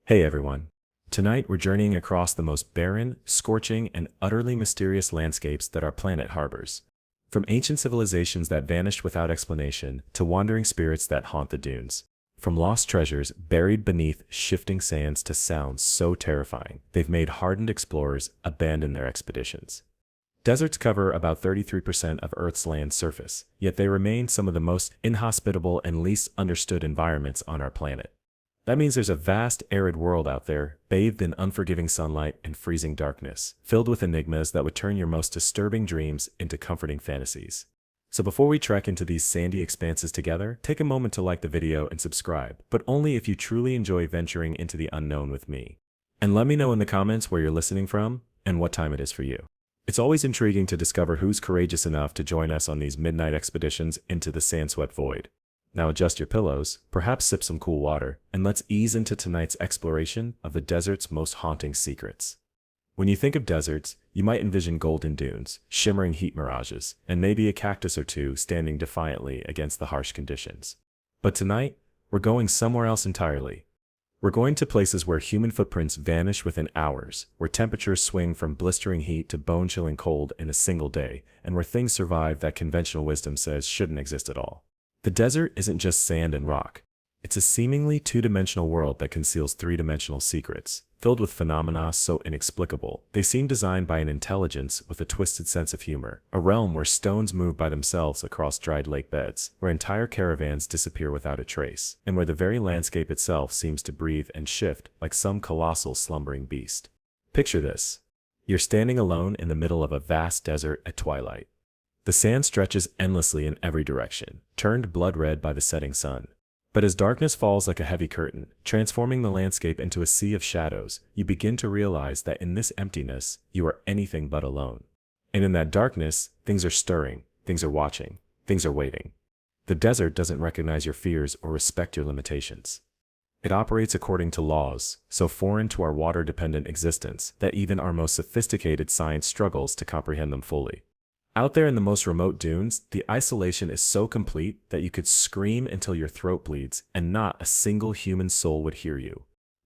Hey everyone. Tonight we're journeying across the most barren, scorching, and utterly mysterious landscapes that our planet harbors. From ancient civilizations that vanished without explanation to wandering spirits that haunt the dunes. From lost treasures buried beneath shifting sands to sounds so terrifying they've made hardened explorers abandon their expeditions. Deserts cover about 33% of Earth's land surface, yet they remain some of the most inhospitable and least understood environments on our planet. That means there's a vast, arid world out there, bathed in unforgiving sunlight and freezing darkness, filled with enigmas that would turn your most disturbing dreams into comforting fantasies. So before we trek into these sandy expanses together, take a moment to like the video and subscribe, but only if you truly enjoy venturing into the unknown with me. And let me know in the comments where you're listening from and what time it is for you. It's always intriguing to discover who's courageous enough to join us on these midnight expeditions into the sand-swept void. Now adjust your pillows, perhaps sip some cool water, and let's ease into tonight's exploration of the desert's most haunting secrets. When you think of deserts, you might envision golden dunes, shimmering heat mirages, and maybe a cactus or two standing defiantly against the harsh conditions. But tonight, we're going somewhere else entirely. We're going to places where human footprints vanish within hours, where temperatures swing from blistering heat to bone-chilling cold in a single day, and where things survive that conventional wisdom says shouldn't exist at all. The desert isn't just sand and rock. It's a seemingly two-dimensional world that conceals three-dimensional secrets, filled with phenomena so inexplicable they seem designed by an intelligence with a twisted sense of humor, a realm where stones move by themselves across dried lake beds, where entire caravans disappear without a trace, and where the very landscape itself seems to breathe and shift like some colossal slumbering beast. Picture this. You're standing alone in the middle of a vast desert at twilight. The sand stretches endlessly in every direction, turned blood red by the setting sun. But as darkness falls like a heavy curtain, transforming the landscape into a sea of shadows, you begin to realize that in this emptiness, you are anything but alone. And in that darkness, things are stirring, things are watching, things are waiting. The desert doesn't recognize your fears or respect your limitations. It operates according to laws, so foreign to our water-dependent existence that even our most sophisticated science struggles to comprehend them fully. Out there in the most remote dunes, the isolation is so complete that you could scream until your throat bleeds and not a single human soul would hear you.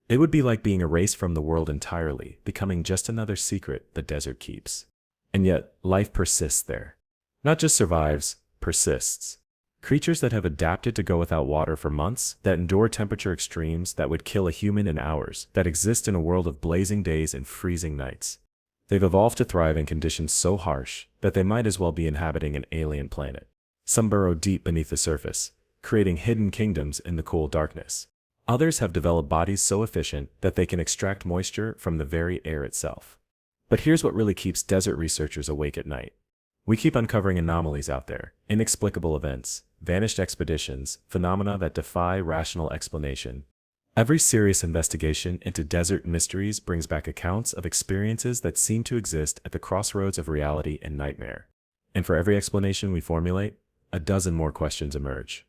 It would be like being erased from the world entirely, becoming just another secret the desert keeps. And yet, life persists there. Not just survives, persists. Creatures that have adapted to go without water for months, that endure temperature extremes that would kill a human in hours, that exist in a world of blazing days and freezing nights. They've evolved to thrive in conditions so harsh that they might as well be inhabiting an alien planet. Some burrow deep beneath the surface, creating hidden kingdoms in the cool darkness. Others have developed bodies so efficient that they can extract moisture from the very air itself. But here's what really keeps desert researchers awake at night. We keep uncovering anomalies out there, inexplicable events, vanished expeditions, phenomena that defy rational explanation. Every serious investigation into desert mysteries brings back accounts of experiences that seem to exist at the crossroads of reality and nightmare. And for every explanation we formulate, a dozen more questions emerge.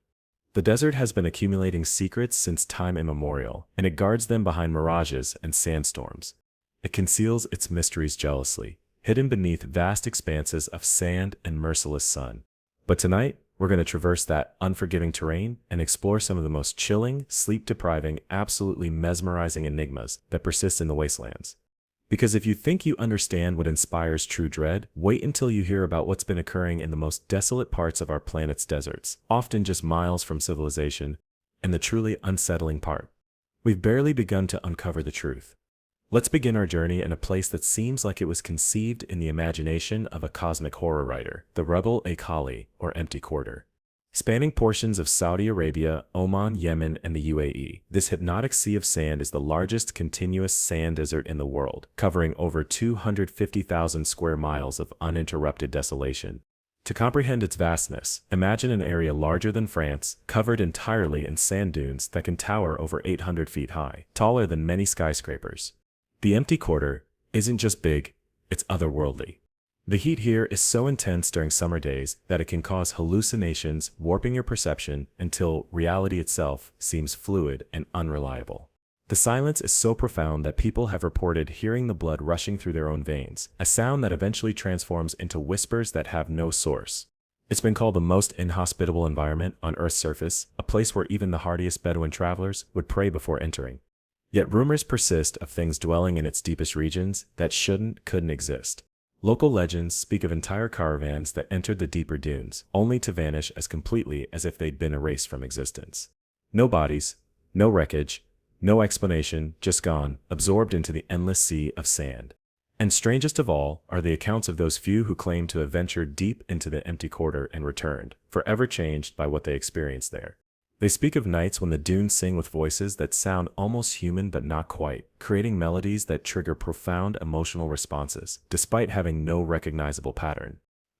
The desert has been accumulating secrets since time immemorial, and it guards them behind mirages and sandstorms. It conceals its mysteries jealously, hidden beneath vast expanses of sand and merciless sun. But tonight, we're going to traverse that unforgiving terrain and explore some of the most chilling, sleep-depriving, absolutely mesmerizing enigmas that persist in the wastelands. Because if you think you understand what inspires true dread, wait until you hear about what's been occurring in the most desolate parts of our planet's deserts, often just miles from civilization, and the truly unsettling part. We've barely begun to uncover the truth. Let's begin our journey in a place that seems like it was conceived in the imagination of a cosmic horror writer, the Rebel Khali, or Empty Quarter. Spanning portions of Saudi Arabia, Oman, Yemen, and the UAE, this hypnotic sea of sand is the largest continuous sand desert in the world, covering over 250,000 square miles of uninterrupted desolation. To comprehend its vastness, imagine an area larger than France, covered entirely in sand dunes that can tower over 800 feet high, taller than many skyscrapers. The Empty Quarter isn't just big, it's otherworldly. The heat here is so intense during summer days that it can cause hallucinations, warping your perception until reality itself seems fluid and unreliable. The silence is so profound that people have reported hearing the blood rushing through their own veins, a sound that eventually transforms into whispers that have no source. It's been called the most inhospitable environment on Earth's surface, a place where even the hardiest Bedouin travelers would pray before entering. Yet rumors persist of things dwelling in its deepest regions that couldn't exist. Local legends speak of entire caravans that entered the deeper dunes, only to vanish as completely as if they'd been erased from existence. No bodies, no wreckage, no explanation, just gone, absorbed into the endless sea of sand. And strangest of all are the accounts of those few who claim to have ventured deep into the empty quarter and returned, forever changed by what they experienced there. They speak of nights when the dunes sing with voices that sound almost human but not quite, creating melodies that trigger profound emotional responses, despite having no recognizable pattern.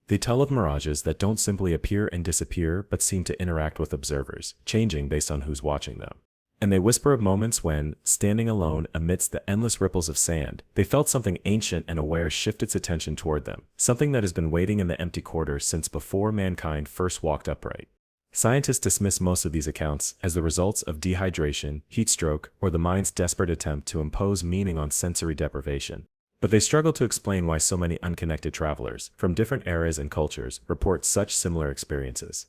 They tell of mirages that don't simply appear and disappear but seem to interact with observers, changing based on who's watching them. And they whisper of moments when, standing alone amidst the endless ripples of sand, they felt something ancient and aware shift its attention toward them, something that has been waiting in the empty quarter since before mankind first walked upright. Scientists dismiss most of these accounts as the results of dehydration, heat stroke, or the mind's desperate attempt to impose meaning on sensory deprivation. But they struggle to explain why so many unconnected travelers, from different eras and cultures, report such similar experiences.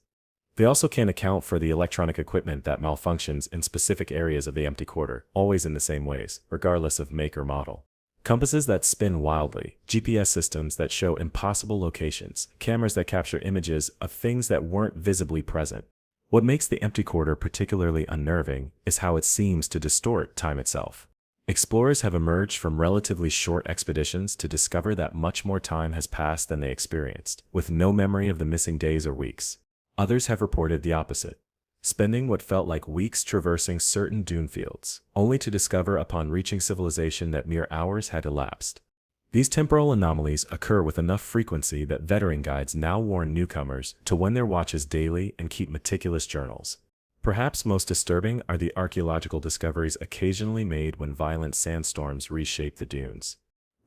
They also can't account for the electronic equipment that malfunctions in specific areas of the empty quarter, always in the same ways, regardless of make or model. Compasses that spin wildly, GPS systems that show impossible locations, cameras that capture images of things that weren't visibly present. What makes the empty quarter particularly unnerving is how it seems to distort time itself. Explorers have emerged from relatively short expeditions to discover that much more time has passed than they experienced, with no memory of the missing days or weeks. Others have reported the opposite, spending what felt like weeks traversing certain dune fields, only to discover upon reaching civilization that mere hours had elapsed. These temporal anomalies occur with enough frequency that veteran guides now warn newcomers to wind their watches daily and keep meticulous journals. Perhaps most disturbing are the archaeological discoveries occasionally made when violent sandstorms reshape the dunes.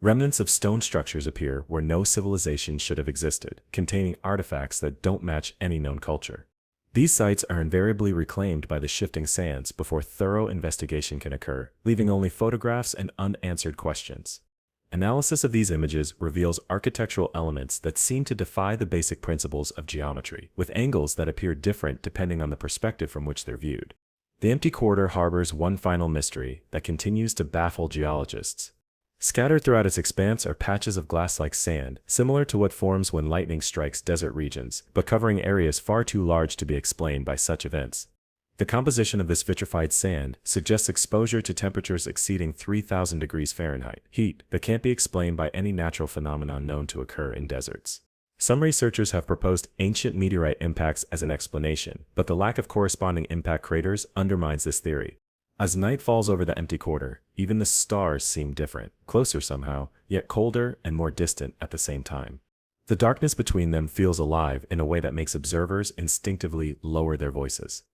Remnants of stone structures appear where no civilization should have existed, containing artifacts that don't match any known culture. These sites are invariably reclaimed by the shifting sands before thorough investigation can occur, leaving only photographs and unanswered questions. Analysis of these images reveals architectural elements that seem to defy the basic principles of geometry, with angles that appear different depending on the perspective from which they're viewed. The empty quarter harbors one final mystery that continues to baffle geologists. Scattered throughout its expanse are patches of glass-like sand, similar to what forms when lightning strikes desert regions, but covering areas far too large to be explained by such events. The composition of this vitrified sand suggests exposure to temperatures exceeding 3,000 degrees Fahrenheit, heat that can't be explained by any natural phenomenon known to occur in deserts. Some researchers have proposed ancient meteorite impacts as an explanation, but the lack of corresponding impact craters undermines this theory. As night falls over the empty quarter, even the stars seem different, closer somehow, yet colder and more distant at the same time. The darkness between them feels alive in a way that makes observers instinctively lower their voices.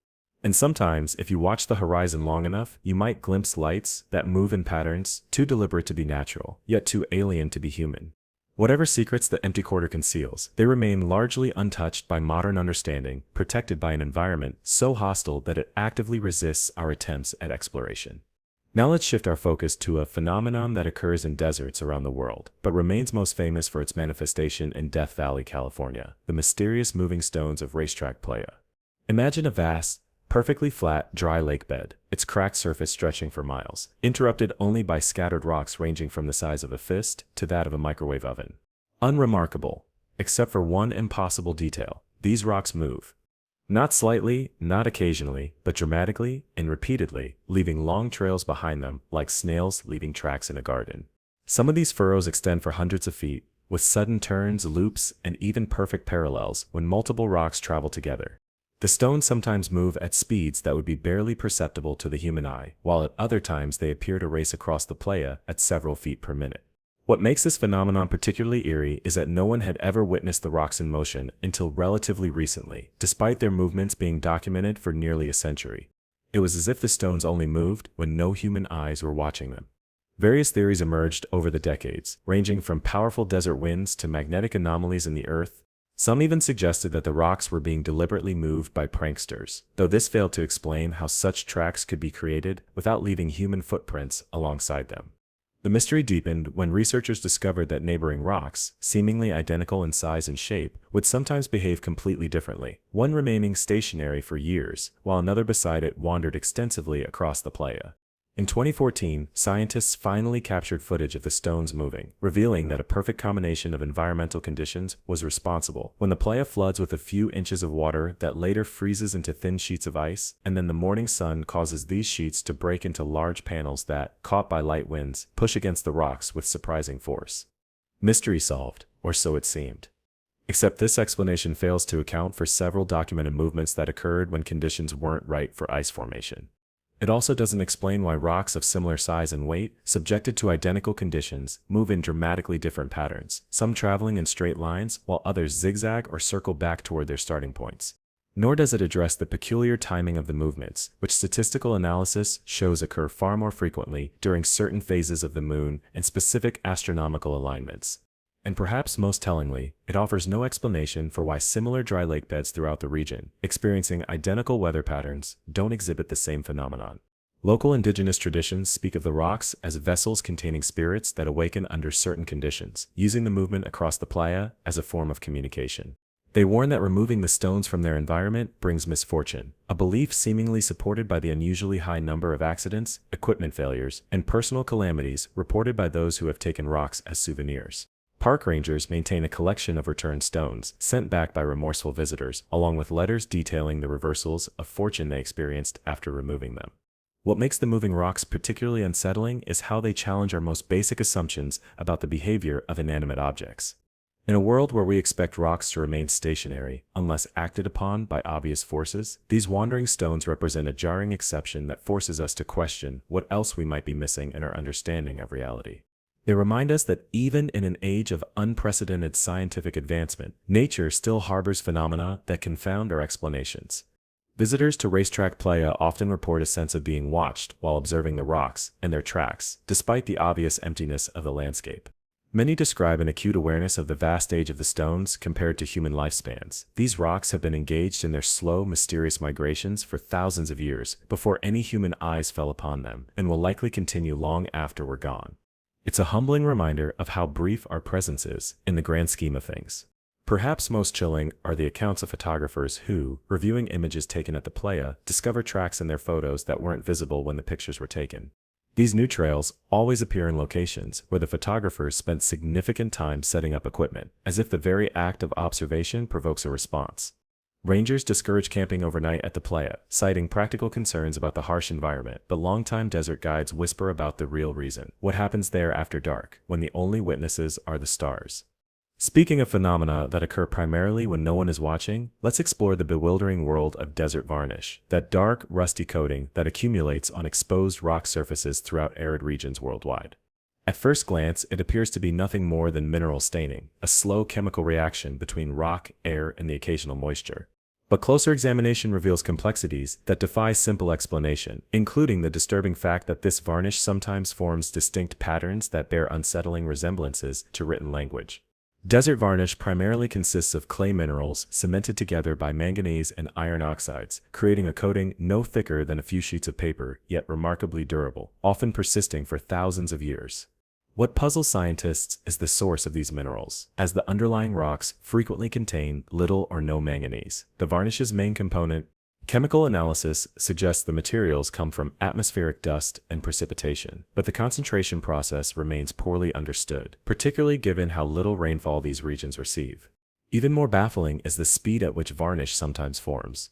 And sometimes, if you watch the horizon long enough, you might glimpse lights that move in patterns too deliberate to be natural, yet too alien to be human. Whatever secrets the empty quarter conceals, they remain largely untouched by modern understanding, protected by an environment so hostile that it actively resists our attempts at exploration. Now let's shift our focus to a phenomenon that occurs in deserts around the world, but remains most famous for its manifestation in Death Valley, California, the mysterious moving stones of racetrack playa. Imagine a vast, perfectly flat, dry lake bed, its cracked surface stretching for miles, interrupted only by scattered rocks ranging from the size of a fist to that of a microwave oven. Unremarkable, except for one impossible detail: these rocks move. Not slightly, not occasionally, but dramatically and repeatedly, leaving long trails behind them like snails leaving tracks in a garden. Some of these furrows extend for hundreds of feet, with sudden turns, loops, and even perfect parallels when multiple rocks travel together. The stones sometimes move at speeds that would be barely perceptible to the human eye, while at other times they appear to race across the playa at several feet per minute. What makes this phenomenon particularly eerie is that no one had ever witnessed the rocks in motion until relatively recently, despite their movements being documented for nearly a century. It was as if the stones only moved when no human eyes were watching them. Various theories emerged over the decades, ranging from powerful desert winds to magnetic anomalies in the earth. Some even suggested that the rocks were being deliberately moved by pranksters, though this failed to explain how such tracks could be created without leaving human footprints alongside them. The mystery deepened when researchers discovered that neighboring rocks, seemingly identical in size and shape, would sometimes behave completely differently, one remaining stationary for years, while another beside it wandered extensively across the playa. In 2014, scientists finally captured footage of the stones moving, revealing that a perfect combination of environmental conditions was responsible. When the playa floods with a few inches of water that later freezes into thin sheets of ice, and then the morning sun causes these sheets to break into large panels that, caught by light winds, push against the rocks with surprising force. Mystery solved, or so it seemed. Except this explanation fails to account for several documented movements that occurred when conditions weren't right for ice formation. It also doesn't explain why rocks of similar size and weight, subjected to identical conditions, move in dramatically different patterns, some traveling in straight lines while others zigzag or circle back toward their starting points. Nor does it address the peculiar timing of the movements, which statistical analysis shows occur far more frequently during certain phases of the moon and specific astronomical alignments. And perhaps most tellingly, it offers no explanation for why similar dry lake beds throughout the region, experiencing identical weather patterns, don't exhibit the same phenomenon. Local indigenous traditions speak of the rocks as vessels containing spirits that awaken under certain conditions, using the movement across the playa as a form of communication. They warn that removing the stones from their environment brings misfortune, a belief seemingly supported by the unusually high number of accidents, equipment failures, and personal calamities reported by those who have taken rocks as souvenirs. Park rangers maintain a collection of returned stones sent back by remorseful visitors, along with letters detailing the reversals of fortune they experienced after removing them. What makes the moving rocks particularly unsettling is how they challenge our most basic assumptions about the behavior of inanimate objects. In a world where we expect rocks to remain stationary, unless acted upon by obvious forces, these wandering stones represent a jarring exception that forces us to question what else we might be missing in our understanding of reality. They remind us that even in an age of unprecedented scientific advancement, nature still harbors phenomena that confound our explanations. Visitors to Racetrack Playa often report a sense of being watched while observing the rocks and their tracks, despite the obvious emptiness of the landscape. Many describe an acute awareness of the vast age of the stones compared to human lifespans. These rocks have been engaged in their slow, mysterious migrations for thousands of years before any human eyes fell upon them, and will likely continue long after we're gone. It's a humbling reminder of how brief our presence is in the grand scheme of things. Perhaps most chilling are the accounts of photographers who, reviewing images taken at the playa, discover tracks in their photos that weren't visible when the pictures were taken. These new trails always appear in locations where the photographers spent significant time setting up equipment, as if the very act of observation provokes a response. Rangers discourage camping overnight at the playa, citing practical concerns about the harsh environment, but longtime desert guides whisper about the real reason: what happens there after dark, when the only witnesses are the stars. Speaking of phenomena that occur primarily when no one is watching, let's explore the bewildering world of desert varnish, that dark, rusty coating that accumulates on exposed rock surfaces throughout arid regions worldwide. At first glance, it appears to be nothing more than mineral staining, a slow chemical reaction between rock, air, and the occasional moisture. But closer examination reveals complexities that defy simple explanation, including the disturbing fact that this varnish sometimes forms distinct patterns that bear unsettling resemblances to written language. Desert varnish primarily consists of clay minerals cemented together by manganese and iron oxides, creating a coating no thicker than a few sheets of paper, yet remarkably durable, often persisting for thousands of years. What puzzles scientists is the source of these minerals, as the underlying rocks frequently contain little or no manganese, the varnish's main component. Chemical analysis suggests the materials come from atmospheric dust and precipitation, but the concentration process remains poorly understood, particularly given how little rainfall these regions receive. Even more baffling is the speed at which varnish sometimes forms.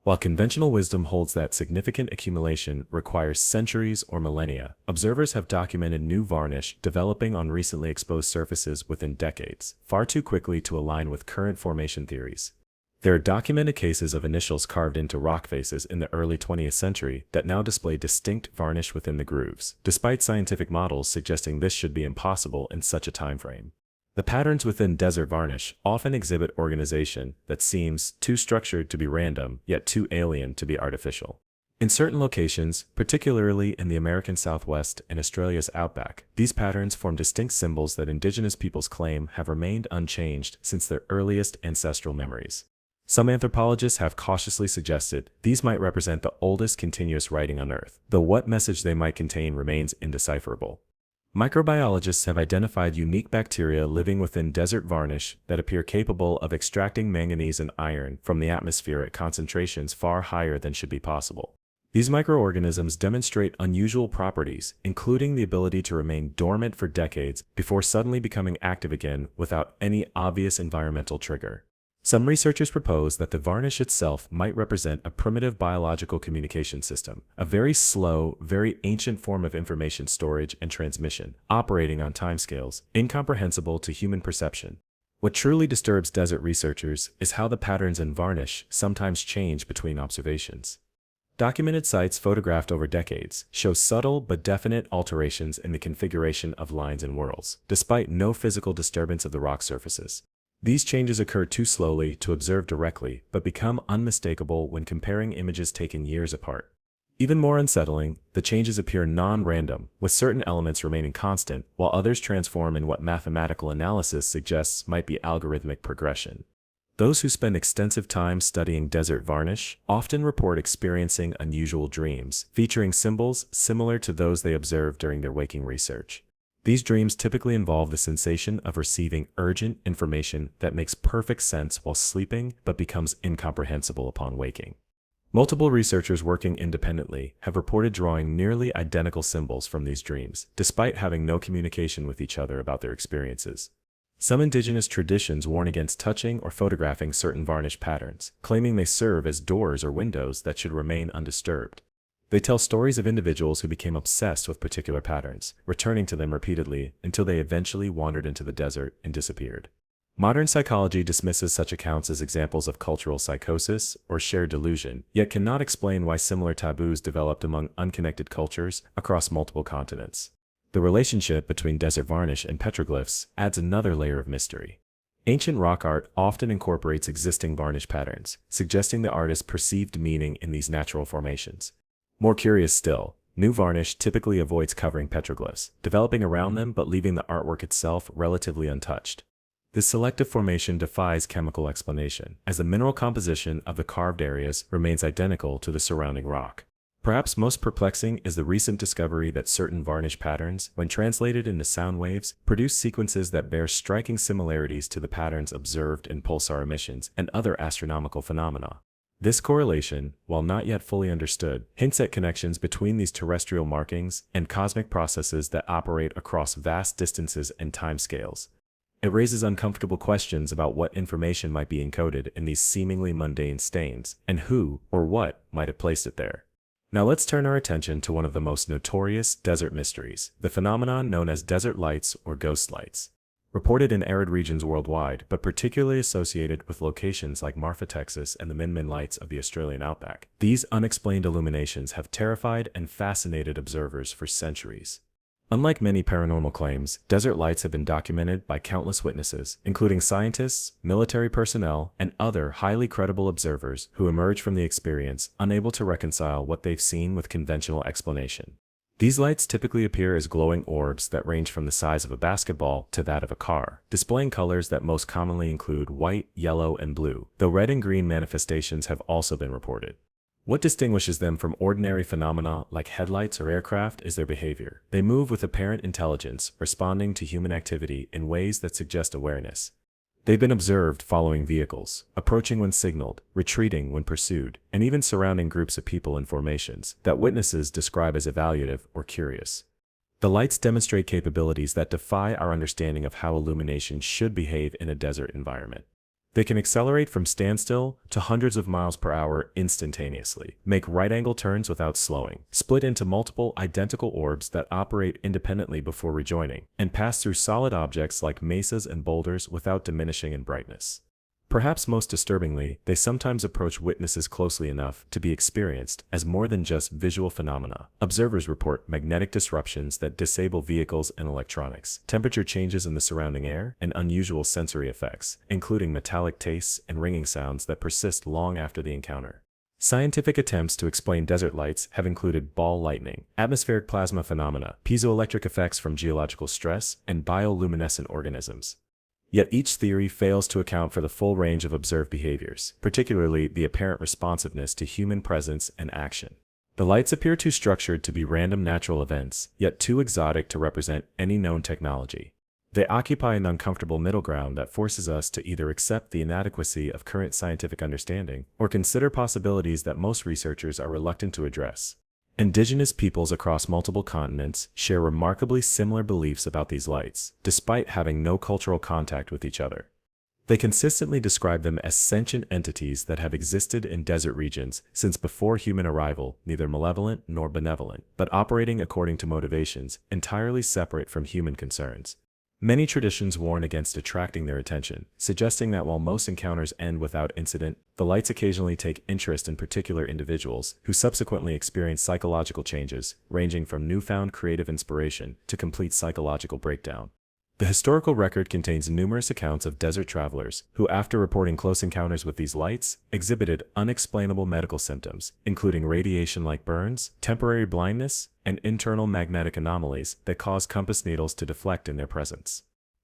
While conventional wisdom holds that significant accumulation requires centuries or millennia, observers have documented new varnish developing on recently exposed surfaces within decades, far too quickly to align with current formation theories. There are documented cases of initials carved into rock faces in the early 20th century that now display distinct varnish within the grooves, despite scientific models suggesting this should be impossible in such a time frame. The patterns within desert varnish often exhibit organization that seems too structured to be random, yet too alien to be artificial. In certain locations, particularly in the American Southwest and Australia's outback, these patterns form distinct symbols that indigenous peoples claim have remained unchanged since their earliest ancestral memories. Some anthropologists have cautiously suggested these might represent the oldest continuous writing on Earth, though what message they might contain remains indecipherable. Microbiologists have identified unique bacteria living within desert varnish that appear capable of extracting manganese and iron from the atmosphere at concentrations far higher than should be possible. These microorganisms demonstrate unusual properties, including the ability to remain dormant for decades before suddenly becoming active again without any obvious environmental trigger. Some researchers propose that the varnish itself might represent a primitive biological communication system, a very slow, very ancient form of information storage and transmission, operating on timescales incomprehensible to human perception. What truly disturbs desert researchers is how the patterns in varnish sometimes change between observations. Documented sites photographed over decades show subtle but definite alterations in the configuration of lines and whorls, despite no physical disturbance of the rock surfaces. These changes occur too slowly to observe directly, but become unmistakable when comparing images taken years apart. Even more unsettling, the changes appear non-random, with certain elements remaining constant, while others transform in what mathematical analysis suggests might be algorithmic progression. Those who spend extensive time studying desert varnish often report experiencing unusual dreams, featuring symbols similar to those they observed during their waking research. These dreams typically involve the sensation of receiving urgent information that makes perfect sense while sleeping but becomes incomprehensible upon waking. Multiple researchers working independently have reported drawing nearly identical symbols from these dreams, despite having no communication with each other about their experiences. Some indigenous traditions warn against touching or photographing certain varnish patterns, claiming they serve as doors or windows that should remain undisturbed. They tell stories of individuals who became obsessed with particular patterns, returning to them repeatedly until they eventually wandered into the desert and disappeared. Modern psychology dismisses such accounts as examples of cultural psychosis or shared delusion, yet cannot explain why similar taboos developed among unconnected cultures across multiple continents. The relationship between desert varnish and petroglyphs adds another layer of mystery. Ancient rock art often incorporates existing varnish patterns, suggesting the artist's perceived meaning in these natural formations. More curious still, new varnish typically avoids covering petroglyphs, developing around them but leaving the artwork itself relatively untouched. This selective formation defies chemical explanation, as the mineral composition of the carved areas remains identical to the surrounding rock. Perhaps most perplexing is the recent discovery that certain varnish patterns, when translated into sound waves, produce sequences that bear striking similarities to the patterns observed in pulsar emissions and other astronomical phenomena. This correlation, while not yet fully understood, hints at connections between these terrestrial markings and cosmic processes that operate across vast distances and timescales. It raises uncomfortable questions about what information might be encoded in these seemingly mundane stains, and who or what might have placed it there. Now let's turn our attention to one of the most notorious desert mysteries, the phenomenon known as desert lights or ghost lights. Reported in arid regions worldwide, but particularly associated with locations like Marfa, Texas and the Min Min lights of the Australian outback, these unexplained illuminations have terrified and fascinated observers for centuries. Unlike many paranormal claims, desert lights have been documented by countless witnesses, including scientists, military personnel, and other highly credible observers who emerge from the experience unable to reconcile what they've seen with conventional explanation. These lights typically appear as glowing orbs that range from the size of a basketball to that of a car, displaying colors that most commonly include white, yellow, and blue, though red and green manifestations have also been reported. What distinguishes them from ordinary phenomena like headlights or aircraft is their behavior. They move with apparent intelligence, responding to human activity in ways that suggest awareness. They've been observed following vehicles, approaching when signaled, retreating when pursued, and even surrounding groups of people in formations that witnesses describe as evaluative or curious. The lights demonstrate capabilities that defy our understanding of how illumination should behave in a desert environment. They can accelerate from standstill to hundreds of miles per hour instantaneously, make right-angle turns without slowing, split into multiple identical orbs that operate independently before rejoining, and pass through solid objects like mesas and boulders without diminishing in brightness. Perhaps most disturbingly, they sometimes approach witnesses closely enough to be experienced as more than just visual phenomena. Observers report magnetic disruptions that disable vehicles and electronics, temperature changes in the surrounding air, and unusual sensory effects, including metallic tastes and ringing sounds that persist long after the encounter. Scientific attempts to explain desert lights have included ball lightning, atmospheric plasma phenomena, piezoelectric effects from geological stress, and bioluminescent organisms. Yet each theory fails to account for the full range of observed behaviors, particularly the apparent responsiveness to human presence and action. The lights appear too structured to be random natural events, yet too exotic to represent any known technology. They occupy an uncomfortable middle ground that forces us to either accept the inadequacy of current scientific understanding or consider possibilities that most researchers are reluctant to address. Indigenous peoples across multiple continents share remarkably similar beliefs about these lights, despite having no cultural contact with each other. They consistently describe them as sentient entities that have existed in desert regions since before human arrival, neither malevolent nor benevolent, but operating according to motivations entirely separate from human concerns. Many traditions warn against attracting their attention, suggesting that while most encounters end without incident, the lights occasionally take interest in particular individuals who subsequently experience psychological changes, ranging from newfound creative inspiration to complete psychological breakdown. The historical record contains numerous accounts of desert travelers who, after reporting close encounters with these lights, exhibited unexplainable medical symptoms, including radiation-like burns, temporary blindness, and internal magnetic anomalies that cause compass needles to deflect in their presence.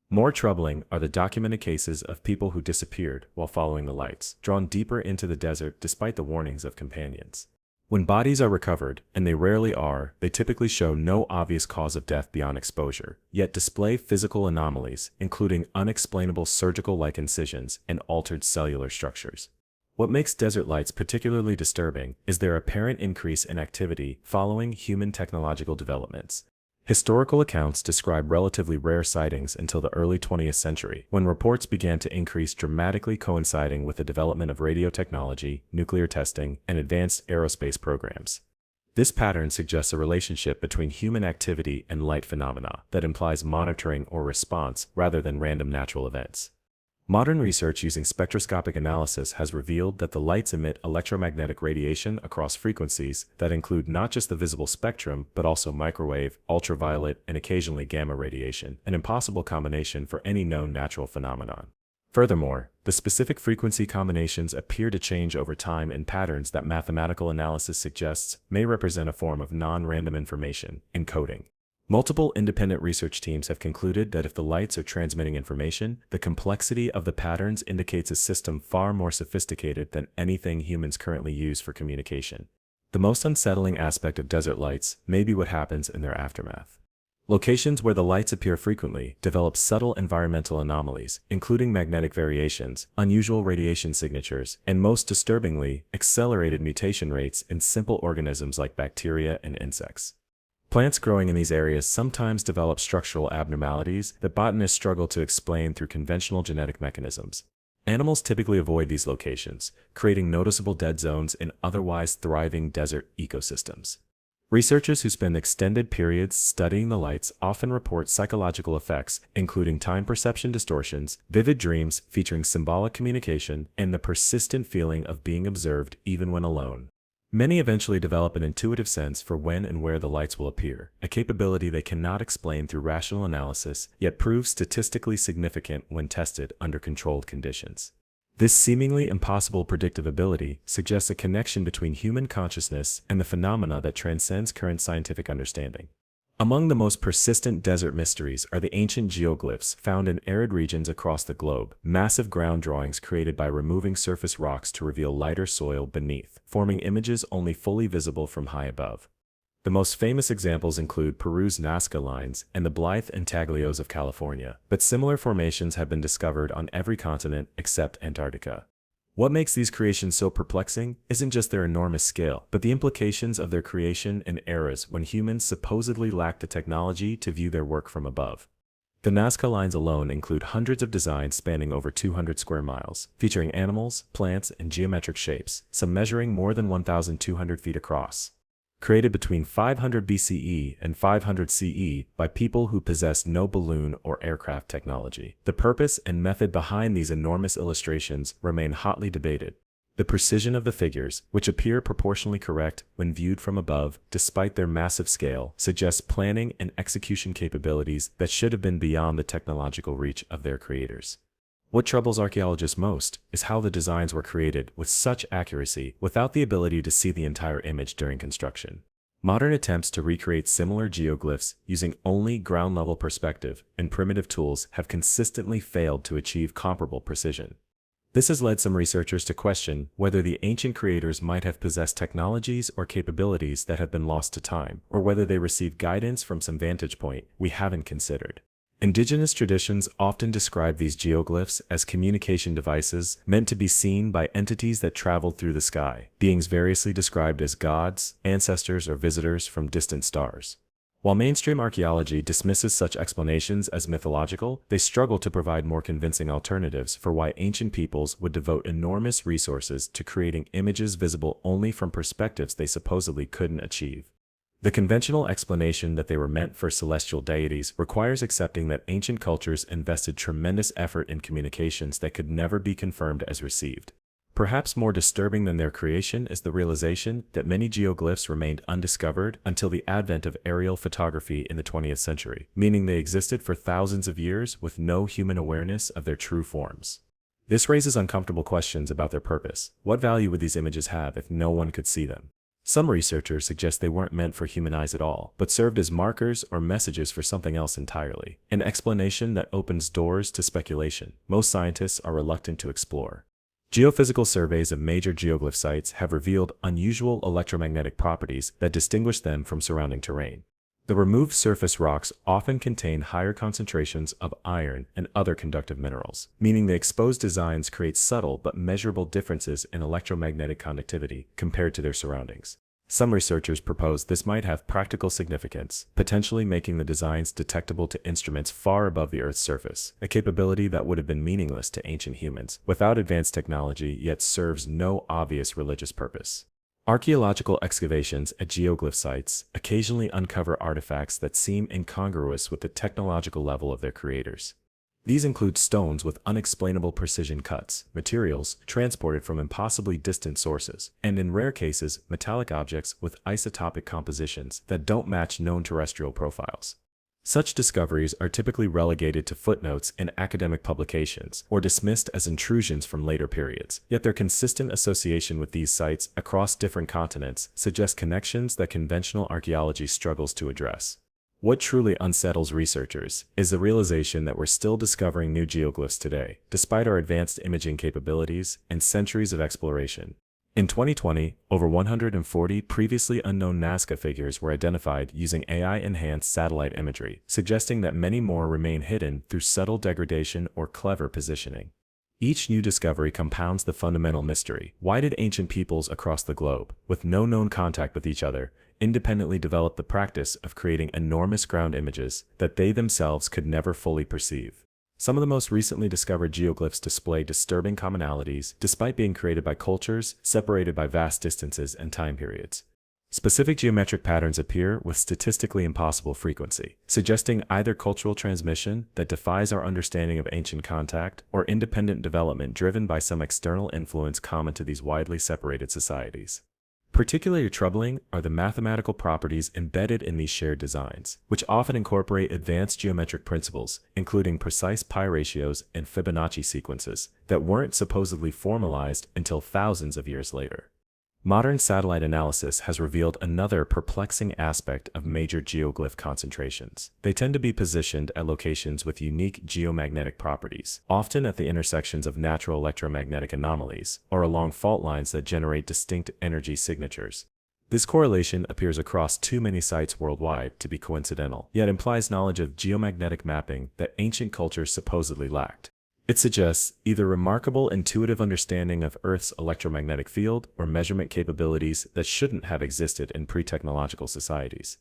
More troubling are the documented cases of people who disappeared while following the lights, drawn deeper into the desert despite the warnings of companions. When bodies are recovered, and they rarely are, they typically show no obvious cause of death beyond exposure, yet display physical anomalies, including unexplainable surgical-like incisions and altered cellular structures. What makes desert lights particularly disturbing is their apparent increase in activity following human technological developments. Historical accounts describe relatively rare sightings until the early 20th century, when reports began to increase dramatically, coinciding with the development of radio technology, nuclear testing, and advanced aerospace programs. This pattern suggests a relationship between human activity and light phenomena that implies monitoring or response rather than random natural events. Modern research using spectroscopic analysis has revealed that the lights emit electromagnetic radiation across frequencies that include not just the visible spectrum, but also microwave, ultraviolet, and occasionally gamma radiation, an impossible combination for any known natural phenomenon. Furthermore, the specific frequency combinations appear to change over time in patterns that mathematical analysis suggests may represent a form of non-random information, encoding. Multiple independent research teams have concluded that if the lights are transmitting information, the complexity of the patterns indicates a system far more sophisticated than anything humans currently use for communication. The most unsettling aspect of desert lights may be what happens in their aftermath. Locations where the lights appear frequently develop subtle environmental anomalies, including magnetic variations, unusual radiation signatures, and most disturbingly, accelerated mutation rates in simple organisms like bacteria and insects. Plants growing in these areas sometimes develop structural abnormalities that botanists struggle to explain through conventional genetic mechanisms. Animals typically avoid these locations, creating noticeable dead zones in otherwise thriving desert ecosystems. Researchers who spend extended periods studying the lights often report psychological effects, including time perception distortions, vivid dreams featuring symbolic communication, and the persistent feeling of being observed even when alone. Many eventually develop an intuitive sense for when and where the lights will appear, a capability they cannot explain through rational analysis, yet proves statistically significant when tested under controlled conditions. This seemingly impossible predictive ability suggests a connection between human consciousness and the phenomena that transcends current scientific understanding. Among the most persistent desert mysteries are the ancient geoglyphs found in arid regions across the globe, massive ground drawings created by removing surface rocks to reveal lighter soil beneath, forming images only fully visible from high above. The most famous examples include Peru's Nazca lines and the Blythe intaglios of California, but similar formations have been discovered on every continent except Antarctica. What makes these creations so perplexing isn't just their enormous scale, but the implications of their creation in eras when humans supposedly lacked the technology to view their work from above. The Nazca lines alone include hundreds of designs spanning over 200 square miles, featuring animals, plants, and geometric shapes, some measuring more than 1,200 feet across. Created between 500 BCE and 500 CE by people who possessed no balloon or aircraft technology. The purpose and method behind these enormous illustrations remain hotly debated. The precision of the figures, which appear proportionally correct when viewed from above despite their massive scale, suggests planning and execution capabilities that should have been beyond the technological reach of their creators. What troubles archaeologists most is how the designs were created with such accuracy without the ability to see the entire image during construction. Modern attempts to recreate similar geoglyphs using only ground-level perspective and primitive tools have consistently failed to achieve comparable precision. This has led some researchers to question whether the ancient creators might have possessed technologies or capabilities that have been lost to time, or whether they received guidance from some vantage point we haven't considered. Indigenous traditions often describe these geoglyphs as communication devices meant to be seen by entities that traveled through the sky, beings variously described as gods, ancestors, or visitors from distant stars. While mainstream archaeology dismisses such explanations as mythological, they struggle to provide more convincing alternatives for why ancient peoples would devote enormous resources to creating images visible only from perspectives they supposedly couldn't achieve. The conventional explanation that they were meant for celestial deities requires accepting that ancient cultures invested tremendous effort in communications that could never be confirmed as received. Perhaps more disturbing than their creation is the realization that many geoglyphs remained undiscovered until the advent of aerial photography in the 20th century, meaning they existed for thousands of years with no human awareness of their true forms. This raises uncomfortable questions about their purpose. What value would these images have if no one could see them? Some researchers suggest they weren't meant for human eyes at all, but served as markers or messages for something else entirely, an explanation that opens doors to speculation most scientists are reluctant to explore. Geophysical surveys of major geoglyph sites have revealed unusual electromagnetic properties that distinguish them from surrounding terrain. The removed surface rocks often contain higher concentrations of iron and other conductive minerals, meaning the exposed designs create subtle but measurable differences in electromagnetic conductivity compared to their surroundings. Some researchers propose this might have practical significance, potentially making the designs detectable to instruments far above the Earth's surface, a capability that would have been meaningless to ancient humans without advanced technology yet serves no obvious religious purpose. Archaeological excavations at geoglyph sites occasionally uncover artifacts that seem incongruous with the technological level of their creators. These include stones with unexplainable precision cuts, materials transported from impossibly distant sources, and in rare cases, metallic objects with isotopic compositions that don't match known terrestrial profiles. Such discoveries are typically relegated to footnotes in academic publications or dismissed as intrusions from later periods, yet their consistent association with these sites across different continents suggests connections that conventional archaeology struggles to address. What truly unsettles researchers is the realization that we're still discovering new geoglyphs today, despite our advanced imaging capabilities and centuries of exploration. In 2020, over 140 previously unknown Nazca figures were identified using AI-enhanced satellite imagery, suggesting that many more remain hidden through subtle degradation or clever positioning. Each new discovery compounds the fundamental mystery. Why did ancient peoples across the globe, with no known contact with each other, independently develop the practice of creating enormous ground images that they themselves could never fully perceive? Some of the most recently discovered geoglyphs display disturbing commonalities despite being created by cultures separated by vast distances and time periods. Specific geometric patterns appear with statistically impossible frequency, suggesting either cultural transmission that defies our understanding of ancient contact or independent development driven by some external influence common to these widely separated societies. Particularly troubling are the mathematical properties embedded in these shared designs, which often incorporate advanced geometric principles, including precise pi ratios and Fibonacci sequences, that weren't supposedly formalized until thousands of years later. Modern satellite analysis has revealed another perplexing aspect of major geoglyph concentrations. They tend to be positioned at locations with unique geomagnetic properties, often at the intersections of natural electromagnetic anomalies, or along fault lines that generate distinct energy signatures. This correlation appears across too many sites worldwide to be coincidental, yet implies knowledge of geomagnetic mapping that ancient cultures supposedly lacked. It suggests either remarkable intuitive understanding of Earth's electromagnetic field or measurement capabilities that shouldn't have existed in pre-technological societies.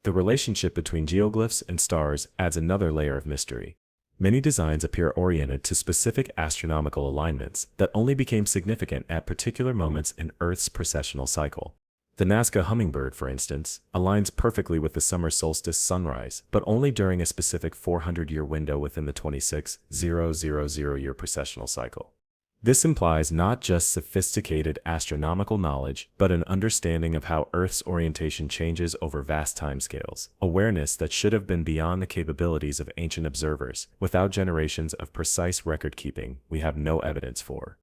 The relationship between geoglyphs and stars adds another layer of mystery. Many designs appear oriented to specific astronomical alignments that only became significant at particular moments in Earth's precessional cycle. The Nazca hummingbird, for instance, aligns perfectly with the summer solstice sunrise, but only during a specific 400-year window within the 26,000-year precessional cycle. This implies not just sophisticated astronomical knowledge, but an understanding of how Earth's orientation changes over vast timescales, awareness that should have been beyond the capabilities of ancient observers. Without generations of precise record-keeping, we have no evidence for.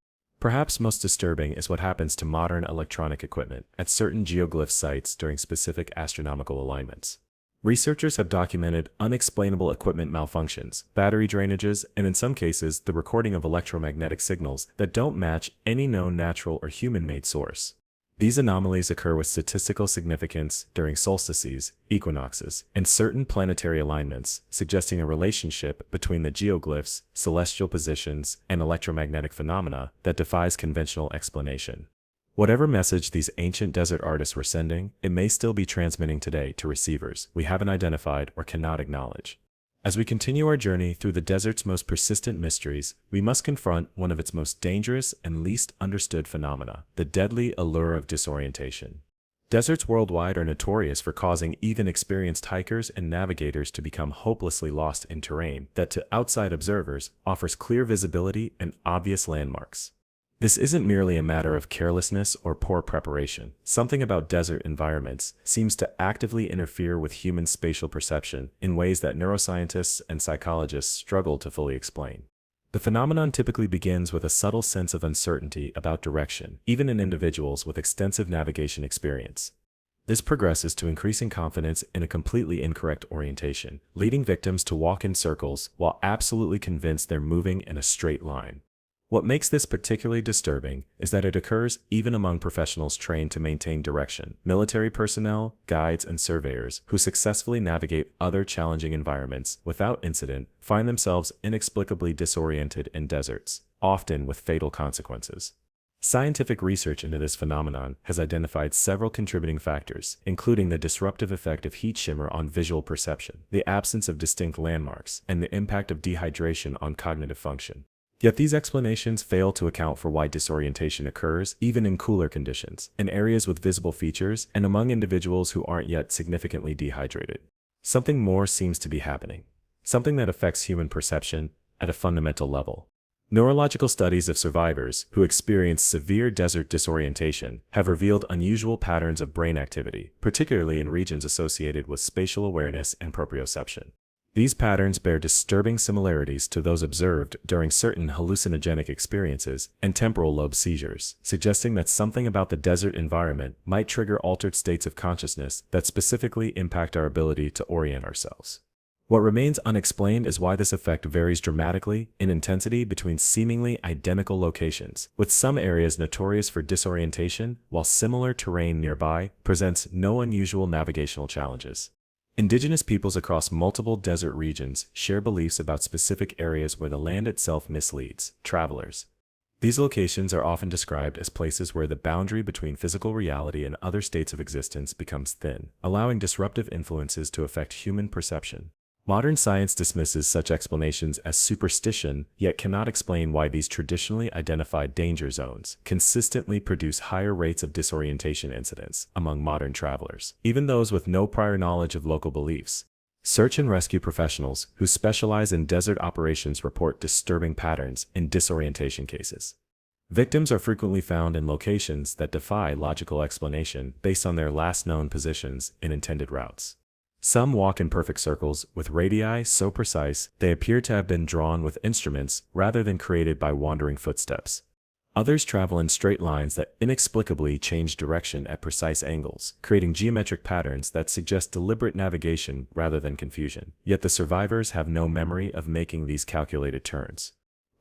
Perhaps most disturbing is what happens to modern electronic equipment at certain geoglyph sites during specific astronomical alignments. Researchers have documented unexplainable equipment malfunctions, battery drainages, and in some cases, the recording of electromagnetic signals that don't match any known natural or human-made source. These anomalies occur with statistical significance during solstices, equinoxes, and certain planetary alignments, suggesting a relationship between the geoglyphs, celestial positions, and electromagnetic phenomena that defies conventional explanation. Whatever message these ancient desert artists were sending, it may still be transmitting today to receivers we haven't identified or cannot acknowledge. As we continue our journey through the desert's most persistent mysteries, we must confront one of its most dangerous and least understood phenomena, the deadly allure of disorientation. Deserts worldwide are notorious for causing even experienced hikers and navigators to become hopelessly lost in terrain that to outside observers offers clear visibility and obvious landmarks. This isn't merely a matter of carelessness or poor preparation. Something about desert environments seems to actively interfere with human spatial perception in ways that neuroscientists and psychologists struggle to fully explain. The phenomenon typically begins with a subtle sense of uncertainty about direction, even in individuals with extensive navigation experience. This progresses to increasing confidence in a completely incorrect orientation, leading victims to walk in circles while absolutely convinced they're moving in a straight line. What makes this particularly disturbing is that it occurs even among professionals trained to maintain direction, military personnel, guides, and surveyors who successfully navigate other challenging environments without incident find themselves inexplicably disoriented in deserts, often with fatal consequences. Scientific research into this phenomenon has identified several contributing factors, including the disruptive effect of heat shimmer on visual perception, the absence of distinct landmarks, and the impact of dehydration on cognitive function. Yet these explanations fail to account for why disorientation occurs even in cooler conditions, in areas with visible features, and among individuals who aren't yet significantly dehydrated. Something more seems to be happening. Something that affects human perception at a fundamental level. Neurological studies of survivors who experience severe desert disorientation have revealed unusual patterns of brain activity, particularly in regions associated with spatial awareness and proprioception. These patterns bear disturbing similarities to those observed during certain hallucinogenic experiences and temporal lobe seizures, suggesting that something about the desert environment might trigger altered states of consciousness that specifically impact our ability to orient ourselves. What remains unexplained is why this effect varies dramatically in intensity between seemingly identical locations, with some areas notorious for disorientation, while similar terrain nearby presents no unusual navigational challenges. Indigenous peoples across multiple desert regions share beliefs about specific areas where the land itself misleads travelers. These locations are often described as places where the boundary between physical reality and other states of existence becomes thin, allowing disruptive influences to affect human perception. Modern science dismisses such explanations as superstition, yet cannot explain why these traditionally identified danger zones consistently produce higher rates of disorientation incidents among modern travelers, even those with no prior knowledge of local beliefs. Search and rescue professionals who specialize in desert operations report disturbing patterns in disorientation cases. Victims are frequently found in locations that defy logical explanation based on their last known positions in intended routes. Some walk in perfect circles with radii so precise they appear to have been drawn with instruments rather than created by wandering footsteps. Others travel in straight lines that inexplicably change direction at precise angles, creating geometric patterns that suggest deliberate navigation rather than confusion. Yet the survivors have no memory of making these calculated turns.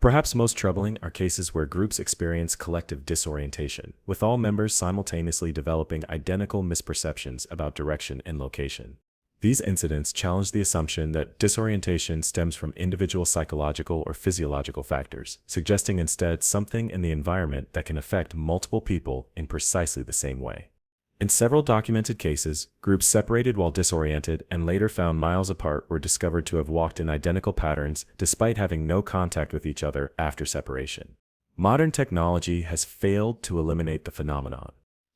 Perhaps most troubling are cases where groups experience collective disorientation, with all members simultaneously developing identical misperceptions about direction and location. These incidents challenge the assumption that disorientation stems from individual psychological or physiological factors, suggesting instead something in the environment that can affect multiple people in precisely the same way. In several documented cases, groups separated while disoriented and later found miles apart were discovered to have walked in identical patterns despite having no contact with each other after separation. Modern technology has failed to eliminate the phenomenon.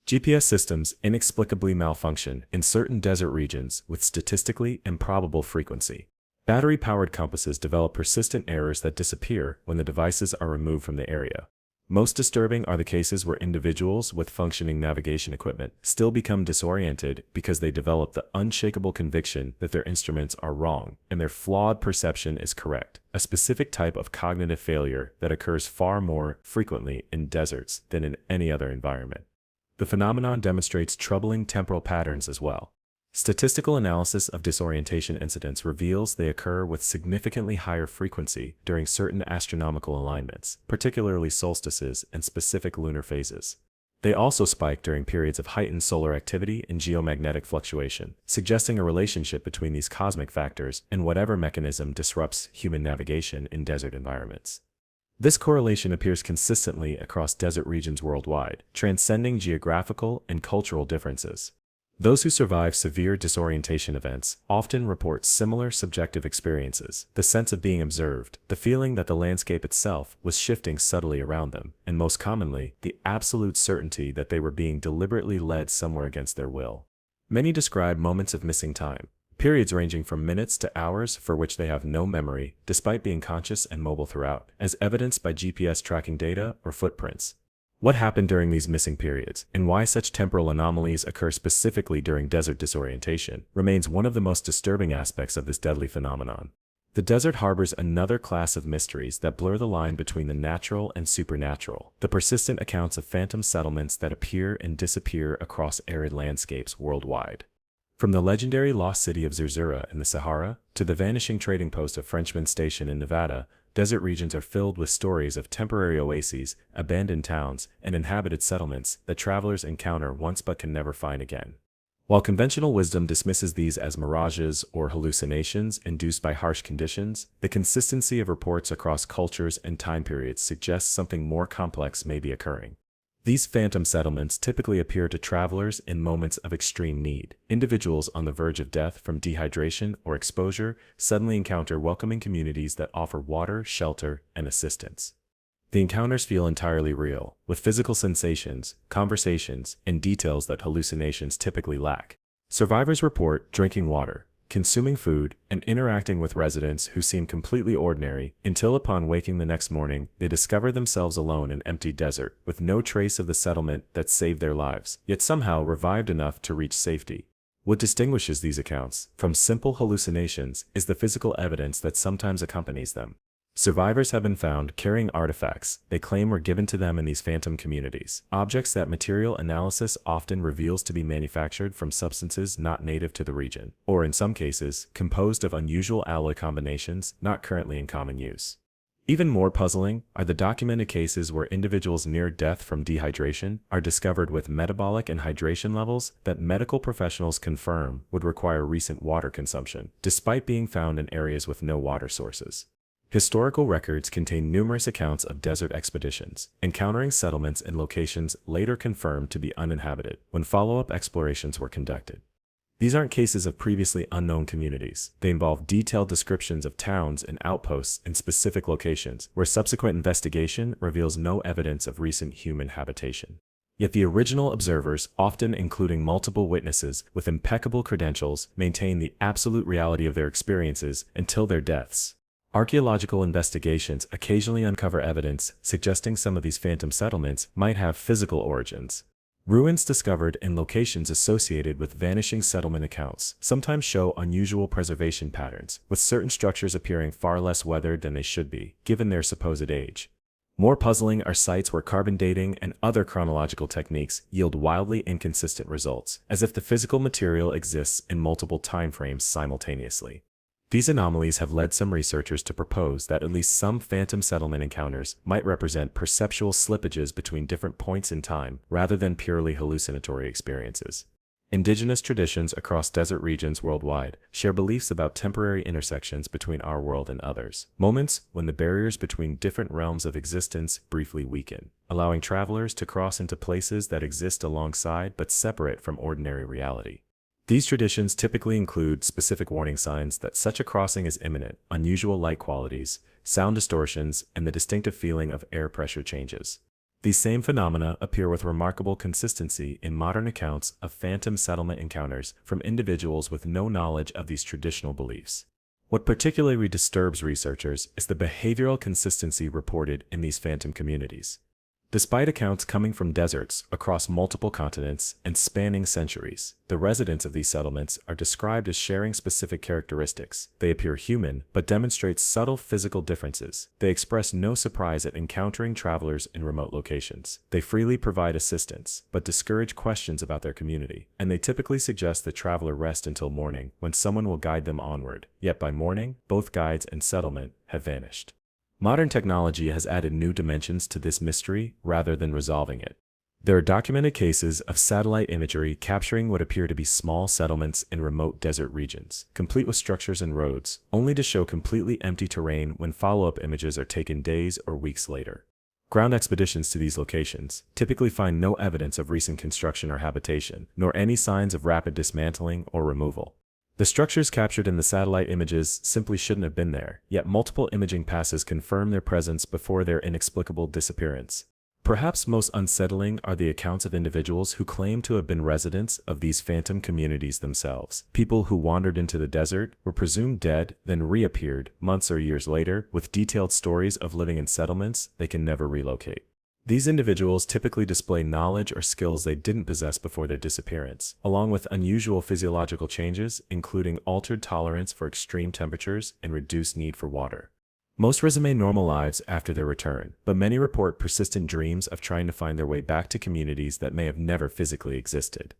GPS systems inexplicably malfunction in certain desert regions with statistically improbable frequency. Battery-powered compasses develop persistent errors that disappear when the devices are removed from the area. Most disturbing are the cases where individuals with functioning navigation equipment still become disoriented because they develop the unshakable conviction that their instruments are wrong and their flawed perception is correct, a specific type of cognitive failure that occurs far more frequently in deserts than in any other environment. The phenomenon demonstrates troubling temporal patterns as well. Statistical analysis of disorientation incidents reveals they occur with significantly higher frequency during certain astronomical alignments, particularly solstices and specific lunar phases. They also spike during periods of heightened solar activity and geomagnetic fluctuation, suggesting a relationship between these cosmic factors and whatever mechanism disrupts human navigation in desert environments. This correlation appears consistently across desert regions worldwide, transcending geographical and cultural differences. Those who survive severe disorientation events often report similar subjective experiences: the sense of being observed, the feeling that the landscape itself was shifting subtly around them, and most commonly, the absolute certainty that they were being deliberately led somewhere against their will. Many describe moments of missing time, periods ranging from minutes to hours for which they have no memory, despite being conscious and mobile throughout, as evidenced by GPS tracking data or footprints. What happened during these missing periods, and why such temporal anomalies occur specifically during desert disorientation, remains one of the most disturbing aspects of this deadly phenomenon. The desert harbors another class of mysteries that blur the line between the natural and supernatural: the persistent accounts of phantom settlements that appear and disappear across arid landscapes worldwide. From the legendary lost city of Zerzura in the Sahara to the vanishing trading post of Frenchman Station in Nevada, desert regions are filled with stories of temporary oases, abandoned towns, and inhabited settlements that travelers encounter once but can never find again. While conventional wisdom dismisses these as mirages or hallucinations induced by harsh conditions, the consistency of reports across cultures and time periods suggests something more complex may be occurring. These phantom settlements typically appear to travelers in moments of extreme need. Individuals on the verge of death from dehydration or exposure suddenly encounter welcoming communities that offer water, shelter, and assistance. The encounters feel entirely real, with physical sensations, conversations, and details that hallucinations typically lack. Survivors report drinking water, consuming food, and interacting with residents who seem completely ordinary, until upon waking the next morning, they discover themselves alone in empty desert, with no trace of the settlement that saved their lives, yet somehow revived enough to reach safety. What distinguishes these accounts from simple hallucinations is the physical evidence that sometimes accompanies them. Survivors have been found carrying artifacts they claim were given to them in these phantom communities, objects that material analysis often reveals to be manufactured from substances not native to the region, or in some cases, composed of unusual alloy combinations not currently in common use. Even more puzzling are the documented cases where individuals near death from dehydration are discovered with metabolic and hydration levels that medical professionals confirm would require recent water consumption, despite being found in areas with no water sources. Historical records contain numerous accounts of desert expeditions, encountering settlements in locations later confirmed to be uninhabited when follow-up explorations were conducted. These aren't cases of previously unknown communities. They involve detailed descriptions of towns and outposts in specific locations, where subsequent investigation reveals no evidence of recent human habitation. Yet the original observers, often including multiple witnesses with impeccable credentials, maintain the absolute reality of their experiences until their deaths. Archaeological investigations occasionally uncover evidence suggesting some of these phantom settlements might have physical origins. Ruins discovered in locations associated with vanishing settlement accounts sometimes show unusual preservation patterns, with certain structures appearing far less weathered than they should be, given their supposed age. More puzzling are sites where carbon dating and other chronological techniques yield wildly inconsistent results, as if the physical material exists in multiple timeframes simultaneously. These anomalies have led some researchers to propose that at least some phantom settlement encounters might represent perceptual slippages between different points in time rather than purely hallucinatory experiences. Indigenous traditions across desert regions worldwide share beliefs about temporary intersections between our world and others, moments when the barriers between different realms of existence briefly weaken, allowing travelers to cross into places that exist alongside but separate from ordinary reality. These traditions typically include specific warning signs that such a crossing is imminent, unusual light qualities, sound distortions, and the distinctive feeling of air pressure changes. These same phenomena appear with remarkable consistency in modern accounts of phantom settlement encounters from individuals with no knowledge of these traditional beliefs. What particularly disturbs researchers is the behavioral consistency reported in these phantom communities. Despite accounts coming from deserts across multiple continents and spanning centuries, the residents of these settlements are described as sharing specific characteristics. They appear human, but demonstrate subtle physical differences. They express no surprise at encountering travelers in remote locations. They freely provide assistance, but discourage questions about their community. And they typically suggest the traveler rest until morning, when someone will guide them onward. Yet by morning, both guides and settlement have vanished. Modern technology has added new dimensions to this mystery rather than resolving it. There are documented cases of satellite imagery capturing what appear to be small settlements in remote desert regions, complete with structures and roads, only to show completely empty terrain when follow-up images are taken days or weeks later. Ground expeditions to these locations typically find no evidence of recent construction or habitation, nor any signs of rapid dismantling or removal. The structures captured in the satellite images simply shouldn't have been there, yet multiple imaging passes confirm their presence before their inexplicable disappearance. Perhaps most unsettling are the accounts of individuals who claim to have been residents of these phantom communities themselves. People who wandered into the desert, were presumed dead, then reappeared months or years later with detailed stories of living in settlements they can never relocate. These individuals typically display knowledge or skills they didn't possess before their disappearance, along with unusual physiological changes, including altered tolerance for extreme temperatures and reduced need for water. Most resume normal lives after their return, but many report persistent dreams of trying to find their way back to communities that may have never physically existed.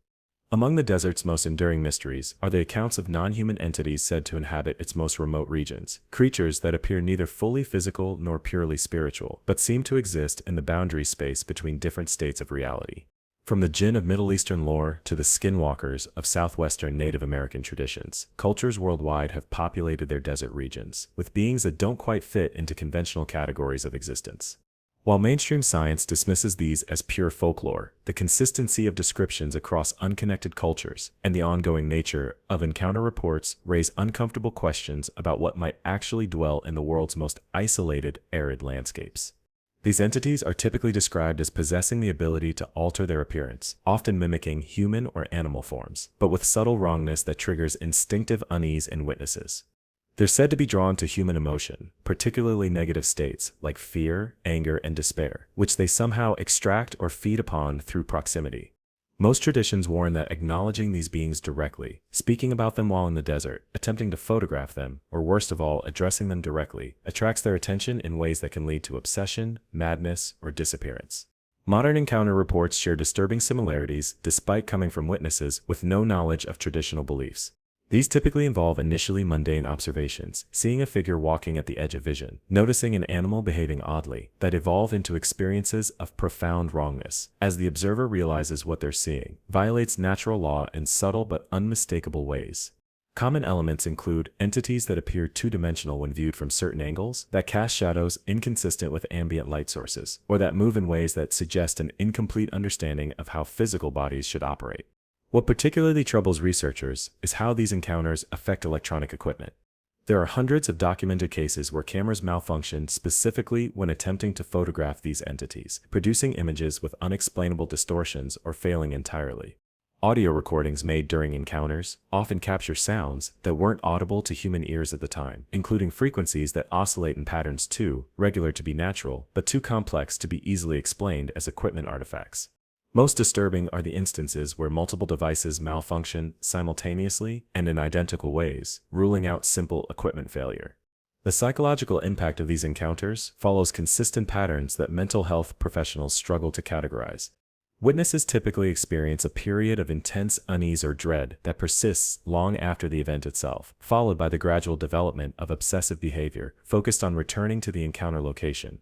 Among the desert's most enduring mysteries are the accounts of non-human entities said to inhabit its most remote regions, creatures that appear neither fully physical nor purely spiritual, but seem to exist in the boundary space between different states of reality. From the jinn of Middle Eastern lore to the skinwalkers of southwestern Native American traditions, cultures worldwide have populated their desert regions with beings that don't quite fit into conventional categories of existence. While mainstream science dismisses these as pure folklore, the consistency of descriptions across unconnected cultures and the ongoing nature of encounter reports raise uncomfortable questions about what might actually dwell in the world's most isolated, arid landscapes. These entities are typically described as possessing the ability to alter their appearance, often mimicking human or animal forms, but with subtle wrongness that triggers instinctive unease in witnesses. They're said to be drawn to human emotion, particularly negative states like fear, anger, and despair, which they somehow extract or feed upon through proximity. Most traditions warn that acknowledging these beings directly, speaking about them while in the desert, attempting to photograph them, or worst of all, addressing them directly, attracts their attention in ways that can lead to obsession, madness, or disappearance. Modern encounter reports share disturbing similarities despite coming from witnesses with no knowledge of traditional beliefs. These typically involve initially mundane observations, seeing a figure walking at the edge of vision, noticing an animal behaving oddly, that evolve into experiences of profound wrongness, as the observer realizes what they're seeing violates natural law in subtle but unmistakable ways. Common elements include entities that appear two-dimensional when viewed from certain angles, that cast shadows inconsistent with ambient light sources, or that move in ways that suggest an incomplete understanding of how physical bodies should operate. What particularly troubles researchers is how these encounters affect electronic equipment. There are hundreds of documented cases where cameras malfunction specifically when attempting to photograph these entities, producing images with unexplainable distortions or failing entirely. Audio recordings made during encounters often capture sounds that weren't audible to human ears at the time, including frequencies that oscillate in patterns too regular to be natural, but too complex to be easily explained as equipment artifacts. Most disturbing are the instances where multiple devices malfunction simultaneously and in identical ways, ruling out simple equipment failure. The psychological impact of these encounters follows consistent patterns that mental health professionals struggle to categorize. Witnesses typically experience a period of intense unease or dread that persists long after the event itself, followed by the gradual development of obsessive behavior focused on returning to the encounter location.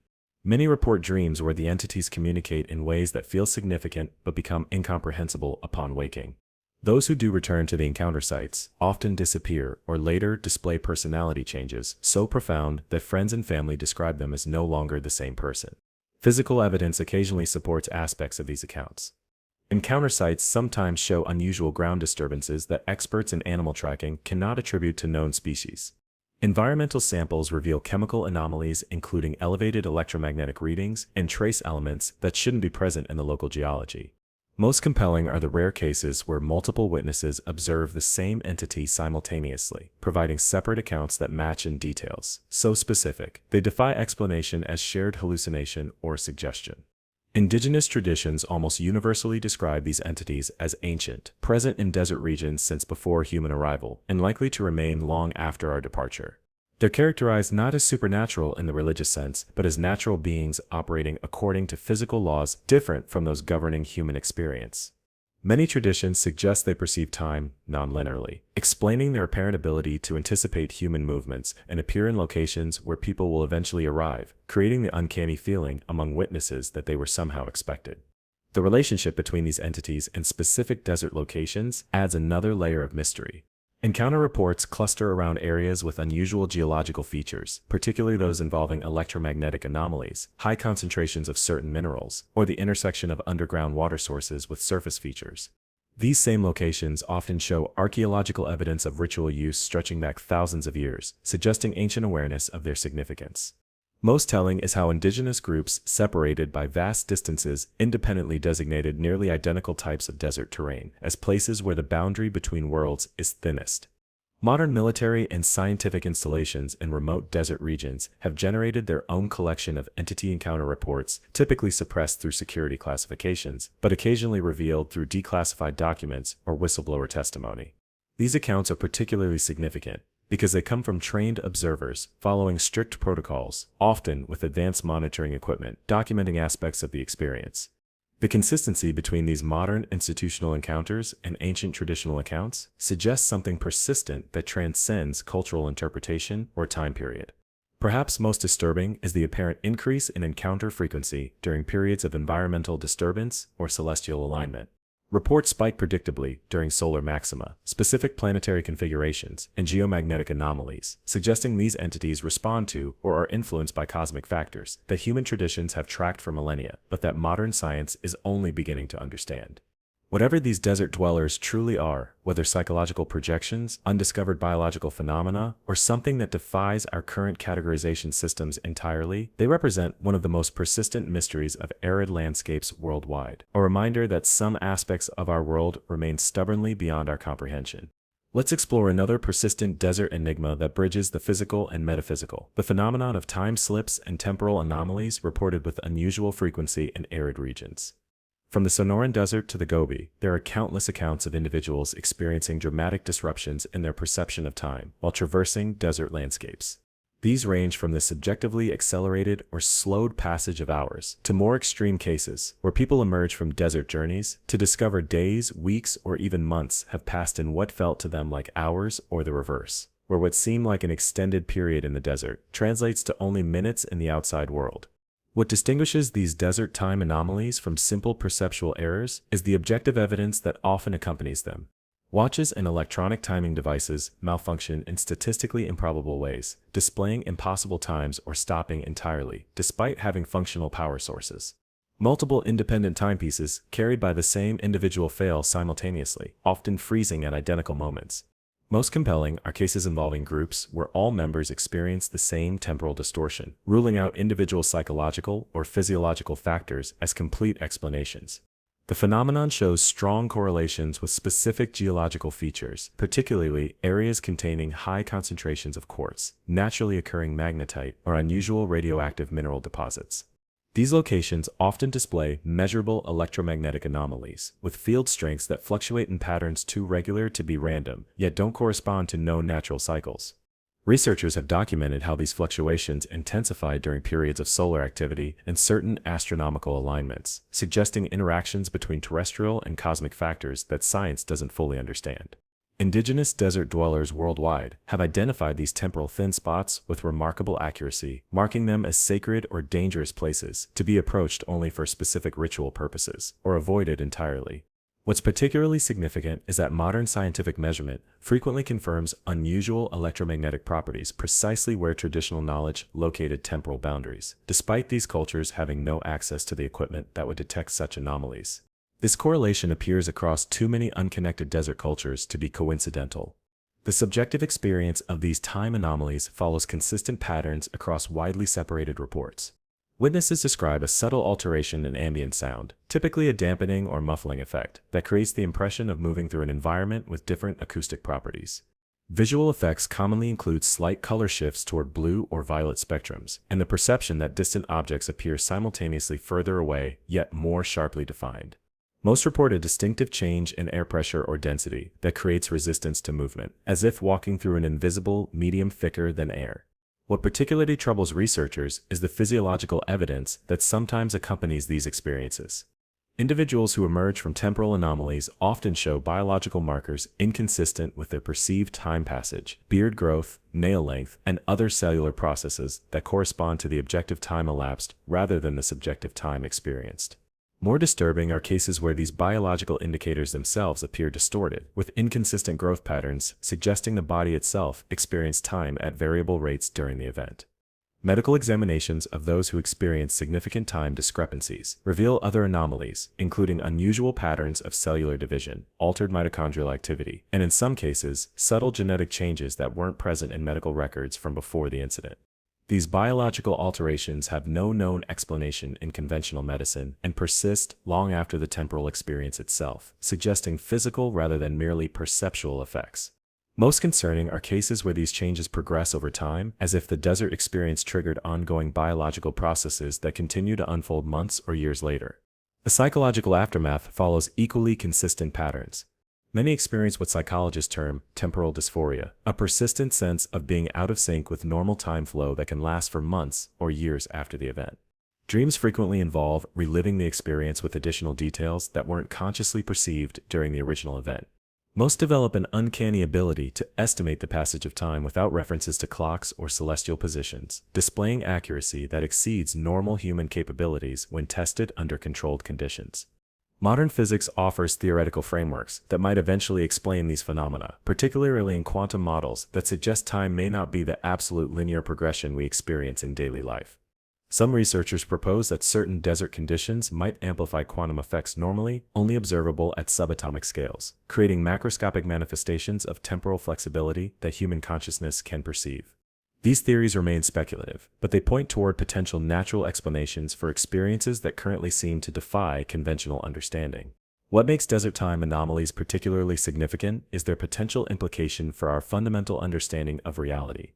Many report dreams where the entities communicate in ways that feel significant but become incomprehensible upon waking. Those who do return to the encounter sites often disappear or later display personality changes so profound that friends and family describe them as no longer the same person. Physical evidence occasionally supports aspects of these accounts. Encounter sites sometimes show unusual ground disturbances that experts in animal tracking cannot attribute to known species. Environmental samples reveal chemical anomalies including elevated electromagnetic readings and trace elements that shouldn't be present in the local geology. Most compelling are the rare cases where multiple witnesses observe the same entity simultaneously, providing separate accounts that match in details, so specific they defy explanation as shared hallucination or suggestion. Indigenous traditions almost universally describe these entities as ancient, present in desert regions since before human arrival, and likely to remain long after our departure. They're characterized not as supernatural in the religious sense, but as natural beings operating according to physical laws different from those governing human experience. Many traditions suggest they perceive time non-linearly, explaining their apparent ability to anticipate human movements and appear in locations where people will eventually arrive, creating the uncanny feeling among witnesses that they were somehow expected. The relationship between these entities and specific desert locations adds another layer of mystery. Encounter reports cluster around areas with unusual geological features, particularly those involving electromagnetic anomalies, high concentrations of certain minerals, or the intersection of underground water sources with surface features. These same locations often show archaeological evidence of ritual use stretching back thousands of years, suggesting ancient awareness of their significance. Most telling is how indigenous groups, separated by vast distances, independently designated nearly identical types of desert terrain as places where the boundary between worlds is thinnest. Modern military and scientific installations in remote desert regions have generated their own collection of entity encounter reports, typically suppressed through security classifications, but occasionally revealed through declassified documents or whistleblower testimony. These accounts are particularly significant because they come from trained observers following strict protocols, often with advanced monitoring equipment, documenting aspects of the experience. The consistency between these modern institutional encounters and ancient traditional accounts suggests something persistent that transcends cultural interpretation or time period. Perhaps most disturbing is the apparent increase in encounter frequency during periods of environmental disturbance or celestial alignment. Reports spike predictably during solar maxima, specific planetary configurations, and geomagnetic anomalies, suggesting these entities respond to or are influenced by cosmic factors that human traditions have tracked for millennia, but that modern science is only beginning to understand. Whatever these desert dwellers truly are, whether psychological projections, undiscovered biological phenomena, or something that defies our current categorization systems entirely, they represent one of the most persistent mysteries of arid landscapes worldwide, a reminder that some aspects of our world remain stubbornly beyond our comprehension. Let's explore another persistent desert enigma that bridges the physical and metaphysical, the phenomenon of time slips and temporal anomalies reported with unusual frequency in arid regions. From the Sonoran Desert to the Gobi, there are countless accounts of individuals experiencing dramatic disruptions in their perception of time while traversing desert landscapes. These range from the subjectively accelerated or slowed passage of hours to more extreme cases where people emerge from desert journeys to discover days, weeks, or even months have passed in what felt to them like hours or the reverse, where what seemed like an extended period in the desert translates to only minutes in the outside world. What distinguishes these desert time anomalies from simple perceptual errors is the objective evidence that often accompanies them. Watches and electronic timing devices malfunction in statistically improbable ways, displaying impossible times or stopping entirely, despite having functional power sources. Multiple independent timepieces carried by the same individual fail simultaneously, often freezing at identical moments. Most compelling are cases involving groups where all members experience the same temporal distortion, ruling out individual psychological or physiological factors as complete explanations. The phenomenon shows strong correlations with specific geological features, particularly areas containing high concentrations of quartz, naturally occurring magnetite, or unusual radioactive mineral deposits. These locations often display measurable electromagnetic anomalies, with field strengths that fluctuate in patterns too regular to be random, yet don't correspond to known natural cycles. Researchers have documented how these fluctuations intensify during periods of solar activity and certain astronomical alignments, suggesting interactions between terrestrial and cosmic factors that science doesn't fully understand. Indigenous desert dwellers worldwide have identified these temporal thin spots with remarkable accuracy, marking them as sacred or dangerous places to be approached only for specific ritual purposes, or avoided entirely. What's particularly significant is that modern scientific measurement frequently confirms unusual electromagnetic properties precisely where traditional knowledge located temporal boundaries, despite these cultures having no access to the equipment that would detect such anomalies. This correlation appears across too many unconnected desert cultures to be coincidental. The subjective experience of these time anomalies follows consistent patterns across widely separated reports. Witnesses describe a subtle alteration in ambient sound, typically a dampening or muffling effect, that creates the impression of moving through an environment with different acoustic properties. Visual effects commonly include slight color shifts toward blue or violet spectrums, and the perception that distant objects appear simultaneously further away, yet more sharply defined. Most report a distinctive change in air pressure or density that creates resistance to movement, as if walking through an invisible medium thicker than air. What particularly troubles researchers is the physiological evidence that sometimes accompanies these experiences. Individuals who emerge from temporal anomalies often show biological markers inconsistent with their perceived time passage, beard growth, nail length, and other cellular processes that correspond to the objective time elapsed rather than the subjective time experienced. More disturbing are cases where these biological indicators themselves appear distorted, with inconsistent growth patterns suggesting the body itself experienced time at variable rates during the event. Medical examinations of those who experience significant time discrepancies reveal other anomalies, including unusual patterns of cellular division, altered mitochondrial activity, and in some cases, subtle genetic changes that weren't present in medical records from before the incident. These biological alterations have no known explanation in conventional medicine and persist long after the temporal experience itself, suggesting physical rather than merely perceptual effects. Most concerning are cases where these changes progress over time, as if the desert experience triggered ongoing biological processes that continue to unfold months or years later. The psychological aftermath follows equally consistent patterns. Many experience what psychologists term temporal dysphoria, a persistent sense of being out of sync with normal time flow that can last for months or years after the event. Dreams frequently involve reliving the experience with additional details that weren't consciously perceived during the original event. Most develop an uncanny ability to estimate the passage of time without references to clocks or celestial positions, displaying accuracy that exceeds normal human capabilities when tested under controlled conditions. Modern physics offers theoretical frameworks that might eventually explain these phenomena, particularly in quantum models that suggest time may not be the absolute linear progression we experience in daily life. Some researchers propose that certain desert conditions might amplify quantum effects normally only observable at subatomic scales, creating macroscopic manifestations of temporal flexibility that human consciousness can perceive. These theories remain speculative, but they point toward potential natural explanations for experiences that currently seem to defy conventional understanding. What makes desert time anomalies particularly significant is their potential implication for our fundamental understanding of reality.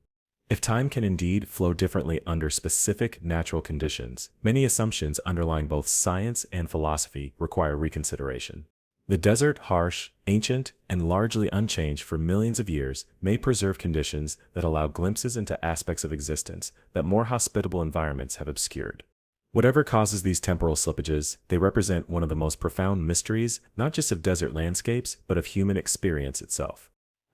If time can indeed flow differently under specific natural conditions, many assumptions underlying both science and philosophy require reconsideration. The desert, harsh, ancient, and largely unchanged for millions of years, may preserve conditions that allow glimpses into aspects of existence that more hospitable environments have obscured. Whatever causes these temporal slippages, they represent one of the most profound mysteries, not just of desert landscapes, but of human experience itself.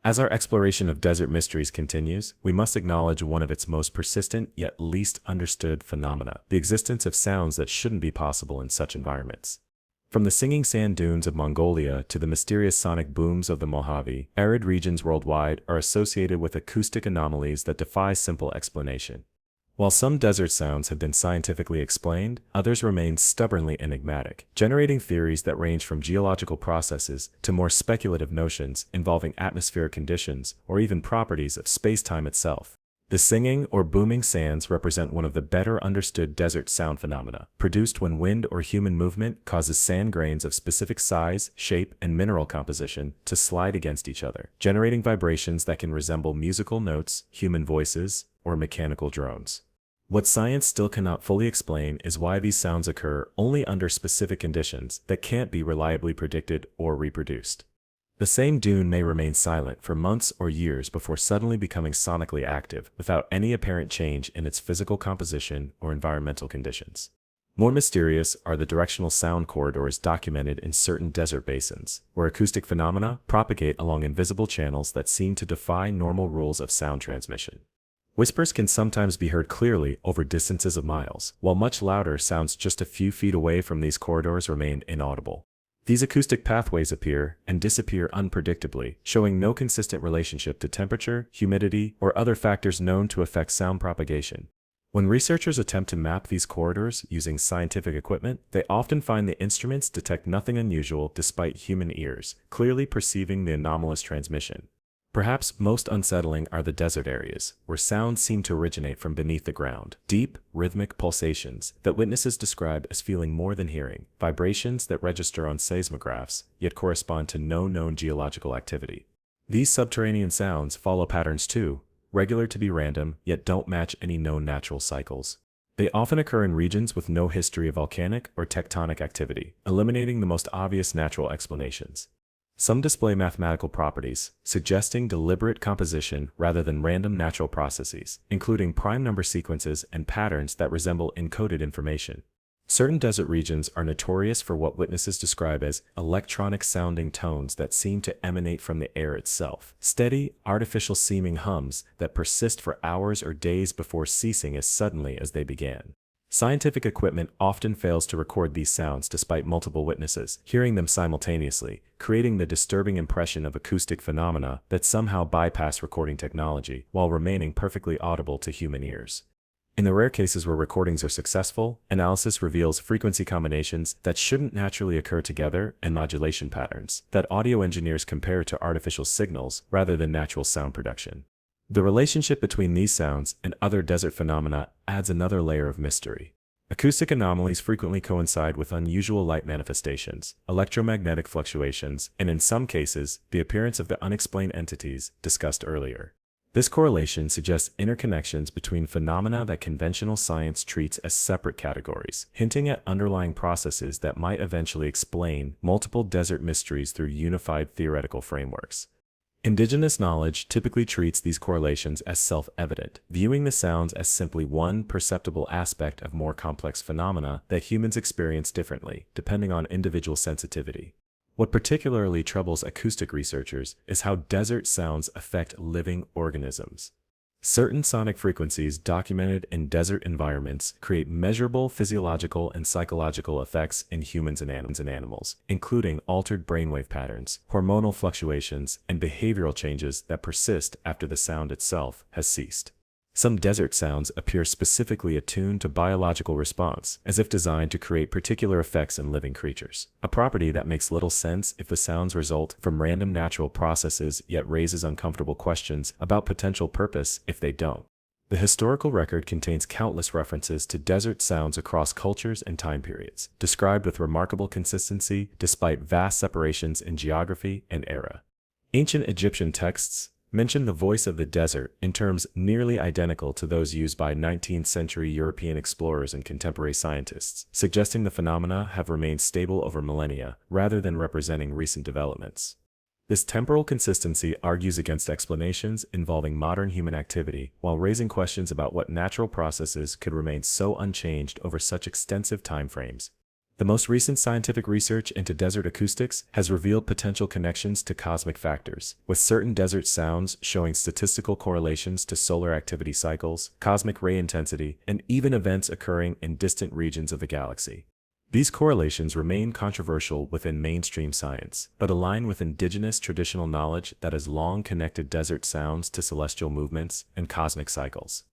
As our exploration of desert mysteries continues, we must acknowledge one of its most persistent yet least understood phenomena, the existence of sounds that shouldn't be possible in such environments. From the singing sand dunes of Mongolia to the mysterious sonic booms of the Mojave, arid regions worldwide are associated with acoustic anomalies that defy simple explanation. While some desert sounds have been scientifically explained, others remain stubbornly enigmatic, generating theories that range from geological processes to more speculative notions involving atmospheric conditions or even properties of space-time itself. The singing or booming sands represent one of the better understood desert sound phenomena, produced when wind or human movement causes sand grains of specific size, shape, and mineral composition to slide against each other, generating vibrations that can resemble musical notes, human voices, or mechanical drones. What science still cannot fully explain is why these sounds occur only under specific conditions that can't be reliably predicted or reproduced. The same dune may remain silent for months or years before suddenly becoming sonically active without any apparent change in its physical composition or environmental conditions. More mysterious are the directional sound corridors documented in certain desert basins, where acoustic phenomena propagate along invisible channels that seem to defy normal rules of sound transmission. Whispers can sometimes be heard clearly over distances of miles, while much louder sounds just a few feet away from these corridors remain inaudible. These acoustic pathways appear and disappear unpredictably, showing no consistent relationship to temperature, humidity, or other factors known to affect sound propagation. When researchers attempt to map these corridors using scientific equipment, they often find the instruments detect nothing unusual despite human ears, clearly perceiving the anomalous transmission. Perhaps most unsettling are the desert areas, where sounds seem to originate from beneath the ground, deep, rhythmic pulsations that witnesses describe as feeling more than hearing, vibrations that register on seismographs, yet correspond to no known geological activity. These subterranean sounds follow patterns too, regular to be random, yet don't match any known natural cycles. They often occur in regions with no history of volcanic or tectonic activity, eliminating the most obvious natural explanations. Some display mathematical properties, suggesting deliberate composition rather than random natural processes, including prime number sequences and patterns that resemble encoded information. Certain desert regions are notorious for what witnesses describe as electronic-sounding tones that seem to emanate from the air itself, steady, artificial-seeming hums that persist for hours or days before ceasing as suddenly as they began. Scientific equipment often fails to record these sounds despite multiple witnesses hearing them simultaneously, creating the disturbing impression of acoustic phenomena that somehow bypass recording technology while remaining perfectly audible to human ears. In the rare cases where recordings are successful, analysis reveals frequency combinations that shouldn't naturally occur together and modulation patterns that audio engineers compare to artificial signals rather than natural sound production. The relationship between these sounds and other desert phenomena adds another layer of mystery. Acoustic anomalies frequently coincide with unusual light manifestations, electromagnetic fluctuations, and in some cases, the appearance of the unexplained entities discussed earlier. This correlation suggests interconnections between phenomena that conventional science treats as separate categories, hinting at underlying processes that might eventually explain multiple desert mysteries through unified theoretical frameworks. Indigenous knowledge typically treats these correlations as self-evident, viewing the sounds as simply one perceptible aspect of more complex phenomena that humans experience differently, depending on individual sensitivity. What particularly troubles acoustic researchers is how desert sounds affect living organisms. Certain sonic frequencies documented in desert environments create measurable physiological and psychological effects in humans and animals, including altered brainwave patterns, hormonal fluctuations, and behavioral changes that persist after the sound itself has ceased. Some desert sounds appear specifically attuned to biological response, as if designed to create particular effects in living creatures, a property that makes little sense if the sounds result from random natural processes yet raises uncomfortable questions about potential purpose if they don't. The historical record contains countless references to desert sounds across cultures and time periods, described with remarkable consistency despite vast separations in geography and era. Ancient Egyptian texts mention the voice of the desert in terms nearly identical to those used by 19th century European explorers and contemporary scientists, suggesting the phenomena have remained stable over millennia rather than representing recent developments. This temporal consistency argues against explanations involving modern human activity while raising questions about what natural processes could remain so unchanged over such extensive time frames. The most recent scientific research into desert acoustics has revealed potential connections to cosmic factors, with certain desert sounds showing statistical correlations to solar activity cycles, cosmic ray intensity, and even events occurring in distant regions of the galaxy. These correlations remain controversial within mainstream science, but align with indigenous traditional knowledge that has long connected desert sounds to celestial movements and cosmic cycles.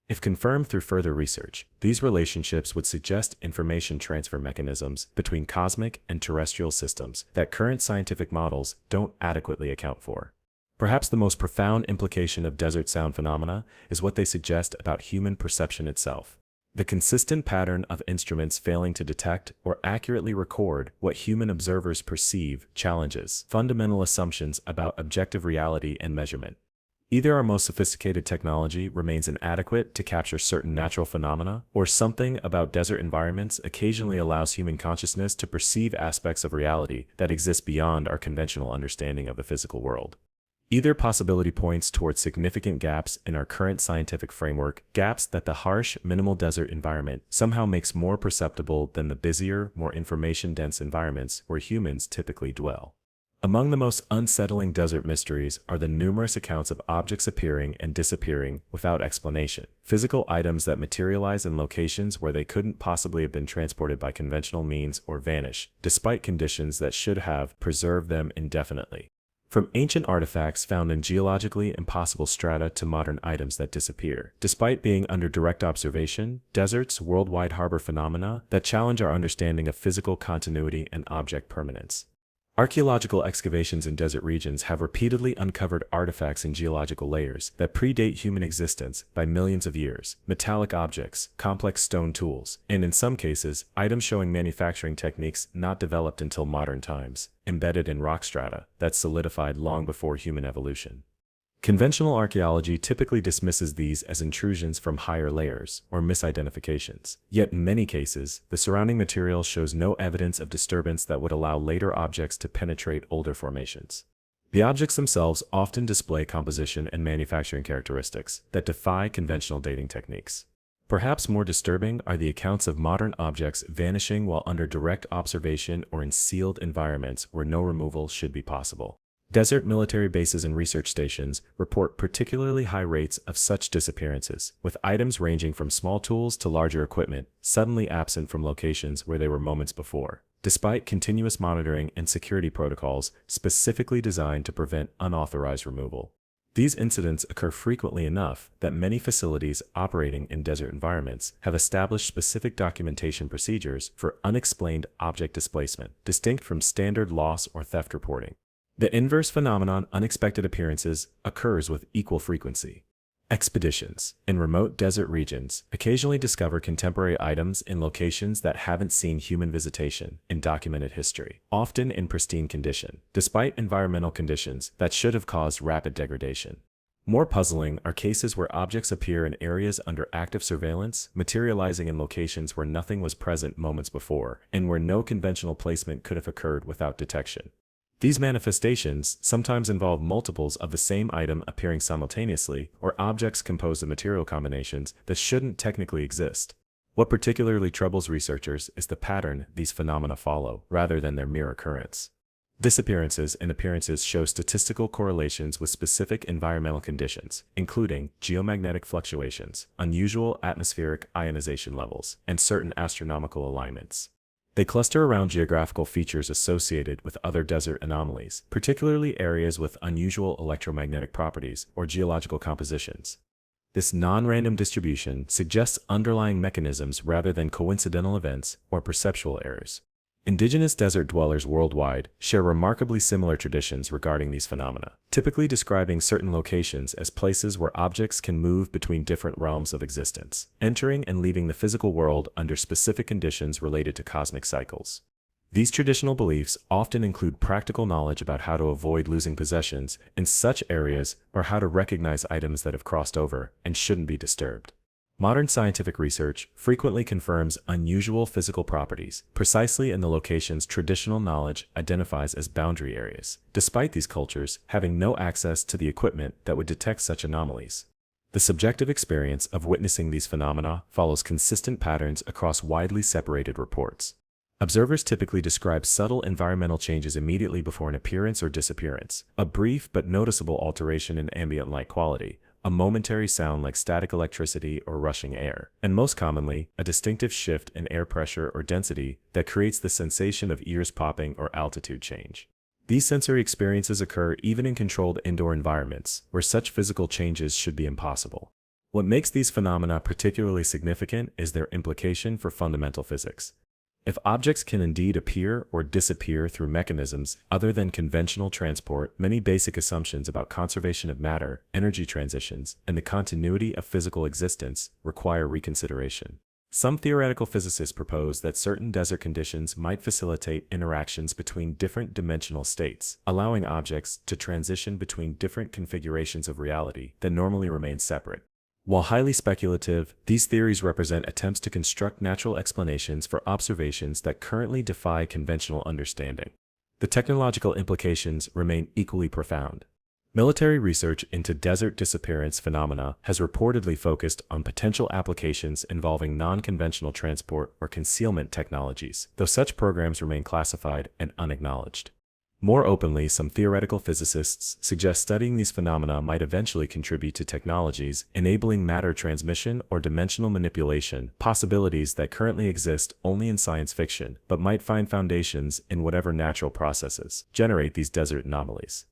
If confirmed through further research, these relationships would suggest information transfer mechanisms between cosmic and terrestrial systems that current scientific models don't adequately account for. Perhaps the most profound implication of desert sound phenomena is what they suggest about human perception itself. The consistent pattern of instruments failing to detect or accurately record what human observers perceive challenges fundamental assumptions about objective reality and measurement. Either our most sophisticated technology remains inadequate to capture certain natural phenomena, or something about desert environments occasionally allows human consciousness to perceive aspects of reality that exist beyond our conventional understanding of the physical world. Either possibility points towards significant gaps in our current scientific framework, gaps that the harsh, minimal desert environment somehow makes more perceptible than the busier, more information-dense environments where humans typically dwell. Among the most unsettling desert mysteries are the numerous accounts of objects appearing and disappearing without explanation, physical items that materialize in locations where they couldn't possibly have been transported by conventional means or vanish, despite conditions that should have preserved them indefinitely. From ancient artifacts found in geologically impossible strata to modern items that disappear, despite being under direct observation, deserts worldwide harbor phenomena that challenge our understanding of physical continuity and object permanence. Archaeological excavations in desert regions have repeatedly uncovered artifacts in geological layers that predate human existence by millions of years, metallic objects, complex stone tools, and in some cases, items showing manufacturing techniques not developed until modern times, embedded in rock strata that solidified long before human evolution. Conventional archaeology typically dismisses these as intrusions from higher layers or misidentifications. Yet in many cases, the surrounding material shows no evidence of disturbance that would allow later objects to penetrate older formations. The objects themselves often display composition and manufacturing characteristics that defy conventional dating techniques. Perhaps more disturbing are the accounts of modern objects vanishing while under direct observation or in sealed environments where no removal should be possible. Desert military bases and research stations report particularly high rates of such disappearances, with items ranging from small tools to larger equipment suddenly absent from locations where they were moments before, despite continuous monitoring and security protocols specifically designed to prevent unauthorized removal. These incidents occur frequently enough that many facilities operating in desert environments have established specific documentation procedures for unexplained object displacement, distinct from standard loss or theft reporting. The inverse phenomenon, unexpected appearances, occurs with equal frequency. Expeditions in remote desert regions occasionally discover contemporary items in locations that haven't seen human visitation in documented history, often in pristine condition, despite environmental conditions that should have caused rapid degradation. More puzzling are cases where objects appear in areas under active surveillance, materializing in locations where nothing was present moments before, and where no conventional placement could have occurred without detection. These manifestations sometimes involve multiples of the same item appearing simultaneously, or objects composed of material combinations that shouldn't technically exist. What particularly troubles researchers is the pattern these phenomena follow, rather than their mere occurrence. Disappearances and appearances show statistical correlations with specific environmental conditions, including geomagnetic fluctuations, unusual atmospheric ionization levels, and certain astronomical alignments. They cluster around geographical features associated with other desert anomalies, particularly areas with unusual electromagnetic properties or geological compositions. This non-random distribution suggests underlying mechanisms rather than coincidental events or perceptual errors. Indigenous desert dwellers worldwide share remarkably similar traditions regarding these phenomena, typically describing certain locations as places where objects can move between different realms of existence, entering and leaving the physical world under specific conditions related to cosmic cycles. These traditional beliefs often include practical knowledge about how to avoid losing possessions in such areas or how to recognize items that have crossed over and shouldn't be disturbed. Modern scientific research frequently confirms unusual physical properties precisely in the locations traditional knowledge identifies as boundary areas, despite these cultures having no access to the equipment that would detect such anomalies. The subjective experience of witnessing these phenomena follows consistent patterns across widely separated reports. Observers typically describe subtle environmental changes immediately before an appearance or disappearance, a brief but noticeable alteration in ambient light quality, a momentary sound like static electricity or rushing air, and most commonly, a distinctive shift in air pressure or density that creates the sensation of ears popping or altitude change. These sensory experiences occur even in controlled indoor environments, where such physical changes should be impossible. What makes these phenomena particularly significant is their implication for fundamental physics. If objects can indeed appear or disappear through mechanisms other than conventional transport, many basic assumptions about conservation of matter, energy transitions, and the continuity of physical existence require reconsideration. Some theoretical physicists propose that certain desert conditions might facilitate interactions between different dimensional states, allowing objects to transition between different configurations of reality that normally remain separate. While highly speculative, these theories represent attempts to construct natural explanations for observations that currently defy conventional understanding. The technological implications remain equally profound. Military research into desert disappearance phenomena has reportedly focused on potential applications involving non-conventional transport or concealment technologies, though such programs remain classified and unacknowledged. More openly, some theoretical physicists suggest studying these phenomena might eventually contribute to technologies enabling matter transmission or dimensional manipulation, possibilities that currently exist only in science fiction, but might find foundations in whatever natural processes generate these desert anomalies.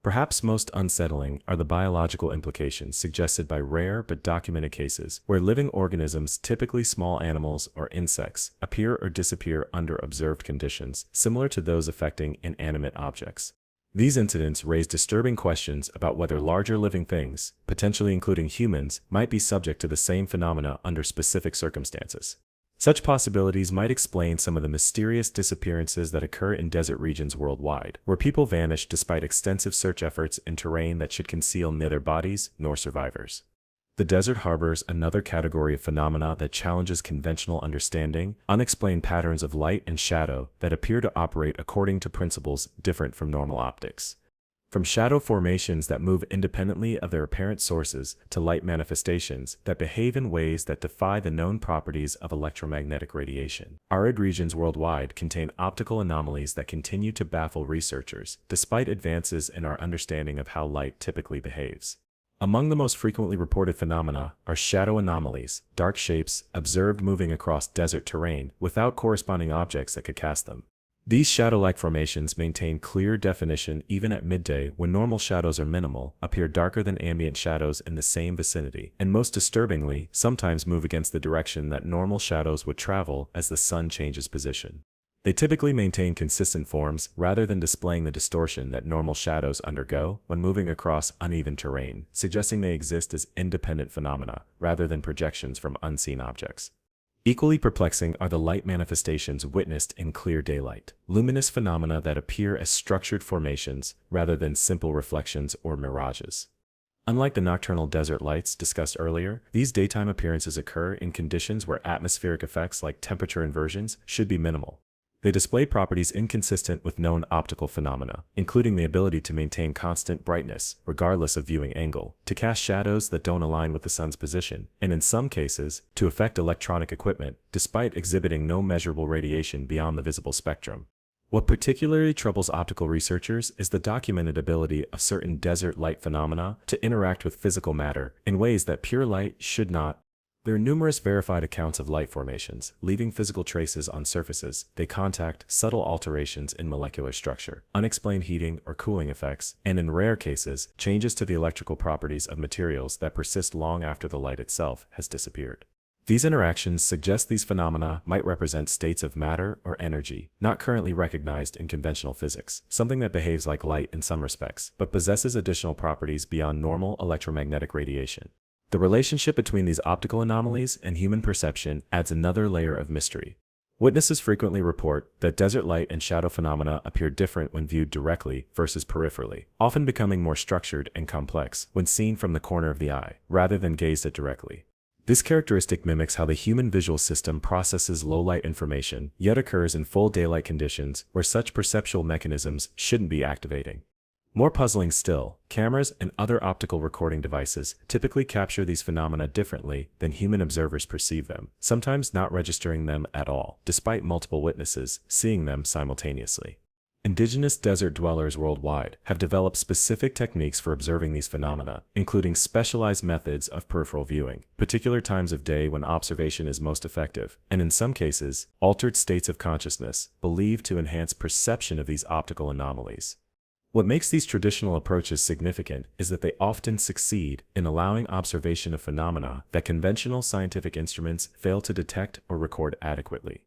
Perhaps most unsettling are the biological implications suggested by rare but documented cases where living organisms, typically small animals or insects, appear or disappear under observed conditions, similar to those affecting inanimate objects. These incidents raise disturbing questions about whether larger living things, potentially including humans, might be subject to the same phenomena under specific circumstances. Such possibilities might explain some of the mysterious disappearances that occur in desert regions worldwide, where people vanish despite extensive search efforts in terrain that should conceal neither bodies nor survivors. The desert harbors another category of phenomena that challenges conventional understanding, unexplained patterns of light and shadow that appear to operate according to principles different from normal optics. From shadow formations that move independently of their apparent sources to light manifestations that behave in ways that defy the known properties of electromagnetic radiation. Arid regions worldwide contain optical anomalies that continue to baffle researchers, despite advances in our understanding of how light typically behaves. Among the most frequently reported phenomena are shadow anomalies, dark shapes observed moving across desert terrain without corresponding objects that could cast them. These shadow-like formations maintain clear definition even at midday when normal shadows are minimal, appear darker than ambient shadows in the same vicinity, and most disturbingly, sometimes move against the direction that normal shadows would travel as the sun changes position. They typically maintain consistent forms rather than displaying the distortion that normal shadows undergo when moving across uneven terrain, suggesting they exist as independent phenomena rather than projections from unseen objects. Equally perplexing are the light manifestations witnessed in clear daylight, luminous phenomena that appear as structured formations rather than simple reflections or mirages. Unlike the nocturnal desert lights discussed earlier, these daytime appearances occur in conditions where atmospheric effects like temperature inversions should be minimal. They display properties inconsistent with known optical phenomena, including the ability to maintain constant brightness, regardless of viewing angle, to cast shadows that don't align with the sun's position, and in some cases, to affect electronic equipment, despite exhibiting no measurable radiation beyond the visible spectrum. What particularly troubles optical researchers is the documented ability of certain desert light phenomena to interact with physical matter in ways that pure light should not. There are numerous verified accounts of light formations, leaving physical traces on surfaces. They contact subtle alterations in molecular structure, unexplained heating or cooling effects, and in rare cases, changes to the electrical properties of materials that persist long after the light itself has disappeared. These interactions suggest these phenomena might represent states of matter or energy, not currently recognized in conventional physics, something that behaves like light in some respects, but possesses additional properties beyond normal electromagnetic radiation. The relationship between these optical anomalies and human perception adds another layer of mystery. Witnesses frequently report that desert light and shadow phenomena appear different when viewed directly versus peripherally, often becoming more structured and complex when seen from the corner of the eye, rather than gazed at directly. This characteristic mimics how the human visual system processes low-light information, yet occurs in full daylight conditions where such perceptual mechanisms shouldn't be activating. More puzzling still, cameras and other optical recording devices typically capture these phenomena differently than human observers perceive them, sometimes not registering them at all, despite multiple witnesses seeing them simultaneously. Indigenous desert dwellers worldwide have developed specific techniques for observing these phenomena, including specialized methods of peripheral viewing, particular times of day when observation is most effective, and in some cases, altered states of consciousness believed to enhance perception of these optical anomalies. What makes these traditional approaches significant is that they often succeed in allowing observation of phenomena that conventional scientific instruments fail to detect or record adequately.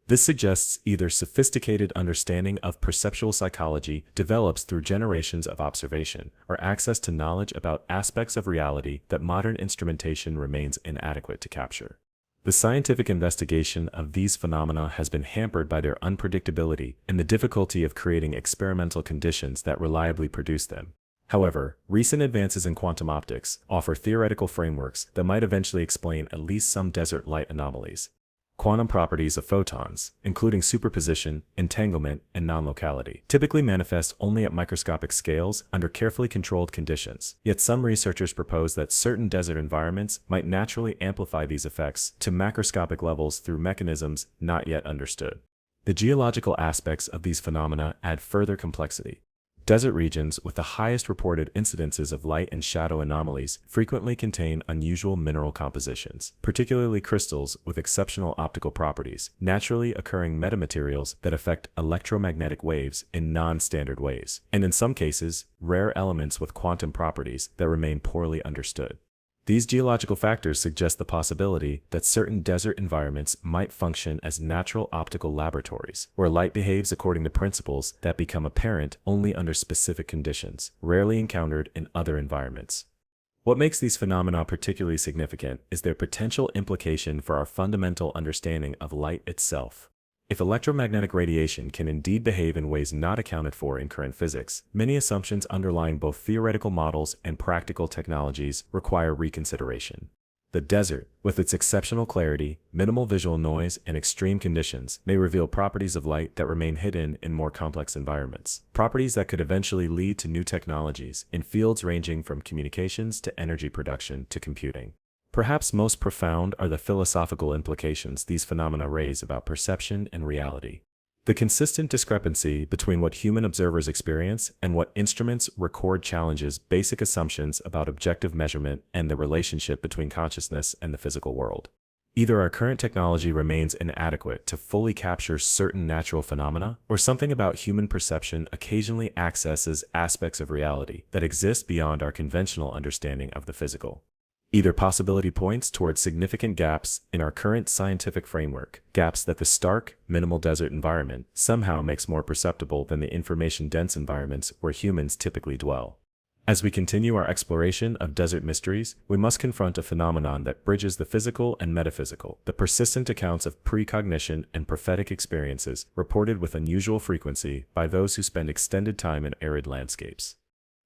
This suggests either sophisticated understanding of perceptual psychology develops through generations of observation, or access to knowledge about aspects of reality that modern instrumentation remains inadequate to capture. The scientific investigation of these phenomena has been hampered by their unpredictability and the difficulty of creating experimental conditions that reliably produce them. However, recent advances in quantum optics offer theoretical frameworks that might eventually explain at least some desert light anomalies. Quantum properties of photons, including superposition, entanglement, and non-locality, typically manifest only at microscopic scales under carefully controlled conditions. Yet some researchers propose that certain desert environments might naturally amplify these effects to macroscopic levels through mechanisms not yet understood. The geological aspects of these phenomena add further complexity. Desert regions with the highest reported incidences of light and shadow anomalies frequently contain unusual mineral compositions, particularly crystals with exceptional optical properties, naturally occurring metamaterials that affect electromagnetic waves in non-standard ways, and in some cases, rare elements with quantum properties that remain poorly understood. These geological factors suggest the possibility that certain desert environments might function as natural optical laboratories, where light behaves according to principles that become apparent only under specific conditions, rarely encountered in other environments. What makes these phenomena particularly significant is their potential implication for our fundamental understanding of light itself. If electromagnetic radiation can indeed behave in ways not accounted for in current physics, many assumptions underlying both theoretical models and practical technologies require reconsideration. The desert, with its exceptional clarity, minimal visual noise, and extreme conditions, may reveal properties of light that remain hidden in more complex environments. Properties that could eventually lead to new technologies in fields ranging from communications to energy production to computing. Perhaps most profound are the philosophical implications these phenomena raise about perception and reality. The consistent discrepancy between what human observers experience and what instruments record challenges basic assumptions about objective measurement and the relationship between consciousness and the physical world. Either our current technology remains inadequate to fully capture certain natural phenomena, or something about human perception occasionally accesses aspects of reality that exist beyond our conventional understanding of the physical. Either possibility points towards significant gaps in our current scientific framework, gaps that the stark, minimal desert environment somehow makes more perceptible than the information-dense environments where humans typically dwell. As we continue our exploration of desert mysteries, we must confront a phenomenon that bridges the physical and metaphysical, the persistent accounts of precognition and prophetic experiences reported with unusual frequency by those who spend extended time in arid landscapes.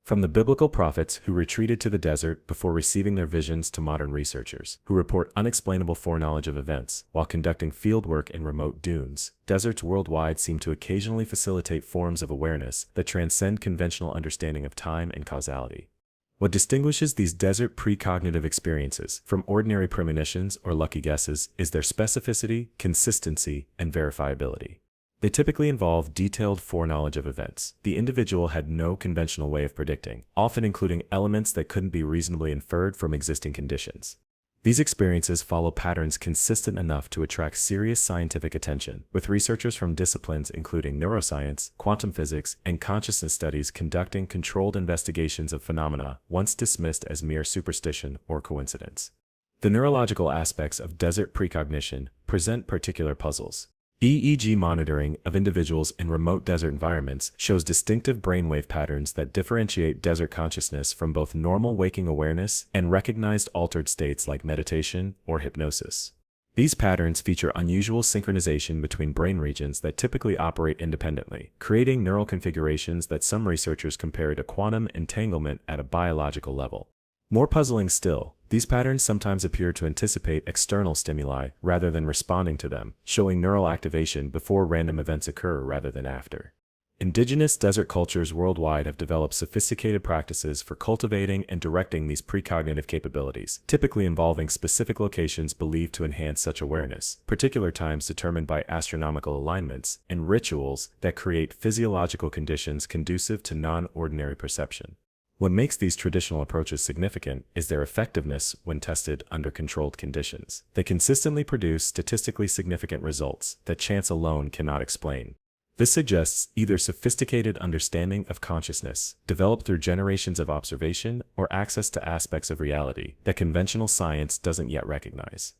From the biblical prophets who retreated to the desert before receiving their visions to modern researchers, who report unexplainable foreknowledge of events while conducting fieldwork in remote dunes, deserts worldwide seem to occasionally facilitate forms of awareness that transcend conventional understanding of time and causality. What distinguishes these desert precognitive experiences from ordinary premonitions or lucky guesses is their specificity, consistency, and verifiability. They typically involve detailed foreknowledge of events the individual had no conventional way of predicting, often including elements that couldn't be reasonably inferred from existing conditions. These experiences follow patterns consistent enough to attract serious scientific attention, with researchers from disciplines including neuroscience, quantum physics, and consciousness studies conducting controlled investigations of phenomena once dismissed as mere superstition or coincidence. The neurological aspects of desert precognition present particular puzzles. EEG monitoring of individuals in remote desert environments shows distinctive brainwave patterns that differentiate desert consciousness from both normal waking awareness and recognized altered states like meditation or hypnosis. These patterns feature unusual synchronization between brain regions that typically operate independently, creating neural configurations that some researchers compare to quantum entanglement at a biological level. More puzzling still, these patterns sometimes appear to anticipate external stimuli rather than responding to them, showing neural activation before random events occur rather than after. Indigenous desert cultures worldwide have developed sophisticated practices for cultivating and directing these precognitive capabilities, typically involving specific locations believed to enhance such awareness, particular times determined by astronomical alignments, and rituals that create physiological conditions conducive to non-ordinary perception. What makes these traditional approaches significant is their effectiveness when tested under controlled conditions. They consistently produce statistically significant results that chance alone cannot explain. This suggests either sophisticated understanding of consciousness, developed through generations of observation, or access to aspects of reality that conventional science doesn't yet recognize.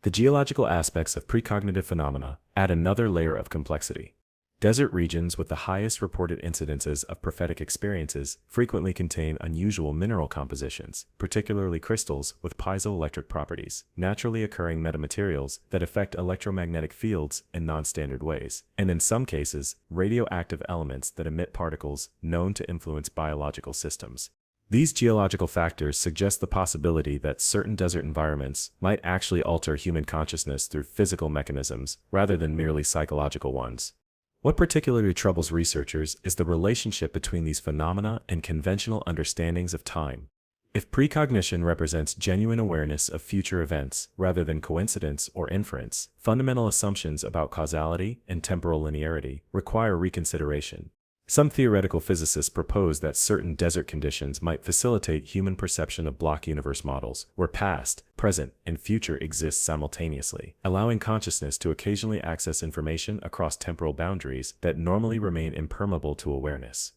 The geological aspects of precognitive phenomena add another layer of complexity. Desert regions with the highest reported incidences of prophetic experiences frequently contain unusual mineral compositions, particularly crystals with piezoelectric properties, naturally occurring metamaterials that affect electromagnetic fields in non-standard ways, and in some cases, radioactive elements that emit particles known to influence biological systems. These geological factors suggest the possibility that certain desert environments might actually alter human consciousness through physical mechanisms rather than merely psychological ones. What particularly troubles researchers is the relationship between these phenomena and conventional understandings of time. If precognition represents genuine awareness of future events rather than coincidence or inference, fundamental assumptions about causality and temporal linearity require reconsideration. Some theoretical physicists propose that certain desert conditions might facilitate human perception of block universe models, where past, present, and future exist simultaneously, allowing consciousness to occasionally access information across temporal boundaries that normally remain impermeable to awareness.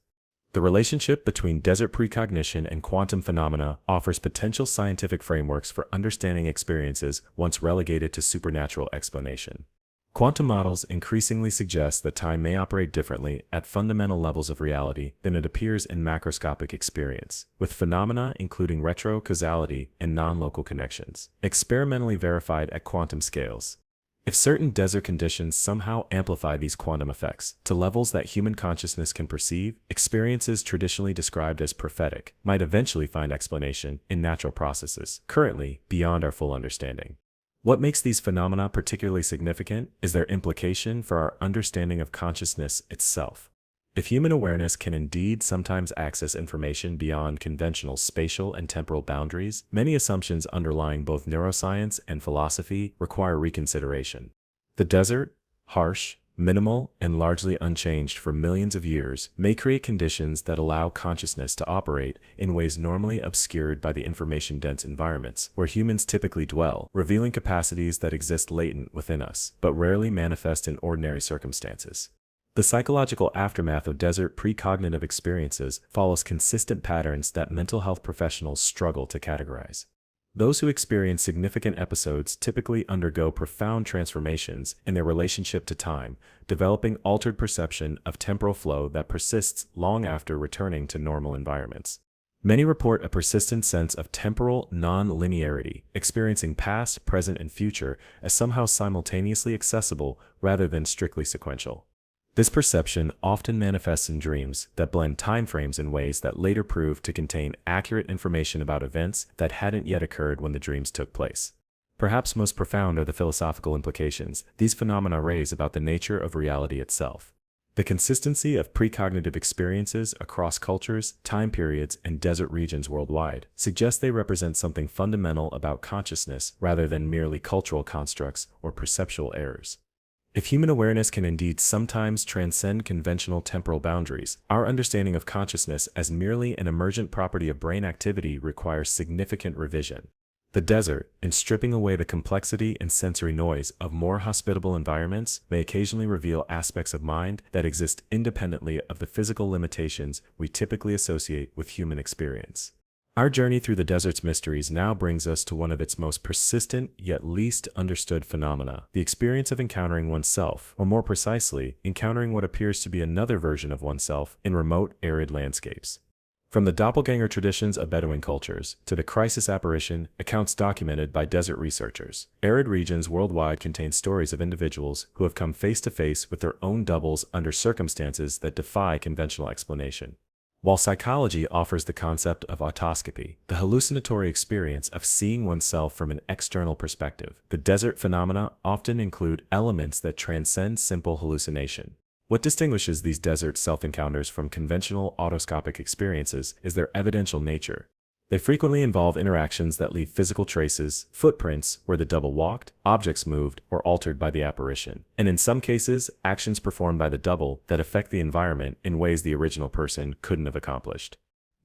The relationship between desert precognition and quantum phenomena offers potential scientific frameworks for understanding experiences once relegated to supernatural explanation. Quantum models increasingly suggest that time may operate differently at fundamental levels of reality than it appears in macroscopic experience, with phenomena including retro-causality and non-local connections, experimentally verified at quantum scales. If certain desert conditions somehow amplify these quantum effects to levels that human consciousness can perceive, experiences traditionally described as prophetic might eventually find explanation in natural processes, currently beyond our full understanding. What makes these phenomena particularly significant is their implication for our understanding of consciousness itself. If human awareness can indeed sometimes access information beyond conventional spatial and temporal boundaries, many assumptions underlying both neuroscience and philosophy require reconsideration. The desert, harsh, minimal, and largely unchanged for millions of years, may create conditions that allow consciousness to operate in ways normally obscured by the information-dense environments where humans typically dwell, revealing capacities that exist latent within us, but rarely manifest in ordinary circumstances. The psychological aftermath of desert precognitive experiences follows consistent patterns that mental health professionals struggle to categorize. Those who experience significant episodes typically undergo profound transformations in their relationship to time, developing altered perception of temporal flow that persists long after returning to normal environments. Many report a persistent sense of temporal non-linearity, experiencing past, present, and future as somehow simultaneously accessible rather than strictly sequential. This perception often manifests in dreams that blend timeframes in ways that later prove to contain accurate information about events that hadn't yet occurred when the dreams took place. Perhaps most profound are the philosophical implications these phenomena raise about the nature of reality itself. The consistency of precognitive experiences across cultures, time periods, and desert regions worldwide suggests they represent something fundamental about consciousness rather than merely cultural constructs or perceptual errors. If human awareness can indeed sometimes transcend conventional temporal boundaries, our understanding of consciousness as merely an emergent property of brain activity requires significant revision. The desert, in stripping away the complexity and sensory noise of more hospitable environments, may occasionally reveal aspects of mind that exist independently of the physical limitations we typically associate with human experience. Our journey through the desert's mysteries now brings us to one of its most persistent yet least understood phenomena, the experience of encountering oneself, or more precisely, encountering what appears to be another version of oneself in remote, arid landscapes. From the Doppelganger traditions of Bedouin cultures to the crisis apparition accounts documented by desert researchers, arid regions worldwide contain stories of individuals who have come face to face with their own doubles under circumstances that defy conventional explanation. While psychology offers the concept of autoscopy, the hallucinatory experience of seeing oneself from an external perspective, the desert phenomena often include elements that transcend simple hallucination. What distinguishes these desert self-encounters from conventional autoscopic experiences is their evidential nature. They frequently involve interactions that leave physical traces, footprints where the double walked, objects moved, or altered by the apparition, and in some cases, actions performed by the double that affect the environment in ways the original person couldn't have accomplished.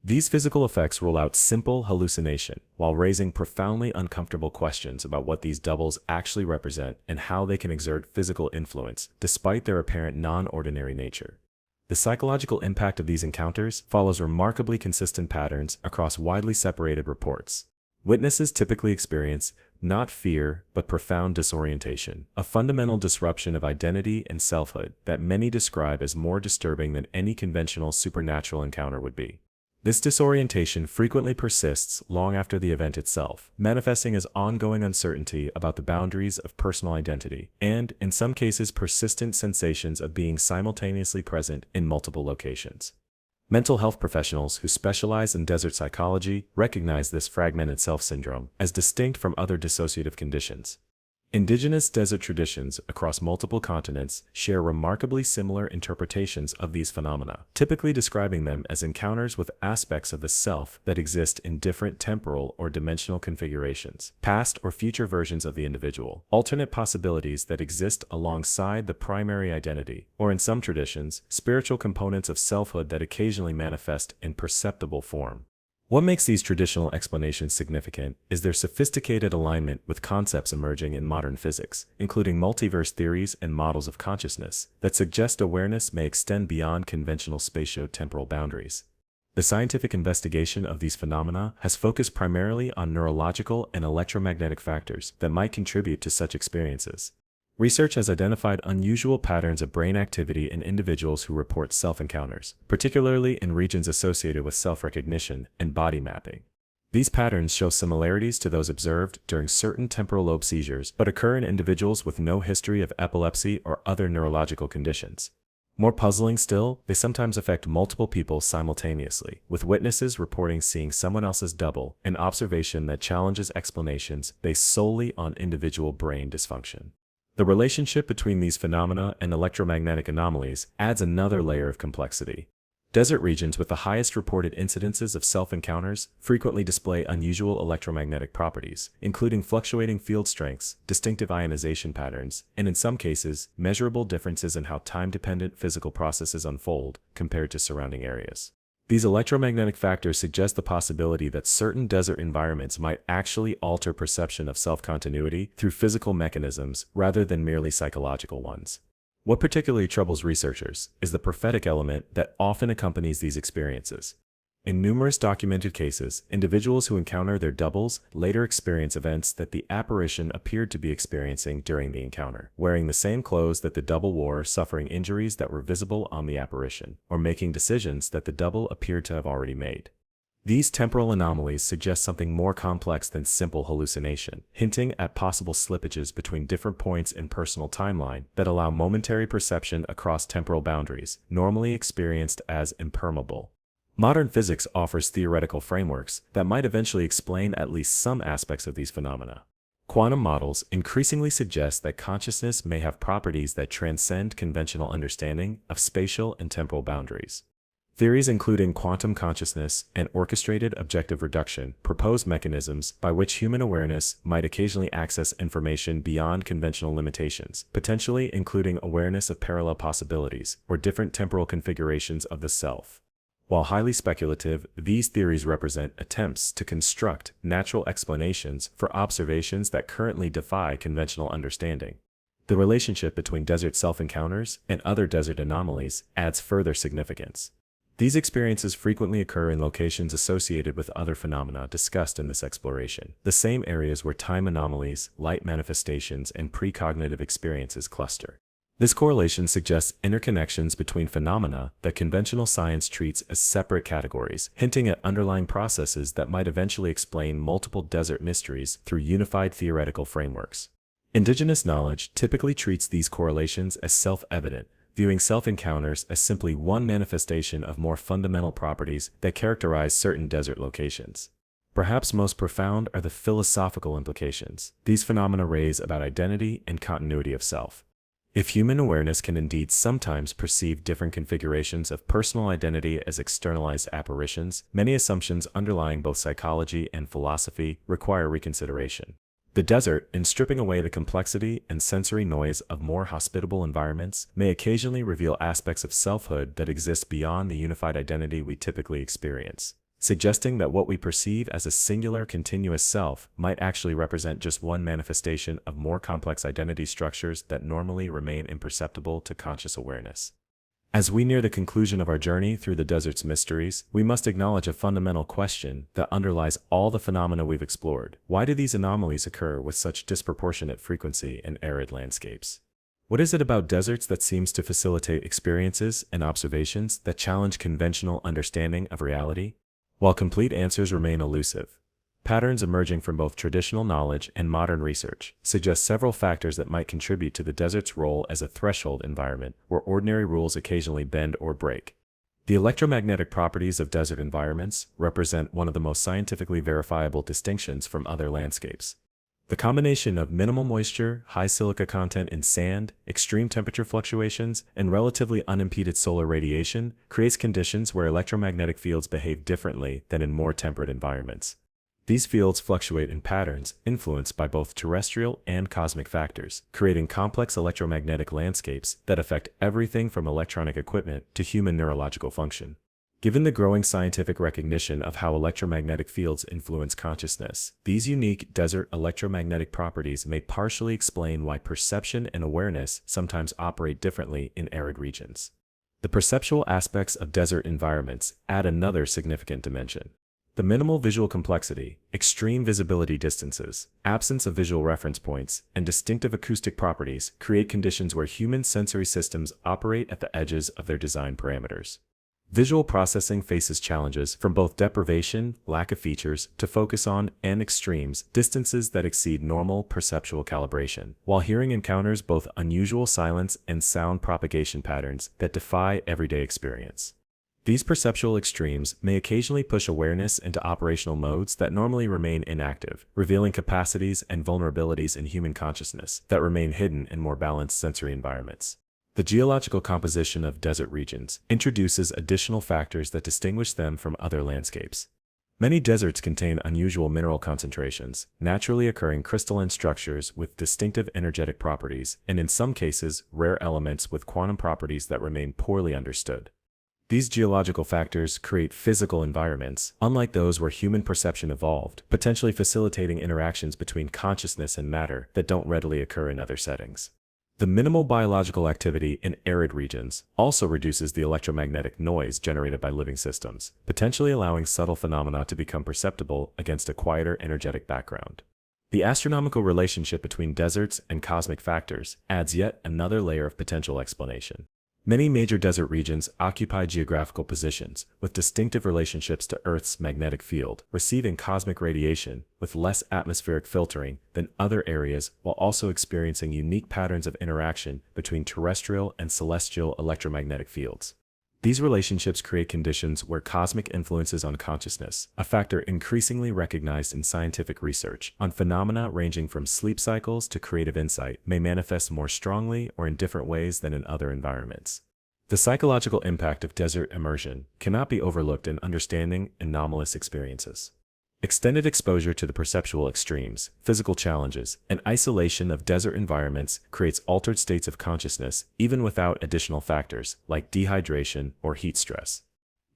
These physical effects rule out simple hallucination, while raising profoundly uncomfortable questions about what these doubles actually represent and how they can exert physical influence, despite their apparent non-ordinary nature. The psychological impact of these encounters follows remarkably consistent patterns across widely separated reports. Witnesses typically experience not fear, but profound disorientation, a fundamental disruption of identity and selfhood that many describe as more disturbing than any conventional supernatural encounter would be. This disorientation frequently persists long after the event itself, manifesting as ongoing uncertainty about the boundaries of personal identity, and, in some cases, persistent sensations of being simultaneously present in multiple locations. Mental health professionals who specialize in desert psychology recognize this fragmented self syndrome as distinct from other dissociative conditions. Indigenous desert traditions across multiple continents share remarkably similar interpretations of these phenomena, typically describing them as encounters with aspects of the self that exist in different temporal or dimensional configurations, past or future versions of the individual, alternate possibilities that exist alongside the primary identity, or in some traditions, spiritual components of selfhood that occasionally manifest in perceptible form. What makes these traditional explanations significant is their sophisticated alignment with concepts emerging in modern physics, including multiverse theories and models of consciousness that suggest awareness may extend beyond conventional spatio-temporal boundaries. The scientific investigation of these phenomena has focused primarily on neurological and electromagnetic factors that might contribute to such experiences. Research has identified unusual patterns of brain activity in individuals who report self-encounters, particularly in regions associated with self-recognition and body mapping. These patterns show similarities to those observed during certain temporal lobe seizures, but occur in individuals with no history of epilepsy or other neurological conditions. More puzzling still, they sometimes affect multiple people simultaneously, with witnesses reporting seeing someone else's double, an observation that challenges explanations based solely on individual brain dysfunction. The relationship between these phenomena and electromagnetic anomalies adds another layer of complexity. Desert regions with the highest reported incidences of self-encounters frequently display unusual electromagnetic properties, including fluctuating field strengths, distinctive ionization patterns, and in some cases, measurable differences in how time-dependent physical processes unfold compared to surrounding areas. These electromagnetic factors suggest the possibility that certain desert environments might actually alter perception of self-continuity through physical mechanisms rather than merely psychological ones. What particularly troubles researchers is the prophetic element that often accompanies these experiences. In numerous documented cases, individuals who encounter their doubles later experience events that the apparition appeared to be experiencing during the encounter, wearing the same clothes that the double wore, suffering injuries that were visible on the apparition, or making decisions that the double appeared to have already made. These temporal anomalies suggest something more complex than simple hallucination, hinting at possible slippages between different points in personal timeline that allow momentary perception across temporal boundaries, normally experienced as impermeable. Modern physics offers theoretical frameworks that might eventually explain at least some aspects of these phenomena. Quantum models increasingly suggest that consciousness may have properties that transcend conventional understanding of spatial and temporal boundaries. Theories including quantum consciousness and orchestrated objective reduction propose mechanisms by which human awareness might occasionally access information beyond conventional limitations, potentially including awareness of parallel possibilities or different temporal configurations of the self. While highly speculative, these theories represent attempts to construct natural explanations for observations that currently defy conventional understanding. The relationship between desert self-encounters and other desert anomalies adds further significance. These experiences frequently occur in locations associated with other phenomena discussed in this exploration, the same areas where time anomalies, light manifestations, and precognitive experiences cluster. This correlation suggests interconnections between phenomena that conventional science treats as separate categories, hinting at underlying processes that might eventually explain multiple desert mysteries through unified theoretical frameworks. Indigenous knowledge typically treats these correlations as self-evident, viewing self-encounters as simply one manifestation of more fundamental properties that characterize certain desert locations. Perhaps most profound are the philosophical implications these phenomena raise about identity and continuity of self. If human awareness can indeed sometimes perceive different configurations of personal identity as externalized apparitions, many assumptions underlying both psychology and philosophy require reconsideration. The desert, in stripping away the complexity and sensory noise of more hospitable environments, may occasionally reveal aspects of selfhood that exist beyond the unified identity we typically experience, suggesting that what we perceive as a singular continuous self might actually represent just one manifestation of more complex identity structures that normally remain imperceptible to conscious awareness. As we near the conclusion of our journey through the desert's mysteries, we must acknowledge a fundamental question that underlies all the phenomena we've explored. Why do these anomalies occur with such disproportionate frequency in arid landscapes? What is it about deserts that seems to facilitate experiences and observations that challenge conventional understanding of reality? While complete answers remain elusive, patterns emerging from both traditional knowledge and modern research suggest several factors that might contribute to the desert's role as a threshold environment where ordinary rules occasionally bend or break. The electromagnetic properties of desert environments represent one of the most scientifically verifiable distinctions from other landscapes. The combination of minimal moisture, high silica content in sand, extreme temperature fluctuations, and relatively unimpeded solar radiation creates conditions where electromagnetic fields behave differently than in more temperate environments. These fields fluctuate in patterns influenced by both terrestrial and cosmic factors, creating complex electromagnetic landscapes that affect everything from electronic equipment to human neurological function. Given the growing scientific recognition of how electromagnetic fields influence consciousness, these unique desert electromagnetic properties may partially explain why perception and awareness sometimes operate differently in arid regions. The perceptual aspects of desert environments add another significant dimension. The minimal visual complexity, extreme visibility distances, absence of visual reference points, and distinctive acoustic properties create conditions where human sensory systems operate at the edges of their design parameters. Visual processing faces challenges from both deprivation, lack of features, to focus on, and extremes, distances that exceed normal perceptual calibration, while hearing encounters both unusual silence and sound propagation patterns that defy everyday experience. These perceptual extremes may occasionally push awareness into operational modes that normally remain inactive, revealing capacities and vulnerabilities in human consciousness that remain hidden in more balanced sensory environments. The geological composition of desert regions introduces additional factors that distinguish them from other landscapes. Many deserts contain unusual mineral concentrations, naturally occurring crystalline structures with distinctive energetic properties, and in some cases, rare elements with quantum properties that remain poorly understood. These geological factors create physical environments, unlike those where human perception evolved, potentially facilitating interactions between consciousness and matter that don't readily occur in other settings. The minimal biological activity in arid regions also reduces the electromagnetic noise generated by living systems, potentially allowing subtle phenomena to become perceptible against a quieter energetic background. The astronomical relationship between deserts and cosmic factors adds yet another layer of potential explanation. Many major desert regions occupy geographical positions with distinctive relationships to Earth's magnetic field, receiving cosmic radiation with less atmospheric filtering than other areas, while also experiencing unique patterns of interaction between terrestrial and celestial electromagnetic fields. These relationships create conditions where cosmic influences on consciousness, a factor increasingly recognized in scientific research, on phenomena ranging from sleep cycles to creative insight, may manifest more strongly or in different ways than in other environments. The psychological impact of desert immersion cannot be overlooked in understanding anomalous experiences. Extended exposure to the perceptual extremes, physical challenges, and isolation of desert environments creates altered states of consciousness even without additional factors like dehydration or heat stress.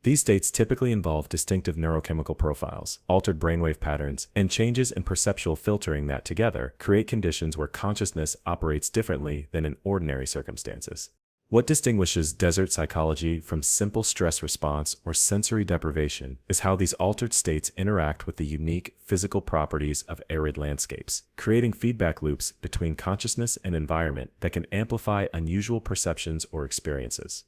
These states typically involve distinctive neurochemical profiles, altered brainwave patterns, and changes in perceptual filtering that together create conditions where consciousness operates differently than in ordinary circumstances. What distinguishes desert psychology from simple stress response or sensory deprivation is how these altered states interact with the unique physical properties of arid landscapes, creating feedback loops between consciousness and environment that can amplify unusual perceptions or experiences.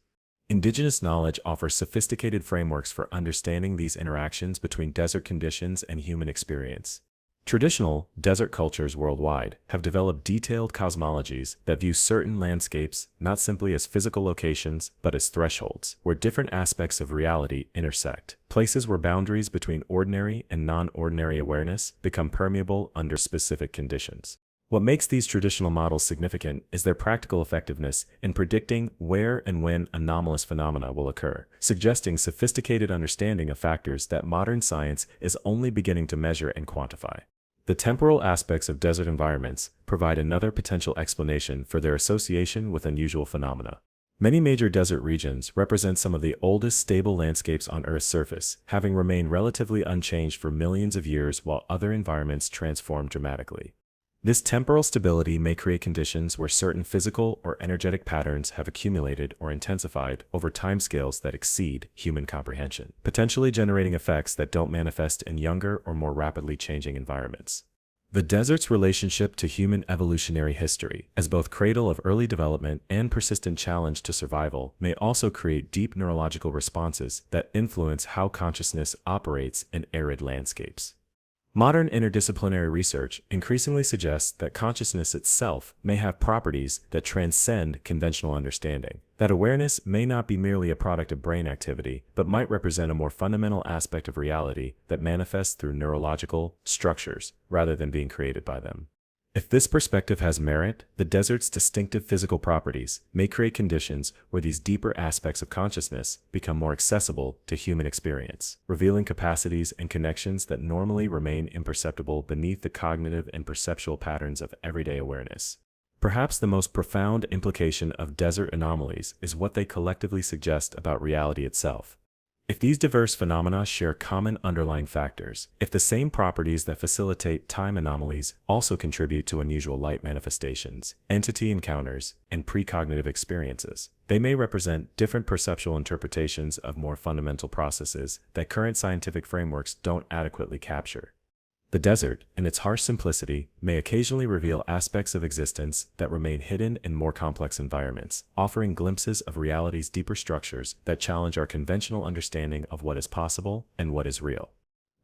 Indigenous knowledge offers sophisticated frameworks for understanding these interactions between desert conditions and human experience. Traditional desert cultures worldwide have developed detailed cosmologies that view certain landscapes not simply as physical locations, but as thresholds, where different aspects of reality intersect, places where boundaries between ordinary and non-ordinary awareness become permeable under specific conditions. What makes these traditional models significant is their practical effectiveness in predicting where and when anomalous phenomena will occur, suggesting sophisticated understanding of factors that modern science is only beginning to measure and quantify. The temporal aspects of desert environments provide another potential explanation for their association with unusual phenomena. Many major desert regions represent some of the oldest stable landscapes on Earth's surface, having remained relatively unchanged for millions of years while other environments transform dramatically. This temporal stability may create conditions where certain physical or energetic patterns have accumulated or intensified over timescales that exceed human comprehension, potentially generating effects that don't manifest in younger or more rapidly changing environments. The desert's relationship to human evolutionary history, as both cradle of early development and persistent challenge to survival, may also create deep neurological responses that influence how consciousness operates in arid landscapes. Modern interdisciplinary research increasingly suggests that consciousness itself may have properties that transcend conventional understanding, that awareness may not be merely a product of brain activity, but might represent a more fundamental aspect of reality that manifests through neurological structures rather than being created by them. If this perspective has merit, the desert's distinctive physical properties may create conditions where these deeper aspects of consciousness become more accessible to human experience, revealing capacities and connections that normally remain imperceptible beneath the cognitive and perceptual patterns of everyday awareness. Perhaps the most profound implication of desert anomalies is what they collectively suggest about reality itself. If these diverse phenomena share common underlying factors, if the same properties that facilitate time anomalies also contribute to unusual light manifestations, entity encounters, and precognitive experiences, they may represent different perceptual interpretations of more fundamental processes that current scientific frameworks don't adequately capture. The desert, in its harsh simplicity, may occasionally reveal aspects of existence that remain hidden in more complex environments, offering glimpses of reality's deeper structures that challenge our conventional understanding of what is possible and what is real.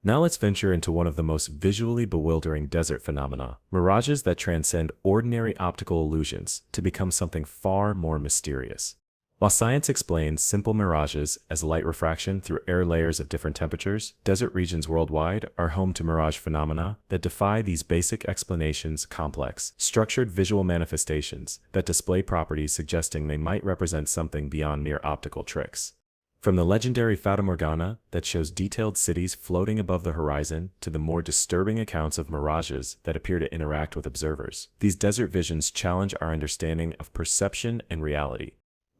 Now let's venture into one of the most visually bewildering desert phenomena, mirages that transcend ordinary optical illusions to become something far more mysterious. While science explains simple mirages as light refraction through air layers of different temperatures, desert regions worldwide are home to mirage phenomena that defy these basic explanations, complex, structured visual manifestations that display properties suggesting they might represent something beyond mere optical tricks. From the legendary Fata Morgana that shows detailed cities floating above the horizon to the more disturbing accounts of mirages that appear to interact with observers, these desert visions challenge our understanding of perception and reality.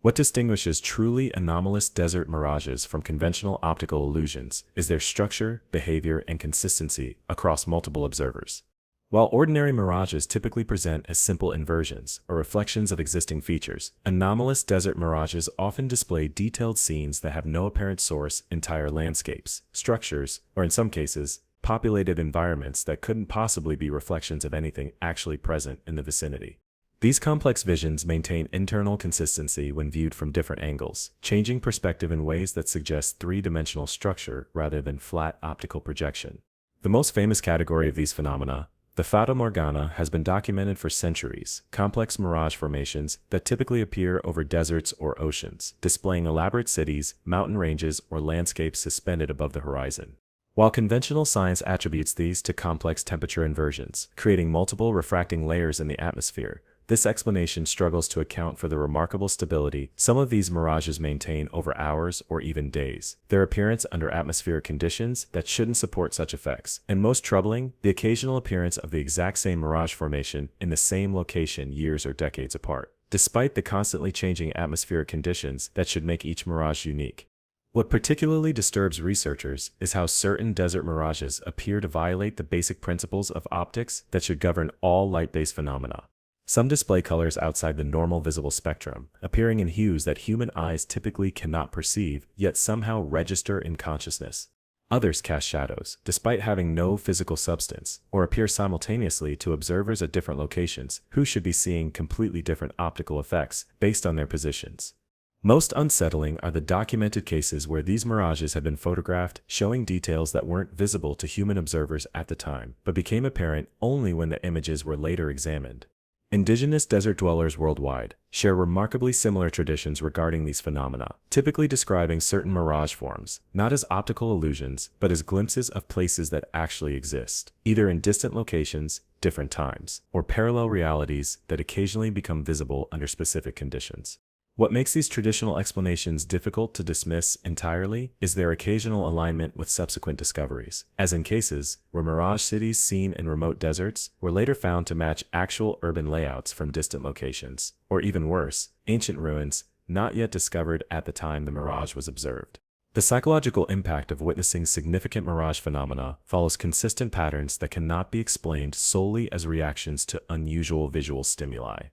What distinguishes truly anomalous desert mirages from conventional optical illusions is their structure, behavior, and consistency across multiple observers. While ordinary mirages typically present as simple inversions or reflections of existing features, anomalous desert mirages often display detailed scenes that have no apparent source, entire landscapes, structures, or in some cases, populated environments that couldn't possibly be reflections of anything actually present in the vicinity. These complex visions maintain internal consistency when viewed from different angles, changing perspective in ways that suggest three-dimensional structure rather than flat optical projection. The most famous category of these phenomena, the Fata Morgana, has been documented for centuries, complex mirage formations that typically appear over deserts or oceans, displaying elaborate cities, mountain ranges, or landscapes suspended above the horizon. While conventional science attributes these to complex temperature inversions, creating multiple refracting layers in the atmosphere, this explanation struggles to account for the remarkable stability some of these mirages maintain over hours or even days, their appearance under atmospheric conditions that shouldn't support such effects, and most troubling, the occasional appearance of the exact same mirage formation in the same location years or decades apart, despite the constantly changing atmospheric conditions that should make each mirage unique. What particularly disturbs researchers is how certain desert mirages appear to violate the basic principles of optics that should govern all light-based phenomena. Some display colors outside the normal visible spectrum, appearing in hues that human eyes typically cannot perceive, yet somehow register in consciousness. Others cast shadows, despite having no physical substance, or appear simultaneously to observers at different locations, who should be seeing completely different optical effects based on their positions. Most unsettling are the documented cases where these mirages have been photographed showing details that weren't visible to human observers at the time, but became apparent only when the images were later examined. Indigenous desert dwellers worldwide share remarkably similar traditions regarding these phenomena, typically describing certain mirage forms, not as optical illusions, but as glimpses of places that actually exist, either in distant locations, different times, or parallel realities that occasionally become visible under specific conditions. What makes these traditional explanations difficult to dismiss entirely is their occasional alignment with subsequent discoveries, as in cases where mirage cities seen in remote deserts were later found to match actual urban layouts from distant locations, or even worse, ancient ruins not yet discovered at the time the mirage was observed. The psychological impact of witnessing significant mirage phenomena follows consistent patterns that cannot be explained solely as reactions to unusual visual stimuli.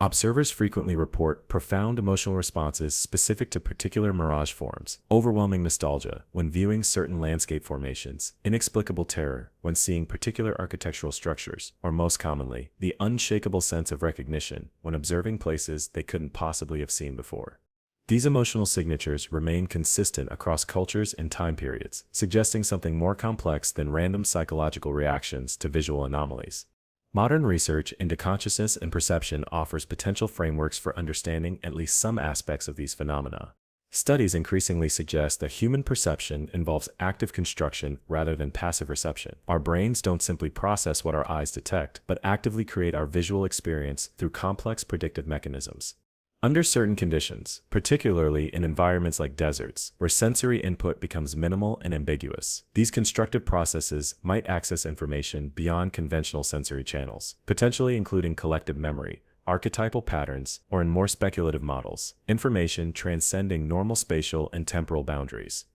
Observers frequently report profound emotional responses specific to particular mirage forms, overwhelming nostalgia when viewing certain landscape formations, inexplicable terror when seeing particular architectural structures, or most commonly, the unshakable sense of recognition when observing places they couldn't possibly have seen before. These emotional signatures remain consistent across cultures and time periods, suggesting something more complex than random psychological reactions to visual anomalies. Modern research into consciousness and perception offers potential frameworks for understanding at least some aspects of these phenomena. Studies increasingly suggest that human perception involves active construction rather than passive reception. Our brains don't simply process what our eyes detect, but actively create our visual experience through complex predictive mechanisms. Under certain conditions, particularly in environments like deserts, where sensory input becomes minimal and ambiguous, these constructive processes might access information beyond conventional sensory channels, potentially including collective memory, archetypal patterns, or in more speculative models, information transcending normal spatial and temporal boundaries.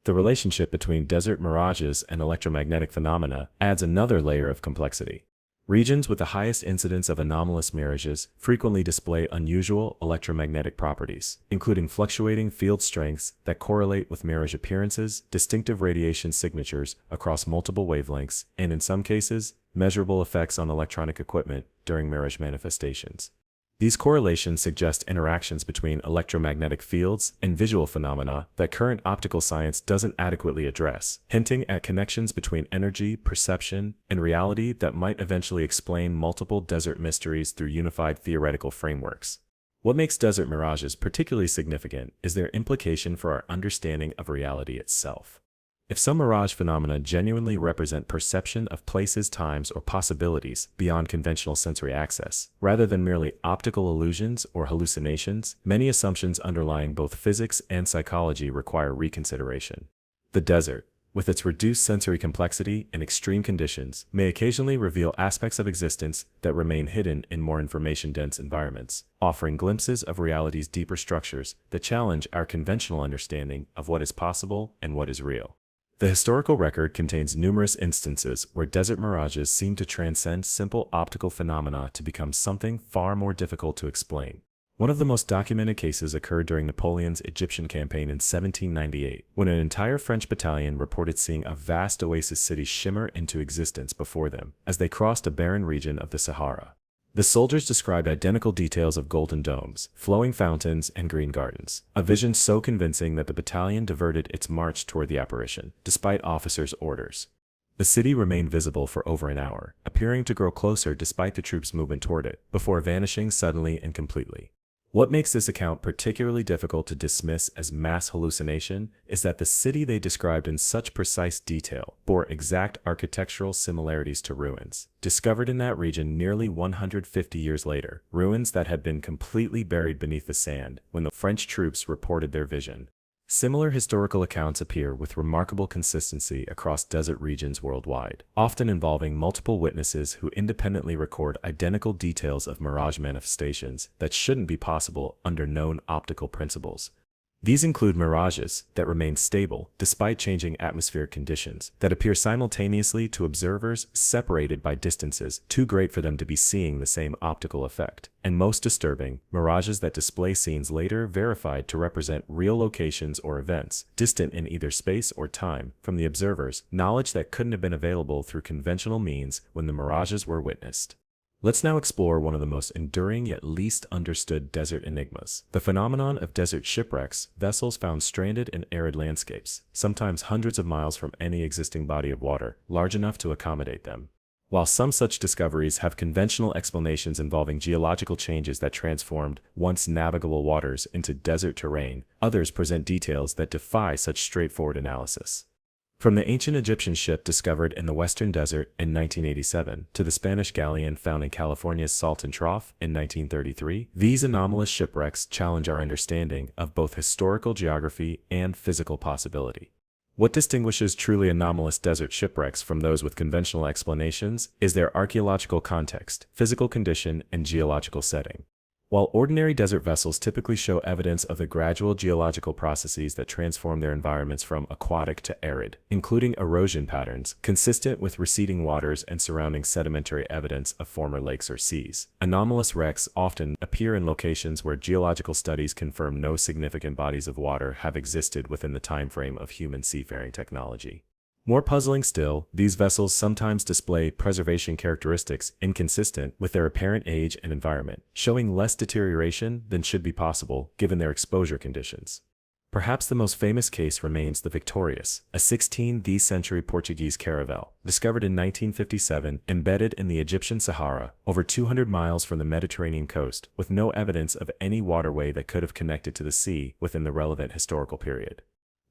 The relationship between desert mirages and electromagnetic phenomena adds another layer of complexity. Regions with the highest incidence of anomalous mirages frequently display unusual electromagnetic properties, including fluctuating field strengths that correlate with mirage appearances, distinctive radiation signatures across multiple wavelengths, and in some cases, measurable effects on electronic equipment during mirage manifestations. These correlations suggest interactions between electromagnetic fields and visual phenomena that current optical science doesn't adequately address, hinting at connections between energy, perception, and reality that might eventually explain multiple desert mysteries through unified theoretical frameworks. What makes desert mirages particularly significant is their implication for our understanding of reality itself. If some mirage phenomena genuinely represent perception of places, times, or possibilities beyond conventional sensory access, rather than merely optical illusions or hallucinations, many assumptions underlying both physics and psychology require reconsideration. The desert, with its reduced sensory complexity and extreme conditions, may occasionally reveal aspects of existence that remain hidden in more information-dense environments, offering glimpses of reality's deeper structures that challenge our conventional understanding of what is possible and what is real. The historical record contains numerous instances where desert mirages seem to transcend simple optical phenomena to become something far more difficult to explain. One of the most documented cases occurred during Napoleon's Egyptian campaign in 1798, when an entire French battalion reported seeing a vast oasis city shimmer into existence before them as they crossed a barren region of the Sahara. The soldiers described identical details of golden domes, flowing fountains, and green gardens, a vision so convincing that the battalion diverted its march toward the apparition, despite officers' orders. The city remained visible for over an hour, appearing to grow closer despite the troops' movement toward it, before vanishing suddenly and completely. What makes this account particularly difficult to dismiss as mass hallucination is that the city they described in such precise detail bore exact architectural similarities to ruins discovered in that region nearly 150 years later, ruins that had been completely buried beneath the sand when the French troops reported their vision. Similar historical accounts appear with remarkable consistency across desert regions worldwide, often involving multiple witnesses who independently record identical details of mirage manifestations that shouldn't be possible under known optical principles. These include mirages that remain stable despite changing atmospheric conditions, that appear simultaneously to observers separated by distances too great for them to be seeing the same optical effect, and most disturbing, mirages that display scenes later verified to represent real locations or events, distant in either space or time from the observers, knowledge that couldn't have been available through conventional means when the mirages were witnessed. Let's now explore one of the most enduring yet least understood desert enigmas, the phenomenon of desert shipwrecks, vessels found stranded in arid landscapes, sometimes hundreds of miles from any existing body of water, large enough to accommodate them. While some such discoveries have conventional explanations involving geological changes that transformed once navigable waters into desert terrain, others present details that defy such straightforward analysis. From the ancient Egyptian ship discovered in the western desert in 1987 to the Spanish galleon found in California's Salton Trough in 1933, these anomalous shipwrecks challenge our understanding of both historical geography and physical possibility. What distinguishes truly anomalous desert shipwrecks from those with conventional explanations is their archaeological context, physical condition, and geological setting. While ordinary desert vessels typically show evidence of the gradual geological processes that transform their environments from aquatic to arid, including erosion patterns consistent with receding waters and surrounding sedimentary evidence of former lakes or seas, anomalous wrecks often appear in locations where geological studies confirm no significant bodies of water have existed within the time frame of human seafaring technology. More puzzling still, these vessels sometimes display preservation characteristics inconsistent with their apparent age and environment, showing less deterioration than should be possible given their exposure conditions. Perhaps the most famous case remains the Victorious, a 16th century Portuguese caravel, discovered in 1957, embedded in the Egyptian Sahara, over 200 miles from the Mediterranean coast, with no evidence of any waterway that could have connected to the sea within the relevant historical period.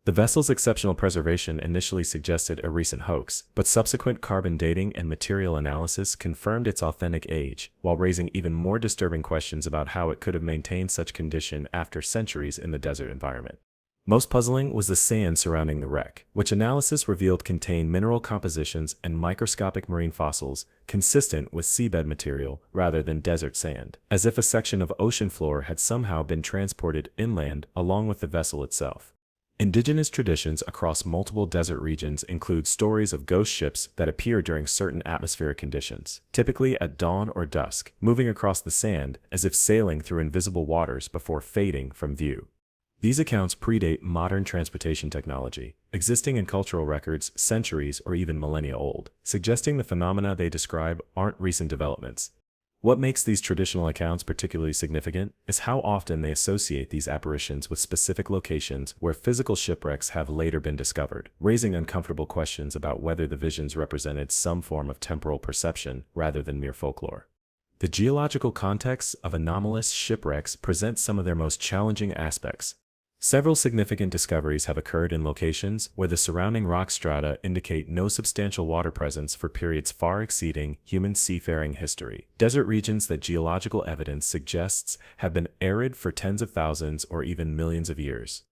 The vessel's exceptional preservation initially suggested a recent hoax, but subsequent carbon dating and material analysis confirmed its authentic age, while raising even more disturbing questions about how it could have maintained such condition after centuries in the desert environment. Most puzzling was the sand surrounding the wreck, which analysis revealed contained mineral compositions and microscopic marine fossils consistent with seabed material rather than desert sand, as if a section of ocean floor had somehow been transported inland along with the vessel itself. Indigenous traditions across multiple desert regions include stories of ghost ships that appear during certain atmospheric conditions, typically at dawn or dusk, moving across the sand as if sailing through invisible waters before fading from view. These accounts predate modern transportation technology, existing in cultural records centuries or even millennia old, suggesting the phenomena they describe aren't recent developments. What makes these traditional accounts particularly significant is how often they associate these apparitions with specific locations where physical shipwrecks have later been discovered, raising uncomfortable questions about whether the visions represented some form of temporal perception rather than mere folklore. The geological context of anomalous shipwrecks presents some of their most challenging aspects. Several significant discoveries have occurred in locations where the surrounding rock strata indicate no substantial water presence for periods far exceeding human seafaring history. Desert regions that geological evidence suggests have been arid for tens of thousands or even millions of years.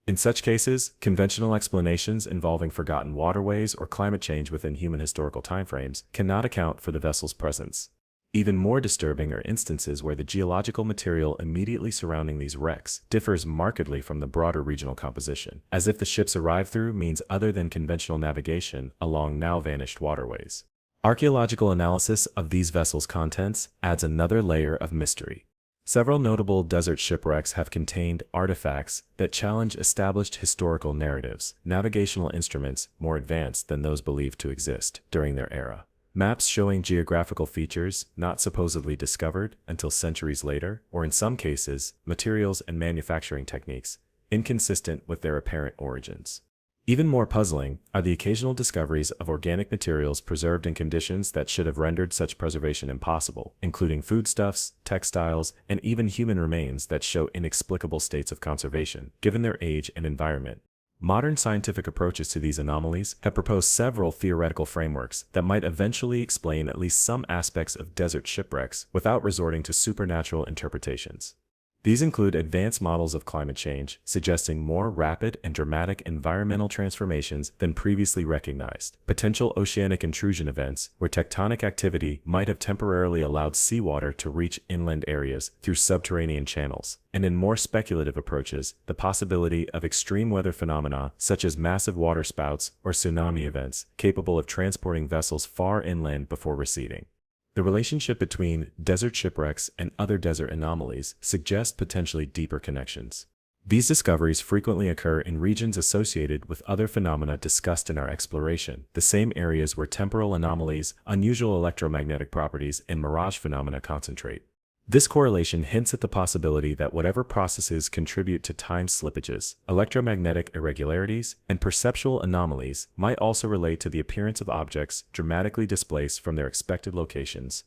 In such cases, conventional explanations involving forgotten waterways or climate change within human historical timeframes cannot account for the vessel's presence. Even more disturbing are instances where the geological material immediately surrounding these wrecks differs markedly from the broader regional composition, as if the ships arrived through means other than conventional navigation along now-vanished waterways. Archaeological analysis of these vessels' contents adds another layer of mystery. Several notable desert shipwrecks have contained artifacts that challenge established historical narratives, navigational instruments more advanced than those believed to exist during their era. Maps showing geographical features not supposedly discovered until centuries later, or in some cases, materials and manufacturing techniques inconsistent with their apparent origins. Even more puzzling are the occasional discoveries of organic materials preserved in conditions that should have rendered such preservation impossible, including foodstuffs, textiles, and even human remains that show inexplicable states of conservation, given their age and environment. Modern scientific approaches to these anomalies have proposed several theoretical frameworks that might eventually explain at least some aspects of desert shipwrecks without resorting to supernatural interpretations. These include advanced models of climate change, suggesting more rapid and dramatic environmental transformations than previously recognized, potential oceanic intrusion events where tectonic activity might have temporarily allowed seawater to reach inland areas through subterranean channels, and in more speculative approaches, the possibility of extreme weather phenomena such as massive waterspouts or tsunami events capable of transporting vessels far inland before receding. The relationship between desert shipwrecks and other desert anomalies suggests potentially deeper connections. These discoveries frequently occur in regions associated with other phenomena discussed in our exploration, the same areas where temporal anomalies, unusual electromagnetic properties, and mirage phenomena concentrate. This correlation hints at the possibility that whatever processes contribute to time slippages, electromagnetic irregularities, and perceptual anomalies might also relate to the appearance of objects dramatically displaced from their expected locations.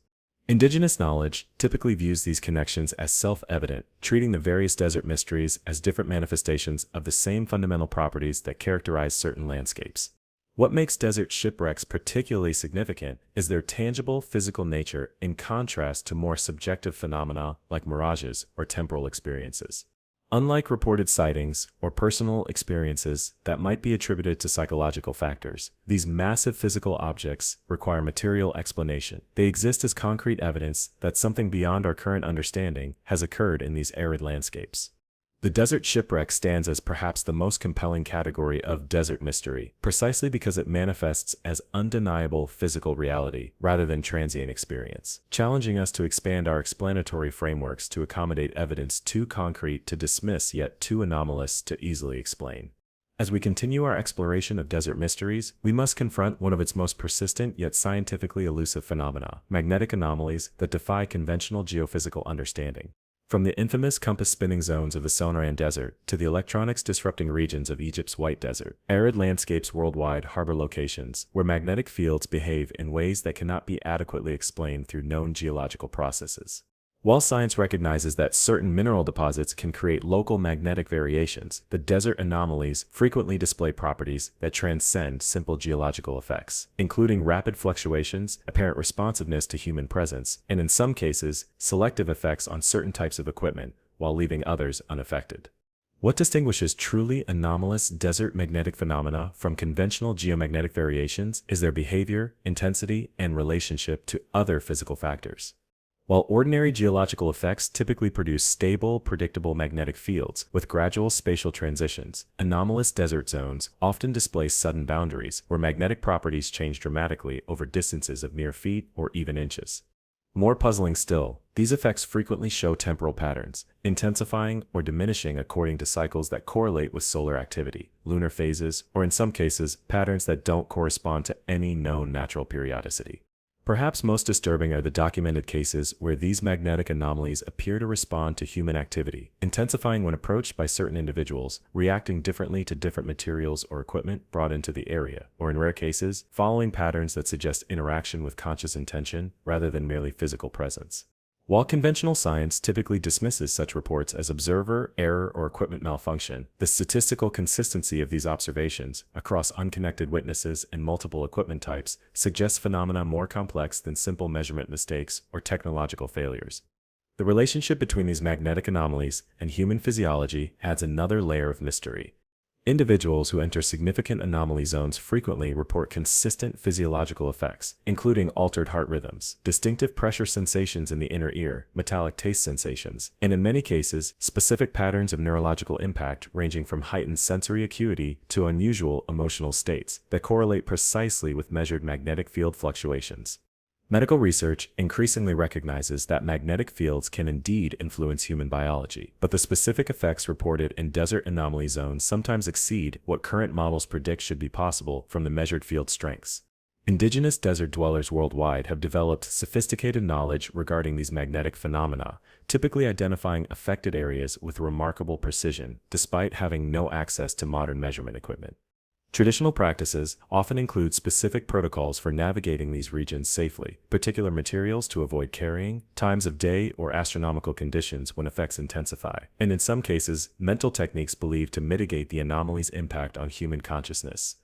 Indigenous knowledge typically views these connections as self-evident, treating the various desert mysteries as different manifestations of the same fundamental properties that characterize certain landscapes. What makes desert shipwrecks particularly significant is their tangible physical nature in contrast to more subjective phenomena like mirages or temporal experiences. Unlike reported sightings or personal experiences that might be attributed to psychological factors, these massive physical objects require material explanation. They exist as concrete evidence that something beyond our current understanding has occurred in these arid landscapes. The desert shipwreck stands as perhaps the most compelling category of desert mystery, precisely because it manifests as undeniable physical reality rather than transient experience, challenging us to expand our explanatory frameworks to accommodate evidence too concrete to dismiss yet too anomalous to easily explain. As we continue our exploration of desert mysteries, we must confront one of its most persistent yet scientifically elusive phenomena, magnetic anomalies that defy conventional geophysical understanding. From the infamous compass-spinning zones of the Sonoran Desert to the electronics-disrupting regions of Egypt's White Desert, arid landscapes worldwide harbor locations where magnetic fields behave in ways that cannot be adequately explained through known geological processes. While science recognizes that certain mineral deposits can create local magnetic variations, the desert anomalies frequently display properties that transcend simple geological effects, including rapid fluctuations, apparent responsiveness to human presence, and in some cases, selective effects on certain types of equipment, while leaving others unaffected. What distinguishes truly anomalous desert magnetic phenomena from conventional geomagnetic variations is their behavior, intensity, and relationship to other physical factors. While ordinary geological effects typically produce stable, predictable magnetic fields with gradual spatial transitions, anomalous desert zones often display sudden boundaries where magnetic properties change dramatically over distances of mere feet or even inches. More puzzling still, these effects frequently show temporal patterns, intensifying or diminishing according to cycles that correlate with solar activity, lunar phases, or in some cases, patterns that don't correspond to any known natural periodicity. Perhaps most disturbing are the documented cases where these magnetic anomalies appear to respond to human activity, intensifying when approached by certain individuals, reacting differently to different materials or equipment brought into the area, or in rare cases, following patterns that suggest interaction with conscious intention rather than merely physical presence. While conventional science typically dismisses such reports as observer error or equipment malfunction, the statistical consistency of these observations across unconnected witnesses and multiple equipment types suggests phenomena more complex than simple measurement mistakes or technological failures. The relationship between these magnetic anomalies and human physiology adds another layer of mystery. Individuals who enter significant anomaly zones frequently report consistent physiological effects, including altered heart rhythms, distinctive pressure sensations in the inner ear, metallic taste sensations, and in many cases, specific patterns of neurological impact ranging from heightened sensory acuity to unusual emotional states that correlate precisely with measured magnetic field fluctuations. Medical research increasingly recognizes that magnetic fields can indeed influence human biology, but the specific effects reported in desert anomaly zones sometimes exceed what current models predict should be possible from the measured field strengths. Indigenous desert dwellers worldwide have developed sophisticated knowledge regarding these magnetic phenomena, typically identifying affected areas with remarkable precision, despite having no access to modern measurement equipment. Traditional practices often include specific protocols for navigating these regions safely, particular materials to avoid carrying, times of day or astronomical conditions when effects intensify, and in some cases, mental techniques believed to mitigate the anomaly's impact on human consciousness.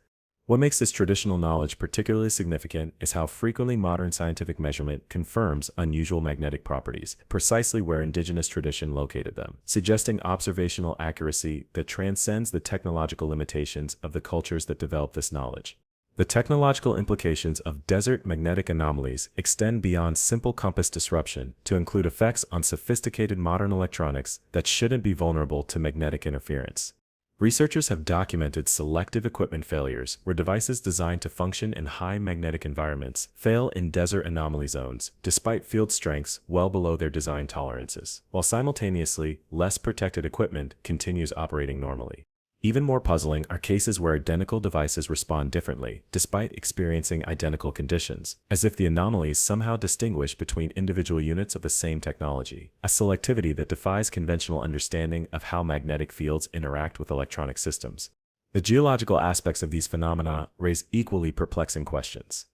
What makes this traditional knowledge particularly significant is how frequently modern scientific measurement confirms unusual magnetic properties, precisely where indigenous tradition located them, suggesting observational accuracy that transcends the technological limitations of the cultures that develop this knowledge. The technological implications of desert magnetic anomalies extend beyond simple compass disruption to include effects on sophisticated modern electronics that shouldn't be vulnerable to magnetic interference. Researchers have documented selective equipment failures where devices designed to function in high magnetic environments fail in desert anomaly zones, despite field strengths well below their design tolerances, while simultaneously less protected equipment continues operating normally. Even more puzzling are cases where identical devices respond differently, despite experiencing identical conditions, as if the anomalies somehow distinguish between individual units of the same technology, a selectivity that defies conventional understanding of how magnetic fields interact with electronic systems. The geological aspects of these phenomena raise equally perplexing questions.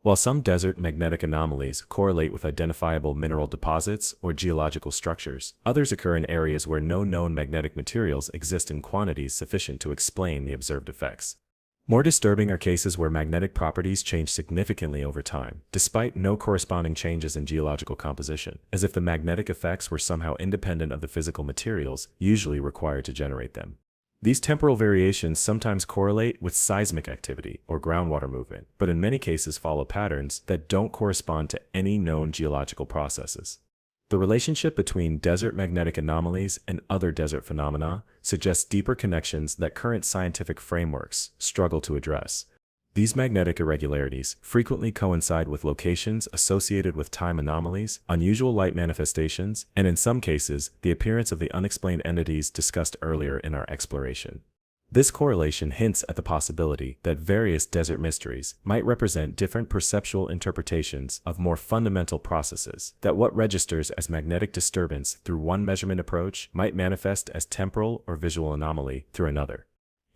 While some desert magnetic anomalies correlate with identifiable mineral deposits or geological structures, others occur in areas where no known magnetic materials exist in quantities sufficient to explain the observed effects. More disturbing are cases where magnetic properties change significantly over time, despite no corresponding changes in geological composition, as if the magnetic effects were somehow independent of the physical materials usually required to generate them. These temporal variations sometimes correlate with seismic activity or groundwater movement, but in many cases follow patterns that don't correspond to any known geological processes. The relationship between desert magnetic anomalies and other desert phenomena suggests deeper connections that current scientific frameworks struggle to address. These magnetic irregularities frequently coincide with locations associated with time anomalies, unusual light manifestations, and in some cases, the appearance of the unexplained entities discussed earlier in our exploration. This correlation hints at the possibility that various desert mysteries might represent different perceptual interpretations of more fundamental processes, that what registers as magnetic disturbance through one measurement approach might manifest as temporal or visual anomaly through another.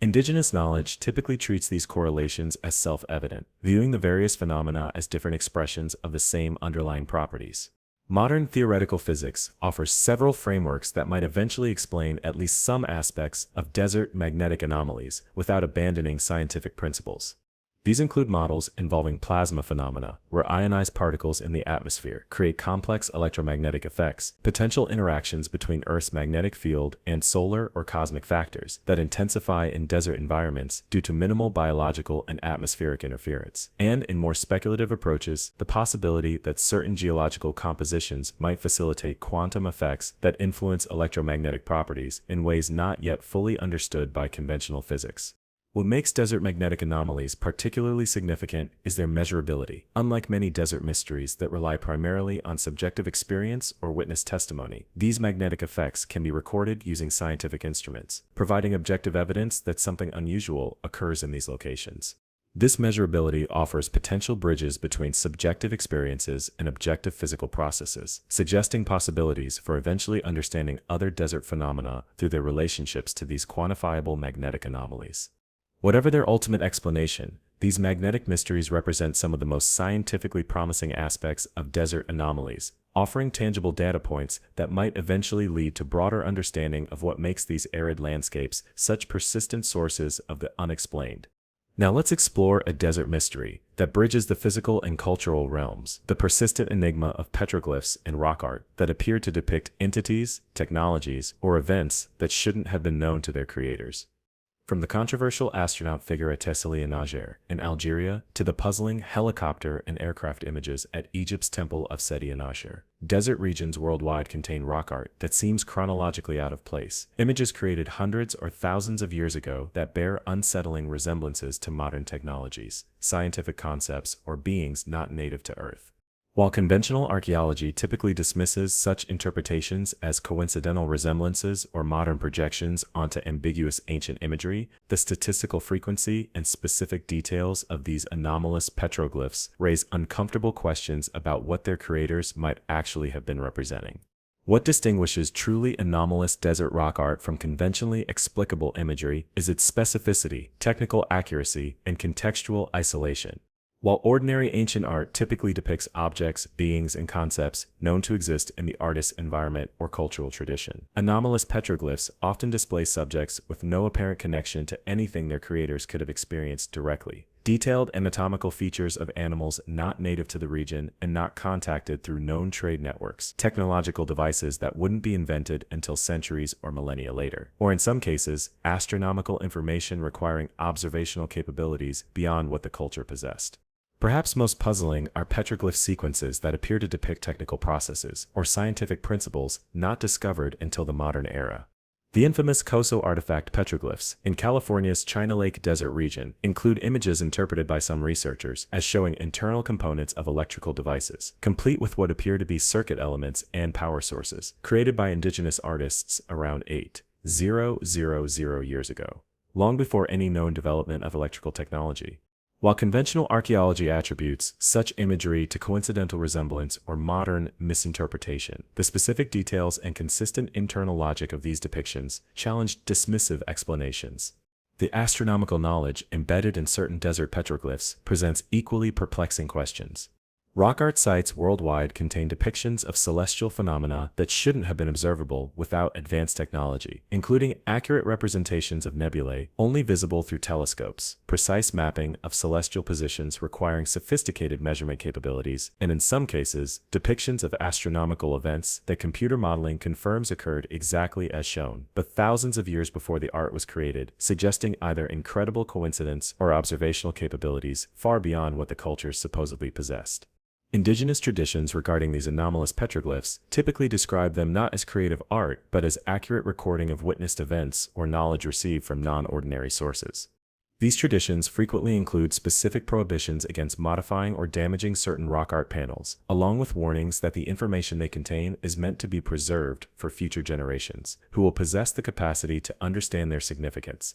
Indigenous knowledge typically treats these correlations as self-evident, viewing the various phenomena as different expressions of the same underlying properties. Modern theoretical physics offers several frameworks that might eventually explain at least some aspects of desert magnetic anomalies without abandoning scientific principles. These include models involving plasma phenomena, where ionized particles in the atmosphere create complex electromagnetic effects, potential interactions between Earth's magnetic field and solar or cosmic factors that intensify in desert environments due to minimal biological and atmospheric interference, and in more speculative approaches, the possibility that certain geological compositions might facilitate quantum effects that influence electromagnetic properties in ways not yet fully understood by conventional physics. What makes desert magnetic anomalies particularly significant is their measurability. Unlike many desert mysteries that rely primarily on subjective experience or witness testimony, these magnetic effects can be recorded using scientific instruments, providing objective evidence that something unusual occurs in these locations. This measurability offers potential bridges between subjective experiences and objective physical processes, suggesting possibilities for eventually understanding other desert phenomena through their relationships to these quantifiable magnetic anomalies. Whatever their ultimate explanation, these magnetic mysteries represent some of the most scientifically promising aspects of desert anomalies, offering tangible data points that might eventually lead to broader understanding of what makes these arid landscapes such persistent sources of the unexplained. Now let's explore a desert mystery that bridges the physical and cultural realms, the persistent enigma of petroglyphs and rock art that appear to depict entities, technologies, or events that shouldn't have been known to their creators. From the controversial astronaut figure at Doppelganger in Algeria to the puzzling helicopter and aircraft images at Egypt's Temple of Seti-Anachar, desert regions worldwide contain rock art that seems chronologically out of place. Images created hundreds or thousands of years ago that bear unsettling resemblances to modern technologies, scientific concepts, or beings not native to Earth. While conventional archaeology typically dismisses such interpretations as coincidental resemblances or modern projections onto ambiguous ancient imagery, the statistical frequency and specific details of these anomalous petroglyphs raise uncomfortable questions about what their creators might actually have been representing. What distinguishes truly anomalous desert rock art from conventionally explicable imagery is its specificity, technical accuracy, and contextual isolation. While ordinary ancient art typically depicts objects, beings, and concepts known to exist in the artist's environment or cultural tradition, anomalous petroglyphs often display subjects with no apparent connection to anything their creators could have experienced directly. Detailed anatomical features of animals not native to the region and not contacted through known trade networks, technological devices that wouldn't be invented until centuries or millennia later, or in some cases, astronomical information requiring observational capabilities beyond what the culture possessed. Perhaps most puzzling are petroglyph sequences that appear to depict technical processes or scientific principles not discovered until the modern era. The infamous Coso artifact petroglyphs in California's China Lake Desert region include images interpreted by some researchers as showing internal components of electrical devices, complete with what appear to be circuit elements and power sources, created by indigenous artists around 8,000 years ago, long before any known development of electrical technology. While conventional archaeology attributes such imagery to coincidental resemblance or modern misinterpretation, the specific details and consistent internal logic of these depictions challenge dismissive explanations. The astronomical knowledge embedded in certain desert petroglyphs presents equally perplexing questions. Rock art sites worldwide contain depictions of celestial phenomena that shouldn't have been observable without advanced technology, including accurate representations of nebulae only visible through telescopes, precise mapping of celestial positions requiring sophisticated measurement capabilities, and in some cases, depictions of astronomical events that computer modeling confirms occurred exactly as shown, but thousands of years before the art was created, suggesting either incredible coincidence or observational capabilities far beyond what the cultures supposedly possessed. Indigenous traditions regarding these anomalous petroglyphs typically describe them not as creative art, but as accurate recording of witnessed events or knowledge received from non-ordinary sources. These traditions frequently include specific prohibitions against modifying or damaging certain rock art panels, along with warnings that the information they contain is meant to be preserved for future generations, who will possess the capacity to understand their significance.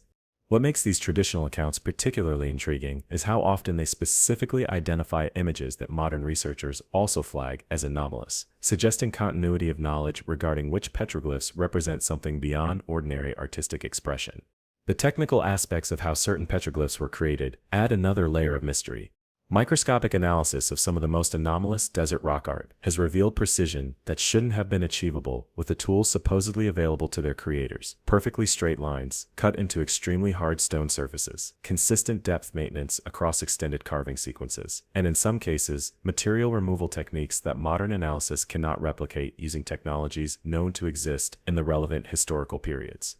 What makes these traditional accounts particularly intriguing is how often they specifically identify images that modern researchers also flag as anomalous, suggesting continuity of knowledge regarding which petroglyphs represent something beyond ordinary artistic expression. The technical aspects of how certain petroglyphs were created add another layer of mystery. Microscopic analysis of some of the most anomalous desert rock art has revealed precision that shouldn't have been achievable with the tools supposedly available to their creators. Perfectly straight lines, cut into extremely hard stone surfaces, consistent depth maintenance across extended carving sequences, and in some cases, material removal techniques that modern analysis cannot replicate using technologies known to exist in the relevant historical periods.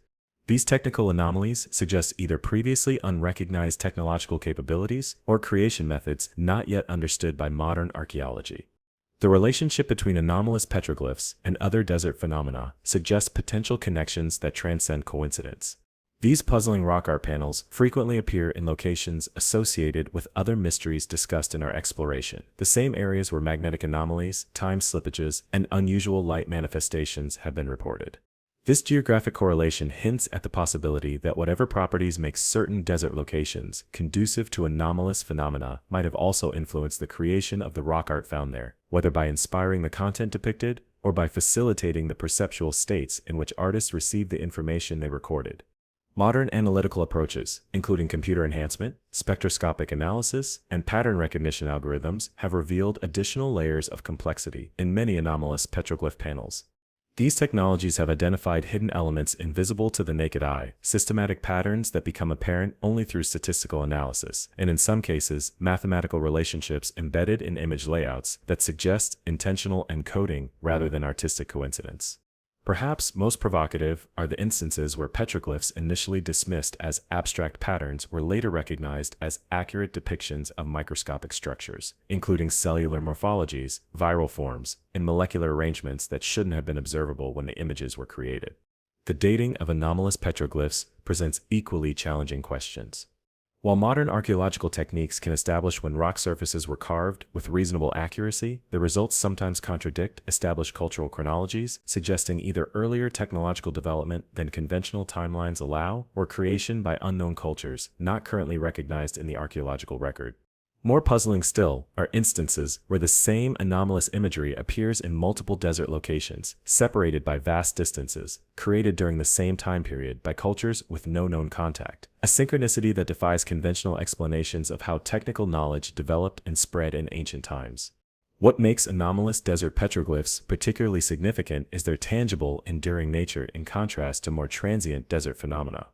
These technical anomalies suggest either previously unrecognized technological capabilities or creation methods not yet understood by modern archaeology. The relationship between anomalous petroglyphs and other desert phenomena suggests potential connections that transcend coincidence. These puzzling rock art panels frequently appear in locations associated with other mysteries discussed in our exploration, the same areas where magnetic anomalies, time slippages, and unusual light manifestations have been reported. This geographic correlation hints at the possibility that whatever properties make certain desert locations conducive to anomalous phenomena might have also influenced the creation of the rock art found there, whether by inspiring the content depicted or by facilitating the perceptual states in which artists received the information they recorded. Modern analytical approaches, including computer enhancement, spectroscopic analysis, and pattern recognition algorithms, have revealed additional layers of complexity in many anomalous petroglyph panels. These technologies have identified hidden elements invisible to the naked eye, systematic patterns that become apparent only through statistical analysis, and in some cases, mathematical relationships embedded in image layouts that suggest intentional encoding rather than artistic coincidence. Perhaps most provocative are the instances where petroglyphs initially dismissed as abstract patterns were later recognized as accurate depictions of microscopic structures, including cellular morphologies, viral forms, and molecular arrangements that shouldn't have been observable when the images were created. The dating of anomalous petroglyphs presents equally challenging questions. While modern archaeological techniques can establish when rock surfaces were carved with reasonable accuracy, the results sometimes contradict established cultural chronologies, suggesting either earlier technological development than conventional timelines allow, or creation by unknown cultures not currently recognized in the archaeological record. More puzzling still are instances where the same anomalous imagery appears in multiple desert locations, separated by vast distances, created during the same time period by cultures with no known contact, a synchronicity that defies conventional explanations of how technical knowledge developed and spread in ancient times. What makes anomalous desert petroglyphs particularly significant is their tangible, enduring nature in contrast to more transient desert phenomena.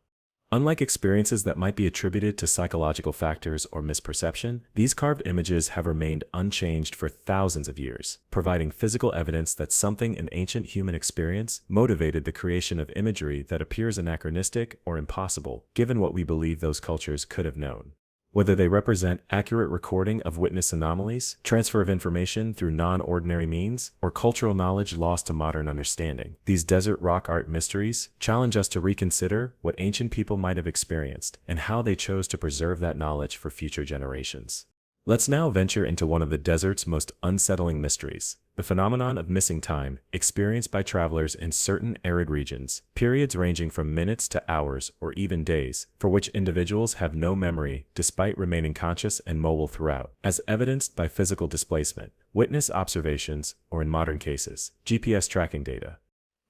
Unlike experiences that might be attributed to psychological factors or misperception, these carved images have remained unchanged for thousands of years, providing physical evidence that something in ancient human experience motivated the creation of imagery that appears anachronistic or impossible, given what we believe those cultures could have known. Whether they represent accurate recording of witness anomalies, transfer of information through non-ordinary means, or cultural knowledge lost to modern understanding, these desert rock art mysteries challenge us to reconsider what ancient people might have experienced and how they chose to preserve that knowledge for future generations. Let's now venture into one of the desert's most unsettling mysteries, the phenomenon of missing time experienced by travelers in certain arid regions, periods ranging from minutes to hours or even days, for which individuals have no memory despite remaining conscious and mobile throughout, as evidenced by physical displacement, witness observations, or in modern cases, GPS tracking data.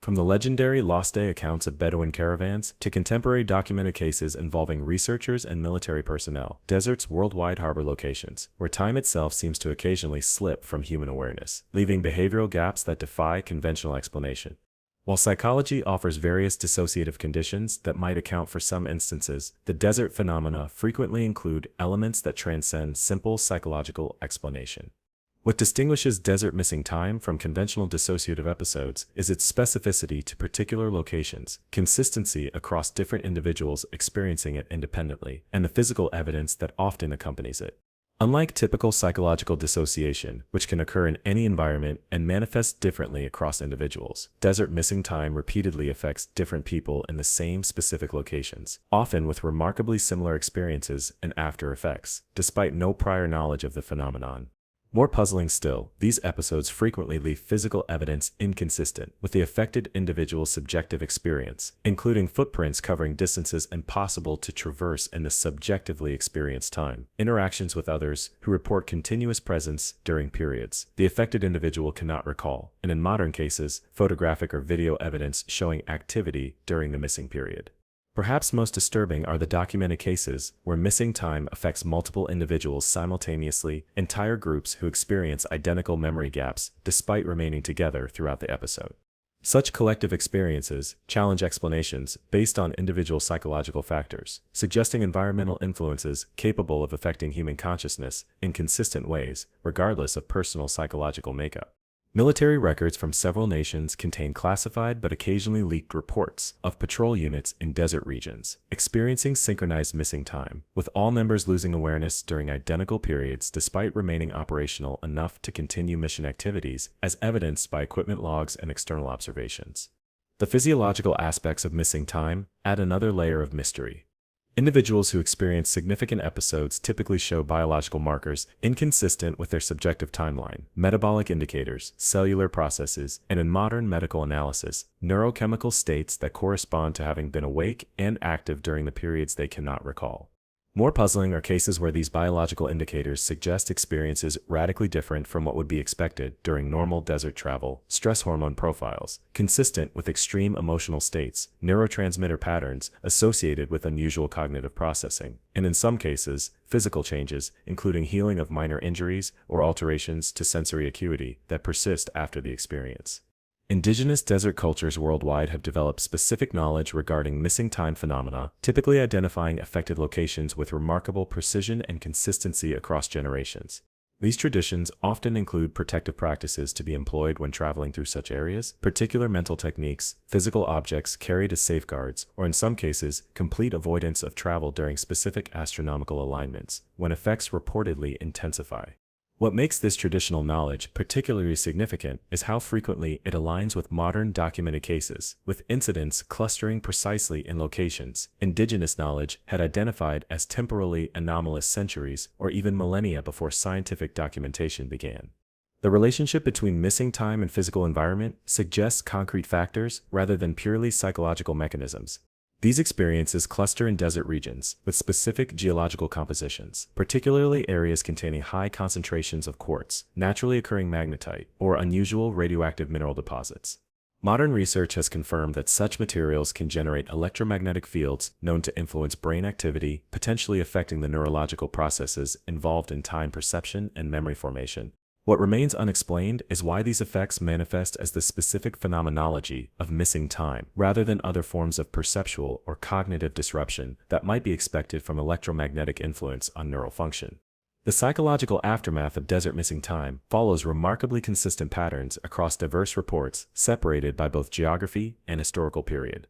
From the legendary Lost Day accounts of Bedouin caravans to contemporary documented cases involving researchers and military personnel, deserts worldwide harbor locations where time itself seems to occasionally slip from human awareness, leaving behavioral gaps that defy conventional explanation. While psychology offers various dissociative conditions that might account for some instances, the desert phenomena frequently include elements that transcend simple psychological explanation. What distinguishes desert missing time from conventional dissociative episodes is its specificity to particular locations, consistency across different individuals experiencing it independently, and the physical evidence that often accompanies it. Unlike typical psychological dissociation, which can occur in any environment and manifest differently across individuals, desert missing time repeatedly affects different people in the same specific locations, often with remarkably similar experiences and after effects, despite no prior knowledge of the phenomenon. More puzzling still, these episodes frequently leave physical evidence inconsistent with the affected individual's subjective experience, including footprints covering distances impossible to traverse in the subjectively experienced time, interactions with others who report continuous presence during periods the affected individual cannot recall, and in modern cases, photographic or video evidence showing activity during the missing period. Perhaps most disturbing are the documented cases where missing time affects multiple individuals simultaneously, entire groups who experience identical memory gaps despite remaining together throughout the episode. Such collective experiences challenge explanations based on individual psychological factors, suggesting environmental influences capable of affecting human consciousness in consistent ways, regardless of personal psychological makeup. Military records from several nations contain classified but occasionally leaked reports of patrol units in desert regions experiencing synchronized missing time, with all members losing awareness during identical periods despite remaining operational enough to continue mission activities, as evidenced by equipment logs and external observations. The physiological aspects of missing time add another layer of mystery. Individuals who experience significant episodes typically show biological markers inconsistent with their subjective timeline, metabolic indicators, cellular processes, and in modern medical analysis, neurochemical states that correspond to having been awake and active during the periods they cannot recall. More puzzling are cases where these biological indicators suggest experiences radically different from what would be expected during normal desert travel, stress hormone profiles, consistent with extreme emotional states, neurotransmitter patterns associated with unusual cognitive processing, and in some cases, physical changes, including healing of minor injuries or alterations to sensory acuity that persist after the experience. Indigenous desert cultures worldwide have developed specific knowledge regarding missing time phenomena, typically identifying affected locations with remarkable precision and consistency across generations. These traditions often include protective practices to be employed when traveling through such areas, particular mental techniques, physical objects carried as safeguards, or in some cases, complete avoidance of travel during specific astronomical alignments, when effects reportedly intensify. What makes this traditional knowledge particularly significant is how frequently it aligns with modern documented cases, with incidents clustering precisely in locations indigenous knowledge had identified as temporally anomalous centuries or even millennia before scientific documentation began. The relationship between missing time and physical environment suggests concrete factors rather than purely psychological mechanisms. These experiences cluster in desert regions with specific geological compositions, particularly areas containing high concentrations of quartz, naturally occurring magnetite, or unusual radioactive mineral deposits. Modern research has confirmed that such materials can generate electromagnetic fields known to influence brain activity, potentially affecting the neurological processes involved in time perception and memory formation. What remains unexplained is why these effects manifest as the specific phenomenology of missing time, rather than other forms of perceptual or cognitive disruption that might be expected from electromagnetic influence on neural function. The psychological aftermath of desert missing time follows remarkably consistent patterns across diverse reports separated by both geography and historical period.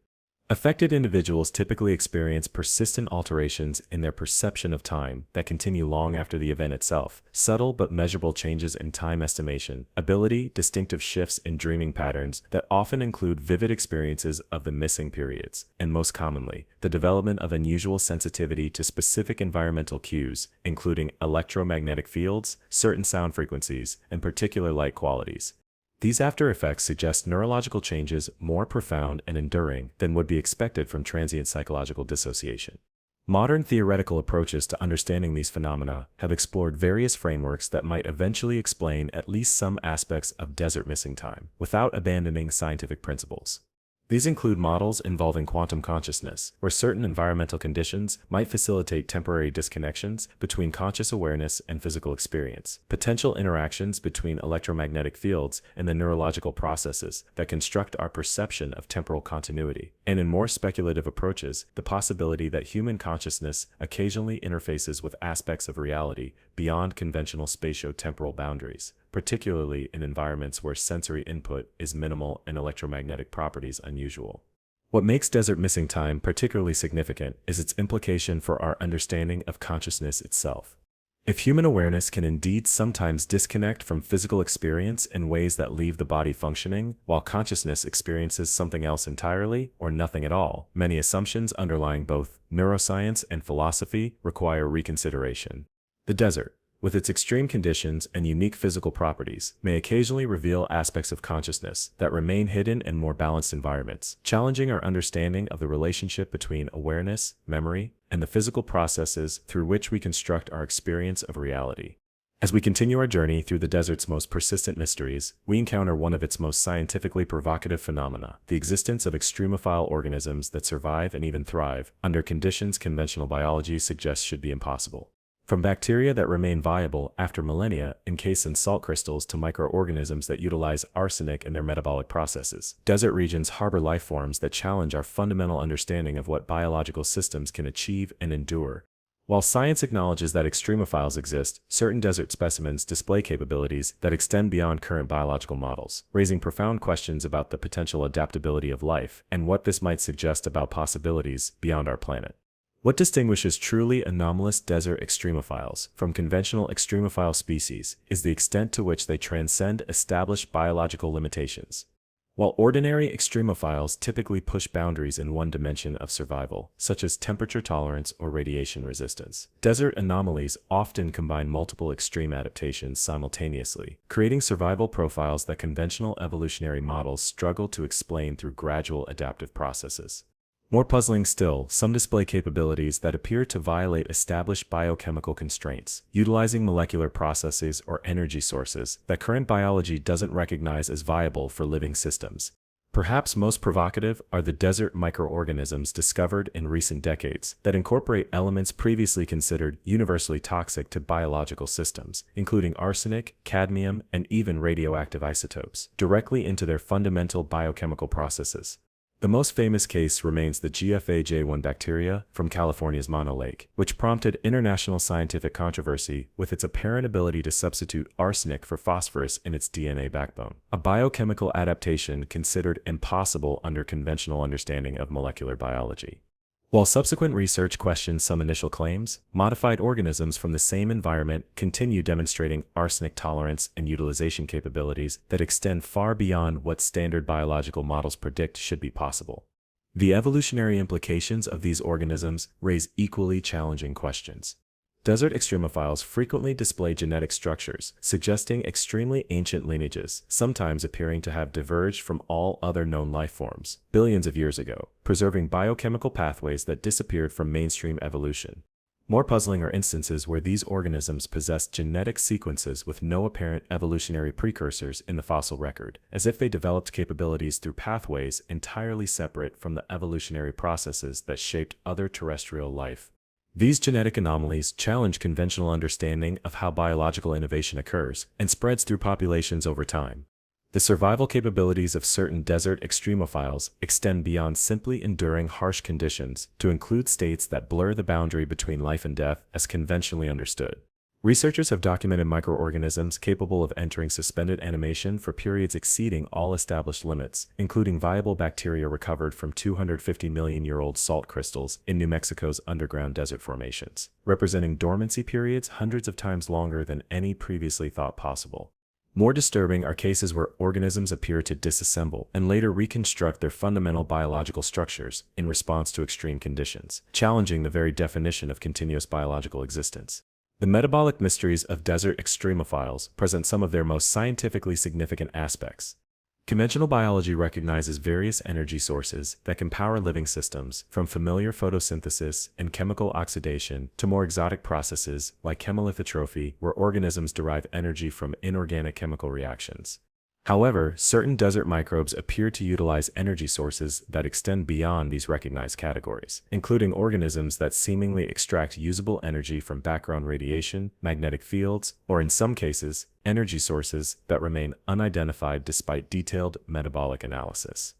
Affected individuals typically experience persistent alterations in their perception of time that continue long after the event itself, subtle but measurable changes in time estimation, ability, distinctive shifts in dreaming patterns that often include vivid experiences of the missing periods, and most commonly, the development of unusual sensitivity to specific environmental cues, including electromagnetic fields, certain sound frequencies, and particular light qualities. These after effects suggest neurological changes more profound and enduring than would be expected from transient psychological dissociation. Modern theoretical approaches to understanding these phenomena have explored various frameworks that might eventually explain at least some aspects of desert missing time, without abandoning scientific principles. These include models involving quantum consciousness, where certain environmental conditions might facilitate temporary disconnections between conscious awareness and physical experience, potential interactions between electromagnetic fields and the neurological processes that construct our perception of temporal continuity, and in more speculative approaches, the possibility that human consciousness occasionally interfaces with aspects of reality beyond conventional spatio-temporal boundaries, particularly in environments where sensory input is minimal and electromagnetic properties unusual. What makes desert missing time particularly significant is its implication for our understanding of consciousness itself. If human awareness can indeed sometimes disconnect from physical experience in ways that leave the body functioning, while consciousness experiences something else entirely or nothing at all, many assumptions underlying both neuroscience and philosophy require reconsideration. The desert, with its extreme conditions and unique physical properties, may occasionally reveal aspects of consciousness that remain hidden in more balanced environments, challenging our understanding of the relationship between awareness, memory, and the physical processes through which we construct our experience of reality. As we continue our journey through the desert's most persistent mysteries, we encounter one of its most scientifically provocative phenomena, the existence of extremophile organisms that survive and even thrive under conditions conventional biology suggests should be impossible. From bacteria that remain viable after millennia encased in salt crystals to microorganisms that utilize arsenic in their metabolic processes, desert regions harbor life forms that challenge our fundamental understanding of what biological systems can achieve and endure. While science acknowledges that extremophiles exist, certain desert specimens display capabilities that extend beyond current biological models, raising profound questions about the potential adaptability of life and what this might suggest about possibilities beyond our planet. What distinguishes truly anomalous desert extremophiles from conventional extremophile species is the extent to which they transcend established biological limitations. While ordinary extremophiles typically push boundaries in one dimension of survival, such as temperature tolerance or radiation resistance, desert anomalies often combine multiple extreme adaptations simultaneously, creating survival profiles that conventional evolutionary models struggle to explain through gradual adaptive processes. More puzzling still, some display capabilities that appear to violate established biochemical constraints, utilizing molecular processes or energy sources that current biology doesn't recognize as viable for living systems. Perhaps most provocative are the desert microorganisms discovered in recent decades that incorporate elements previously considered universally toxic to biological systems, including arsenic, cadmium, and even radioactive isotopes, directly into their fundamental biochemical processes. The most famous case remains the GFAJ1 bacteria from California's Mono Lake, which prompted international scientific controversy with its apparent ability to substitute arsenic for phosphorus in its DNA backbone, a biochemical adaptation considered impossible under conventional understanding of molecular biology. While subsequent research questioned some initial claims, modified organisms from the same environment continue demonstrating arsenic tolerance and utilization capabilities that extend far beyond what standard biological models predict should be possible. The evolutionary implications of these organisms raise equally challenging questions. Desert extremophiles frequently display genetic structures, suggesting extremely ancient lineages, sometimes appearing to have diverged from all other known life forms billions of years ago, preserving biochemical pathways that disappeared from mainstream evolution. More puzzling are instances where these organisms possess genetic sequences with no apparent evolutionary precursors in the fossil record, as if they developed capabilities through pathways entirely separate from the evolutionary processes that shaped other terrestrial life. These genetic anomalies challenge conventional understanding of how biological innovation occurs and spreads through populations over time. The survival capabilities of certain desert extremophiles extend beyond simply enduring harsh conditions to include states that blur the boundary between life and death as conventionally understood. Researchers have documented microorganisms capable of entering suspended animation for periods exceeding all established limits, including viable bacteria recovered from 250-million-year-old salt crystals in New Mexico's underground desert formations, representing dormancy periods hundreds of times longer than any previously thought possible. More disturbing are cases where organisms appear to disassemble and later reconstruct their fundamental biological structures in response to extreme conditions, challenging the very definition of continuous biological existence. The metabolic mysteries of desert extremophiles present some of their most scientifically significant aspects. Conventional biology recognizes various energy sources that can power living systems, from familiar photosynthesis and chemical oxidation to more exotic processes like chemolithotrophy, where organisms derive energy from inorganic chemical reactions. However, certain desert microbes appear to utilize energy sources that extend beyond these recognized categories, including organisms that seemingly extract usable energy from background radiation, magnetic fields, or in some cases, energy sources that remain unidentified despite detailed metabolic analysis.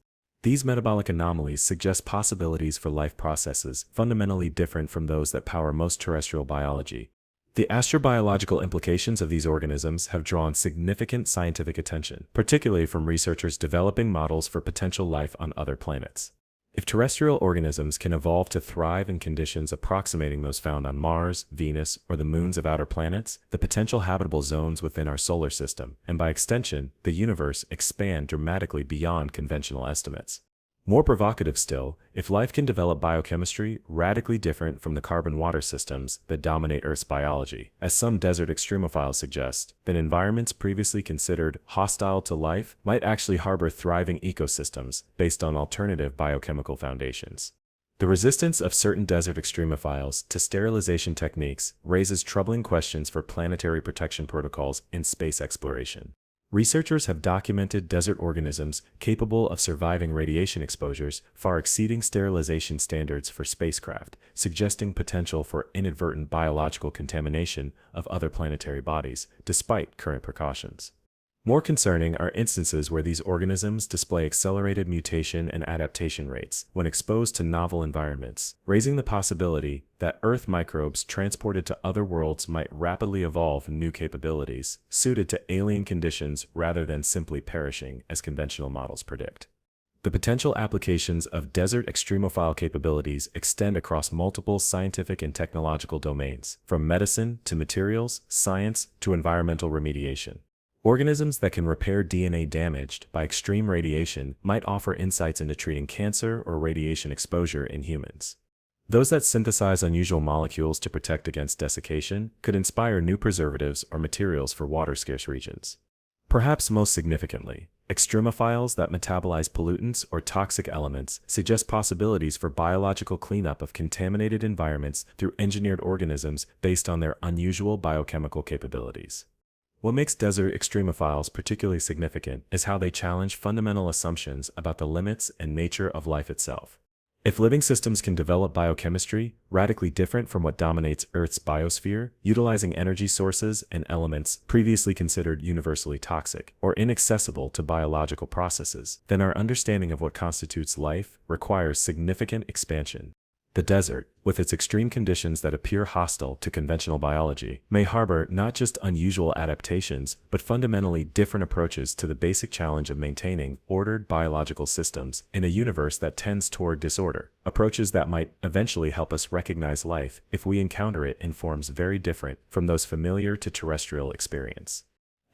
These metabolic anomalies suggest possibilities for life processes fundamentally different from those that power most terrestrial biology. The astrobiological implications of these organisms have drawn significant scientific attention, particularly from researchers developing models for potential life on other planets. If terrestrial organisms can evolve to thrive in conditions approximating those found on Mars, Venus, or the moons of outer planets, the potential habitable zones within our solar system, and by extension, the universe, expand dramatically beyond conventional estimates. More provocative still, if life can develop biochemistry radically different from the carbon-water systems that dominate Earth's biology, as some desert extremophiles suggest, then environments previously considered hostile to life might actually harbor thriving ecosystems based on alternative biochemical foundations. The resistance of certain desert extremophiles to sterilization techniques raises troubling questions for planetary protection protocols in space exploration. Researchers have documented desert organisms capable of surviving radiation exposures far exceeding sterilization standards for spacecraft, suggesting potential for inadvertent biological contamination of other planetary bodies, despite current precautions. More concerning are instances where these organisms display accelerated mutation and adaptation rates when exposed to novel environments, raising the possibility that Earth microbes transported to other worlds might rapidly evolve new capabilities, suited to alien conditions rather than simply perishing as conventional models predict. The potential applications of desert extremophile capabilities extend across multiple scientific and technological domains, from medicine to materials, science to environmental remediation. Organisms that can repair DNA damaged by extreme radiation might offer insights into treating cancer or radiation exposure in humans. Those that synthesize unusual molecules to protect against desiccation could inspire new preservatives or materials for water-scarce regions. Perhaps most significantly, extremophiles that metabolize pollutants or toxic elements suggest possibilities for biological cleanup of contaminated environments through engineered organisms based on their unusual biochemical capabilities. What makes desert extremophiles particularly significant is how they challenge fundamental assumptions about the limits and nature of life itself. If living systems can develop biochemistry radically different from what dominates Earth's biosphere, utilizing energy sources and elements previously considered universally toxic or inaccessible to biological processes, then our understanding of what constitutes life requires significant expansion. The desert, with its extreme conditions that appear hostile to conventional biology, may harbor not just unusual adaptations, but fundamentally different approaches to the basic challenge of maintaining ordered biological systems in a universe that tends toward disorder, approaches that might eventually help us recognize life if we encounter it in forms very different from those familiar to terrestrial experience.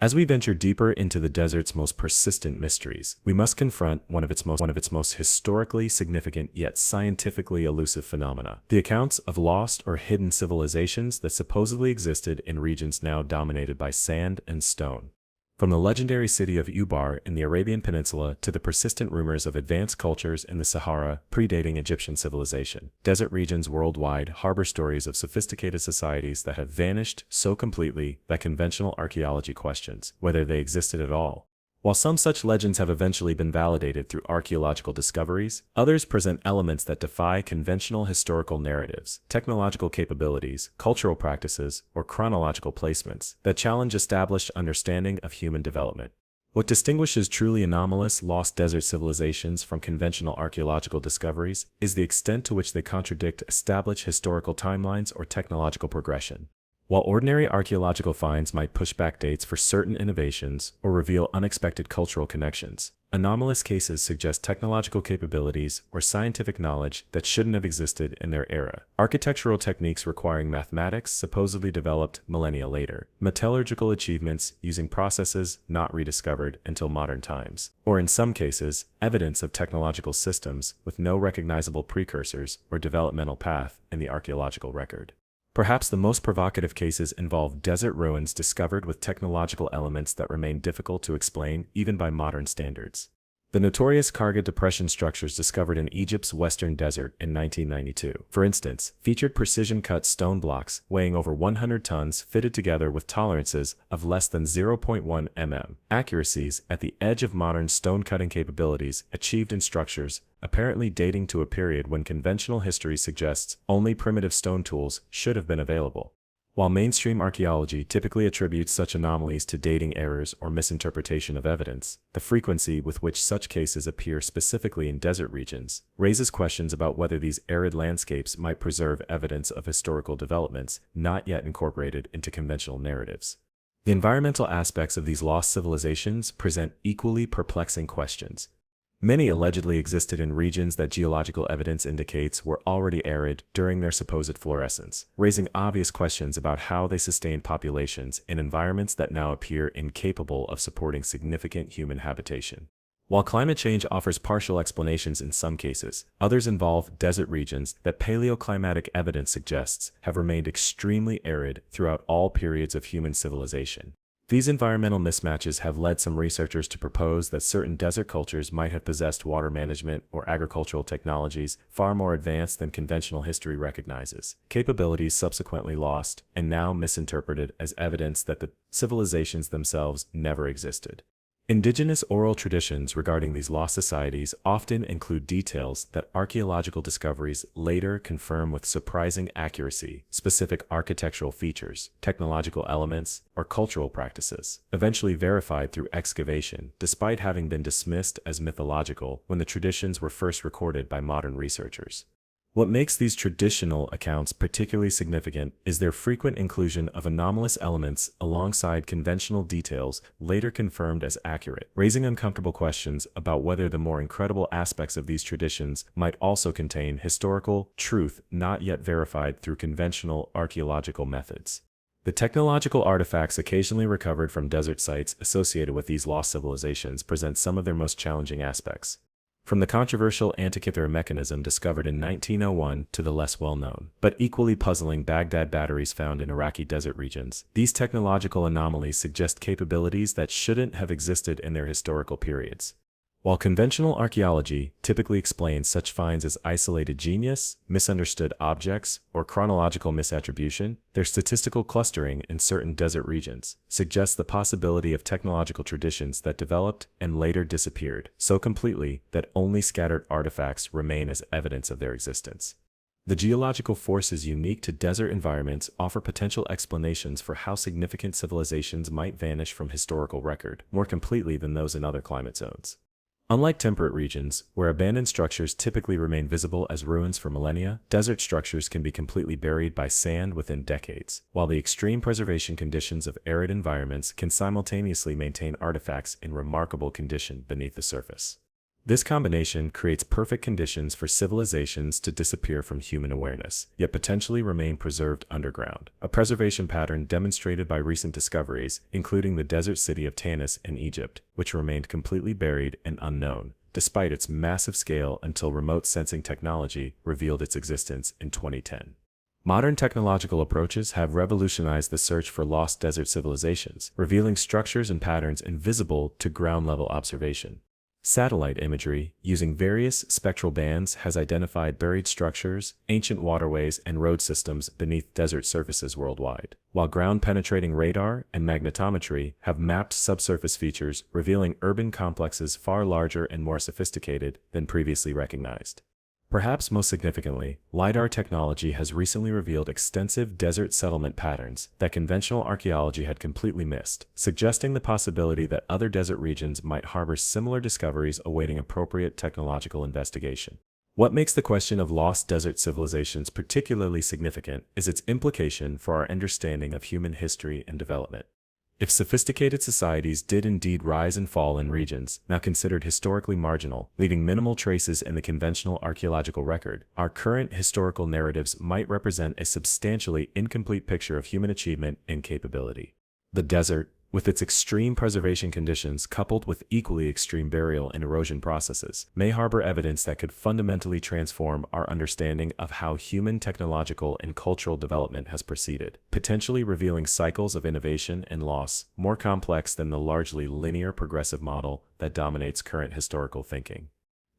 As we venture deeper into the desert's most persistent mysteries, we must confront one of its most historically significant yet scientifically elusive phenomena: the accounts of lost or hidden civilizations that supposedly existed in regions now dominated by sand and stone. From the legendary city of Ubar in the Arabian Peninsula to the persistent rumors of advanced cultures in the Sahara predating Egyptian civilization, desert regions worldwide harbor stories of sophisticated societies that have vanished so completely that conventional archaeology questions whether they existed at all. While some such legends have eventually been validated through archaeological discoveries, others present elements that defy conventional historical narratives, technological capabilities, cultural practices, or chronological placements that challenge established understanding of human development. What distinguishes truly anomalous, lost desert civilizations from conventional archaeological discoveries is the extent to which they contradict established historical timelines or technological progression. While ordinary archaeological finds might push back dates for certain innovations or reveal unexpected cultural connections, anomalous cases suggest technological capabilities or scientific knowledge that shouldn't have existed in their era. Architectural techniques requiring mathematics supposedly developed millennia later, metallurgical achievements using processes not rediscovered until modern times, or in some cases, evidence of technological systems with no recognizable precursors or developmental path in the archaeological record. Perhaps the most provocative cases involve desert ruins discovered with technological elements that remain difficult to explain even by modern standards. The notorious Karga depression structures discovered in Egypt's western desert in 1992, for instance, featured precision-cut stone blocks weighing over 100 tons fitted together with tolerances of less than 0.1 mm, accuracies at the edge of modern stone-cutting capabilities achieved in structures apparently dating to a period when conventional history suggests only primitive stone tools should have been available. While mainstream archaeology typically attributes such anomalies to dating errors or misinterpretation of evidence, the frequency with which such cases appear specifically in desert regions raises questions about whether these arid landscapes might preserve evidence of historical developments not yet incorporated into conventional narratives. The environmental aspects of these lost civilizations present equally perplexing questions. Many allegedly existed in regions that geological evidence indicates were already arid during their supposed fluorescence, raising obvious questions about how they sustained populations in environments that now appear incapable of supporting significant human habitation. While climate change offers partial explanations in some cases, others involve desert regions that paleoclimatic evidence suggests have remained extremely arid throughout all periods of human civilization. These environmental mismatches have led some researchers to propose that certain desert cultures might have possessed water management or agricultural technologies far more advanced than conventional history recognizes, capabilities subsequently lost and now misinterpreted as evidence that the civilizations themselves never existed. Indigenous oral traditions regarding these lost societies often include details that archaeological discoveries later confirm with surprising accuracy: specific architectural features, technological elements, or cultural practices, eventually verified through excavation, despite having been dismissed as mythological when the traditions were first recorded by modern researchers. What makes these traditional accounts particularly significant is their frequent inclusion of anomalous elements alongside conventional details later confirmed as accurate, raising uncomfortable questions about whether the more incredible aspects of these traditions might also contain historical truth not yet verified through conventional archaeological methods. The technological artifacts occasionally recovered from desert sites associated with these lost civilizations present some of their most challenging aspects. From the controversial Antikythera mechanism discovered in 1901 to the less well-known, but equally puzzling Baghdad batteries found in Iraqi desert regions, these technological anomalies suggest capabilities that shouldn't have existed in their historical periods. While conventional archaeology typically explains such finds as isolated genius, misunderstood objects, or chronological misattribution, their statistical clustering in certain desert regions suggests the possibility of technological traditions that developed and later disappeared so completely that only scattered artifacts remain as evidence of their existence. The geological forces unique to desert environments offer potential explanations for how significant civilizations might vanish from historical record more completely than those in other climate zones. Unlike temperate regions, where abandoned structures typically remain visible as ruins for millennia, desert structures can be completely buried by sand within decades, while the extreme preservation conditions of arid environments can simultaneously maintain artifacts in remarkable condition beneath the surface. This combination creates perfect conditions for civilizations to disappear from human awareness, yet potentially remain preserved underground, a preservation pattern demonstrated by recent discoveries, including the desert city of Tanis in Egypt, which remained completely buried and unknown, despite its massive scale until remote sensing technology revealed its existence in 2010. Modern technological approaches have revolutionized the search for lost desert civilizations, revealing structures and patterns invisible to ground-level observation. Satellite imagery, using various spectral bands, has identified buried structures, ancient waterways, and road systems beneath desert surfaces worldwide, while ground-penetrating radar and magnetometry have mapped subsurface features, revealing urban complexes far larger and more sophisticated than previously recognized. Perhaps most significantly, LiDAR technology has recently revealed extensive desert settlement patterns that conventional archaeology had completely missed, suggesting the possibility that other desert regions might harbor similar discoveries awaiting appropriate technological investigation. What makes the question of lost desert civilizations particularly significant is its implication for our understanding of human history and development. If sophisticated societies did indeed rise and fall in regions now considered historically marginal, leaving minimal traces in the conventional archaeological record, our current historical narratives might represent a substantially incomplete picture of human achievement and capability. The desert, with its extreme preservation conditions coupled with equally extreme burial and erosion processes, may harbor evidence that could fundamentally transform our understanding of how human technological and cultural development has proceeded, potentially revealing cycles of innovation and loss more complex than the largely linear progressive model that dominates current historical thinking.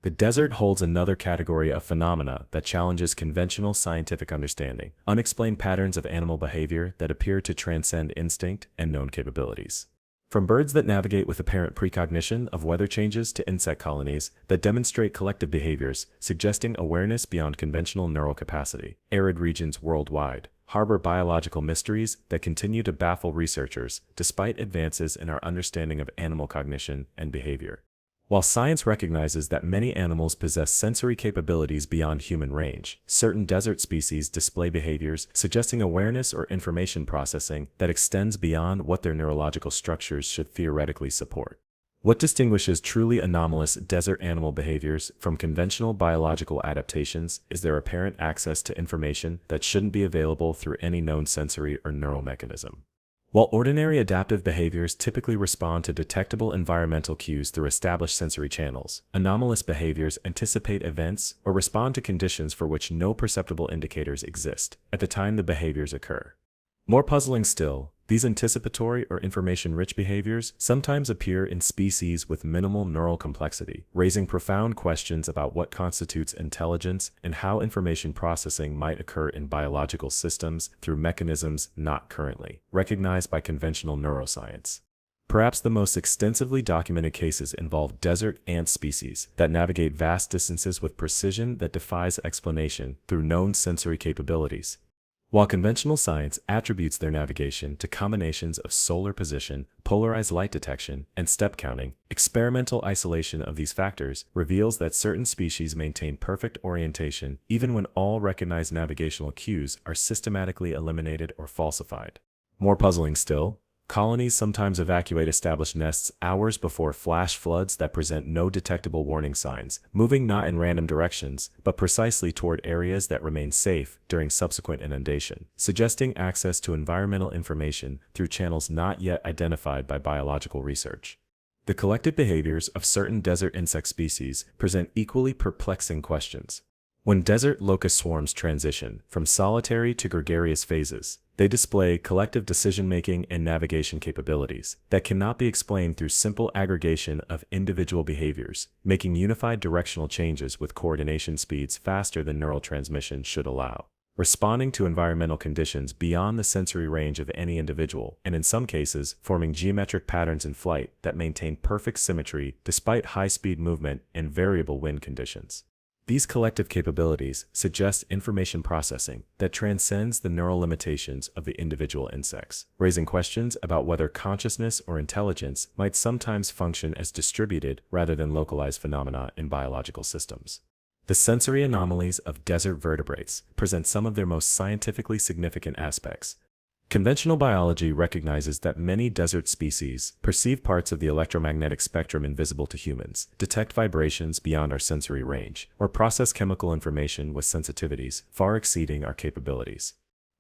The desert holds another category of phenomena that challenges conventional scientific understanding: unexplained patterns of animal behavior that appear to transcend instinct and known capabilities. From birds that navigate with apparent precognition of weather changes to insect colonies that demonstrate collective behaviors suggesting awareness beyond conventional neural capacity, arid regions worldwide harbor biological mysteries that continue to baffle researchers despite advances in our understanding of animal cognition and behavior. While science recognizes that many animals possess sensory capabilities beyond human range, certain desert species display behaviors suggesting awareness or information processing that extends beyond what their neurological structures should theoretically support. What distinguishes truly anomalous desert animal behaviors from conventional biological adaptations is their apparent access to information that shouldn't be available through any known sensory or neural mechanism. While ordinary adaptive behaviors typically respond to detectable environmental cues through established sensory channels, anomalous behaviors anticipate events or respond to conditions for which no perceptible indicators exist at the time the behaviors occur. More puzzling still, These anticipatory or information-rich behaviors sometimes appear in species with minimal neural complexity, raising profound questions about what constitutes intelligence and how information processing might occur in biological systems through mechanisms not currently recognized by conventional neuroscience. Perhaps the most extensively documented cases involve desert ant species that navigate vast distances with precision that defies explanation through known sensory capabilities. While conventional science attributes their navigation to combinations of solar position, polarized light detection, and step counting, experimental isolation of these factors reveals that certain species maintain perfect orientation even when all recognized navigational cues are systematically eliminated or falsified. More puzzling still, colonies sometimes evacuate established nests hours before flash floods that present no detectable warning signs, moving not in random directions, but precisely toward areas that remain safe during subsequent inundation, suggesting access to environmental information through channels not yet identified by biological research. The collective behaviors of certain desert insect species present equally perplexing questions. When desert locust swarms transition from solitary to gregarious phases, they display collective decision-making and navigation capabilities that cannot be explained through simple aggregation of individual behaviors, making unified directional changes with coordination speeds faster than neural transmission should allow, responding to environmental conditions beyond the sensory range of any individual, and in some cases, forming geometric patterns in flight that maintain perfect symmetry despite high-speed movement and variable wind conditions. These collective capabilities suggest information processing that transcends the neural limitations of the individual insects, raising questions about whether consciousness or intelligence might sometimes function as distributed rather than localized phenomena in biological systems. The sensory anomalies of desert vertebrates present some of their most scientifically significant aspects. Conventional biology recognizes that many desert species perceive parts of the electromagnetic spectrum invisible to humans, detect vibrations beyond our sensory range, or process chemical information with sensitivities far exceeding our capabilities.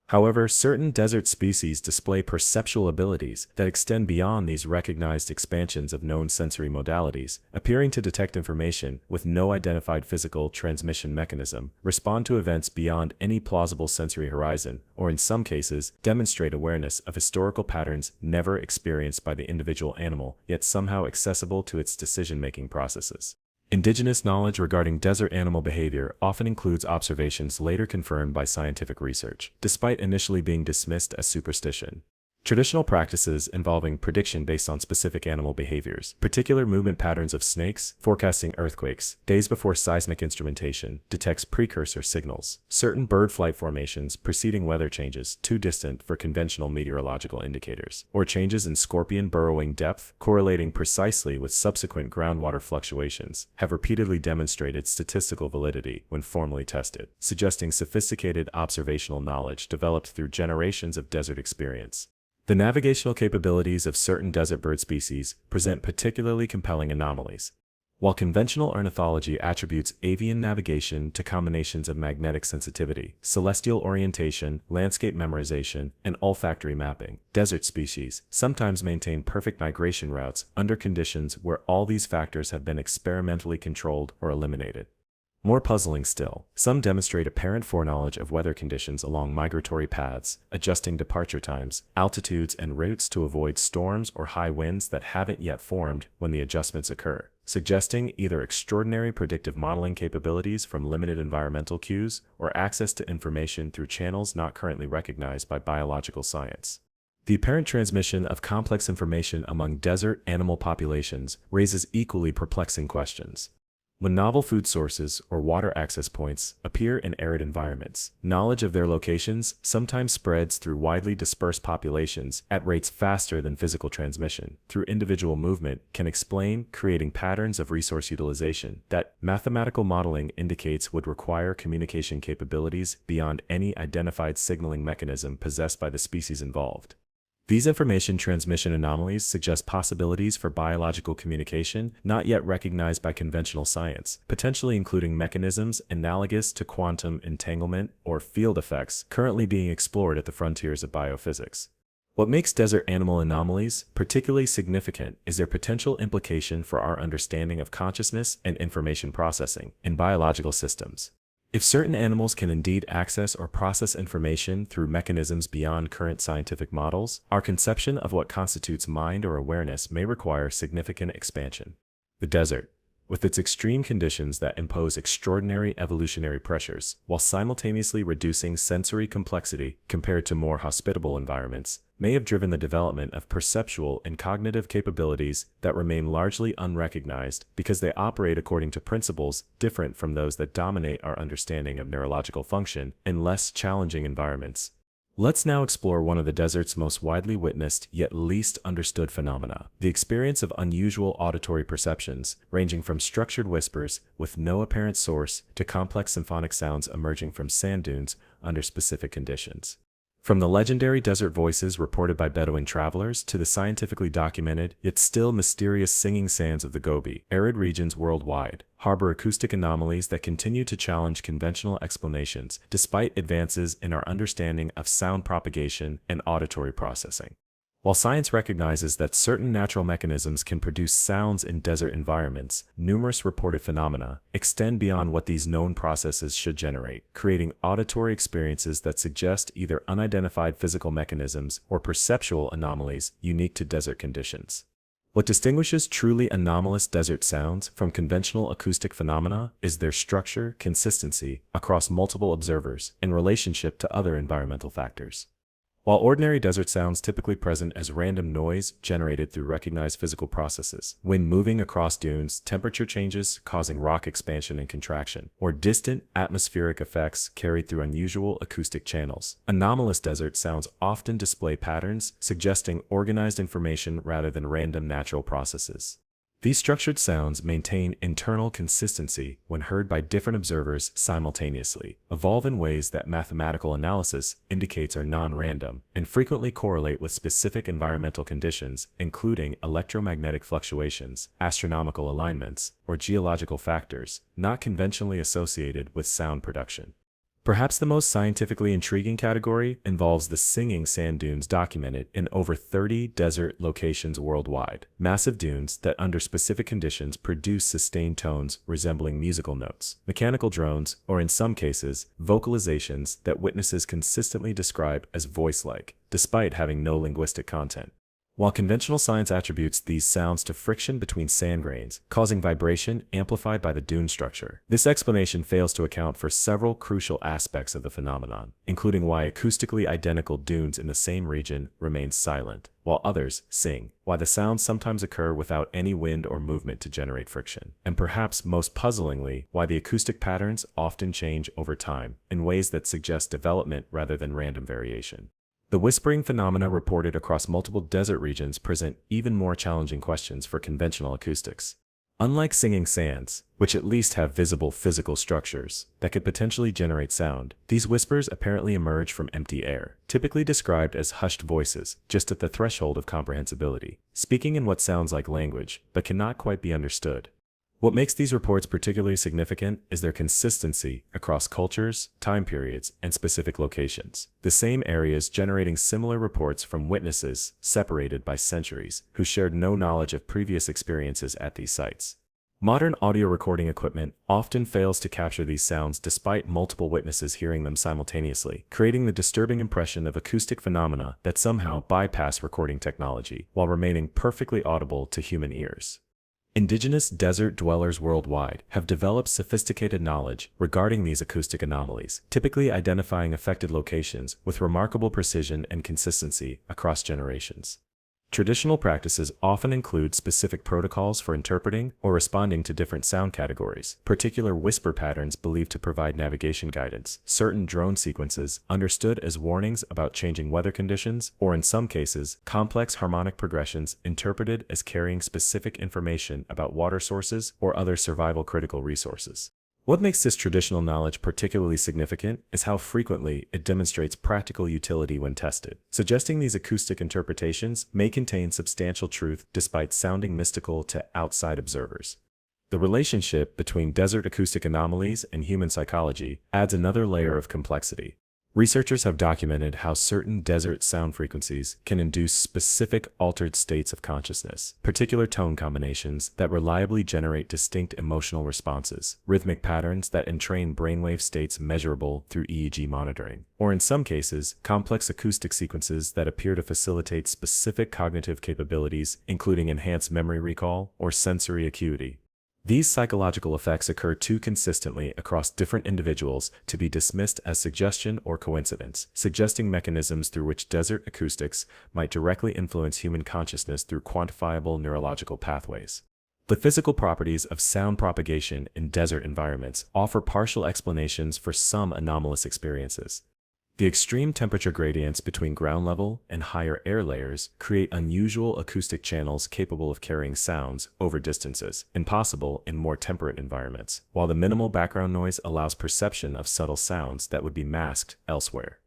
However, certain desert species display perceptual abilities that extend beyond these recognized expansions of known sensory modalities, appearing to detect information with no identified physical transmission mechanism, respond to events beyond any plausible sensory horizon, or in some cases, demonstrate awareness of historical patterns never experienced by the individual animal, yet somehow accessible to its decision-making processes. Indigenous knowledge regarding desert animal behavior often includes observations later confirmed by scientific research, despite initially being dismissed as superstition. Traditional practices involving prediction based on specific animal behaviors, particular movement patterns of snakes, forecasting earthquakes, days before seismic instrumentation, detects precursor signals, certain bird flight formations preceding weather changes too distant for conventional meteorological indicators, or changes in scorpion burrowing depth correlating precisely with subsequent groundwater fluctuations, have repeatedly demonstrated statistical validity when formally tested, suggesting sophisticated observational knowledge developed through generations of desert experience. The navigational capabilities of certain desert bird species present particularly compelling anomalies. While conventional ornithology attributes avian navigation to combinations of magnetic sensitivity, celestial orientation, landscape memorization, and olfactory mapping, desert species sometimes maintain perfect migration routes under conditions where all these factors have been experimentally controlled or eliminated. More puzzling still, some demonstrate apparent foreknowledge of weather conditions along migratory paths, adjusting departure times, altitudes, and routes to avoid storms or high winds that haven't yet formed when the adjustments occur, suggesting either extraordinary predictive modeling capabilities from limited environmental cues or access to information through channels not currently recognized by biological science. The apparent transmission of complex information among desert animal populations raises equally perplexing questions. When novel food sources or water access points appear in arid environments, knowledge of their locations sometimes spreads through widely dispersed populations at rates faster than physical transmission, through individual movement, can explain creating patterns of resource utilization that mathematical modeling indicates would require communication capabilities beyond any identified signaling mechanism possessed by the species involved. These information transmission anomalies suggest possibilities for biological communication not yet recognized by conventional science, potentially including mechanisms analogous to quantum entanglement or field effects currently being explored at the frontiers of biophysics. What makes desert animal anomalies particularly significant is their potential implication for our understanding of consciousness and information processing in biological systems. If certain animals can indeed access or process information through mechanisms beyond current scientific models, our conception of what constitutes mind or awareness may require significant expansion. The desert, with its extreme conditions that impose extraordinary evolutionary pressures, while simultaneously reducing sensory complexity compared to more hospitable environments, may have driven the development of perceptual and cognitive capabilities that remain largely unrecognized because they operate according to principles different from those that dominate our understanding of neurological function in less challenging environments. Let's now explore one of the desert's most widely witnessed yet least understood phenomena, the experience of unusual auditory perceptions, ranging from structured whispers with no apparent source to complex symphonic sounds emerging from sand dunes under specific conditions. From the legendary desert voices reported by Bedouin travelers to the scientifically documented yet still mysterious singing sands of the Gobi, arid regions worldwide harbor acoustic anomalies that continue to challenge conventional explanations despite advances in our understanding of sound propagation and auditory processing. While science recognizes that certain natural mechanisms can produce sounds in desert environments, numerous reported phenomena extend beyond what these known processes should generate, creating auditory experiences that suggest either unidentified physical mechanisms or perceptual anomalies unique to desert conditions. What distinguishes truly anomalous desert sounds from conventional acoustic phenomena is their structure, consistency across multiple observers in relationship to other environmental factors. While ordinary desert sounds typically present as random noise generated through recognized physical processes, wind moving across dunes, temperature changes causing rock expansion and contraction, or distant atmospheric effects carried through unusual acoustic channels, anomalous desert sounds often display patterns suggesting organized information rather than random natural processes. These structured sounds maintain internal consistency when heard by different observers simultaneously, evolve in ways that mathematical analysis indicates are non-random, and frequently correlate with specific environmental conditions, including electromagnetic fluctuations, astronomical alignments, or geological factors, not conventionally associated with sound production. Perhaps the most scientifically intriguing category involves the singing sand dunes documented in over 30 desert locations worldwide, massive dunes that under specific conditions produce sustained tones resembling musical notes, mechanical drones, or in some cases, vocalizations that witnesses consistently describe as voice-like, despite having no linguistic content. While conventional science attributes these sounds to friction between sand grains, causing vibration amplified by the dune structure, this explanation fails to account for several crucial aspects of the phenomenon, including why acoustically identical dunes in the same region remain silent, while others sing, why the sounds sometimes occur without any wind or movement to generate friction, and perhaps most puzzlingly, why the acoustic patterns often change over time in ways that suggest development rather than random variation. The whispering phenomena reported across multiple desert regions present even more challenging questions for conventional acoustics. Unlike singing sands, which at least have visible physical structures that could potentially generate sound, these whispers apparently emerge from empty air, typically described as hushed voices just at the threshold of comprehensibility, speaking in what sounds like language but cannot quite be understood. What makes these reports particularly significant is their consistency across cultures, time periods, and specific locations. The same areas generating similar reports from witnesses separated by centuries who shared no knowledge of previous experiences at these sites. Modern audio recording equipment often fails to capture these sounds despite multiple witnesses hearing them simultaneously, creating the disturbing impression of acoustic phenomena that somehow bypass recording technology while remaining perfectly audible to human ears. Indigenous desert dwellers worldwide have developed sophisticated knowledge regarding these acoustic anomalies, typically identifying affected locations with remarkable precision and consistency across generations. Traditional practices often include specific protocols for interpreting or responding to different sound categories, particular whisper patterns believed to provide navigation guidance, certain drone sequences understood as warnings about changing weather conditions, or in some cases, complex harmonic progressions interpreted as carrying specific information about water sources or other survival-critical resources. What makes this traditional knowledge particularly significant is how frequently it demonstrates practical utility when tested, suggesting these acoustic interpretations may contain substantial truth despite sounding mystical to outside observers. The relationship between desert acoustic anomalies and human psychology adds another layer of complexity. Researchers have documented how certain desert sound frequencies can induce specific altered states of consciousness, particular tone combinations that reliably generate distinct emotional responses, rhythmic patterns that entrain brainwave states measurable through EEG monitoring, or in some cases, complex acoustic sequences that appear to facilitate specific cognitive capabilities, including enhanced memory recall or sensory acuity. These psychological effects occur too consistently across different individuals to be dismissed as suggestion or coincidence, suggesting mechanisms through which desert acoustics might directly influence human consciousness through quantifiable neurological pathways. The physical properties of sound propagation in desert environments offer partial explanations for some anomalous experiences. The extreme temperature gradients between ground level and higher air layers create unusual acoustic channels capable of carrying sounds over distances, impossible in more temperate environments, while the minimal background noise allows perception of subtle sounds that would be masked elsewhere.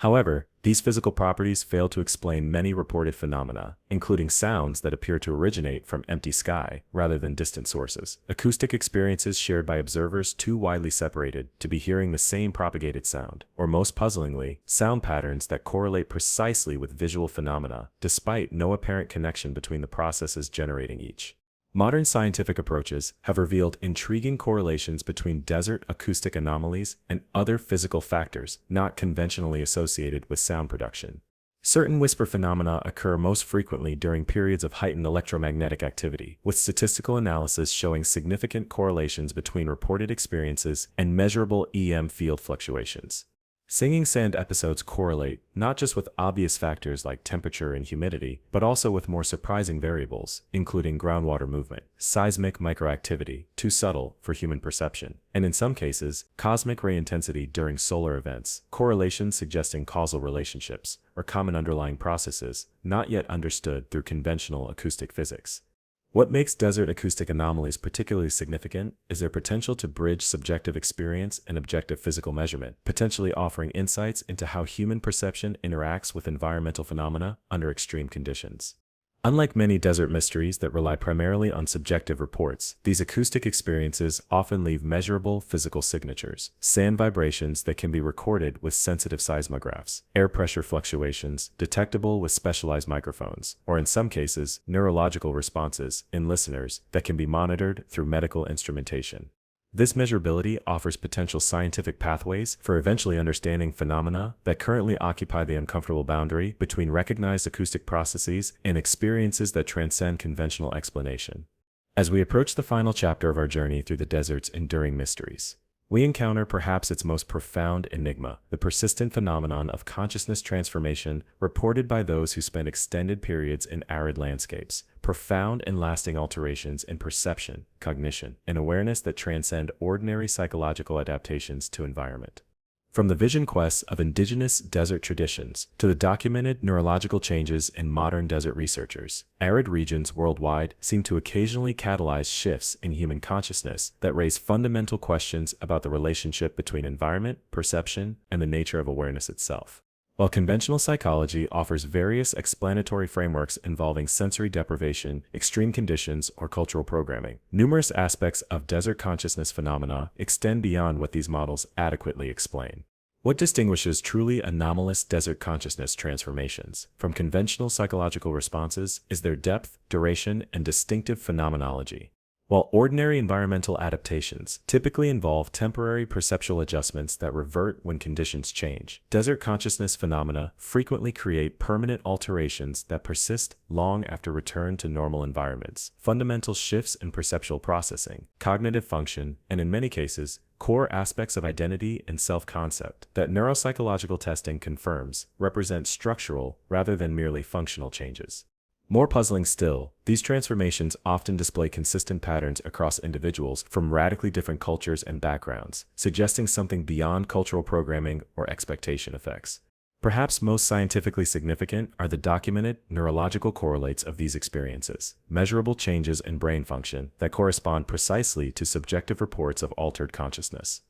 However, these physical properties fail to explain many reported phenomena, including sounds that appear to originate from empty sky rather than distant sources, acoustic experiences shared by observers too widely separated to be hearing the same propagated sound, or most puzzlingly, sound patterns that correlate precisely with visual phenomena, despite no apparent connection between the processes generating each. Modern scientific approaches have revealed intriguing correlations between desert acoustic anomalies and other physical factors not conventionally associated with sound production. Certain whisper phenomena occur most frequently during periods of heightened electromagnetic activity, with statistical analysis showing significant correlations between reported experiences and measurable EM field fluctuations. Singing sand episodes correlate not just with obvious factors like temperature and humidity, but also with more surprising variables, including groundwater movement, seismic microactivity, too subtle for human perception, and in some cases, cosmic ray intensity during solar events, correlations suggesting causal relationships, or common underlying processes not yet understood through conventional acoustic physics. What makes desert acoustic anomalies particularly significant is their potential to bridge subjective experience and objective physical measurement, potentially offering insights into how human perception interacts with environmental phenomena under extreme conditions. Unlike many desert mysteries that rely primarily on subjective reports, these acoustic experiences often leave measurable physical signatures, sand vibrations that can be recorded with sensitive seismographs, air pressure fluctuations detectable with specialized microphones, or in some cases, neurological responses in listeners that can be monitored through medical instrumentation. This measurability offers potential scientific pathways for eventually understanding phenomena that currently occupy the uncomfortable boundary between recognized acoustic processes and experiences that transcend conventional explanation. As we approach the final chapter of our journey through the desert's enduring mysteries, we encounter perhaps its most profound enigma, the persistent phenomenon of consciousness transformation reported by those who spend extended periods in arid landscapes, profound and lasting alterations in perception, cognition, and awareness that transcend ordinary psychological adaptations to environment. From the vision quests of indigenous desert traditions to the documented neurological changes in modern desert researchers, arid regions worldwide seem to occasionally catalyze shifts in human consciousness that raise fundamental questions about the relationship between environment, perception, and the nature of awareness itself. While conventional psychology offers various explanatory frameworks involving sensory deprivation, extreme conditions, or cultural programming, numerous aspects of desert consciousness phenomena extend beyond what these models adequately explain. What distinguishes truly anomalous desert consciousness transformations from conventional psychological responses is their depth, duration, and distinctive phenomenology. While ordinary environmental adaptations typically involve temporary perceptual adjustments that revert when conditions change, desert consciousness phenomena frequently create permanent alterations that persist long after return to normal environments. Fundamental shifts in perceptual processing, cognitive function, and in many cases, core aspects of identity and self-concept that neuropsychological testing confirms represent structural rather than merely functional changes. More puzzling still, these transformations often display consistent patterns across individuals from radically different cultures and backgrounds, suggesting something beyond cultural programming or expectation effects. Perhaps most scientifically significant are the documented neurological correlates of these experiences, measurable changes in brain function that correspond precisely to subjective reports of altered consciousness.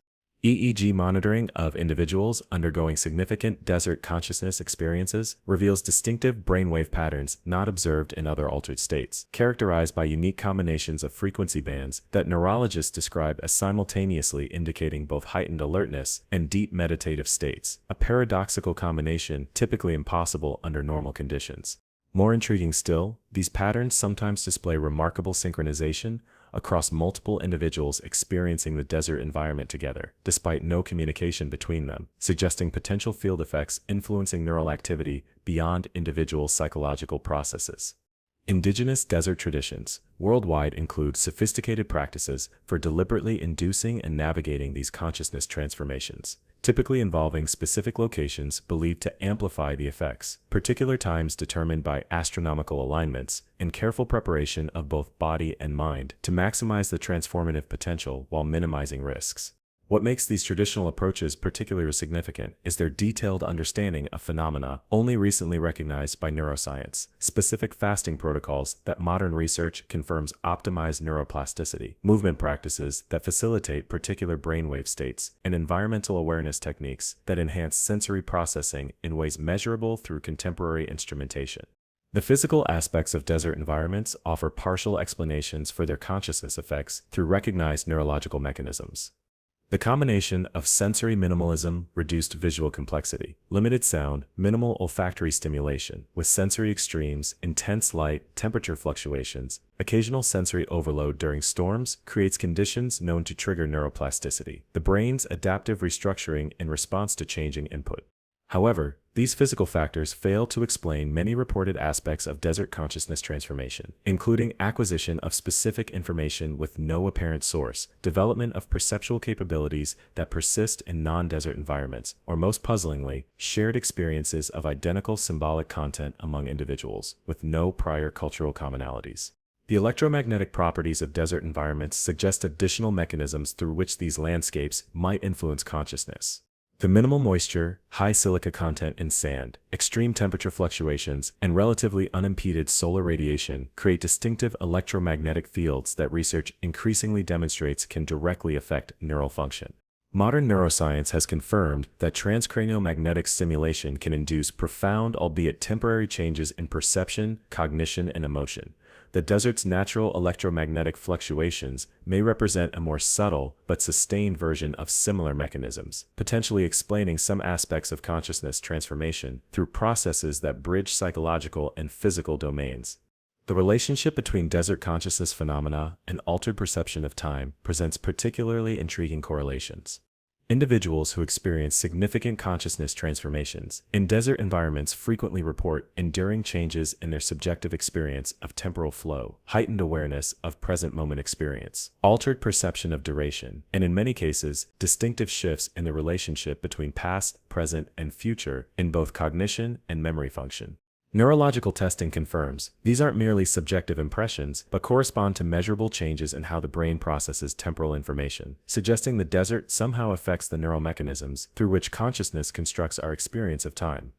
EEG monitoring of individuals undergoing significant desert consciousness experiences reveals distinctive brainwave patterns not observed in other altered states, characterized by unique combinations of frequency bands that neurologists describe as simultaneously indicating both heightened alertness and deep meditative states, a paradoxical combination typically impossible under normal conditions. More intriguing still, these patterns sometimes display remarkable synchronization across multiple individuals experiencing the desert environment together, despite no communication between them, suggesting potential field effects influencing neural activity beyond individual psychological processes. Indigenous desert traditions worldwide include sophisticated practices for deliberately inducing and navigating these consciousness transformations, typically involving specific locations believed to amplify the effects, particular times determined by astronomical alignments, and careful preparation of both body and mind to maximize the transformative potential while minimizing risks. What makes these traditional approaches particularly significant is their detailed understanding of phenomena only recently recognized by neuroscience, specific fasting protocols that modern research confirms optimize neuroplasticity, movement practices that facilitate particular brainwave states, and environmental awareness techniques that enhance sensory processing in ways measurable through contemporary instrumentation. The physical aspects of desert environments offer partial explanations for their consciousness effects through recognized neurological mechanisms. The combination of sensory minimalism, reduced visual complexity, limited sound, minimal olfactory stimulation, with sensory extremes, intense light, temperature fluctuations, occasional sensory overload during storms creates conditions known to trigger neuroplasticity, the brain's adaptive restructuring in response to changing input. However, these physical factors fail to explain many reported aspects of desert consciousness transformation, including acquisition of specific information with no apparent source, development of perceptual capabilities that persist in non-desert environments, or most puzzlingly, shared experiences of identical symbolic content among individuals, with no prior cultural commonalities. The electromagnetic properties of desert environments suggest additional mechanisms through which these landscapes might influence consciousness. The minimal moisture, high silica content in sand, extreme temperature fluctuations, and relatively unimpeded solar radiation create distinctive electromagnetic fields that research increasingly demonstrates can directly affect neural function. Modern neuroscience has confirmed that transcranial magnetic stimulation can induce profound, albeit temporary, changes in perception, cognition, and emotion. The desert's natural electromagnetic fluctuations may represent a more subtle but sustained version of similar mechanisms, potentially explaining some aspects of consciousness transformation through processes that bridge psychological and physical domains. The relationship between desert consciousness phenomena and altered perception of time presents particularly intriguing correlations. Individuals who experience significant consciousness transformations in desert environments frequently report enduring changes in their subjective experience of temporal flow, heightened awareness of present moment experience, altered perception of duration, and in many cases, distinctive shifts in the relationship between past, present, and future in both cognition and memory function. Neurological testing confirms these aren't merely subjective impressions, but correspond to measurable changes in how the brain processes temporal information, suggesting the desert somehow affects the neural mechanisms through which consciousness constructs our experience of time.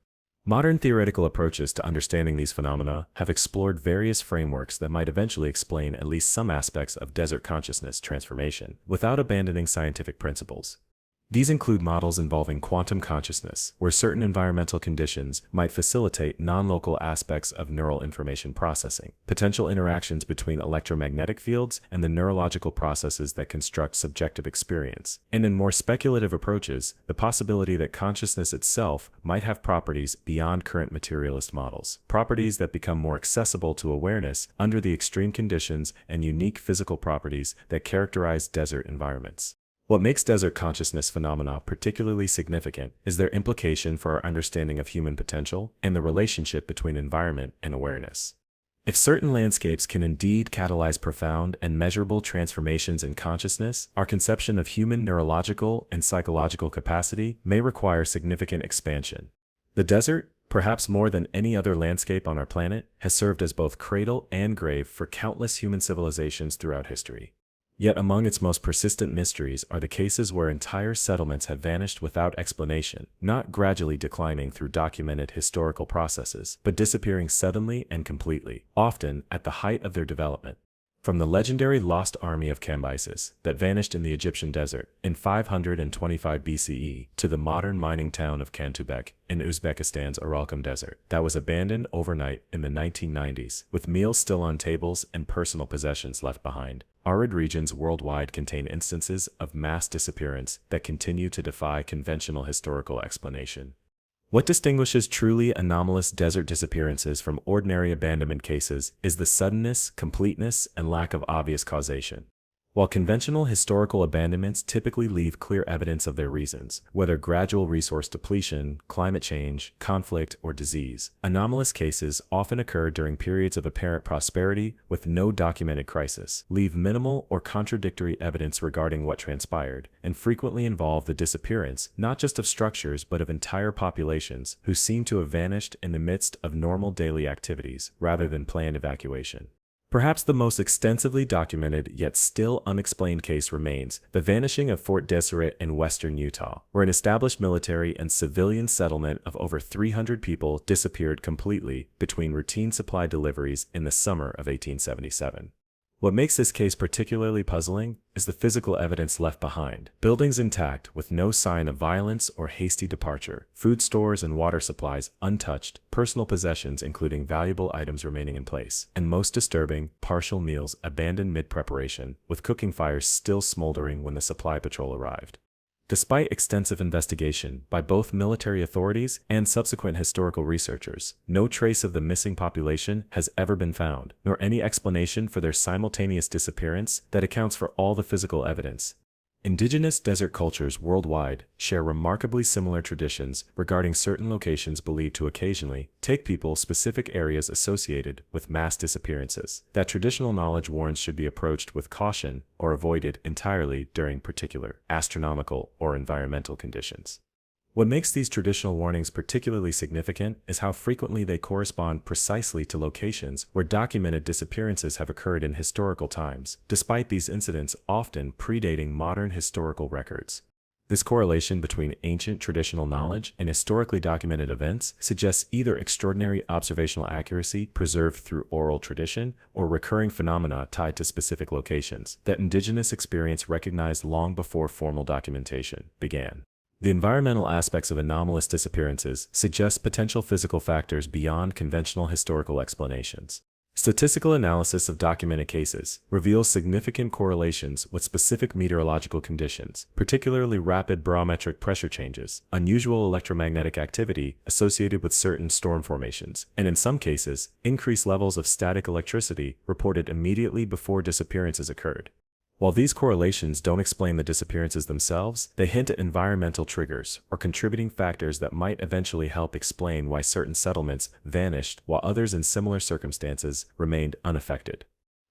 Modern theoretical approaches to understanding these phenomena have explored various frameworks that might eventually explain at least some aspects of desert consciousness transformation, without abandoning scientific principles. These include models involving quantum consciousness, where certain environmental conditions might facilitate non-local aspects of neural information processing, potential interactions between electromagnetic fields and the neurological processes that construct subjective experience, and in more speculative approaches, the possibility that consciousness itself might have properties beyond current materialist models, properties that become more accessible to awareness under the extreme conditions and unique physical properties that characterize desert environments. What makes desert consciousness phenomena particularly significant is their implication for our understanding of human potential and the relationship between environment and awareness. If certain landscapes can indeed catalyze profound and measurable transformations in consciousness, our conception of human neurological and psychological capacity may require significant expansion. The desert, perhaps more than any other landscape on our planet, has served as both cradle and grave for countless human civilizations throughout history. Yet among its most persistent mysteries are the cases where entire settlements have vanished without explanation, not gradually declining through documented historical processes, but disappearing suddenly and completely, often at the height of their development. From the legendary lost army of Cambyses that vanished in the Egyptian desert in 525 BCE to the modern mining town of Kantubek in Uzbekistan's Aralkum Desert that was abandoned overnight in the 1990s, with meals still on tables and personal possessions left behind. Arid regions worldwide contain instances of mass disappearance that continue to defy conventional historical explanation. What distinguishes truly anomalous desert disappearances from ordinary abandonment cases is the suddenness, completeness, and lack of obvious causation. While conventional historical abandonments typically leave clear evidence of their reasons, whether gradual resource depletion, climate change, conflict, or disease, anomalous cases often occur during periods of apparent prosperity with no documented crisis, leave minimal or contradictory evidence regarding what transpired, and frequently involve the disappearance not just of structures but of entire populations who seem to have vanished in the midst of normal daily activities rather than planned evacuation. Perhaps the most extensively documented yet still unexplained case remains the vanishing of Fort Deseret in western Utah, where an established military and civilian settlement of over 300 people disappeared completely between routine supply deliveries in the summer of 1877. What makes this case particularly puzzling is the physical evidence left behind. Buildings intact with no sign of violence or hasty departure, food stores and water supplies untouched, personal possessions including valuable items remaining in place, and most disturbing, partial meals abandoned mid-preparation, with cooking fires still smoldering when the supply patrol arrived. Despite extensive investigation by both military authorities and subsequent historical researchers, no trace of the missing population has ever been found, nor any explanation for their simultaneous disappearance that accounts for all the physical evidence. Indigenous desert cultures worldwide share remarkably similar traditions regarding certain locations believed to occasionally take people specific areas associated with mass disappearances. That traditional knowledge warns should be approached with caution or avoided entirely during particular astronomical or environmental conditions. What makes these traditional warnings particularly significant is how frequently they correspond precisely to locations where documented disappearances have occurred in historical times, despite these incidents often predating modern historical records. This correlation between ancient traditional knowledge and historically documented events suggests either extraordinary observational accuracy preserved through oral tradition or recurring phenomena tied to specific locations that indigenous experience recognized long before formal documentation began. The environmental aspects of anomalous disappearances suggest potential physical factors beyond conventional historical explanations. Statistical analysis of documented cases reveals significant correlations with specific meteorological conditions, particularly rapid barometric pressure changes, unusual electromagnetic activity associated with certain storm formations, and in some cases, increased levels of static electricity reported immediately before disappearances occurred. While these correlations don't explain the disappearances themselves, they hint at environmental triggers or contributing factors that might eventually help explain why certain settlements vanished while others in similar circumstances remained unaffected.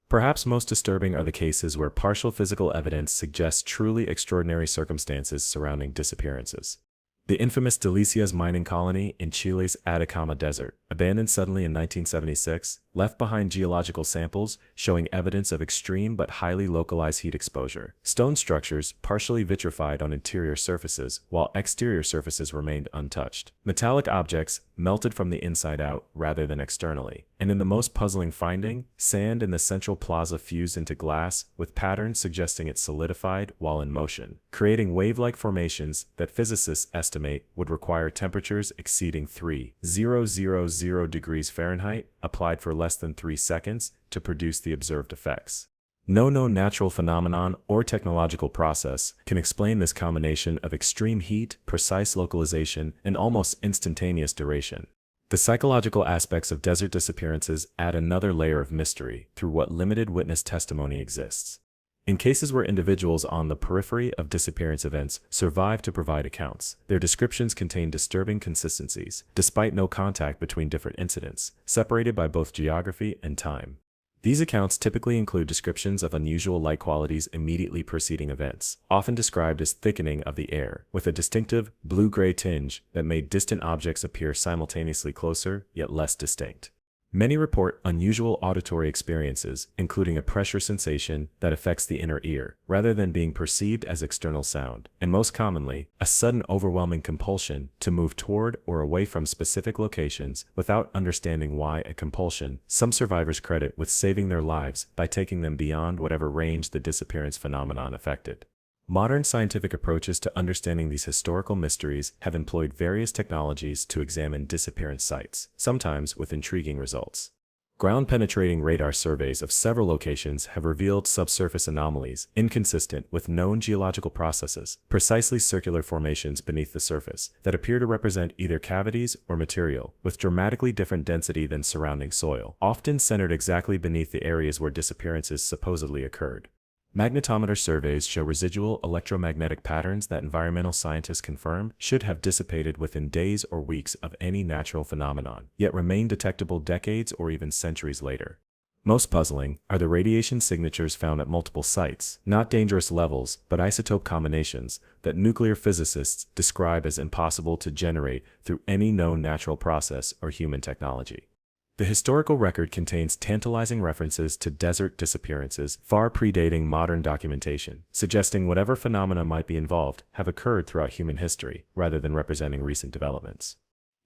Perhaps most disturbing are the cases where partial physical evidence suggests truly extraordinary circumstances surrounding disappearances. The infamous Delicias mining colony in Chile's Atacama Desert, abandoned suddenly in 1976, left behind geological samples showing evidence of extreme but highly localized heat exposure. Stone structures partially vitrified on interior surfaces, while exterior surfaces remained untouched. Metallic objects melted from the inside out rather than externally. And in the most puzzling finding, sand in the central plaza fused into glass with patterns suggesting it solidified while in motion, creating wave-like formations that physicists estimate would require temperatures exceeding 3,000 degrees Fahrenheit applied for less than 3 seconds to produce the observed effects. No known natural phenomenon or technological process can explain this combination of extreme heat, precise localization, and almost instantaneous duration. The psychological aspects of desert disappearances add another layer of mystery through what limited witness testimony exists. In cases where individuals on the periphery of disappearance events survive to provide accounts, their descriptions contain disturbing consistencies, despite no contact between different incidents, separated by both geography and time. These accounts typically include descriptions of unusual light qualities immediately preceding events, often described as thickening of the air, with a distinctive blue-gray tinge that made distant objects appear simultaneously closer yet less distinct. Many report unusual auditory experiences, including a pressure sensation that affects the inner ear, rather than being perceived as external sound, and most commonly, a sudden overwhelming compulsion to move toward or away from specific locations without understanding why. A compulsion some survivors credit with saving their lives by taking them beyond whatever range the disappearance phenomenon affected. Modern scientific approaches to understanding these historical mysteries have employed various technologies to examine disappearance sites, sometimes with intriguing results. Ground-penetrating radar surveys of several locations have revealed subsurface anomalies inconsistent with known geological processes, precisely circular formations beneath the surface that appear to represent either cavities or material with dramatically different density than surrounding soil, often centered exactly beneath the areas where disappearances supposedly occurred. Magnetometer surveys show residual electromagnetic patterns that environmental scientists confirm should have dissipated within days or weeks of any natural phenomenon, yet remain detectable decades or even centuries later. Most puzzling are the radiation signatures found at multiple sites, not dangerous levels, but isotope combinations that nuclear physicists describe as impossible to generate through any known natural process or human technology. The historical record contains tantalizing references to desert disappearances far predating modern documentation, suggesting whatever phenomena might be involved have occurred throughout human history, rather than representing recent developments.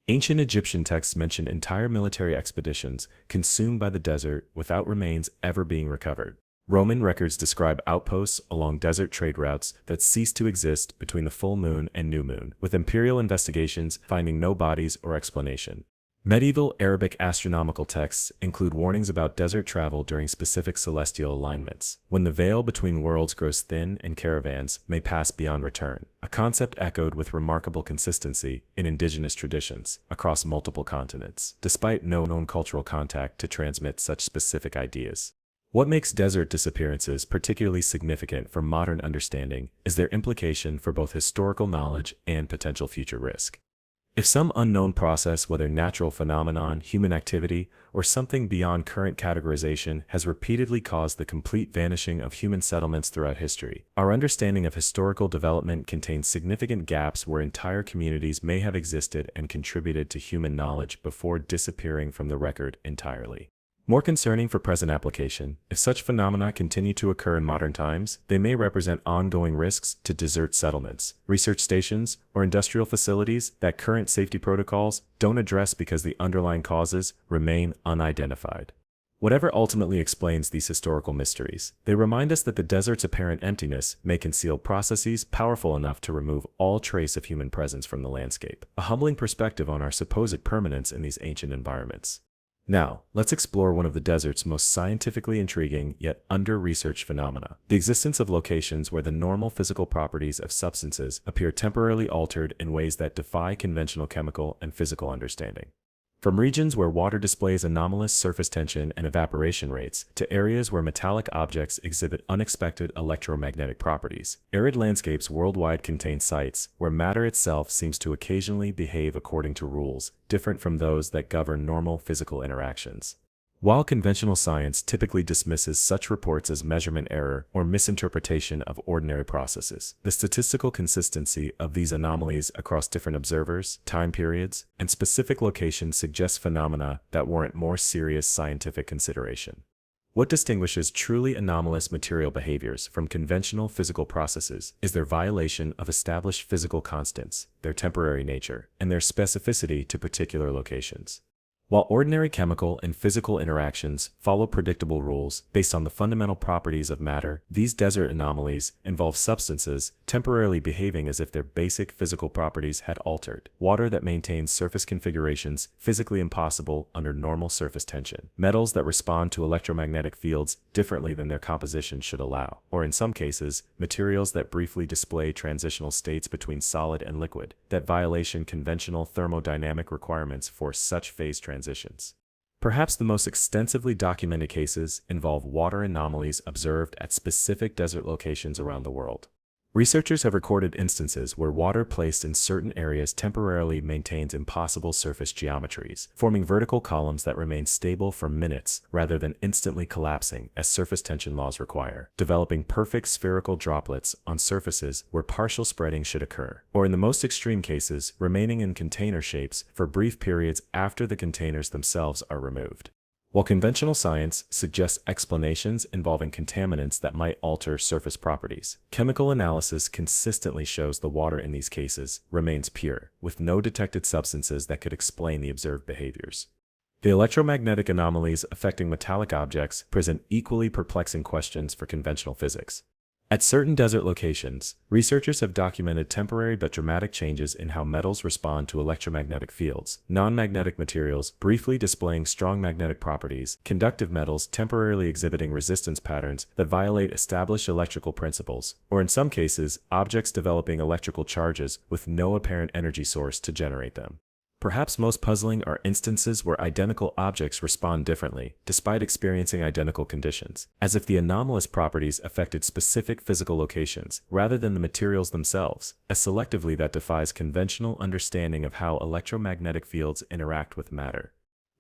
Ancient Egyptian texts mention entire military expeditions consumed by the desert without remains ever being recovered. Roman records describe outposts along desert trade routes that ceased to exist between the full moon and new moon, with imperial investigations finding no bodies or explanation. Medieval Arabic astronomical texts include warnings about desert travel during specific celestial alignments, when the veil between worlds grows thin and caravans may pass beyond return, a concept echoed with remarkable consistency in indigenous traditions across multiple continents, despite no known cultural contact to transmit such specific ideas. What makes desert disappearances particularly significant for modern understanding is their implication for both historical knowledge and potential future risk. If some unknown process, whether natural phenomenon, human activity, or something beyond current categorization, has repeatedly caused the complete vanishing of human settlements throughout history, our understanding of historical development contains significant gaps where entire communities may have existed and contributed to human knowledge before disappearing from the record entirely. More concerning for present application, if such phenomena continue to occur in modern times, they may represent ongoing risks to desert settlements, research stations, or industrial facilities that current safety protocols don't address because the underlying causes remain unidentified. Whatever ultimately explains these historical mysteries, they remind us that the desert's apparent emptiness may conceal processes powerful enough to remove all trace of human presence from the landscape, a humbling perspective on our supposed permanence in these ancient environments. Now, let's explore one of the desert's most scientifically intriguing yet under-researched phenomena, the existence of locations where the normal physical properties of substances appear temporarily altered in ways that defy conventional chemical and physical understanding. From regions where water displays anomalous surface tension and evaporation rates, to areas where metallic objects exhibit unexpected electromagnetic properties, arid landscapes worldwide contain sites where matter itself seems to occasionally behave according to rules different from those that govern normal physical interactions. While conventional science typically dismisses such reports as measurement error or misinterpretation of ordinary processes, the statistical consistency of these anomalies across different observers, time periods, and specific locations suggests phenomena that warrant more serious scientific consideration. What distinguishes truly anomalous material behaviors from conventional physical processes is their violation of established physical constants, their temporary nature, and their specificity to particular locations. While ordinary chemical and physical interactions follow predictable rules based on the fundamental properties of matter, these desert anomalies involve substances temporarily behaving as if their basic physical properties had altered. Water that maintains surface configurations physically impossible under normal surface tension. Metals that respond to electromagnetic fields differently than their composition should allow. Or in some cases, materials that briefly display transitional states between solid and liquid, that violation conventional thermodynamic requirements for such phase transitions. Perhaps the most extensively documented cases involve water anomalies observed at specific desert locations around the world. Researchers have recorded instances where water placed in certain areas temporarily maintains impossible surface geometries, forming vertical columns that remain stable for minutes rather than instantly collapsing as surface tension laws require, developing perfect spherical droplets on surfaces where partial spreading should occur, or in the most extreme cases, remaining in container shapes for brief periods after the containers themselves are removed. While conventional science suggests explanations involving contaminants that might alter surface properties, chemical analysis consistently shows the water in these cases remains pure, with no detected substances that could explain the observed behaviors. The electromagnetic anomalies affecting metallic objects present equally perplexing questions for conventional physics. At certain desert locations, researchers have documented temporary but dramatic changes in how metals respond to electromagnetic fields, non-magnetic materials briefly displaying strong magnetic properties, conductive metals temporarily exhibiting resistance patterns that violate established electrical principles, or in some cases, objects developing electrical charges with no apparent energy source to generate them. Perhaps most puzzling are instances where identical objects respond differently, despite experiencing identical conditions, as if the anomalous properties affected specific physical locations, rather than the materials themselves, as selectively that defies conventional understanding of how electromagnetic fields interact with matter.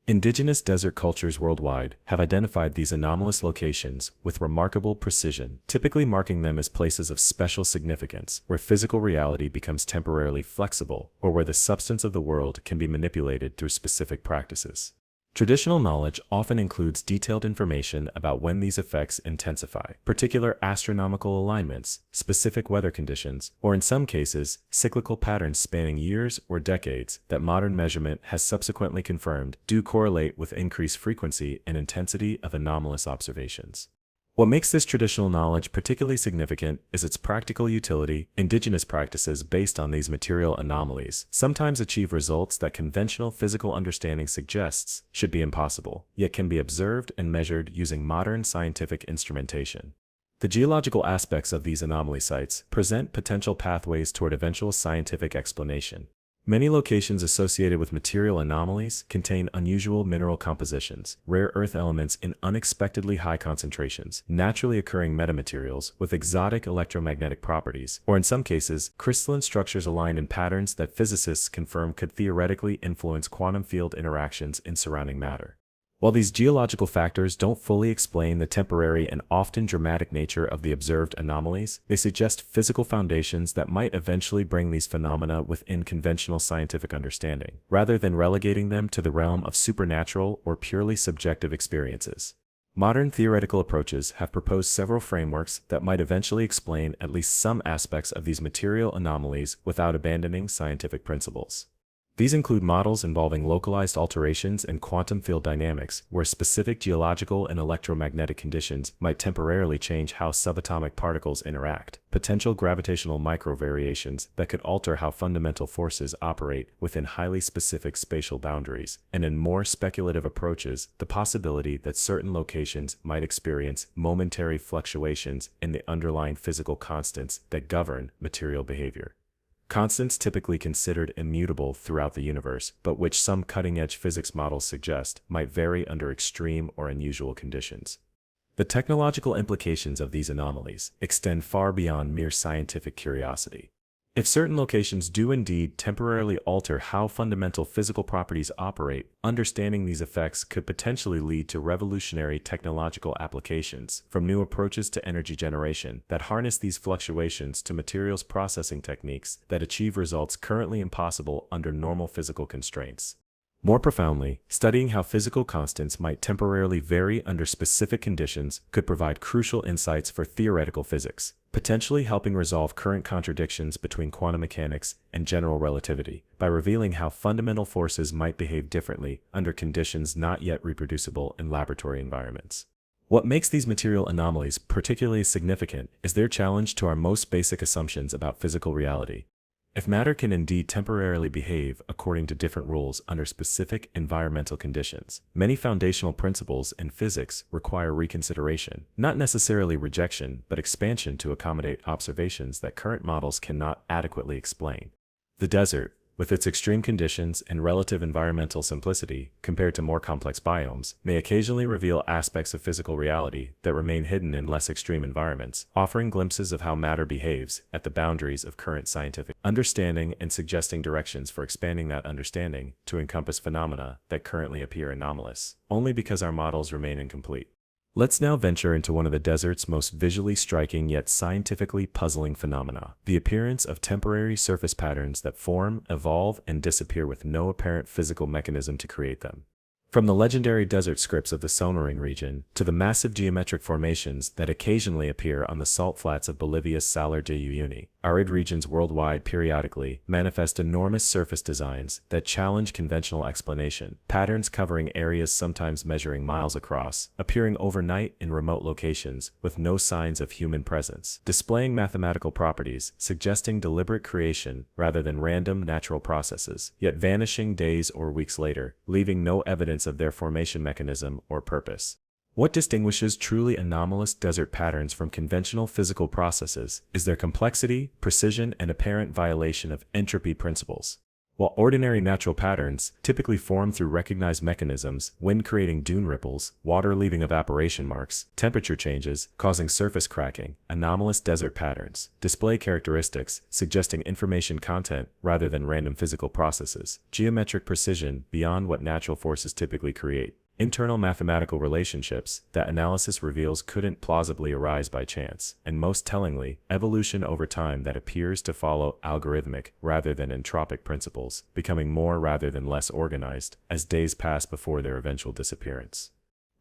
Indigenous desert cultures worldwide have identified these anomalous locations with remarkable precision, typically marking them as places of special significance, where physical reality becomes temporarily flexible, or where the substance of the world can be manipulated through specific practices. Traditional knowledge often includes detailed information about when these effects intensify, particular astronomical alignments, specific weather conditions, or in some cases, cyclical patterns spanning years or decades that modern measurement has subsequently confirmed do correlate with increased frequency and intensity of anomalous observations. What makes this traditional knowledge particularly significant is its practical utility. Indigenous practices based on these material anomalies sometimes achieve results that conventional physical understanding suggests should be impossible, yet can be observed and measured using modern scientific instrumentation. The geological aspects of these anomaly sites present potential pathways toward eventual scientific explanation. Many locations associated with material anomalies contain unusual mineral compositions, rare earth elements in unexpectedly high concentrations, naturally occurring metamaterials with exotic electromagnetic properties, or in some cases, crystalline structures aligned in patterns that physicists confirm could theoretically influence quantum field interactions in surrounding matter. While these geological factors don't fully explain the temporary and often dramatic nature of the observed anomalies, they suggest physical foundations that might eventually bring these phenomena within conventional scientific understanding, rather than relegating them to the realm of supernatural or purely subjective experiences. Modern theoretical approaches have proposed several frameworks that might eventually explain at least some aspects of these material anomalies without abandoning scientific principles. These include models involving localized alterations in quantum field dynamics, where specific geological and electromagnetic conditions might temporarily change how subatomic particles interact, potential gravitational microvariations that could alter how fundamental forces operate within highly specific spatial boundaries, and in more speculative approaches, the possibility that certain locations might experience momentary fluctuations in the underlying physical constants that govern material behavior. Constants typically considered immutable throughout the universe, but which some cutting-edge physics models suggest might vary under extreme or unusual conditions. The technological implications of these anomalies extend far beyond mere scientific curiosity. If certain locations do indeed temporarily alter how fundamental physical properties operate, understanding these effects could potentially lead to revolutionary technological applications, from new approaches to energy generation that harness these fluctuations to materials processing techniques that achieve results currently impossible under normal physical constraints. More profoundly, studying how physical constants might temporarily vary under specific conditions could provide crucial insights for theoretical physics, potentially helping resolve current contradictions between quantum mechanics and general relativity by revealing how fundamental forces might behave differently under conditions not yet reproducible in laboratory environments. What makes these material anomalies particularly significant is their challenge to our most basic assumptions about physical reality. If matter can indeed temporarily behave according to different rules under specific environmental conditions, many foundational principles in physics require reconsideration, not necessarily rejection, but expansion to accommodate observations that current models cannot adequately explain. The desert, with its extreme conditions and relative environmental simplicity compared to more complex biomes, may occasionally reveal aspects of physical reality that remain hidden in less extreme environments, offering glimpses of how matter behaves at the boundaries of current scientific understanding and suggesting directions for expanding that understanding to encompass phenomena that currently appear anomalous, only because our models remain incomplete. Let's now venture into one of the desert's most visually striking yet scientifically puzzling phenomena: the appearance of temporary surface patterns that form, evolve, and disappear with no apparent physical mechanism to create them. From the legendary desert scripts of the Sonoran region to the massive geometric formations that occasionally appear on the salt flats of Bolivia's Salar de Uyuni, arid regions worldwide periodically manifest enormous surface designs that challenge conventional explanation, patterns covering areas sometimes measuring miles across, appearing overnight in remote locations with no signs of human presence, displaying mathematical properties suggesting deliberate creation rather than random natural processes, yet vanishing days or weeks later, leaving no evidence of their formation mechanism or purpose. What distinguishes truly anomalous desert patterns from conventional physical processes is their complexity, precision, and apparent violation of entropy principles. While ordinary natural patterns typically form through recognized mechanisms, wind creating dune ripples, water leaving evaporation marks, temperature changes causing surface cracking, anomalous desert patterns display characteristics suggesting information content rather than random physical processes, geometric precision beyond what natural forces typically create, internal mathematical relationships that analysis reveals couldn't plausibly arise by chance, and most tellingly, evolution over time that appears to follow algorithmic rather than entropic principles, becoming more rather than less organized as days pass before their eventual disappearance.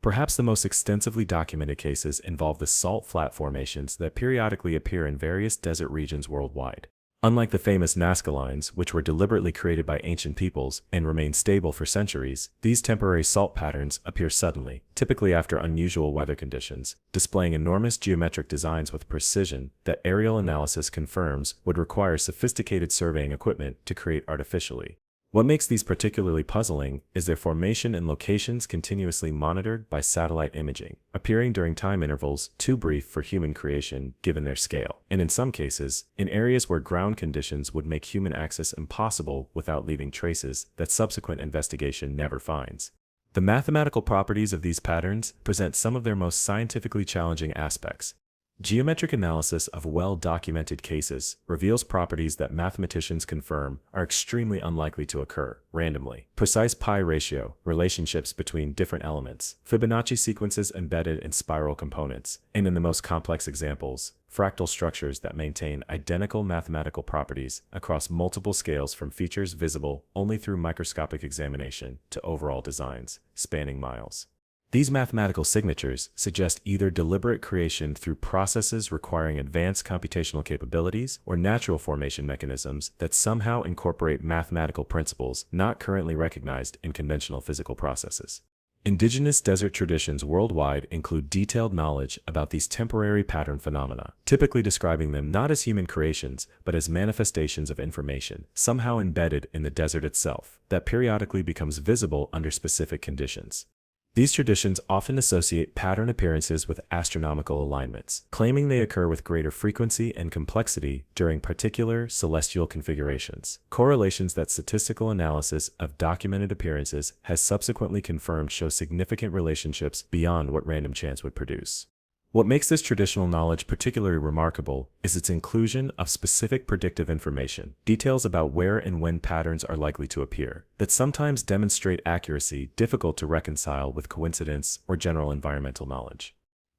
Perhaps the most extensively documented cases involve the salt flat formations that periodically appear in various desert regions worldwide. Unlike the famous Nazca lines, which were deliberately created by ancient peoples and remain stable for centuries, these temporary salt patterns appear suddenly, typically after unusual weather conditions, displaying enormous geometric designs with precision that aerial analysis confirms would require sophisticated surveying equipment to create artificially. What makes these particularly puzzling is their formation in locations continuously monitored by satellite imaging, appearing during time intervals too brief for human creation given their scale, and in some cases, in areas where ground conditions would make human access impossible without leaving traces that subsequent investigation never finds. The mathematical properties of these patterns present some of their most scientifically challenging aspects. Geometric analysis of well-documented cases reveals properties that mathematicians confirm are extremely unlikely to occur randomly. Precise pi ratio, relationships between different elements, Fibonacci sequences embedded in spiral components, and in the most complex examples, fractal structures that maintain identical mathematical properties across multiple scales from features visible only through microscopic examination to overall designs spanning miles. These mathematical signatures suggest either deliberate creation through processes requiring advanced computational capabilities or natural formation mechanisms that somehow incorporate mathematical principles not currently recognized in conventional physical processes. Indigenous desert traditions worldwide include detailed knowledge about these temporary pattern phenomena, typically describing them not as human creations, but as manifestations of information, somehow embedded in the desert itself, that periodically becomes visible under specific conditions. These traditions often associate pattern appearances with astronomical alignments, claiming they occur with greater frequency and complexity during particular celestial configurations. Correlations that statistical analysis of documented appearances has subsequently confirmed show significant relationships beyond what random chance would produce. What makes this traditional knowledge particularly remarkable is its inclusion of specific predictive information, details about where and when patterns are likely to appear, that sometimes demonstrate accuracy difficult to reconcile with coincidence or general environmental knowledge.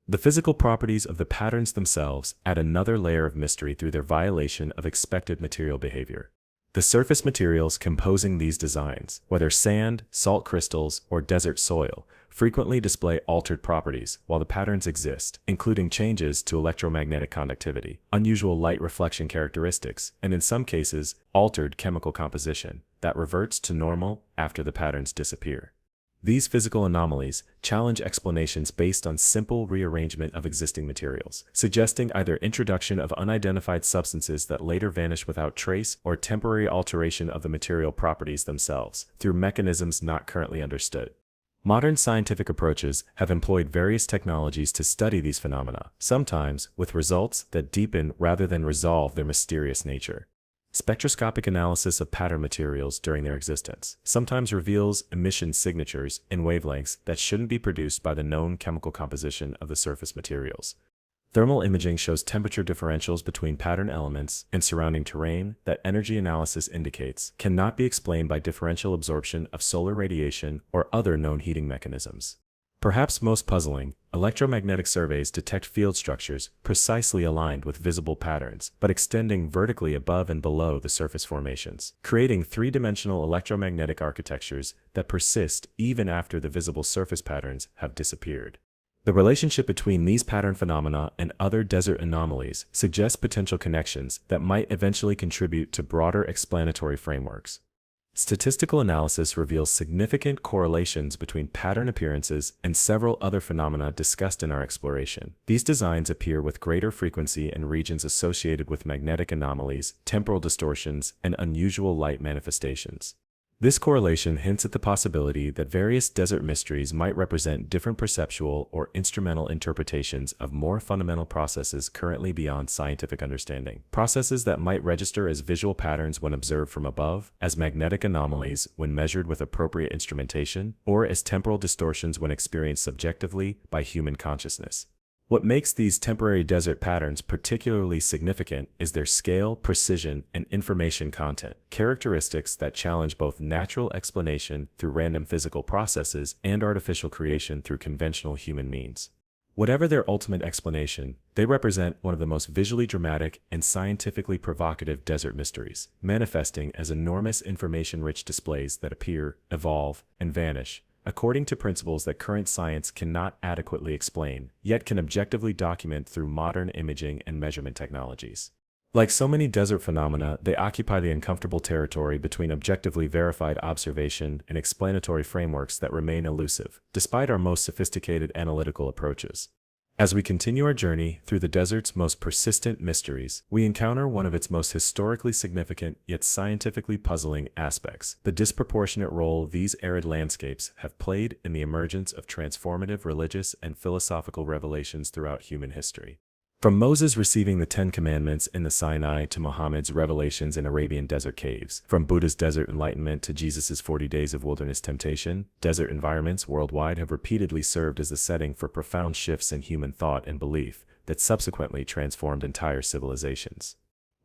The physical properties of the patterns themselves add another layer of mystery through their violation of expected material behavior. The surface materials composing these designs, whether sand, salt crystals, or desert soil, frequently display altered properties while the patterns exist, including changes to electromagnetic conductivity, unusual light reflection characteristics, and in some cases, altered chemical composition that reverts to normal after the patterns disappear. These physical anomalies challenge explanations based on simple rearrangement of existing materials, suggesting either introduction of unidentified substances that later vanish without trace or temporary alteration of the material properties themselves through mechanisms not currently understood. Modern scientific approaches have employed various technologies to study these phenomena, sometimes with results that deepen rather than resolve their mysterious nature. Spectroscopic analysis of pattern materials during their existence sometimes reveals emission signatures in wavelengths that shouldn't be produced by the known chemical composition of the surface materials. Thermal imaging shows temperature differentials between pattern elements and surrounding terrain that energy analysis indicates cannot be explained by differential absorption of solar radiation or other known heating mechanisms. Perhaps most puzzling, electromagnetic surveys detect field structures precisely aligned with visible patterns, but extending vertically above and below the surface formations, creating three-dimensional electromagnetic architectures that persist even after the visible surface patterns have disappeared. The relationship between these pattern phenomena and other desert anomalies suggests potential connections that might eventually contribute to broader explanatory frameworks. Statistical analysis reveals significant correlations between pattern appearances and several other phenomena discussed in our exploration. These designs appear with greater frequency in regions associated with magnetic anomalies, temporal distortions, and unusual light manifestations. This correlation hints at the possibility that various desert mysteries might represent different perceptual or instrumental interpretations of more fundamental processes currently beyond scientific understanding. Processes that might register as visual patterns when observed from above, as magnetic anomalies when measured with appropriate instrumentation, or as temporal distortions when experienced subjectively by human consciousness. What makes these temporary desert patterns particularly significant is their scale, precision, and information content, characteristics that challenge both natural explanation through random physical processes and artificial creation through conventional human means. Whatever their ultimate explanation, they represent one of the most visually dramatic and scientifically provocative desert mysteries, manifesting as enormous information-rich displays that appear, evolve, and vanish, according to principles that current science cannot adequately explain, yet can objectively document through modern imaging and measurement technologies. Like so many desert phenomena, they occupy the uncomfortable territory between objectively verified observation and explanatory frameworks that remain elusive, despite our most sophisticated analytical approaches. As we continue our journey through the desert's most persistent mysteries, we encounter one of its most historically significant yet scientifically puzzling aspects: the disproportionate role these arid landscapes have played in the emergence of transformative religious and philosophical revelations throughout human history. From Moses receiving the Ten Commandments in the Sinai to Muhammad's revelations in Arabian desert caves, from Buddha's desert enlightenment to Jesus' 40 days of wilderness temptation, desert environments worldwide have repeatedly served as the setting for profound shifts in human thought and belief that subsequently transformed entire civilizations.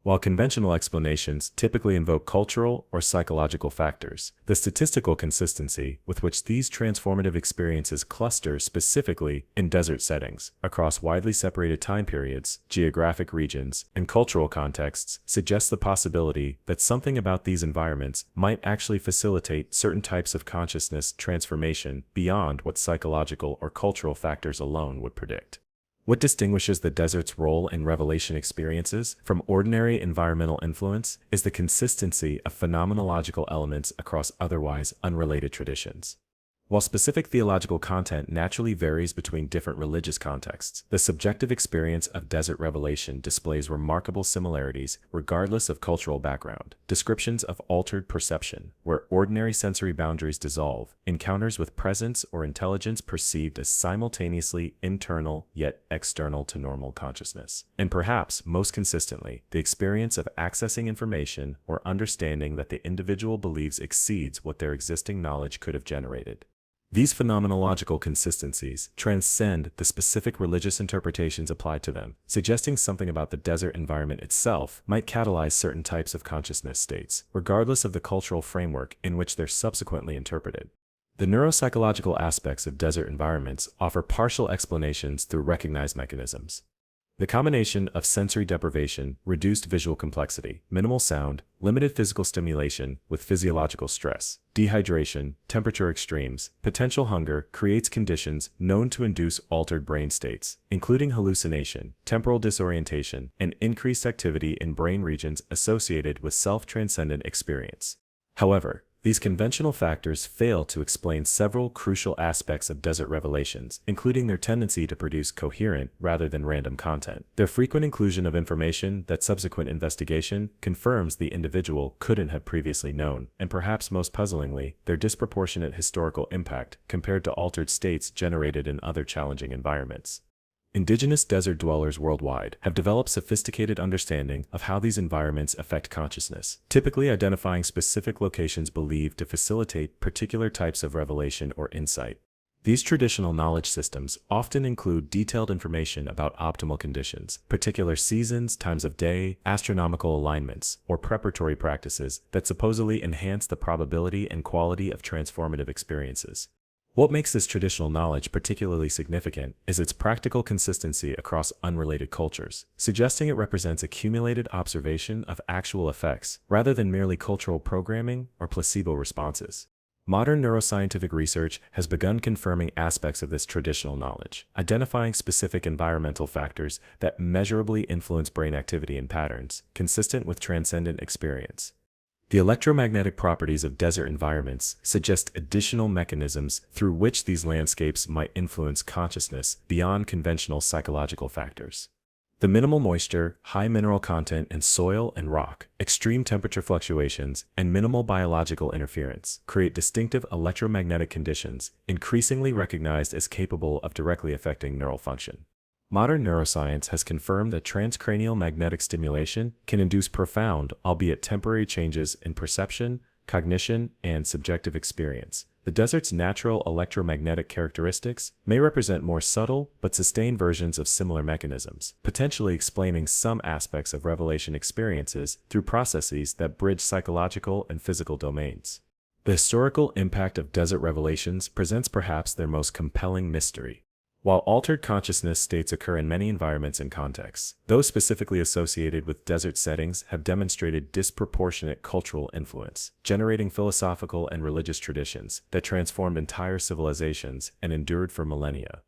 While conventional explanations typically invoke cultural or psychological factors, the statistical consistency with which these transformative experiences cluster specifically in desert settings, across widely separated time periods, geographic regions, and cultural contexts suggests the possibility that something about these environments might actually facilitate certain types of consciousness transformation beyond what psychological or cultural factors alone would predict. What distinguishes the desert's role in revelation experiences from ordinary environmental influence is the consistency of phenomenological elements across otherwise unrelated traditions. While specific theological content naturally varies between different religious contexts, the subjective experience of desert revelation displays remarkable similarities regardless of cultural background. Descriptions of altered perception, where ordinary sensory boundaries dissolve, encounters with presence or intelligence perceived as simultaneously internal yet external to normal consciousness. And perhaps most consistently, the experience of accessing information or understanding that the individual believes exceeds what their existing knowledge could have generated. These phenomenological consistencies transcend the specific religious interpretations applied to them, suggesting something about the desert environment itself might catalyze certain types of consciousness states, regardless of the cultural framework in which they're subsequently interpreted. The neuropsychological aspects of desert environments offer partial explanations through recognized mechanisms. The combination of sensory deprivation, reduced visual complexity, minimal sound, limited physical stimulation with physiological stress, dehydration, temperature extremes, potential hunger creates conditions known to induce altered brain states, including hallucination, temporal disorientation, and increased activity in brain regions associated with self-transcendent experience. However, these conventional factors fail to explain several crucial aspects of desert revelations, including their tendency to produce coherent rather than random content. Their frequent inclusion of information that subsequent investigation confirms the individual couldn't have previously known, and perhaps most puzzlingly, their disproportionate historical impact compared to altered states generated in other challenging environments. Indigenous desert dwellers worldwide have developed sophisticated understanding of how these environments affect consciousness, typically identifying specific locations believed to facilitate particular types of revelation or insight. These traditional knowledge systems often include detailed information about optimal conditions, particular seasons, times of day, astronomical alignments, or preparatory practices that supposedly enhance the probability and quality of transformative experiences. What makes this traditional knowledge particularly significant is its practical consistency across unrelated cultures, suggesting it represents accumulated observation of actual effects rather than merely cultural programming or placebo responses. Modern neuroscientific research has begun confirming aspects of this traditional knowledge, identifying specific environmental factors that measurably influence brain activity and patterns consistent with transcendent experience. The electromagnetic properties of desert environments suggest additional mechanisms through which these landscapes might influence consciousness beyond conventional psychological factors. The minimal moisture, high mineral content in soil and rock, extreme temperature fluctuations, and minimal biological interference create distinctive electromagnetic conditions increasingly recognized as capable of directly affecting neural function. Modern neuroscience has confirmed that transcranial magnetic stimulation can induce profound, albeit temporary changes in perception, cognition, and subjective experience. The desert's natural electromagnetic characteristics may represent more subtle but sustained versions of similar mechanisms, potentially explaining some aspects of revelation experiences through processes that bridge psychological and physical domains. The historical impact of desert revelations presents perhaps their most compelling mystery. While altered consciousness states occur in many environments and contexts, those specifically associated with desert settings have demonstrated disproportionate cultural influence, generating philosophical and religious traditions that transformed entire civilizations and endured for millennia.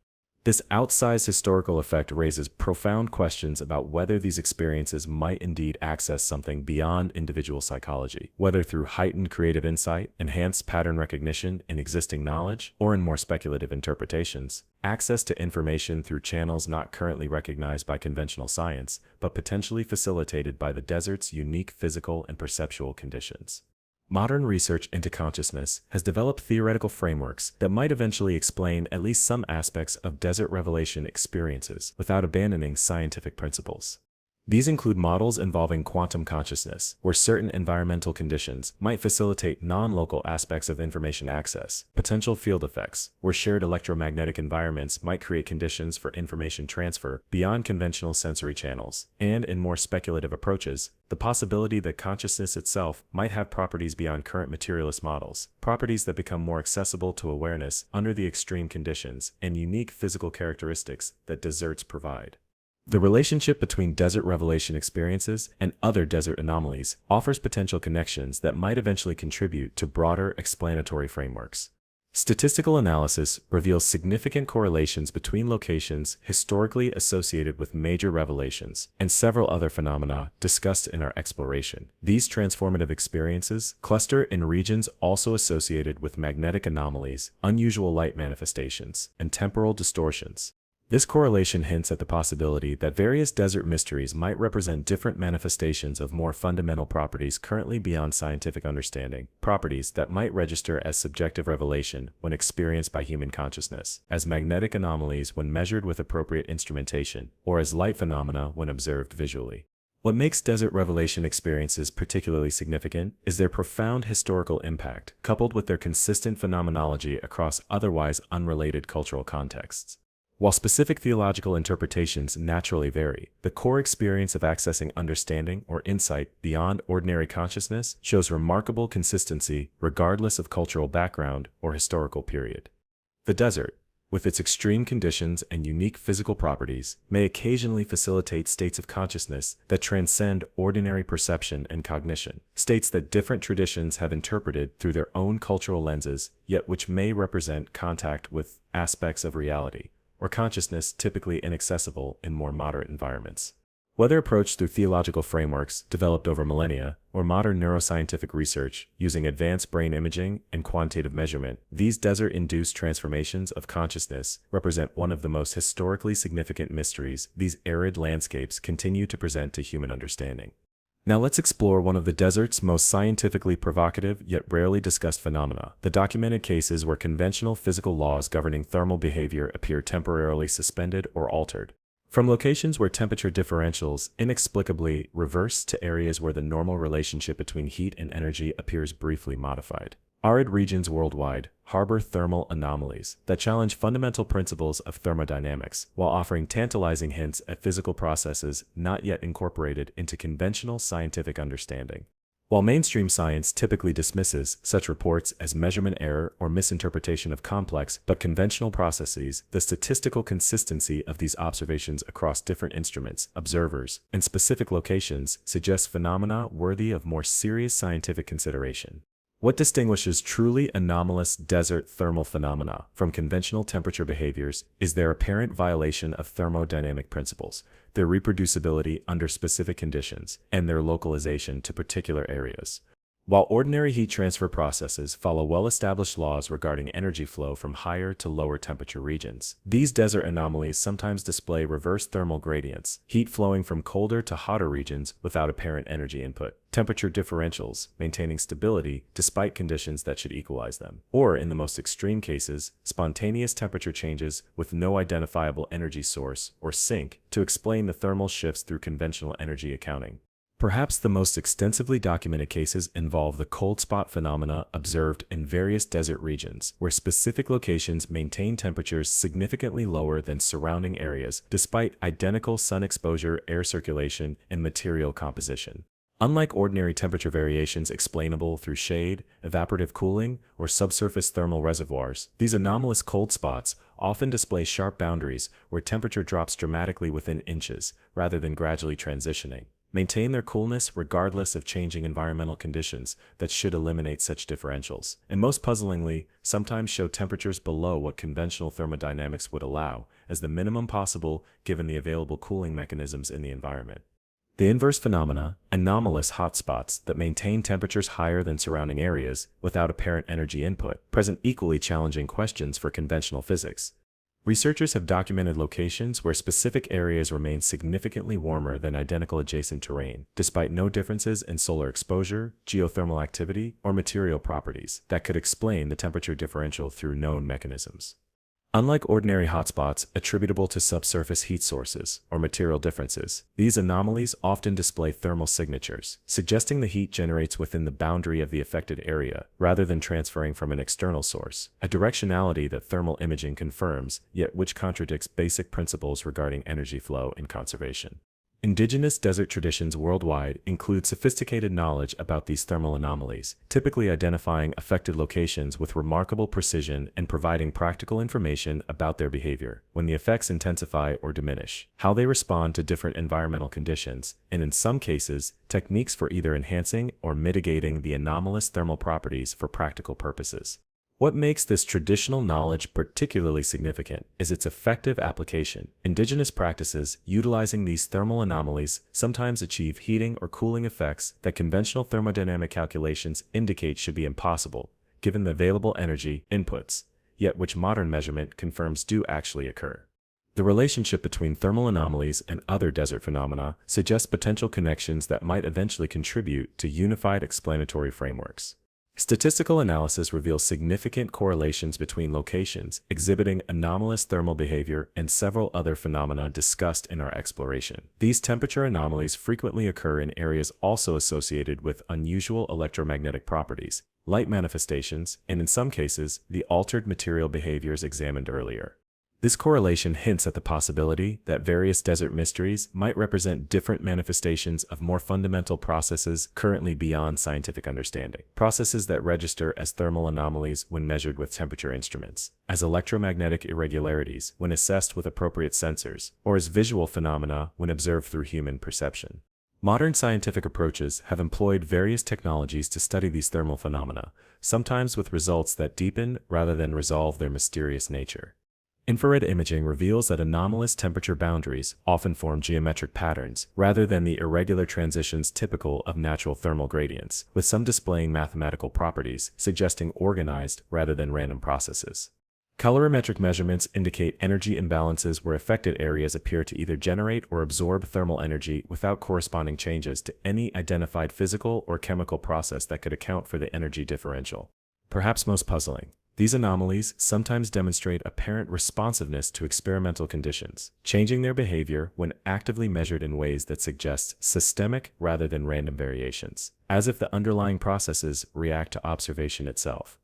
This outsized historical effect raises profound questions about whether these experiences might indeed access something beyond individual psychology, whether through heightened creative insight, enhanced pattern recognition in existing knowledge, or in more speculative interpretations. Access to information through channels not currently recognized by conventional science, but potentially facilitated by the desert's unique physical and perceptual conditions. Modern research into consciousness has developed theoretical frameworks that might eventually explain at least some aspects of desert revelation experiences without abandoning scientific principles. These include models involving quantum consciousness, where certain environmental conditions might facilitate non-local aspects of information access, potential field effects, where shared electromagnetic environments might create conditions for information transfer beyond conventional sensory channels, and in more speculative approaches, the possibility that consciousness itself might have properties beyond current materialist models, properties that become more accessible to awareness under the extreme conditions and unique physical characteristics that deserts provide. The relationship between desert revelation experiences and other desert anomalies offers potential connections that might eventually contribute to broader explanatory frameworks. Statistical analysis reveals significant correlations between locations historically associated with major revelations and several other phenomena discussed in our exploration. These transformative experiences cluster in regions also associated with magnetic anomalies, unusual light manifestations, and temporal distortions. This correlation hints at the possibility that various desert mysteries might represent different manifestations of more fundamental properties currently beyond scientific understanding, properties that might register as subjective revelation when experienced by human consciousness, as magnetic anomalies when measured with appropriate instrumentation, or as light phenomena when observed visually. What makes desert revelation experiences particularly significant is their profound historical impact, coupled with their consistent phenomenology across otherwise unrelated cultural contexts. While specific theological interpretations naturally vary, the core experience of accessing understanding or insight beyond ordinary consciousness shows remarkable consistency regardless of cultural background or historical period. The desert, with its extreme conditions and unique physical properties, may occasionally facilitate states of consciousness that transcend ordinary perception and cognition, states that different traditions have interpreted through their own cultural lenses, yet which may represent contact with aspects of reality or consciousness typically inaccessible in more moderate environments. Whether approached through theological frameworks developed over millennia or modern neuroscientific research using advanced brain imaging and quantitative measurement, these desert-induced transformations of consciousness represent one of the most historically significant mysteries these arid landscapes continue to present to human understanding. Now let's explore one of the desert's most scientifically provocative yet rarely discussed phenomena, the documented cases where conventional physical laws governing thermal behavior appear temporarily suspended or altered. From locations where temperature differentials inexplicably reverse to areas where the normal relationship between heat and energy appears briefly modified. Arid regions worldwide harbor thermal anomalies that challenge fundamental principles of thermodynamics while offering tantalizing hints at physical processes not yet incorporated into conventional scientific understanding. While mainstream science typically dismisses such reports as measurement error or misinterpretation of complex but conventional processes, the statistical consistency of these observations across different instruments, observers, and specific locations suggests phenomena worthy of more serious scientific consideration. What distinguishes truly anomalous desert thermal phenomena from conventional temperature behaviors is their apparent violation of thermodynamic principles, their reproducibility under specific conditions, and their localization to particular areas. While ordinary heat transfer processes follow well-established laws regarding energy flow from higher to lower temperature regions, these desert anomalies sometimes display reverse thermal gradients, heat flowing from colder to hotter regions without apparent energy input, temperature differentials maintaining stability despite conditions that should equalize them, or in the most extreme cases, spontaneous temperature changes with no identifiable energy source or sink to explain the thermal shifts through conventional energy accounting. Perhaps the most extensively documented cases involve the cold spot phenomena observed in various desert regions, where specific locations maintain temperatures significantly lower than surrounding areas despite identical sun exposure, air circulation, and material composition. Unlike ordinary temperature variations explainable through shade, evaporative cooling, or subsurface thermal reservoirs, these anomalous cold spots often display sharp boundaries where temperature drops dramatically within inches, rather than gradually transitioning. Maintain their coolness regardless of changing environmental conditions that should eliminate such differentials, and most puzzlingly, sometimes show temperatures below what conventional thermodynamics would allow as the minimum possible given the available cooling mechanisms in the environment. The inverse phenomena, anomalous hotspots that maintain temperatures higher than surrounding areas without apparent energy input, present equally challenging questions for conventional physics. Researchers have documented locations where specific areas remain significantly warmer than identical adjacent terrain, despite no differences in solar exposure, geothermal activity, or material properties that could explain the temperature differential through known mechanisms. Unlike ordinary hotspots attributable to subsurface heat sources or material differences, these anomalies often display thermal signatures, suggesting the heat generates within the boundary of the affected area rather than transferring from an external source, a directionality that thermal imaging confirms, yet which contradicts basic principles regarding energy flow and conservation. Indigenous desert traditions worldwide include sophisticated knowledge about these thermal anomalies, typically identifying affected locations with remarkable precision and providing practical information about their behavior, when the effects intensify or diminish, how they respond to different environmental conditions, and in some cases, techniques for either enhancing or mitigating the anomalous thermal properties for practical purposes. What makes this traditional knowledge particularly significant is its effective application. Indigenous practices utilizing these thermal anomalies sometimes achieve heating or cooling effects that conventional thermodynamic calculations indicate should be impossible, given the available energy inputs, yet which modern measurement confirms do actually occur. The relationship between thermal anomalies and other desert phenomena suggests potential connections that might eventually contribute to unified explanatory frameworks. Statistical analysis reveals significant correlations between locations exhibiting anomalous thermal behavior and several other phenomena discussed in our exploration. These temperature anomalies frequently occur in areas also associated with unusual electromagnetic properties, light manifestations, and in some cases, the altered material behaviors examined earlier. This correlation hints at the possibility that various desert mysteries might represent different manifestations of more fundamental processes currently beyond scientific understanding. Processes that register as thermal anomalies when measured with temperature instruments, as electromagnetic irregularities when assessed with appropriate sensors, or as visual phenomena when observed through human perception. Modern scientific approaches have employed various technologies to study these thermal phenomena, sometimes with results that deepen rather than resolve their mysterious nature. Infrared imaging reveals that anomalous temperature boundaries often form geometric patterns rather than the irregular transitions typical of natural thermal gradients, with some displaying mathematical properties suggesting organized rather than random processes. Colorimetric measurements indicate energy imbalances where affected areas appear to either generate or absorb thermal energy without corresponding changes to any identified physical or chemical process that could account for the energy differential. Perhaps most puzzling, these anomalies sometimes demonstrate apparent responsiveness to experimental conditions, changing their behavior when actively measured in ways that suggest systemic rather than random variations, as if the underlying processes react to observation itself.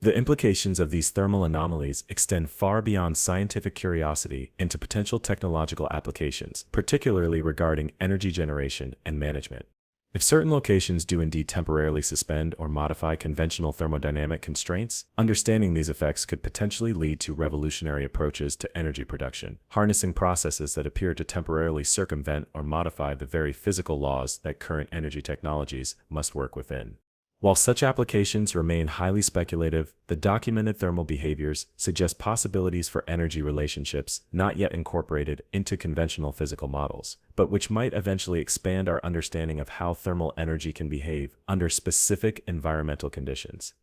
The implications of these thermal anomalies extend far beyond scientific curiosity into potential technological applications, particularly regarding energy generation and management. If certain locations do indeed temporarily suspend or modify conventional thermodynamic constraints, understanding these effects could potentially lead to revolutionary approaches to energy production, harnessing processes that appear to temporarily circumvent or modify the very physical laws that current energy technologies must work within. While such applications remain highly speculative, the documented thermal behaviors suggest possibilities for energy relationships not yet incorporated into conventional physical models, but which might eventually expand our understanding of how thermal energy can behave under specific environmental conditions.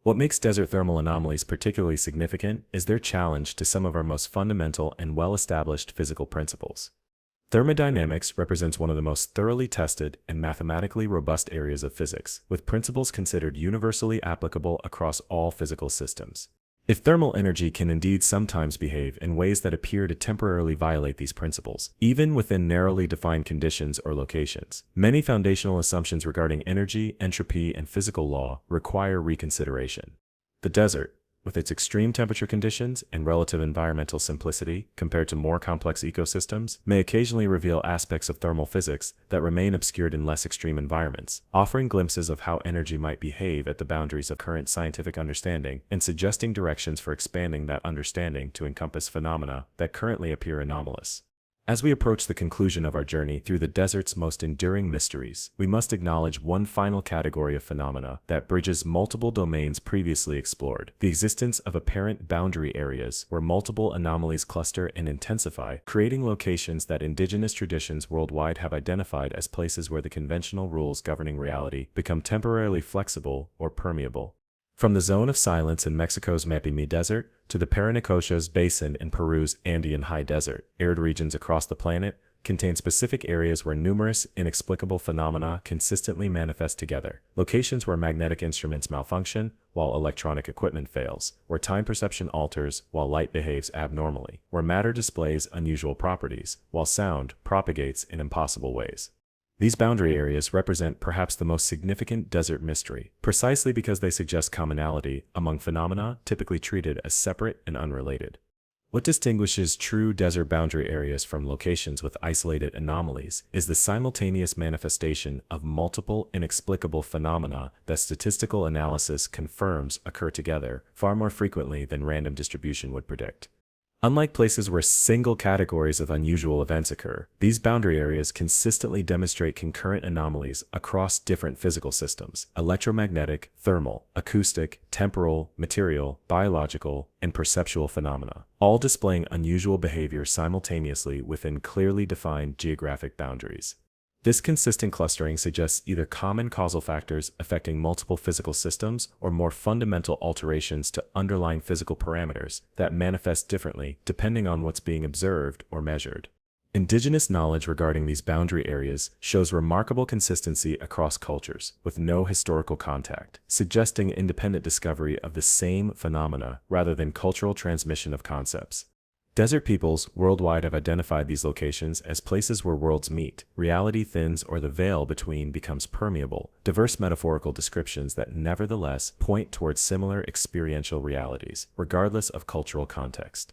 What makes desert thermal anomalies particularly significant is their challenge to some of our most fundamental and well-established physical principles. Thermodynamics represents one of the most thoroughly tested and mathematically robust areas of physics, with principles considered universally applicable across all physical systems. If thermal energy can indeed sometimes behave in ways that appear to temporarily violate these principles, even within narrowly defined conditions or locations, many foundational assumptions regarding energy, entropy, and physical law require reconsideration. The desert, with its extreme temperature conditions and relative environmental simplicity compared to more complex ecosystems, may occasionally reveal aspects of thermal physics that remain obscured in less extreme environments, offering glimpses of how energy might behave at the boundaries of current scientific understanding and suggesting directions for expanding that understanding to encompass phenomena that currently appear anomalous. As we approach the conclusion of our journey through the desert's most enduring mysteries, we must acknowledge one final category of phenomena that bridges multiple domains previously explored: the existence of apparent boundary areas where multiple anomalies cluster and intensify, creating locations that indigenous traditions worldwide have identified as places where the conventional rules governing reality become temporarily flexible or permeable. From the zone of silence in Mexico's Mapimi Desert to the Paranacochas Basin in Peru's Andean High Desert, arid regions across the planet contain specific areas where numerous inexplicable phenomena consistently manifest together. Locations where magnetic instruments malfunction while electronic equipment fails, where time perception alters while light behaves abnormally, where matter displays unusual properties while sound propagates in impossible ways. These boundary areas represent perhaps the most significant desert mystery, precisely because they suggest commonality among phenomena typically treated as separate and unrelated. What distinguishes true desert boundary areas from locations with isolated anomalies is the simultaneous manifestation of multiple inexplicable phenomena that statistical analysis confirms occur together far more frequently than random distribution would predict. Unlike places where single categories of unusual events occur, these boundary areas consistently demonstrate concurrent anomalies across different physical systems: electromagnetic, thermal, acoustic, temporal, material, biological, and perceptual phenomena, all displaying unusual behavior simultaneously within clearly defined geographic boundaries. This consistent clustering suggests either common causal factors affecting multiple physical systems or more fundamental alterations to underlying physical parameters that manifest differently depending on what's being observed or measured. Indigenous knowledge regarding these boundary areas shows remarkable consistency across cultures, with no historical contact, suggesting independent discovery of the same phenomena rather than cultural transmission of concepts. Desert peoples worldwide have identified these locations as places where worlds meet, reality thins or the veil between becomes permeable, diverse metaphorical descriptions that nevertheless point towards similar experiential realities, regardless of cultural context.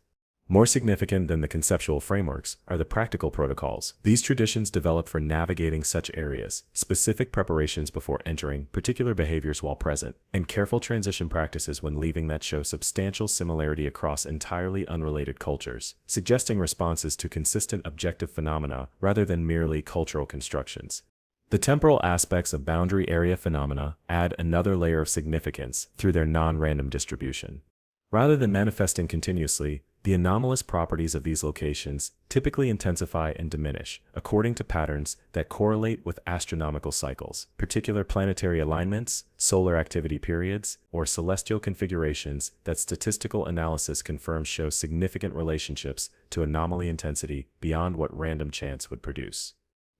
More significant than the conceptual frameworks are the practical protocols these traditions develop for navigating such areas, specific preparations before entering, particular behaviors while present, and careful transition practices when leaving that show substantial similarity across entirely unrelated cultures, suggesting responses to consistent objective phenomena rather than merely cultural constructions. The temporal aspects of boundary area phenomena add another layer of significance through their non-random distribution. Rather than manifesting continuously, the anomalous properties of these locations typically intensify and diminish according to patterns that correlate with astronomical cycles, particular planetary alignments, solar activity periods, or celestial configurations that statistical analysis confirms show significant relationships to anomaly intensity beyond what random chance would produce.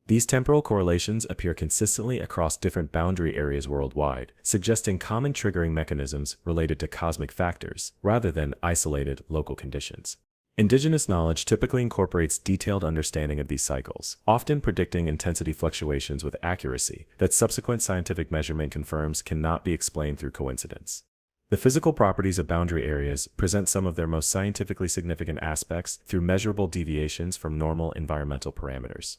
These temporal correlations appear consistently across different boundary areas worldwide, suggesting common triggering mechanisms related to cosmic factors, rather than isolated local conditions. Indigenous knowledge typically incorporates detailed understanding of these cycles, often predicting intensity fluctuations with accuracy that subsequent scientific measurement confirms cannot be explained through coincidence. The physical properties of boundary areas present some of their most scientifically significant aspects through measurable deviations from normal environmental parameters.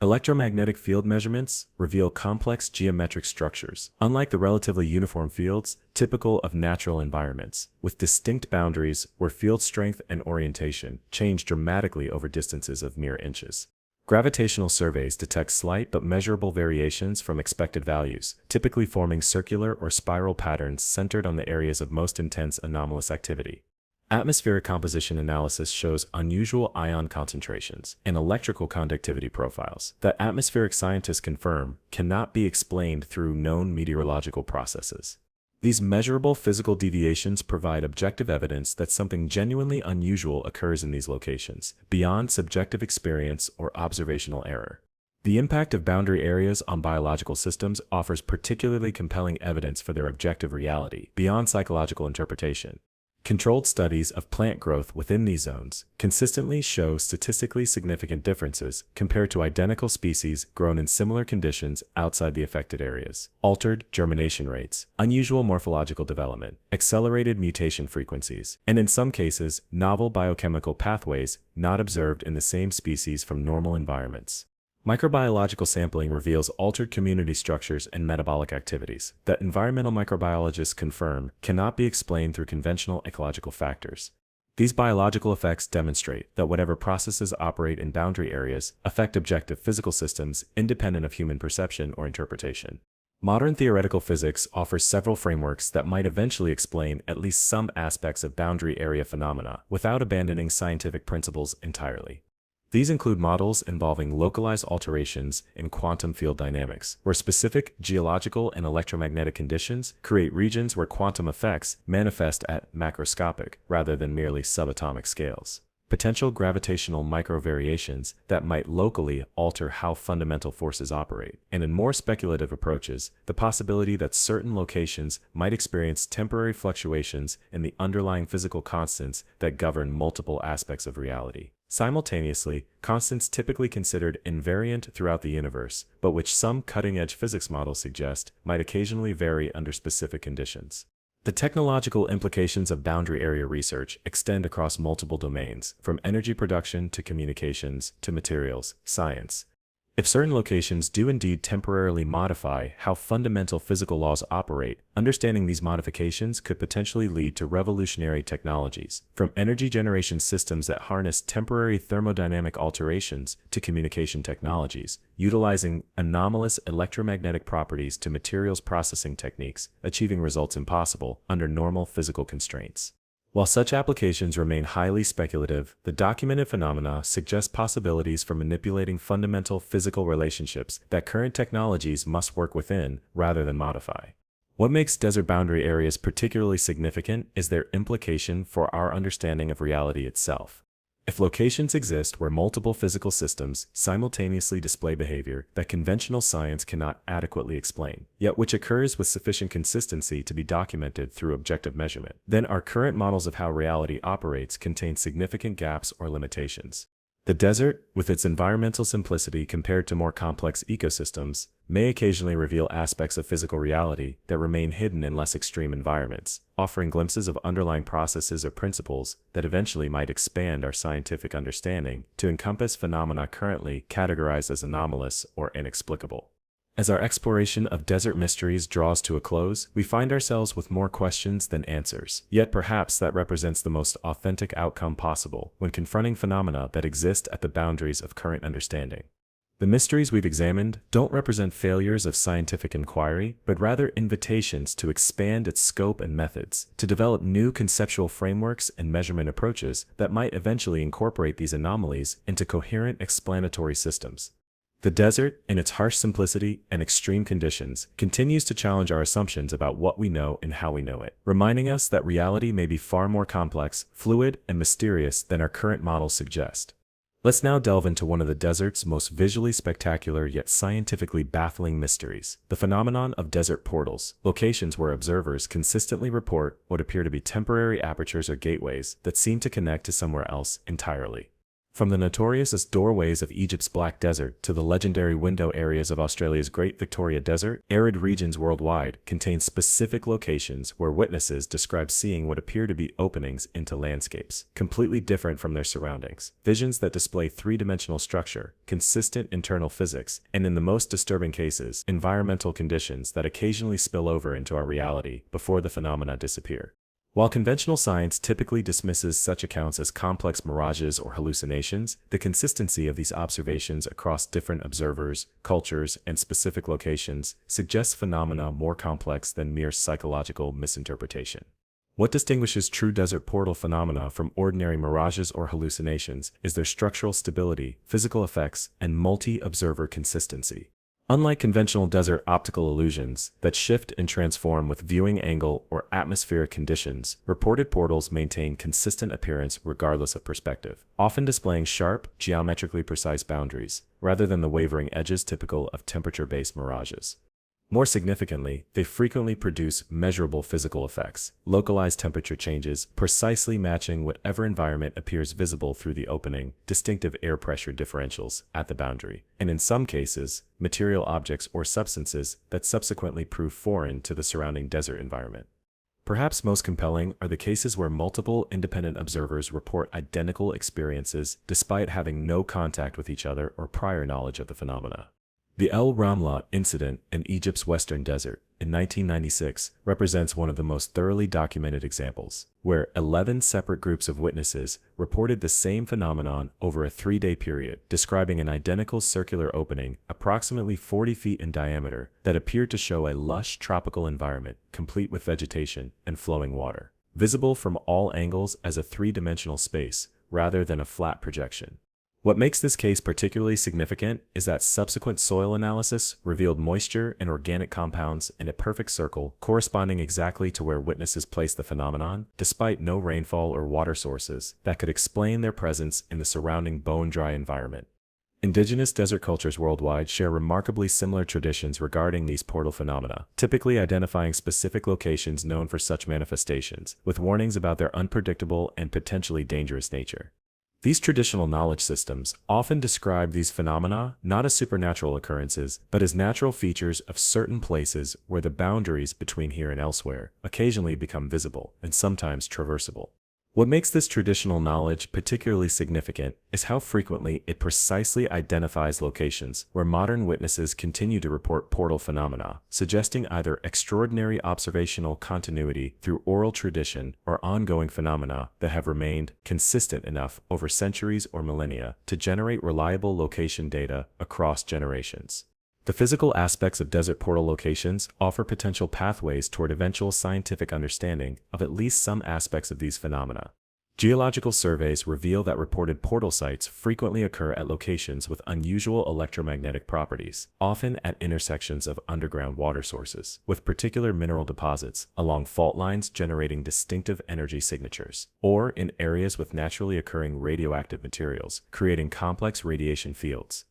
Electromagnetic field measurements reveal complex geometric structures, unlike the relatively uniform fields typical of natural environments, with distinct boundaries where field strength and orientation change dramatically over distances of mere inches. Gravitational surveys detect slight but measurable variations from expected values, typically forming circular or spiral patterns centered on the areas of most intense anomalous activity. Atmospheric composition analysis shows unusual ion concentrations and electrical conductivity profiles that atmospheric scientists confirm cannot be explained through known meteorological processes. These measurable physical deviations provide objective evidence that something genuinely unusual occurs in these locations, beyond subjective experience or observational error. The impact of boundary areas on biological systems offers particularly compelling evidence for their objective reality, beyond psychological interpretation. Controlled studies of plant growth within these zones consistently show statistically significant differences compared to identical species grown in similar conditions outside the affected areas. Altered germination rates, unusual morphological development, accelerated mutation frequencies, and in some cases, novel biochemical pathways not observed in the same species from normal environments. Microbiological sampling reveals altered community structures and metabolic activities that environmental microbiologists confirm cannot be explained through conventional ecological factors. These biological effects demonstrate that whatever processes operate in boundary areas affect objective physical systems independent of human perception or interpretation. Modern theoretical physics offers several frameworks that might eventually explain at least some aspects of boundary area phenomena without abandoning scientific principles entirely. These include models involving localized alterations in quantum field dynamics, where specific geological and electromagnetic conditions create regions where quantum effects manifest at macroscopic rather than merely subatomic scales. Potential gravitational microvariations that might locally alter how fundamental forces operate, and in more speculative approaches, the possibility that certain locations might experience temporary fluctuations in the underlying physical constants that govern multiple aspects of reality. Simultaneously, constants typically considered invariant throughout the universe, but which some cutting-edge physics models suggest might occasionally vary under specific conditions. The technological implications of boundary area research extend across multiple domains, from energy production to communications to materials science. If certain locations do indeed temporarily modify how fundamental physical laws operate, understanding these modifications could potentially lead to revolutionary technologies, from energy generation systems that harness temporary thermodynamic alterations to communication technologies, utilizing anomalous electromagnetic properties to materials processing techniques, achieving results impossible under normal physical constraints. While such applications remain highly speculative, the documented phenomena suggest possibilities for manipulating fundamental physical relationships that current technologies must work within rather than modify. What makes desert boundary areas particularly significant is their implication for our understanding of reality itself. If locations exist where multiple physical systems simultaneously display behavior that conventional science cannot adequately explain, yet which occurs with sufficient consistency to be documented through objective measurement, then our current models of how reality operates contain significant gaps or limitations. The desert, with its environmental simplicity compared to more complex ecosystems, may occasionally reveal aspects of physical reality that remain hidden in less extreme environments, offering glimpses of underlying processes or principles that eventually might expand our scientific understanding to encompass phenomena currently categorized as anomalous or inexplicable. As our exploration of desert mysteries draws to a close, we find ourselves with more questions than answers. Yet perhaps that represents the most authentic outcome possible when confronting phenomena that exist at the boundaries of current understanding. The mysteries we've examined don't represent failures of scientific inquiry, but rather invitations to expand its scope and methods, to develop new conceptual frameworks and measurement approaches that might eventually incorporate these anomalies into coherent explanatory systems. The desert, in its harsh simplicity and extreme conditions, continues to challenge our assumptions about what we know and how we know it, reminding us that reality may be far more complex, fluid, and mysterious than our current models suggest. Let's now delve into one of the desert's most visually spectacular yet scientifically baffling mysteries, the phenomenon of desert portals, locations where observers consistently report what appear to be temporary apertures or gateways that seem to connect to somewhere else entirely. From the notorious as doorways of Egypt's Black Desert to the legendary window areas of Australia's Great Victoria Desert, arid regions worldwide contain specific locations where witnesses describe seeing what appear to be openings into landscapes, completely different from their surroundings. Visions that display three-dimensional structure, consistent internal physics, and in the most disturbing cases, environmental conditions that occasionally spill over into our reality before the phenomena disappear. While conventional science typically dismisses such accounts as complex mirages or hallucinations, the consistency of these observations across different observers, cultures, and specific locations suggests phenomena more complex than mere psychological misinterpretation. What distinguishes true desert portal phenomena from ordinary mirages or hallucinations is their structural stability, physical effects, and multi-observer consistency. Unlike conventional desert optical illusions that shift and transform with viewing angle or atmospheric conditions, reported portals maintain consistent appearance regardless of perspective, often displaying sharp, geometrically precise boundaries, rather than the wavering edges typical of temperature-based mirages. More significantly, they frequently produce measurable physical effects, localized temperature changes precisely matching whatever environment appears visible through the opening, distinctive air pressure differentials at the boundary, and in some cases, material objects or substances that subsequently prove foreign to the surrounding desert environment. Perhaps most compelling are the cases where multiple independent observers report identical experiences despite having no contact with each other or prior knowledge of the phenomena. The El Ramla incident in Egypt's Western Desert in 1996 represents one of the most thoroughly documented examples, where 11 separate groups of witnesses reported the same phenomenon over a 3-day period, describing an identical circular opening approximately 40 feet in diameter that appeared to show a lush tropical environment complete with vegetation and flowing water, visible from all angles as a three-dimensional space rather than a flat projection. What makes this case particularly significant is that subsequent soil analysis revealed moisture and organic compounds in a perfect circle corresponding exactly to where witnesses placed the phenomenon, despite no rainfall or water sources that could explain their presence in the surrounding bone-dry environment. Indigenous desert cultures worldwide share remarkably similar traditions regarding these portal phenomena, typically identifying specific locations known for such manifestations, with warnings about their unpredictable and potentially dangerous nature. These traditional knowledge systems often describe these phenomena not as supernatural occurrences, but as natural features of certain places where the boundaries between here and elsewhere occasionally become visible and sometimes traversable. What makes this traditional knowledge particularly significant is how frequently it precisely identifies locations where modern witnesses continue to report portal phenomena, suggesting either extraordinary observational continuity through oral tradition or ongoing phenomena that have remained consistent enough over centuries or millennia to generate reliable location data across generations. The physical aspects of desert portal locations offer potential pathways toward eventual scientific understanding of at least some aspects of these phenomena. Geological surveys reveal that reported portal sites frequently occur at locations with unusual electromagnetic properties, often at intersections of underground water sources, with particular mineral deposits along fault lines generating distinctive energy signatures, or in areas with naturally occurring radioactive materials, creating complex radiation fields.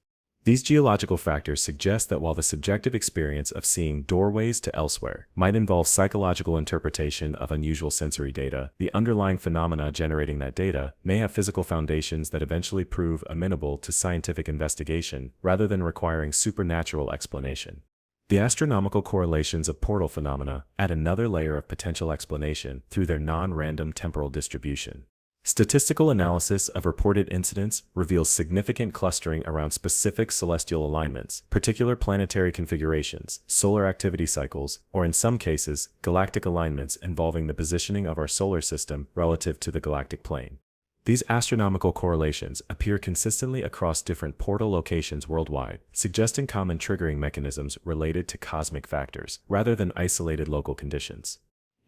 These geological factors suggest that while the subjective experience of seeing doorways to elsewhere might involve psychological interpretation of unusual sensory data, the underlying phenomena generating that data may have physical foundations that eventually prove amenable to scientific investigation rather than requiring supernatural explanation. The astronomical correlations of portal phenomena add another layer of potential explanation through their non-random temporal distribution. Statistical analysis of reported incidents reveals significant clustering around specific celestial alignments, particular planetary configurations, solar activity cycles, or in some cases, galactic alignments involving the positioning of our solar system relative to the galactic plane. These astronomical correlations appear consistently across different portal locations worldwide, suggesting common triggering mechanisms related to cosmic factors, rather than isolated local conditions.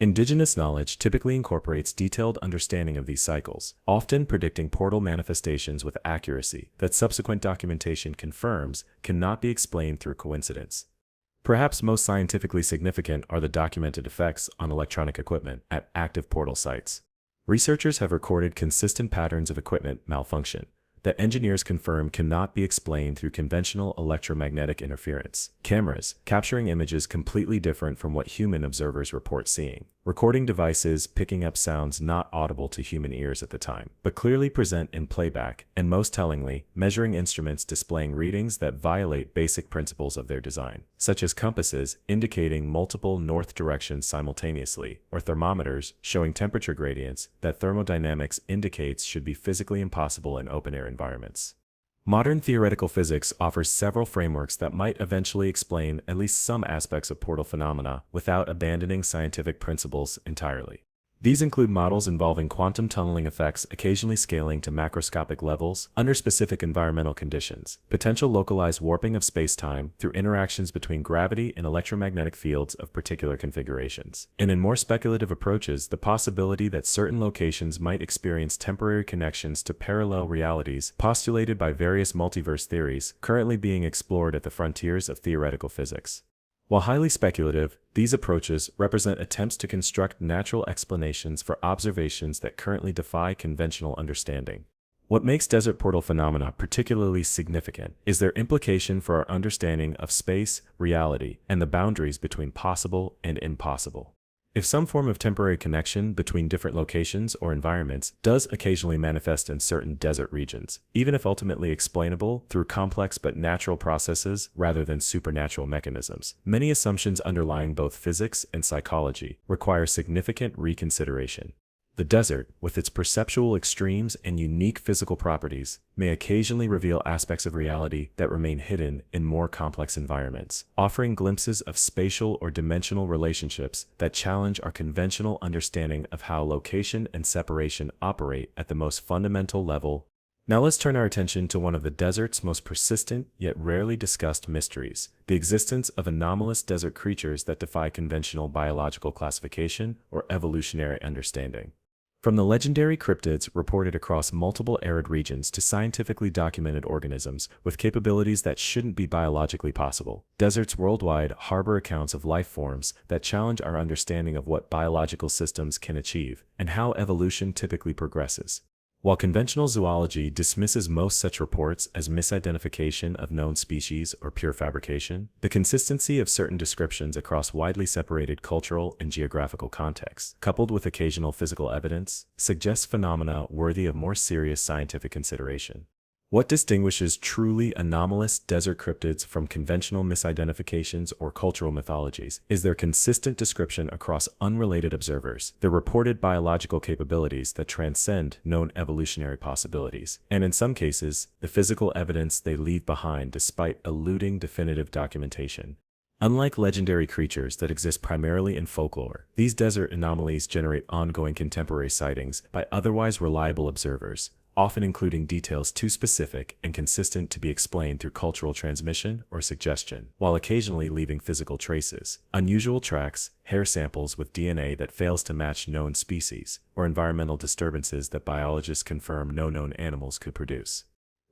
Indigenous knowledge typically incorporates detailed understanding of these cycles, often predicting portal manifestations with accuracy that subsequent documentation confirms cannot be explained through coincidence. Perhaps most scientifically significant are the documented effects on electronic equipment at active portal sites. Researchers have recorded consistent patterns of equipment malfunction that engineers confirm cannot be explained through conventional electromagnetic interference. Cameras capturing images completely different from what human observers report seeing. Recording devices picking up sounds not audible to human ears at the time, but clearly present in playback, and most tellingly, measuring instruments displaying readings that violate basic principles of their design, such as compasses indicating multiple north directions simultaneously, or thermometers showing temperature gradients that thermodynamics indicates should be physically impossible in open-air environments. Modern theoretical physics offers several frameworks that might eventually explain at least some aspects of portal phenomena without abandoning scientific principles entirely. These include models involving quantum tunneling effects occasionally scaling to macroscopic levels under specific environmental conditions, potential localized warping of space-time through interactions between gravity and electromagnetic fields of particular configurations, and in more speculative approaches, the possibility that certain locations might experience temporary connections to parallel realities postulated by various multiverse theories currently being explored at the frontiers of theoretical physics. While highly speculative, these approaches represent attempts to construct natural explanations for observations that currently defy conventional understanding. What makes desert portal phenomena particularly significant is their implication for our understanding of space, reality, and the boundaries between possible and impossible. If some form of temporary connection between different locations or environments does occasionally manifest in certain desert regions, even if ultimately explainable through complex but natural processes rather than supernatural mechanisms, many assumptions underlying both physics and psychology require significant reconsideration. The desert, with its perceptual extremes and unique physical properties, may occasionally reveal aspects of reality that remain hidden in more complex environments, offering glimpses of spatial or dimensional relationships that challenge our conventional understanding of how location and separation operate at the most fundamental level. Now let's turn our attention to one of the desert's most persistent yet rarely discussed mysteries, the existence of anomalous desert creatures that defy conventional biological classification or evolutionary understanding. From the legendary cryptids reported across multiple arid regions to scientifically documented organisms with capabilities that shouldn't be biologically possible, deserts worldwide harbor accounts of life forms that challenge our understanding of what biological systems can achieve and how evolution typically progresses. While conventional zoology dismisses most such reports as misidentification of known species or pure fabrication, the consistency of certain descriptions across widely separated cultural and geographical contexts, coupled with occasional physical evidence, suggests phenomena worthy of more serious scientific consideration. What distinguishes truly anomalous desert cryptids from conventional misidentifications or cultural mythologies is their consistent description across unrelated observers, their reported biological capabilities that transcend known evolutionary possibilities, and in some cases, the physical evidence they leave behind despite eluding definitive documentation. Unlike legendary creatures that exist primarily in folklore, these desert anomalies generate ongoing contemporary sightings by otherwise reliable observers, often including details too specific and consistent to be explained through cultural transmission or suggestion, while occasionally leaving physical traces, unusual tracks, hair samples with DNA that fails to match known species, or environmental disturbances that biologists confirm no known animals could produce.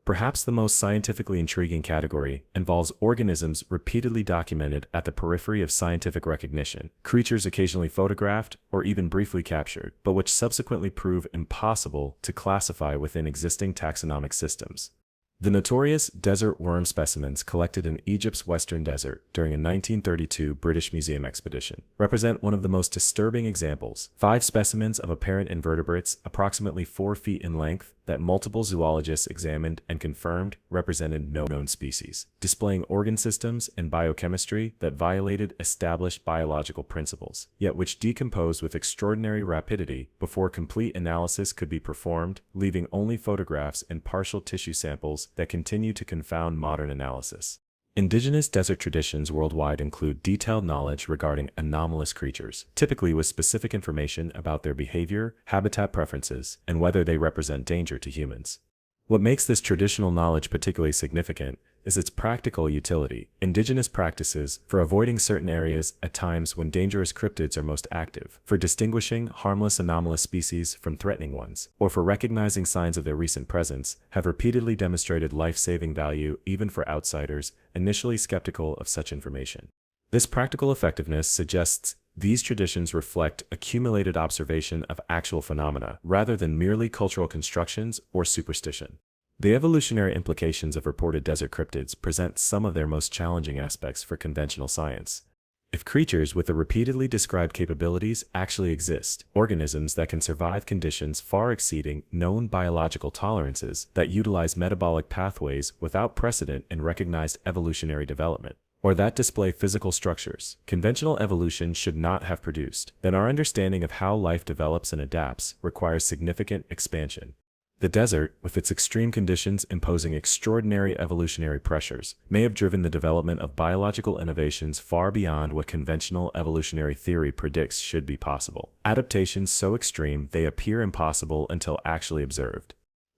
Perhaps the most scientifically intriguing category involves organisms repeatedly documented at the periphery of scientific recognition, creatures occasionally photographed or even briefly captured, but which subsequently prove impossible to classify within existing taxonomic systems. The notorious desert worm specimens collected in Egypt's western desert during a 1932 British Museum expedition represent one of the most disturbing examples. 5 specimens of apparent invertebrates approximately 4 feet in length that multiple zoologists examined and confirmed represented no known species, displaying organ systems and biochemistry that violated established biological principles, yet which decomposed with extraordinary rapidity before complete analysis could be performed, leaving only photographs and partial tissue samples that continue to confound modern analysis. Indigenous desert traditions worldwide include detailed knowledge regarding anomalous creatures, typically with specific information about their behavior, habitat preferences, and whether they represent danger to humans. What makes this traditional knowledge particularly significant is its practical utility. Indigenous practices for avoiding certain areas at times when dangerous cryptids are most active, for distinguishing harmless anomalous species from threatening ones, or for recognizing signs of their recent presence, have repeatedly demonstrated life-saving value even for outsiders initially skeptical of such information. This practical effectiveness suggests these traditions reflect accumulated observation of actual phenomena rather than merely cultural constructions or superstition. The evolutionary implications of reported desert cryptids present some of their most challenging aspects for conventional science. If creatures with the repeatedly described capabilities actually exist, organisms that can survive conditions far exceeding known biological tolerances that utilize metabolic pathways without precedent in recognized evolutionary development, or that display physical structures conventional evolution should not have produced, then our understanding of how life develops and adapts requires significant expansion. The desert, with its extreme conditions imposing extraordinary evolutionary pressures, may have driven the development of biological innovations far beyond what conventional evolutionary theory predicts should be possible. Adaptations so extreme they appear impossible until actually observed.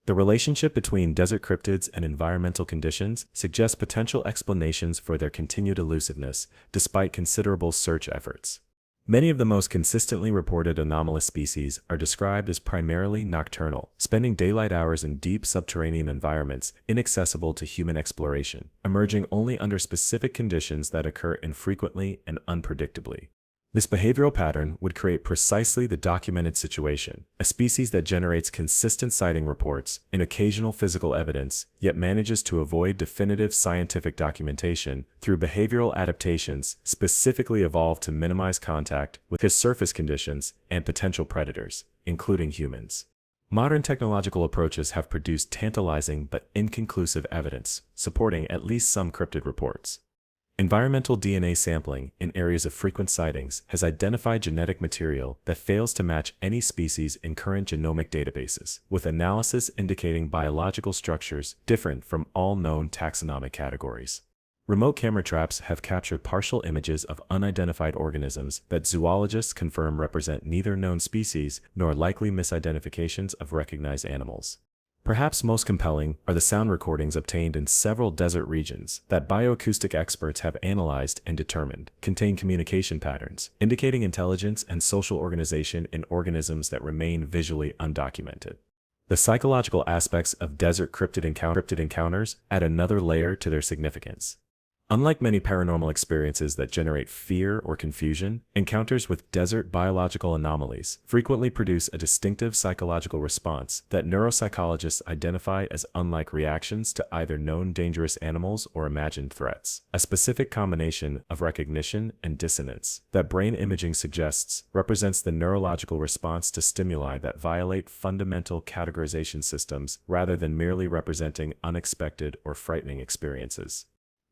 The relationship between desert cryptids and environmental conditions suggests potential explanations for their continued elusiveness, despite considerable search efforts. Many of the most consistently reported anomalous species are described as primarily nocturnal, spending daylight hours in deep subterranean environments inaccessible to human exploration, emerging only under specific conditions that occur infrequently and unpredictably. This behavioral pattern would create precisely the documented situation, a species that generates consistent sighting reports and occasional physical evidence, yet manages to avoid definitive scientific documentation through behavioral adaptations specifically evolved to minimize contact with his surface conditions and potential predators, including humans. Modern technological approaches have produced tantalizing but inconclusive evidence, supporting at least some cryptid reports. Environmental DNA sampling in areas of frequent sightings has identified genetic material that fails to match any species in current genomic databases, with analysis indicating biological structures different from all known taxonomic categories. Remote camera traps have captured partial images of unidentified organisms that zoologists confirm represent neither known species nor likely misidentifications of recognized animals. Perhaps most compelling are the sound recordings obtained in several desert regions that bioacoustic experts have analyzed and determined contain communication patterns, indicating intelligence and social organization in organisms that remain visually undocumented. The psychological aspects of desert cryptid encounters add another layer to their significance. Unlike many paranormal experiences that generate fear or confusion, encounters with desert biological anomalies frequently produce a distinctive psychological response that neuropsychologists identify as unlike reactions to either known dangerous animals or imagined threats. A specific combination of recognition and dissonance that brain imaging suggests represents the neurological response to stimuli that violate fundamental categorization systems rather than merely representing unexpected or frightening experiences.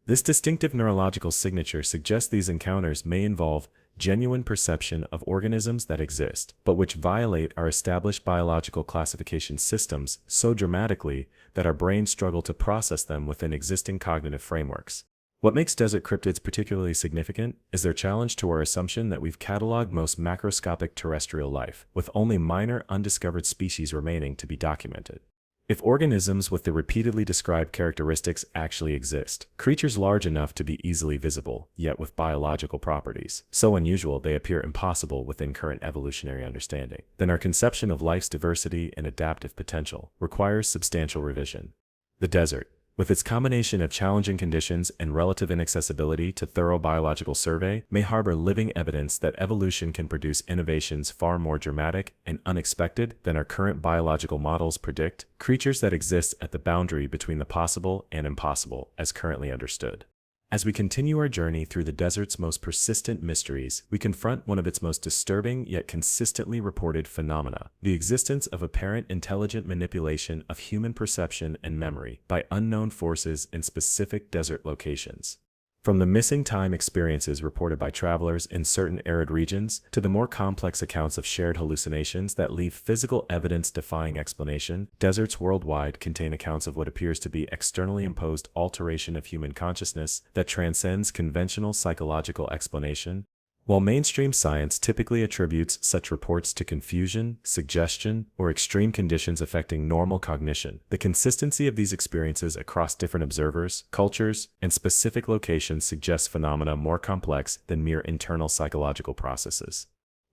This distinctive neurological signature suggests these encounters may involve genuine perception of organisms that exist, but which violate our established biological classification systems so dramatically that our brains struggle to process them within existing cognitive frameworks. What makes desert cryptids particularly significant is their challenge to our assumption that we've cataloged most macroscopic terrestrial life, with only minor undiscovered species remaining to be documented. If organisms with the repeatedly described characteristics actually exist, creatures large enough to be easily visible, yet with biological properties so unusual they appear impossible within current evolutionary understanding, then our conception of life's diversity and adaptive potential requires substantial revision. The desert, with its combination of challenging conditions and relative inaccessibility to thorough biological survey, may harbor living evidence that evolution can produce innovations far more dramatic and unexpected than our current biological models predict, creatures that exist at the boundary between the possible and impossible as currently understood. As we continue our journey through the desert's most persistent mysteries, we confront one of its most disturbing yet consistently reported phenomena: the existence of apparent intelligent manipulation of human perception and memory by unknown forces in specific desert locations. From the missing time experiences reported by travelers in certain arid regions to the more complex accounts of shared hallucinations that leave physical evidence defying explanation, deserts worldwide contain accounts of what appears to be externally imposed alteration of human consciousness that transcends conventional psychological explanation. While mainstream science typically attributes such reports to confusion, suggestion, or extreme conditions affecting normal cognition, the consistency of these experiences across different observers, cultures, and specific locations suggests phenomena more complex than mere internal psychological processes.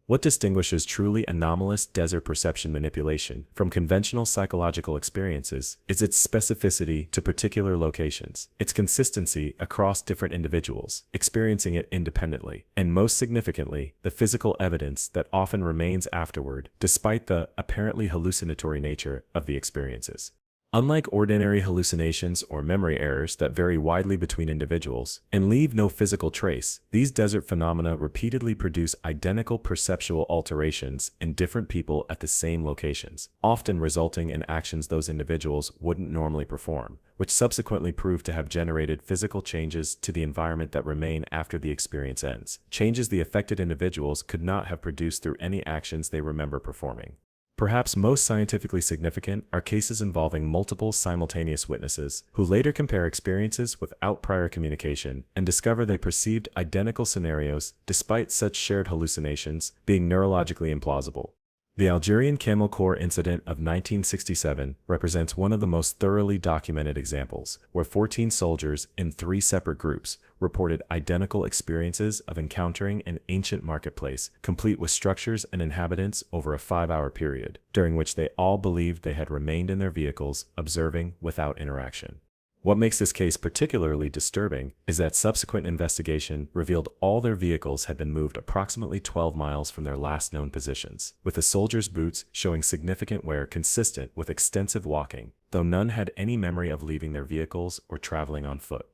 What distinguishes truly anomalous desert perception manipulation from conventional psychological experiences is its specificity to particular locations, its consistency across different individuals, experiencing it independently, and most significantly, the physical evidence that often remains afterward, despite the apparently hallucinatory nature of the experiences. Unlike ordinary hallucinations or memory errors that vary widely between individuals and leave no physical trace, these desert phenomena repeatedly produce identical perceptual alterations in different people at the same locations, often resulting in actions those individuals wouldn't normally perform, which subsequently prove to have generated physical changes to the environment that remain after the experience ends, changes the affected individuals could not have produced through any actions they remember performing. Perhaps most scientifically significant are cases involving multiple simultaneous witnesses who later compare experiences without prior communication and discover they perceived identical scenarios despite such shared hallucinations being neurologically implausible. The Algerian Camel Corps incident of 1967 represents one of the most thoroughly documented examples, where 14 soldiers in 3 separate groups reported identical experiences of encountering an ancient marketplace, complete with structures and inhabitants over a 5-hour period, during which they all believed they had remained in their vehicles, observing without interaction. What makes this case particularly disturbing is that subsequent investigation revealed all their vehicles had been moved approximately 12 miles from their last known positions, with the soldiers' boots showing significant wear consistent with extensive walking, though none had any memory of leaving their vehicles or traveling on foot.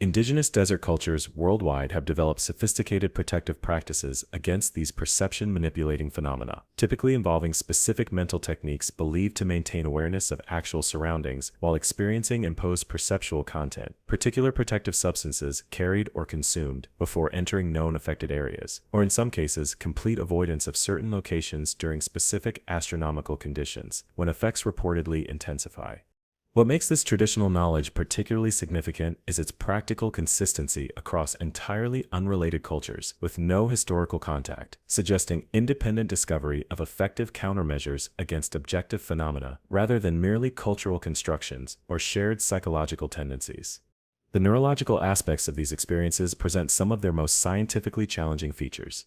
Indigenous desert cultures worldwide have developed sophisticated protective practices against these perception-manipulating phenomena, typically involving specific mental techniques believed to maintain awareness of actual surroundings while experiencing imposed perceptual content, particular protective substances carried or consumed before entering known affected areas, or in some cases, complete avoidance of certain locations during specific astronomical conditions, when effects reportedly intensify. What makes this traditional knowledge particularly significant is its practical consistency across entirely unrelated cultures with no historical contact, suggesting independent discovery of effective countermeasures against objective phenomena rather than merely cultural constructions or shared psychological tendencies. The neurological aspects of these experiences present some of their most scientifically challenging features.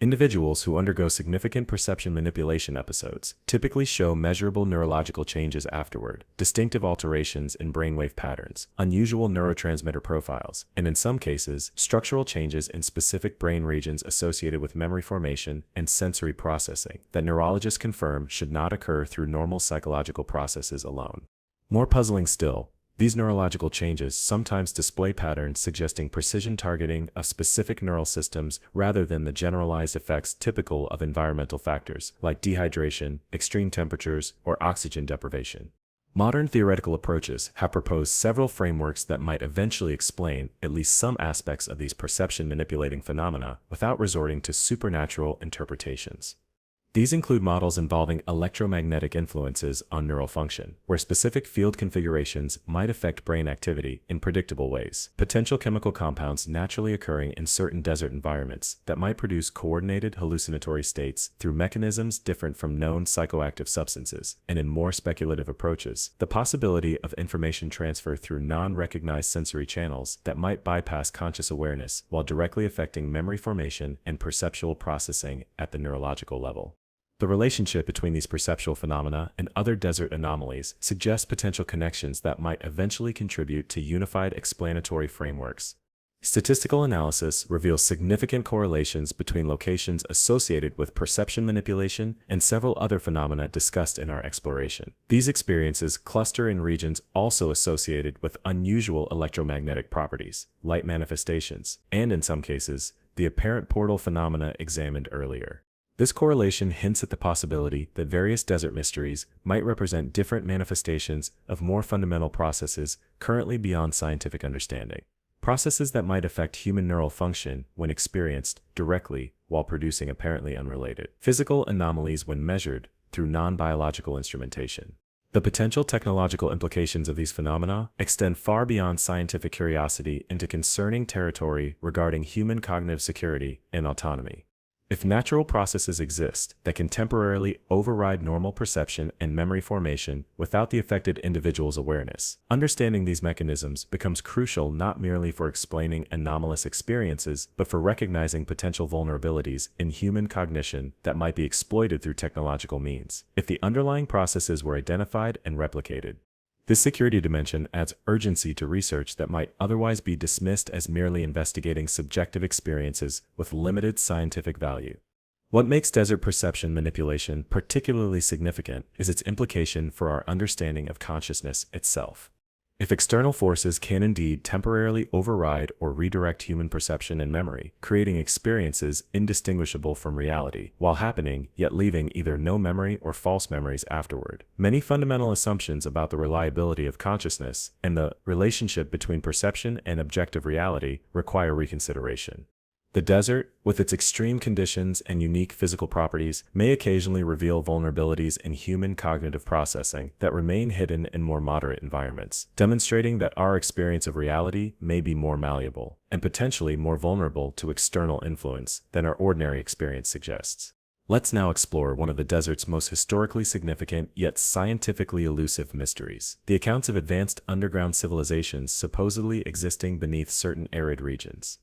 Individuals who undergo significant perception manipulation episodes typically show measurable neurological changes afterward, distinctive alterations in brainwave patterns, unusual neurotransmitter profiles, and in some cases, structural changes in specific brain regions associated with memory formation and sensory processing that neurologists confirm should not occur through normal psychological processes alone. More puzzling still, these neurological changes sometimes display patterns suggesting precision targeting of specific neural systems rather than the generalized effects typical of environmental factors like dehydration, extreme temperatures, or oxygen deprivation. Modern theoretical approaches have proposed several frameworks that might eventually explain at least some aspects of these perception-manipulating phenomena without resorting to supernatural interpretations. These include models involving electromagnetic influences on neural function, where specific field configurations might affect brain activity in predictable ways, potential chemical compounds naturally occurring in certain desert environments that might produce coordinated hallucinatory states through mechanisms different from known psychoactive substances, and in more speculative approaches, the possibility of information transfer through non-recognized sensory channels that might bypass conscious awareness while directly affecting memory formation and perceptual processing at the neurological level. The relationship between these perceptual phenomena and other desert anomalies suggests potential connections that might eventually contribute to unified explanatory frameworks. Statistical analysis reveals significant correlations between locations associated with perception manipulation and several other phenomena discussed in our exploration. These experiences cluster in regions also associated with unusual electromagnetic properties, light manifestations, and in some cases, the apparent portal phenomena examined earlier. This correlation hints at the possibility that various desert mysteries might represent different manifestations of more fundamental processes currently beyond scientific understanding. processes that might affect human neural function when experienced directly while producing apparently unrelated physical anomalies when measured through non-biological instrumentation. The potential technological implications of these phenomena extend far beyond scientific curiosity into concerning territory regarding human cognitive security and autonomy. If natural processes exist that can temporarily override normal perception and memory formation without the affected individual's awareness, understanding these mechanisms becomes crucial not merely for explaining anomalous experiences, but for recognizing potential vulnerabilities in human cognition that might be exploited through technological means, if the underlying processes were identified and replicated. This security dimension adds urgency to research that might otherwise be dismissed as merely investigating subjective experiences with limited scientific value. What makes desert perception manipulation particularly significant is its implication for our understanding of consciousness itself. If external forces can indeed temporarily override or redirect human perception and memory, creating experiences indistinguishable from reality while happening, yet leaving either no memory or false memories afterward, many fundamental assumptions about the reliability of consciousness and the relationship between perception and objective reality require reconsideration. The desert, with its extreme conditions and unique physical properties, may occasionally reveal vulnerabilities in human cognitive processing that remain hidden in more moderate environments, demonstrating that our experience of reality may be more malleable and potentially more vulnerable to external influence than our ordinary experience suggests. Let's now explore one of the desert's most historically significant yet scientifically elusive mysteries: the accounts of advanced underground civilizations supposedly existing beneath certain arid regions.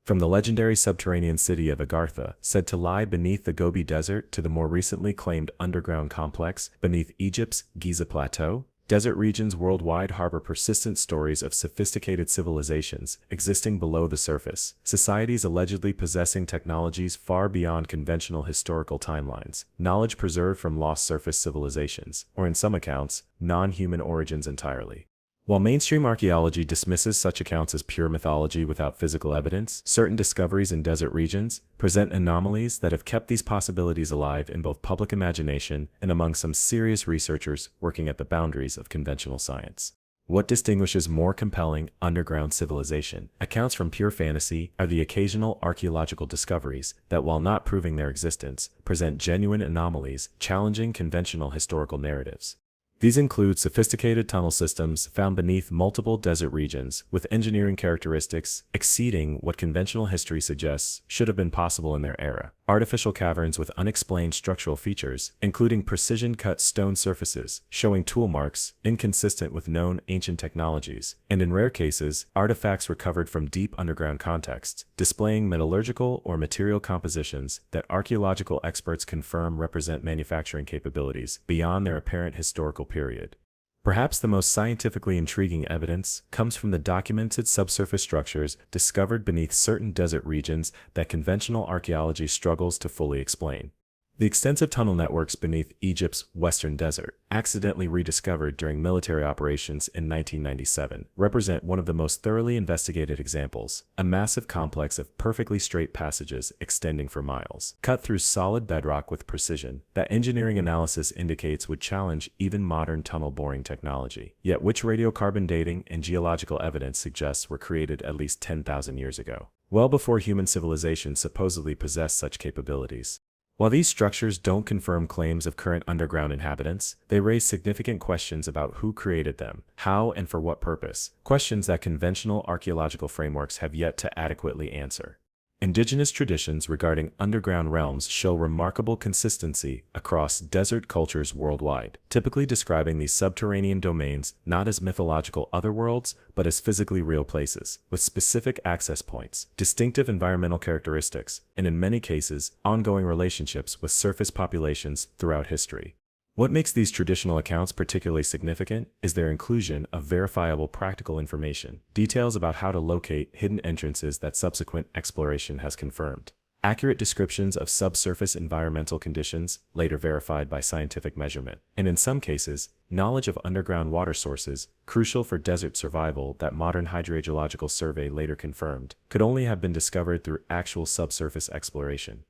From the legendary subterranean city of Agartha, said to lie beneath the Gobi Desert, to the more recently claimed underground complex beneath Egypt's Giza Plateau, desert regions worldwide harbor persistent stories of sophisticated civilizations existing below the surface, societies allegedly possessing technologies far beyond conventional historical timelines, knowledge preserved from lost surface civilizations, or in some accounts, non-human origins entirely. While mainstream archaeology dismisses such accounts as pure mythology without physical evidence, certain discoveries in desert regions present anomalies that have kept these possibilities alive in both public imagination and among some serious researchers working at the boundaries of conventional science. What distinguishes more compelling underground civilization accounts from pure fantasy are the occasional archaeological discoveries that, while not proving their existence, present genuine anomalies challenging conventional historical narratives. These include sophisticated tunnel systems found beneath multiple desert regions, with engineering characteristics exceeding what conventional history suggests should have been possible in their era. Artificial caverns with unexplained structural features, including precision-cut stone surfaces showing tool marks inconsistent with known ancient technologies, and in rare cases, artifacts recovered from deep underground contexts, displaying metallurgical or material compositions that archaeological experts confirm represent manufacturing capabilities beyond their apparent historical period. Perhaps the most scientifically intriguing evidence comes from the documented subsurface structures discovered beneath certain desert regions that conventional archaeology struggles to fully explain. The extensive tunnel networks beneath Egypt's western desert, accidentally rediscovered during military operations in 1997, represent one of the most thoroughly investigated examples, a massive complex of perfectly straight passages extending for miles, cut through solid bedrock with precision that engineering analysis indicates would challenge even modern tunnel boring technology, yet which radiocarbon dating and geological evidence suggests were created at least 10,000 years ago, well before human civilization supposedly possessed such capabilities. While these structures don't confirm claims of current underground inhabitants, they raise significant questions about who created them, how and for what purpose, questions that conventional archaeological frameworks have yet to adequately answer. Indigenous traditions regarding underground realms show remarkable consistency across desert cultures worldwide, typically describing these subterranean domains not as mythological otherworlds, but as physically real places, with specific access points, distinctive environmental characteristics, and in many cases, ongoing relationships with surface populations throughout history. What makes these traditional accounts particularly significant is their inclusion of verifiable practical information, details about how to locate hidden entrances that subsequent exploration has confirmed, accurate descriptions of subsurface environmental conditions later verified by scientific measurement, and in some cases, knowledge of underground water sources, crucial for desert survival that modern hydrogeological survey later confirmed, could only have been discovered through actual subsurface exploration.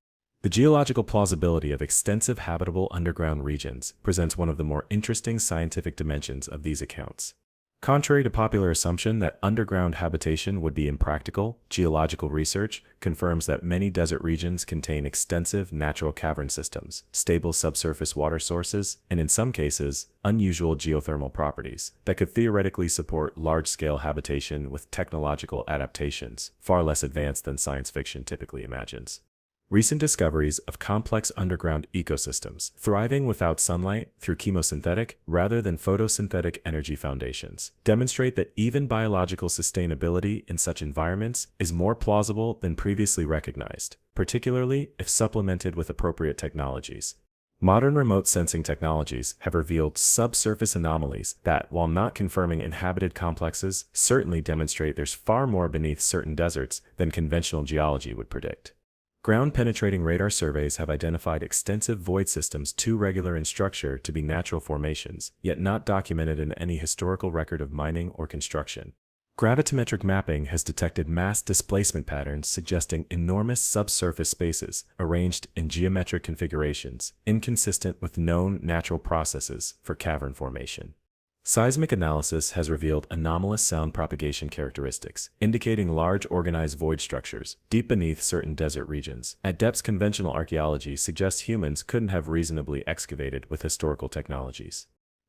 The geological plausibility of extensive habitable underground regions presents one of the more interesting scientific dimensions of these accounts. Contrary to popular assumption that underground habitation would be impractical, geological research confirms that many desert regions contain extensive natural cavern systems, stable subsurface water sources, and in some cases, unusual geothermal properties that could theoretically support large-scale habitation with technological adaptations far less advanced than science fiction typically imagines. Recent discoveries of complex underground ecosystems thriving without sunlight through chemosynthetic rather than photosynthetic energy foundations demonstrate that even biological sustainability in such environments is more plausible than previously recognized, particularly if supplemented with appropriate technologies. Modern remote sensing technologies have revealed subsurface anomalies that, while not confirming inhabited complexes, certainly demonstrate there's far more beneath certain deserts than conventional geology would predict. Ground-penetrating radar surveys have identified extensive void systems too regular in structure to be natural formations, yet not documented in any historical record of mining or construction. Gravitometric mapping has detected mass displacement patterns suggesting enormous subsurface spaces arranged in geometric configurations, inconsistent with known natural processes for cavern formation. Seismic analysis has revealed anomalous sound propagation characteristics, indicating large organized void structures deep beneath certain desert regions. At depths conventional archaeology suggests humans couldn't have reasonably excavated with historical technologies.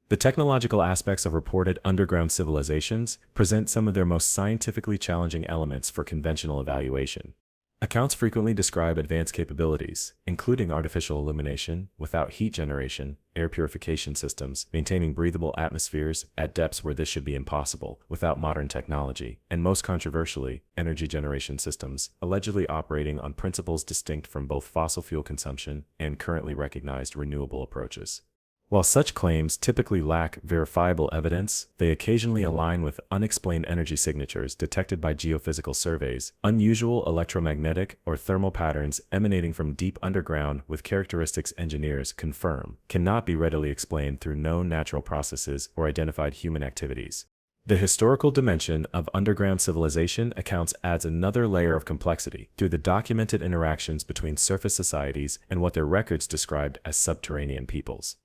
The technological aspects of reported underground civilizations present some of their most scientifically challenging elements for conventional evaluation. Accounts frequently describe advanced capabilities, including artificial illumination, without heat generation, air purification systems, maintaining breathable atmospheres at depths where this should be impossible without modern technology, and most controversially, energy generation systems, allegedly operating on principles distinct from both fossil fuel consumption and currently recognized renewable approaches. While such claims typically lack verifiable evidence, they occasionally align with unexplained energy signatures detected by geophysical surveys, unusual electromagnetic or thermal patterns emanating from deep underground with characteristics engineers confirm cannot be readily explained through known natural processes or identified human activities. The historical dimension of underground civilization accounts adds another layer of complexity through the documented interactions between surface societies and what their records described as subterranean peoples.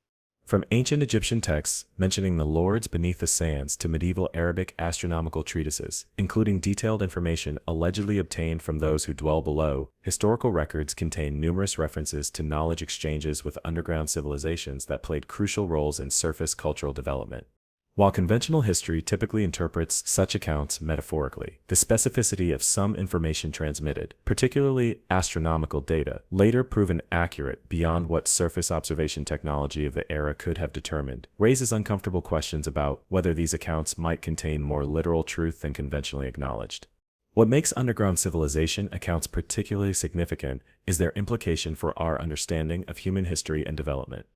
From ancient Egyptian texts mentioning the lords beneath the sands to medieval Arabic astronomical treatises, including detailed information allegedly obtained from those who dwell below, historical records contain numerous references to knowledge exchanges with underground civilizations that played crucial roles in surface cultural development. While conventional history typically interprets such accounts metaphorically, the specificity of some information transmitted, particularly astronomical data, later proven accurate beyond what surface observation technology of the era could have determined, raises uncomfortable questions about whether these accounts might contain more literal truth than conventionally acknowledged. What makes underground civilization accounts particularly significant is their implication for our understanding of human history and development.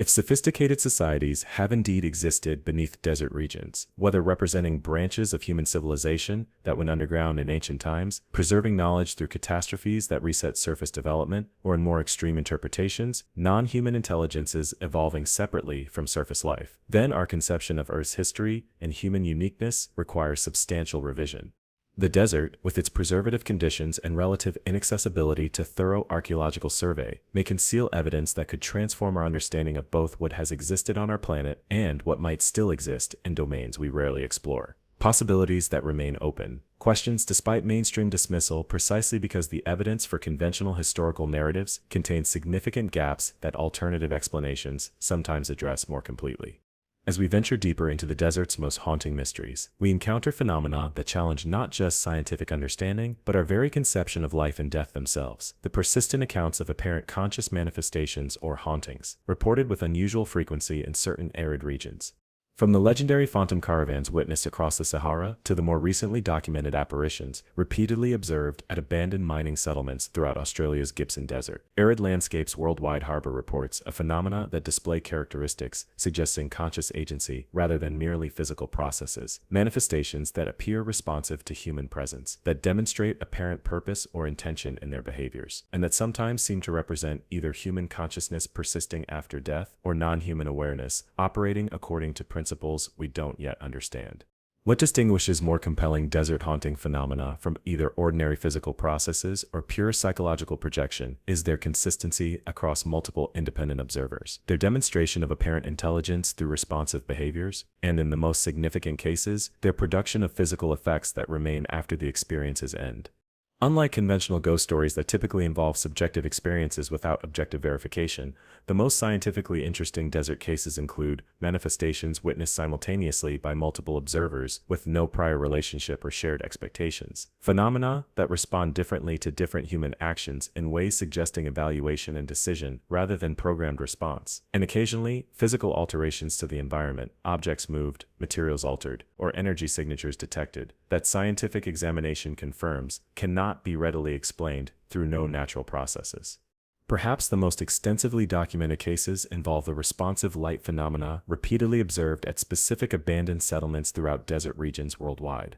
If sophisticated societies have indeed existed beneath desert regions, whether representing branches of human civilization that went underground in ancient times, preserving knowledge through catastrophes that reset surface development, or in more extreme interpretations, non-human intelligences evolving separately from surface life, then our conception of Earth's history and human uniqueness requires substantial revision. The desert, with its preservative conditions and relative inaccessibility to thorough archaeological survey, may conceal evidence that could transform our understanding of both what has existed on our planet and what might still exist in domains we rarely explore. Possibilities that remain open. Questions despite mainstream dismissal precisely because the evidence for conventional historical narratives contains significant gaps that alternative explanations sometimes address more completely. As we venture deeper into the desert's most haunting mysteries, we encounter phenomena that challenge not just scientific understanding, but our very conception of life and death themselves. The persistent accounts of apparent conscious manifestations or hauntings, reported with unusual frequency in certain arid regions. From the legendary phantom caravans witnessed across the Sahara to the more recently documented apparitions repeatedly observed at abandoned mining settlements throughout Australia's Gibson Desert, Arid Landscapes Worldwide Harbor reports a phenomena that display characteristics suggesting conscious agency rather than merely physical processes, manifestations that appear responsive to human presence, that demonstrate apparent purpose or intention in their behaviors, and that sometimes seem to represent either human consciousness persisting after death or non-human awareness operating according to principles we don't yet understand. What distinguishes more compelling desert haunting phenomena from either ordinary physical processes or pure psychological projection is their consistency across multiple independent observers, their demonstration of apparent intelligence through responsive behaviors, and in the most significant cases, their production of physical effects that remain after the experience's end. Unlike conventional ghost stories that typically involve subjective experiences without objective verification, the most scientifically interesting desert cases include manifestations witnessed simultaneously by multiple observers with no prior relationship or shared expectations, phenomena that respond differently to different human actions in ways suggesting evaluation and decision rather than programmed response, and occasionally physical alterations to the environment, objects moved, materials altered, or energy signatures detected, that scientific examination confirms cannot be readily explained through known natural processes. Perhaps the most extensively documented cases involve the responsive light phenomena repeatedly observed at specific abandoned settlements throughout desert regions worldwide.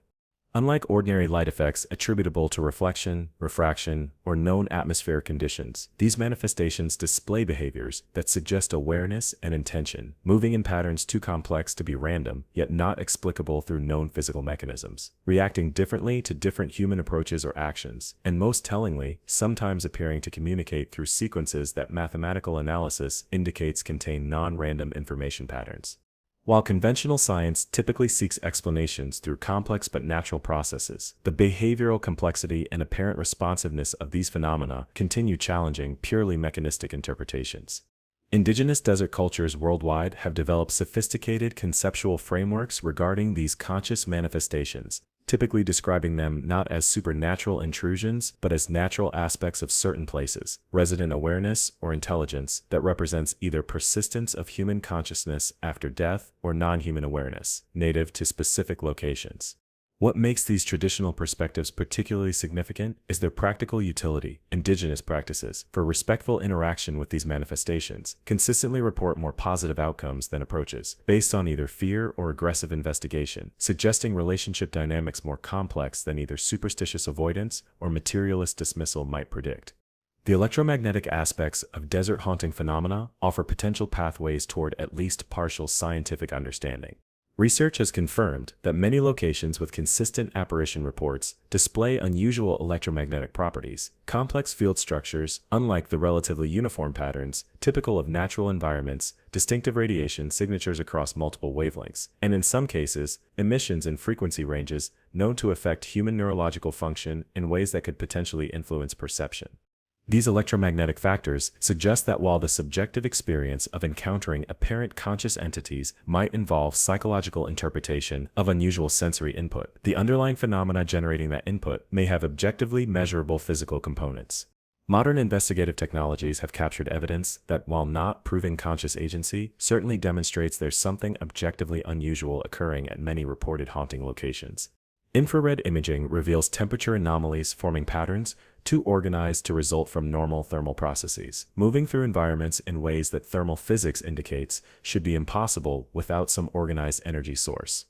Unlike ordinary light effects attributable to reflection, refraction, or known atmospheric conditions, these manifestations display behaviors that suggest awareness and intention, moving in patterns too complex to be random, yet not explicable through known physical mechanisms, reacting differently to different human approaches or actions, and most tellingly, sometimes appearing to communicate through sequences that mathematical analysis indicates contain non-random information patterns. While conventional science typically seeks explanations through complex but natural processes, the behavioral complexity and apparent responsiveness of these phenomena continue challenging purely mechanistic interpretations. Indigenous desert cultures worldwide have developed sophisticated conceptual frameworks regarding these conscious manifestations, typically describing them not as supernatural intrusions but as natural aspects of certain places, resident awareness or intelligence that represents either persistence of human consciousness after death or non-human awareness, native to specific locations. What makes these traditional perspectives particularly significant is their practical utility. Indigenous practices for respectful interaction with these manifestations consistently report more positive outcomes than approaches based on either fear or aggressive investigation, suggesting relationship dynamics more complex than either superstitious avoidance or materialist dismissal might predict. The electromagnetic aspects of desert haunting phenomena offer potential pathways toward at least partial scientific understanding. Research has confirmed that many locations with consistent apparition reports display unusual electromagnetic properties, complex field structures, unlike the relatively uniform patterns typical of natural environments, distinctive radiation signatures across multiple wavelengths, and in some cases, emissions in frequency ranges known to affect human neurological function in ways that could potentially influence perception. These electromagnetic factors suggest that while the subjective experience of encountering apparent conscious entities might involve psychological interpretation of unusual sensory input, the underlying phenomena generating that input may have objectively measurable physical components. Modern investigative technologies have captured evidence that, while not proving conscious agency, certainly demonstrates there's something objectively unusual occurring at many reported haunting locations. Infrared imaging reveals temperature anomalies forming patterns too organized to result from normal thermal processes, moving through environments in ways that thermal physics indicates should be impossible without some organized energy source.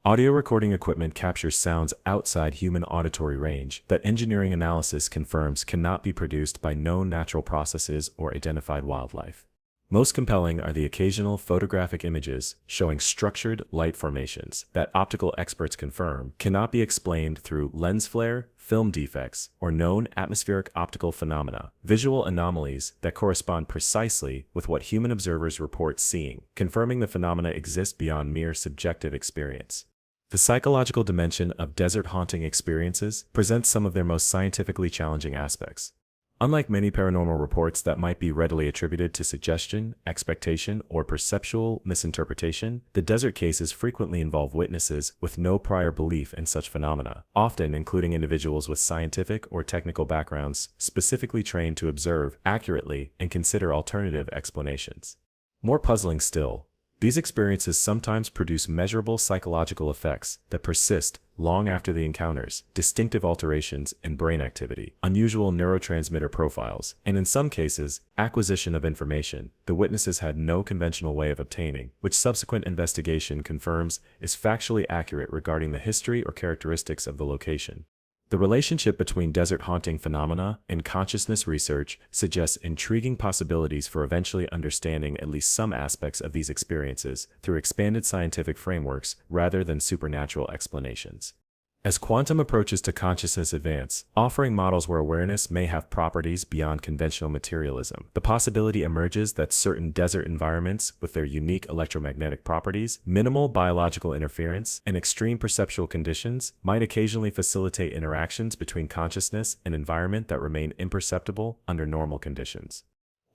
Audio recording equipment captures sounds outside human auditory range that engineering analysis confirms cannot be produced by known natural processes or identified wildlife. Most compelling are the occasional photographic images showing structured light formations that optical experts confirm cannot be explained through lens flare, film defects, or known atmospheric optical phenomena, visual anomalies that correspond precisely with what human observers report seeing, confirming the phenomena exist beyond mere subjective experience. The psychological dimension of desert haunting experiences presents some of their most scientifically challenging aspects. Unlike many paranormal reports that might be readily attributed to suggestion, expectation, or perceptual misinterpretation, the desert cases frequently involve witnesses with no prior belief in such phenomena, often including individuals with scientific or technical backgrounds specifically trained to observe accurately and consider alternative explanations. More puzzling still, these experiences sometimes produce measurable psychological effects that persist long after the encounters, distinctive alterations in brain activity, unusual neurotransmitter profiles, and in some cases, acquisition of information the witnesses had no conventional way of obtaining, which subsequent investigation confirms is factually accurate regarding the history or characteristics of the location. The relationship between desert haunting phenomena and consciousness research suggests intriguing possibilities for eventually understanding at least some aspects of these experiences through expanded scientific frameworks rather than supernatural explanations. As quantum approaches to consciousness advance, offering models where awareness may have properties beyond conventional materialism, the possibility emerges that certain desert environments, with their unique electromagnetic properties, minimal biological interference, and extreme perceptual conditions, might occasionally facilitate interactions between consciousness and environment that remain imperceptible under normal conditions.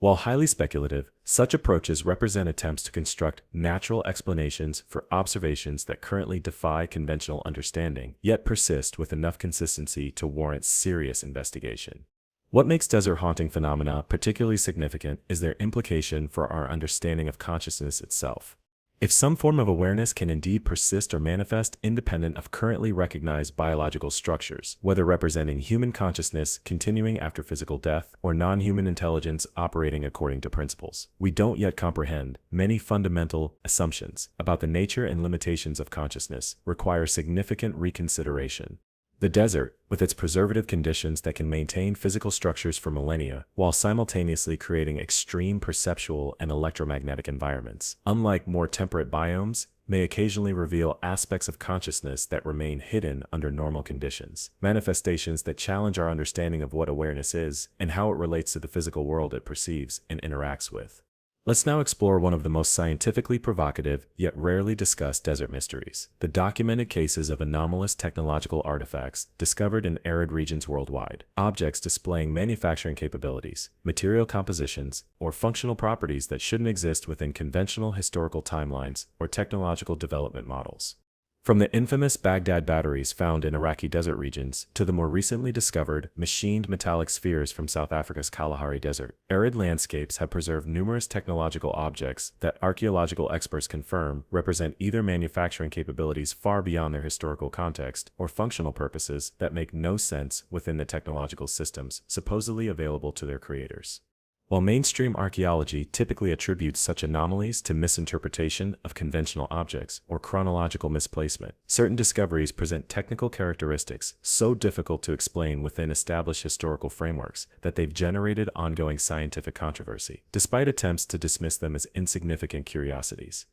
While highly speculative, such approaches represent attempts to construct natural explanations for observations that currently defy conventional understanding, yet persist with enough consistency to warrant serious investigation. What makes desert haunting phenomena particularly significant is their implication for our understanding of consciousness itself. If some form of awareness can indeed persist or manifest independent of currently recognized biological structures, whether representing human consciousness continuing after physical death or non-human intelligence operating according to principles we don't yet comprehend, many fundamental assumptions about the nature and limitations of consciousness require significant reconsideration. The desert, with its preservative conditions that can maintain physical structures for millennia, while simultaneously creating extreme perceptual and electromagnetic environments, unlike more temperate biomes, may occasionally reveal aspects of consciousness that remain hidden under normal conditions, manifestations that challenge our understanding of what awareness is and how it relates to the physical world it perceives and interacts with. Let's now explore one of the most scientifically provocative, yet rarely discussed desert mysteries, the documented cases of anomalous technological artifacts discovered in arid regions worldwide, objects displaying manufacturing capabilities, material compositions, or functional properties that shouldn't exist within conventional historical timelines or technological development models. From the infamous Baghdad batteries found in Iraqi desert regions to the more recently discovered machined metallic spheres from South Africa's Kalahari Desert, arid landscapes have preserved numerous technological objects that archaeological experts confirm represent either manufacturing capabilities far beyond their historical context or functional purposes that make no sense within the technological systems supposedly available to their creators. While mainstream archaeology typically attributes such anomalies to misinterpretation of conventional objects or chronological misplacement, certain discoveries present technical characteristics so difficult to explain within established historical frameworks that they've generated ongoing scientific controversy, despite attempts to dismiss them as insignificant curiosities.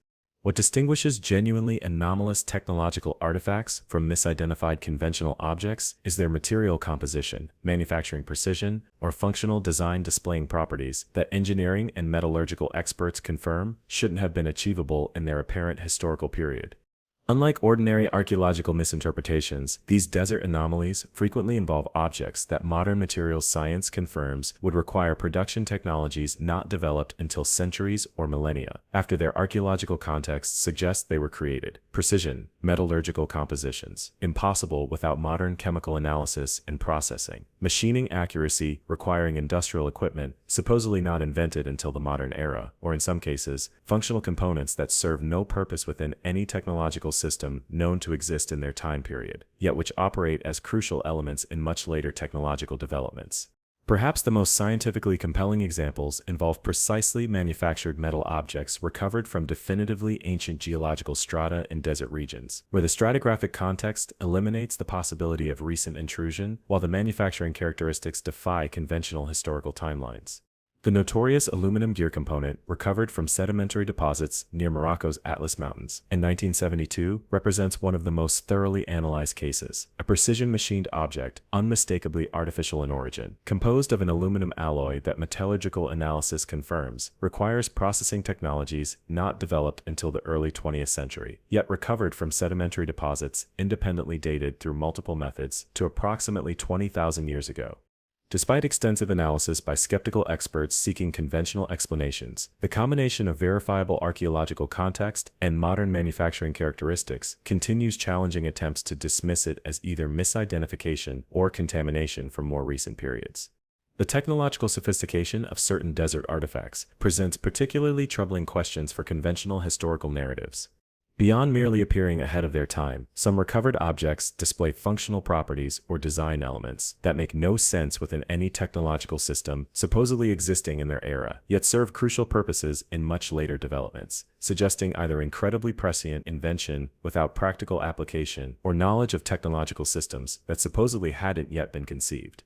What distinguishes genuinely anomalous technological artifacts from misidentified conventional objects is their material composition, manufacturing precision, or functional design displaying properties that engineering and metallurgical experts confirm shouldn't have been achievable in their apparent historical period. Unlike ordinary archaeological misinterpretations, these desert anomalies frequently involve objects that modern materials science confirms would require production technologies not developed until centuries or millennia after their archaeological context suggests they were created. Precision, metallurgical compositions, impossible without modern chemical analysis and processing. Machining accuracy requiring industrial equipment, supposedly not invented until the modern era, or in some cases, functional components that serve no purpose within any technological system known to exist in their time period, yet which operate as crucial elements in much later technological developments. Perhaps the most scientifically compelling examples involve precisely manufactured metal objects recovered from definitively ancient geological strata in desert regions, where the stratigraphic context eliminates the possibility of recent intrusion, while the manufacturing characteristics defy conventional historical timelines. The notorious aluminum gear component, recovered from sedimentary deposits near Morocco's Atlas Mountains in 1972, represents one of the most thoroughly analyzed cases. A precision-machined object, unmistakably artificial in origin, composed of an aluminum alloy that metallurgical analysis confirms, requires processing technologies not developed until the early 20th century, yet recovered from sedimentary deposits independently dated through multiple methods to approximately 20,000 years ago. Despite extensive analysis by skeptical experts seeking conventional explanations, the combination of verifiable archaeological context and modern manufacturing characteristics continues challenging attempts to dismiss it as either misidentification or contamination from more recent periods. The technological sophistication of certain desert artifacts presents particularly troubling questions for conventional historical narratives. Beyond merely appearing ahead of their time, some recovered objects display functional properties or design elements that make no sense within any technological system supposedly existing in their era, yet serve crucial purposes in much later developments, suggesting either incredibly prescient invention without practical application or knowledge of technological systems that supposedly hadn't yet been conceived.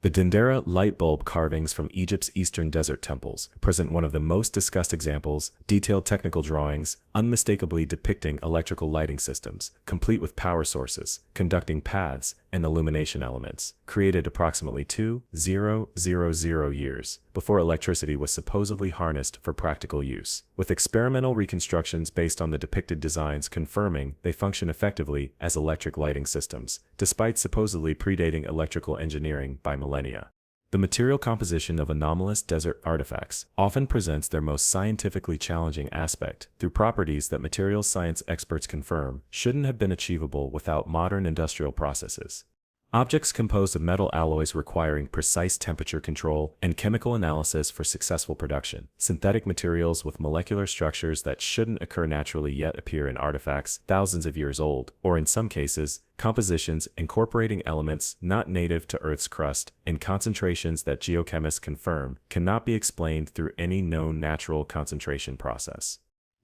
The Dendera light bulb carvings from Egypt's eastern desert temples present one of the most discussed examples, detailed technical drawings, unmistakably depicting electrical lighting systems, complete with power sources, conducting paths, and illumination elements, created approximately 2000 years before electricity was supposedly harnessed for practical use, with experimental reconstructions based on the depicted designs confirming they function effectively as electric lighting systems, despite supposedly predating electrical engineering by millennia. The material composition of anomalous desert artifacts often presents their most scientifically challenging aspect through properties that materials science experts confirm shouldn't have been achievable without modern industrial processes. Objects composed of metal alloys requiring precise temperature control and chemical analysis for successful production, synthetic materials with molecular structures that shouldn't occur naturally yet appear in artifacts thousands of years old, or in some cases, compositions incorporating elements not native to Earth's crust in concentrations that geochemists confirm cannot be explained through any known natural concentration process.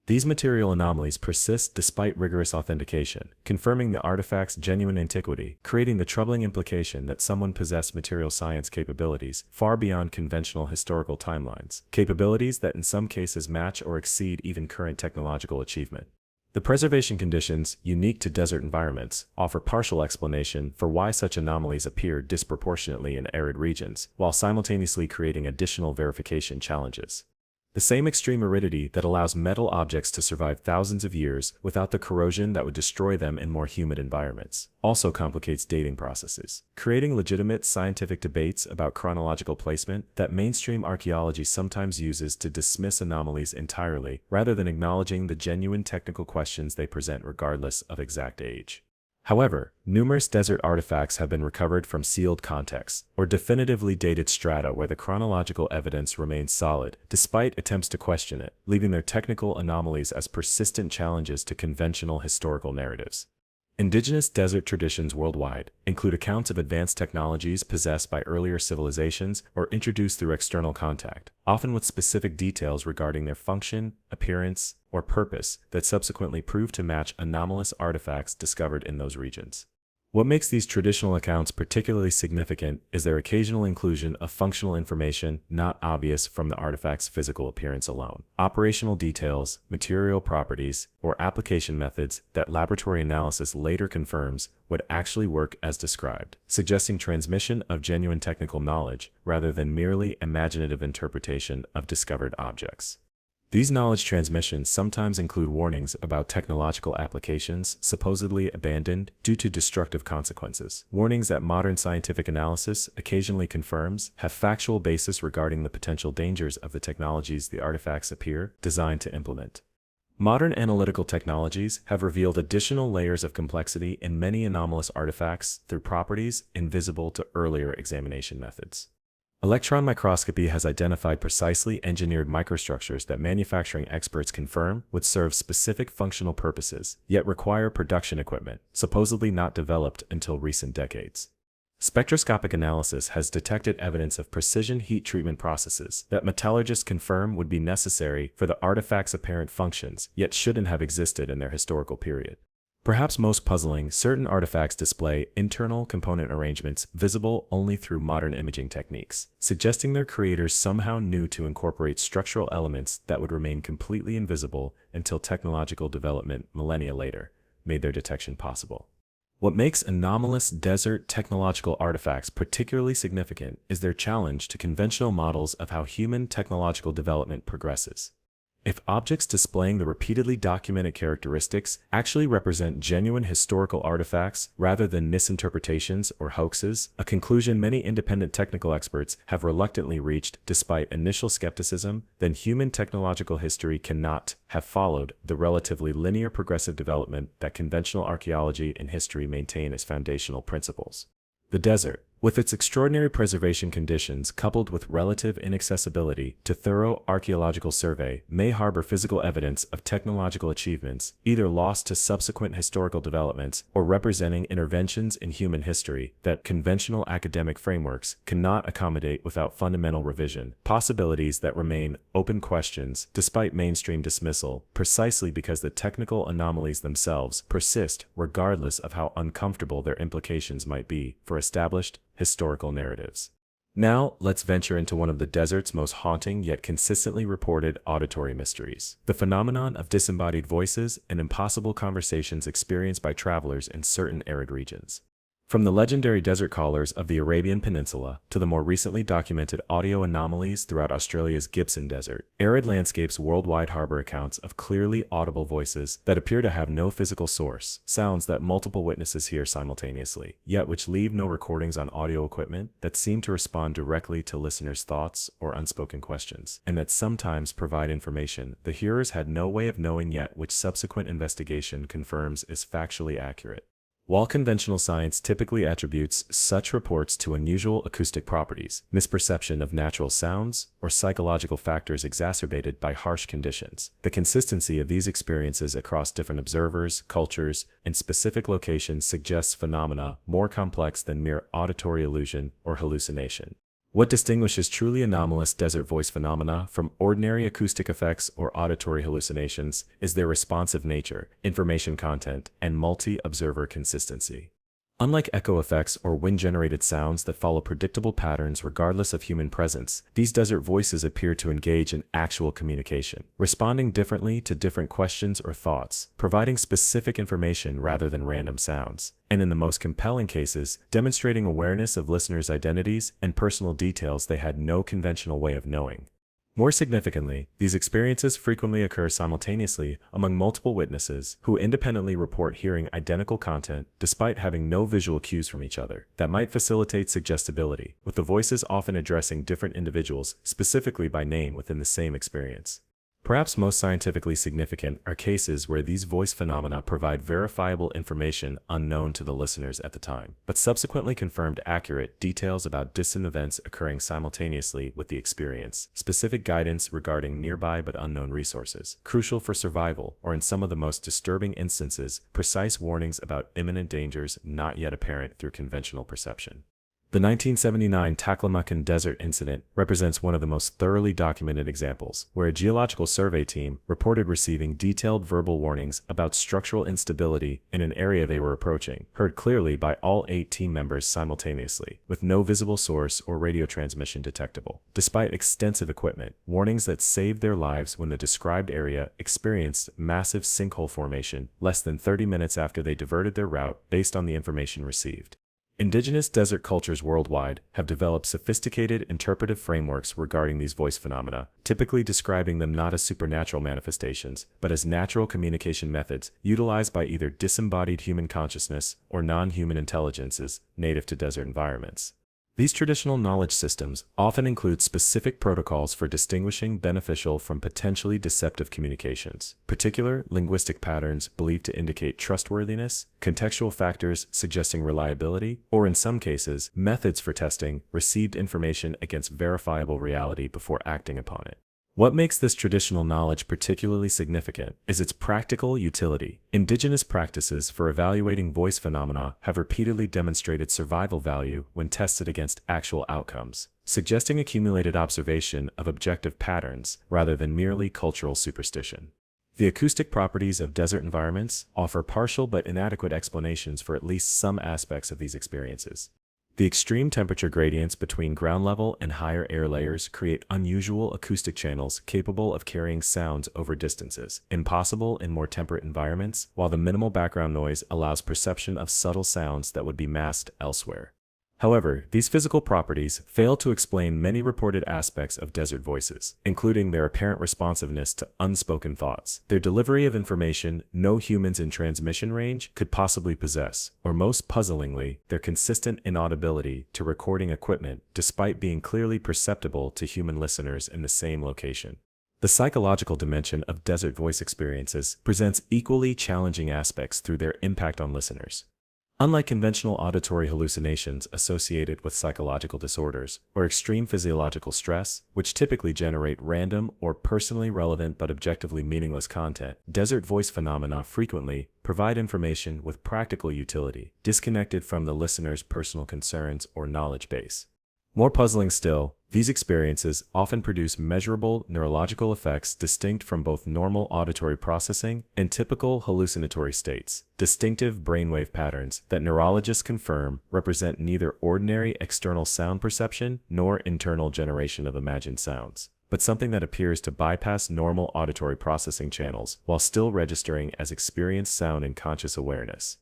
These material anomalies persist despite rigorous authentication, confirming the artifact's genuine antiquity, creating the troubling implication that someone possessed material science capabilities far beyond conventional historical timelines, capabilities that in some cases match or exceed even current technological achievement. The preservation conditions, unique to desert environments, offer partial explanation for why such anomalies appear disproportionately in arid regions, while simultaneously creating additional verification challenges. The same extreme aridity that allows metal objects to survive thousands of years without the corrosion that would destroy them in more humid environments also complicates dating processes, creating legitimate scientific debates about chronological placement that mainstream archaeology sometimes uses to dismiss anomalies entirely rather than acknowledging the genuine technical questions they present regardless of exact age. However, numerous desert artifacts have been recovered from sealed contexts, or definitively dated strata where the chronological evidence remains solid, despite attempts to question it, leaving their technical anomalies as persistent challenges to conventional historical narratives. Indigenous desert traditions worldwide include accounts of advanced technologies possessed by earlier civilizations or introduced through external contact, often with specific details regarding their function, appearance, or purpose that subsequently prove to match anomalous artifacts discovered in those regions. What makes these traditional accounts particularly significant is their occasional inclusion of functional information not obvious from the artifact's physical appearance alone, operational details, material properties, or application methods that laboratory analysis later confirms would actually work as described, suggesting transmission of genuine technical knowledge rather than merely imaginative interpretation of discovered objects. These knowledge transmissions sometimes include warnings about technological applications supposedly abandoned due to destructive consequences. Warnings that modern scientific analysis occasionally confirms have factual basis regarding the potential dangers of the technologies the artifacts appear designed to implement. Modern analytical technologies have revealed additional layers of complexity in many anomalous artifacts through properties invisible to earlier examination methods. Electron microscopy has identified precisely engineered microstructures that manufacturing experts confirm would serve specific functional purposes, yet require production equipment, supposedly not developed until recent decades. Spectroscopic analysis has detected evidence of precision heat treatment processes that metallurgists confirm would be necessary for the artifact's apparent functions, yet shouldn't have existed in their historical period. Perhaps most puzzling, certain artifacts display internal component arrangements visible only through modern imaging techniques, suggesting their creators somehow knew to incorporate structural elements that would remain completely invisible until technological development millennia later made their detection possible. What makes anomalous desert technological artifacts particularly significant is their challenge to conventional models of how human technological development progresses. If objects displaying the repeatedly documented characteristics actually represent genuine historical artifacts rather than misinterpretations or hoaxes, a conclusion many independent technical experts have reluctantly reached despite initial skepticism, then human technological history cannot have followed the relatively linear progressive development that conventional archaeology and history maintain as foundational principles. The desert, With its extraordinary preservation conditions coupled with relative inaccessibility to thorough archaeological survey, may harbor physical evidence of technological achievements, either lost to subsequent historical developments or representing interventions in human history that conventional academic frameworks cannot accommodate without fundamental revision, possibilities that remain open questions despite mainstream dismissal, precisely because the technical anomalies themselves persist regardless of how uncomfortable their implications might be for established historical narratives. Now, let's venture into one of the desert's most haunting yet consistently reported auditory mysteries: the phenomenon of disembodied voices and impossible conversations experienced by travelers in certain arid regions. From the legendary desert callers of the Arabian Peninsula to the more recently documented audio anomalies throughout Australia's Gibson Desert, arid landscapes worldwide harbor accounts of clearly audible voices that appear to have no physical source, sounds that multiple witnesses hear simultaneously, yet which leave no recordings on audio equipment, that seem to respond directly to listeners' thoughts or unspoken questions, and that sometimes provide information the hearers had no way of knowing yet which subsequent investigation confirms is factually accurate. While conventional science typically attributes such reports to unusual acoustic properties, misperception of natural sounds, or psychological factors exacerbated by harsh conditions, the consistency of these experiences across different observers, cultures, and specific locations suggests phenomena more complex than mere auditory illusion or hallucination. What distinguishes truly anomalous desert voice phenomena from ordinary acoustic effects or auditory hallucinations is their responsive nature, information content, and multi-observer consistency. Unlike echo effects or wind-generated sounds that follow predictable patterns regardless of human presence, these desert voices appear to engage in actual communication, responding differently to different questions or thoughts, providing specific information rather than random sounds, and in the most compelling cases, demonstrating awareness of listeners' identities and personal details they had no conventional way of knowing. More significantly, these experiences frequently occur simultaneously among multiple witnesses who independently report hearing identical content despite having no visual cues from each other that might facilitate suggestibility, with the voices often addressing different individuals specifically by name within the same experience. Perhaps most scientifically significant are cases where these voice phenomena provide verifiable information unknown to the listeners at the time, but subsequently confirmed accurate details about distant events occurring simultaneously with the experience, specific guidance regarding nearby but unknown resources, crucial for survival, or in some of the most disturbing instances, precise warnings about imminent dangers not yet apparent through conventional perception. The 1979 Taklamakan Desert incident represents one of the most thoroughly documented examples, where a geological survey team reported receiving detailed verbal warnings about structural instability in an area they were approaching, heard clearly by all 8 team members simultaneously, with no visible source or radio transmission detectable. Despite extensive equipment, warnings that saved their lives when the described area experienced massive sinkhole formation less than 30 minutes after they diverted their route based on the information received. Indigenous desert cultures worldwide have developed sophisticated interpretive frameworks regarding these voice phenomena, typically describing them not as supernatural manifestations, but as natural communication methods utilized by either disembodied human consciousness or non-human intelligences native to desert environments. These traditional knowledge systems often include specific protocols for distinguishing beneficial from potentially deceptive communications, particular linguistic patterns believed to indicate trustworthiness, contextual factors suggesting reliability, or in some cases, methods for testing received information against verifiable reality before acting upon it. What makes this traditional knowledge particularly significant is its practical utility. Indigenous practices for evaluating voice phenomena have repeatedly demonstrated survival value when tested against actual outcomes, suggesting accumulated observation of objective patterns rather than merely cultural superstition. The acoustic properties of desert environments offer partial but inadequate explanations for at least some aspects of these experiences. The extreme temperature gradients between ground level and higher air layers create unusual acoustic channels capable of carrying sounds over distances, impossible in more temperate environments, while the minimal background noise allows perception of subtle sounds that would be masked elsewhere. However, these physical properties fail to explain many reported aspects of desert voices, including their apparent responsiveness to unspoken thoughts, their delivery of information no humans in transmission range could possibly possess, or most puzzlingly, their consistent inaudibility to recording equipment despite being clearly perceptible to human listeners in the same location. The psychological dimension of desert voice experiences presents equally challenging aspects through their impact on listeners. Unlike conventional auditory hallucinations associated with psychological disorders or extreme physiological stress, which typically generate random or personally relevant but objectively meaningless content, desert voice phenomena frequently provide information with practical utility, disconnected from the listener's personal concerns or knowledge base. More puzzling still, these experiences often produce measurable neurological effects distinct from both normal auditory processing and typical hallucinatory states. Distinctive brainwave patterns that neurologists confirm represent neither ordinary external sound perception nor internal generation of imagined sounds, but something that appears to bypass normal auditory processing channels while still registering as experienced sound in conscious awareness.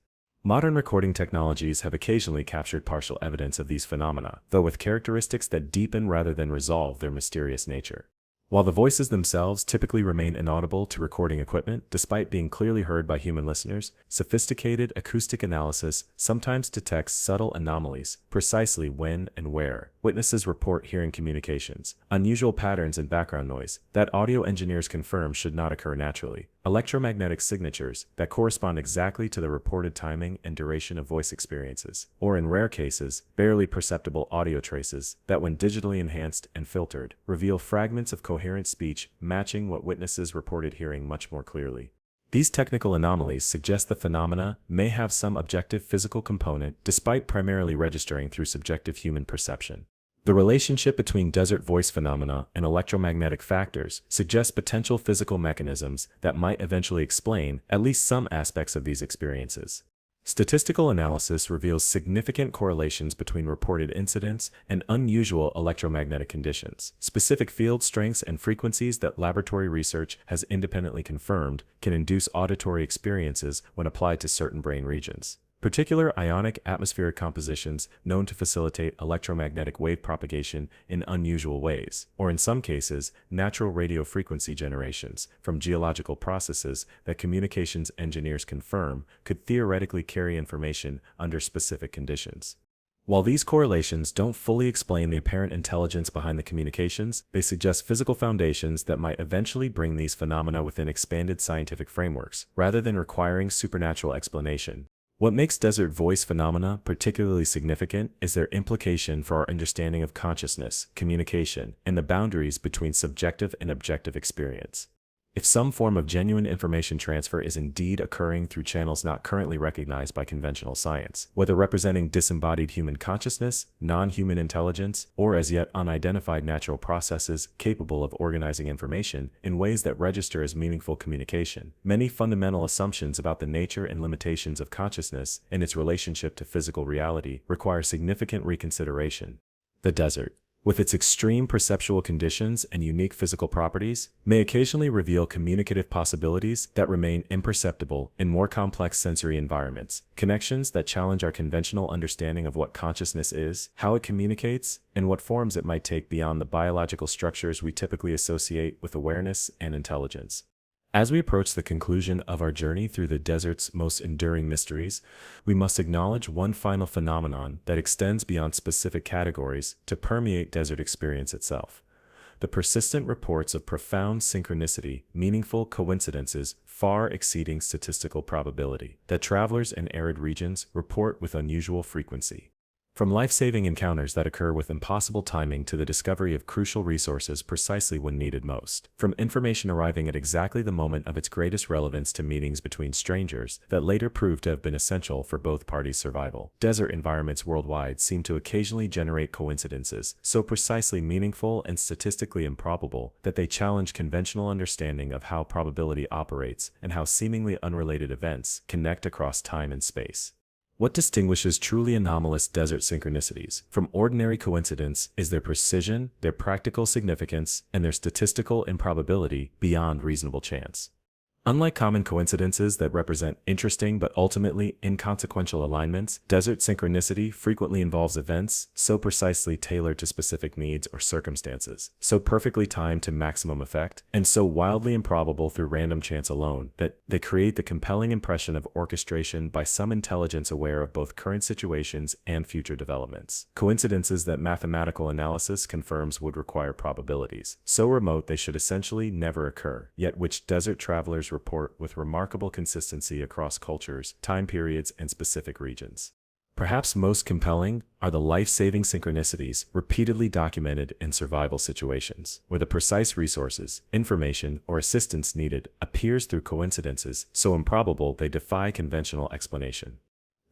Modern recording technologies have occasionally captured partial evidence of these phenomena, though with characteristics that deepen rather than resolve their mysterious nature. While the voices themselves typically remain inaudible to recording equipment, despite being clearly heard by human listeners, sophisticated acoustic analysis sometimes detects subtle anomalies, precisely when and where witnesses report hearing communications, unusual patterns in background noise that audio engineers confirm should not occur naturally, electromagnetic signatures that correspond exactly to the reported timing and duration of voice experiences, or in rare cases, barely perceptible audio traces that, when digitally enhanced and filtered, reveal fragments of coherent speech matching what witnesses reported hearing much more clearly. These technical anomalies suggest the phenomena may have some objective physical component despite primarily registering through subjective human perception. The relationship between desert voice phenomena and electromagnetic factors suggests potential physical mechanisms that might eventually explain at least some aspects of these experiences. Statistical analysis reveals significant correlations between reported incidents and unusual electromagnetic conditions. Specific field strengths and frequencies that laboratory research has independently confirmed can induce auditory experiences when applied to certain brain regions. Particular ionic atmospheric compositions known to facilitate electromagnetic wave propagation in unusual ways, or in some cases, natural radio frequency generations from geological processes that communications engineers confirm could theoretically carry information under specific conditions. While these correlations don't fully explain the apparent intelligence behind the communications, they suggest physical foundations that might eventually bring these phenomena within expanded scientific frameworks, rather than requiring supernatural explanation. What makes desert voice phenomena particularly significant is their implication for our understanding of consciousness, communication, and the boundaries between subjective and objective experience. If some form of genuine information transfer is indeed occurring through channels not currently recognized by conventional science, whether representing disembodied human consciousness, non-human intelligence, or as yet unidentified natural processes capable of organizing information in ways that register as meaningful communication, many fundamental assumptions about the nature and limitations of consciousness and its relationship to physical reality require significant reconsideration. The desert, with its extreme perceptual conditions and unique physical properties, may occasionally reveal communicative possibilities that remain imperceptible in more complex sensory environments, connections that challenge our conventional understanding of what consciousness is, how it communicates, and what forms it might take beyond the biological structures we typically associate with awareness and intelligence. As we approach the conclusion of our journey through the desert's most enduring mysteries, we must acknowledge one final phenomenon that extends beyond specific categories to permeate desert experience itself: the persistent reports of profound synchronicity, meaningful coincidences far exceeding statistical probability, that travelers in arid regions report with unusual frequency. From life-saving encounters that occur with impossible timing to the discovery of crucial resources precisely when needed most. From information arriving at exactly the moment of its greatest relevance to meetings between strangers that later proved to have been essential for both parties' survival. Desert environments worldwide seem to occasionally generate coincidences so precisely meaningful and statistically improbable that they challenge conventional understanding of how probability operates and how seemingly unrelated events connect across time and space. What distinguishes truly anomalous desert synchronicities from ordinary coincidence is their precision, their practical significance, and their statistical improbability beyond reasonable chance. Unlike common coincidences that represent interesting but ultimately inconsequential alignments, desert synchronicity frequently involves events so precisely tailored to specific needs or circumstances, so perfectly timed to maximum effect, and so wildly improbable through random chance alone that they create the compelling impression of orchestration by some intelligence aware of both current situations and future developments. Coincidences that mathematical analysis confirms would require probabilities, so remote they should essentially never occur, yet which desert travelers report with remarkable consistency across cultures, time periods, and specific regions. Perhaps most compelling are the life-saving synchronicities repeatedly documented in survival situations, where the precise resources, information, or assistance needed appears through coincidences so improbable they defy conventional explanation.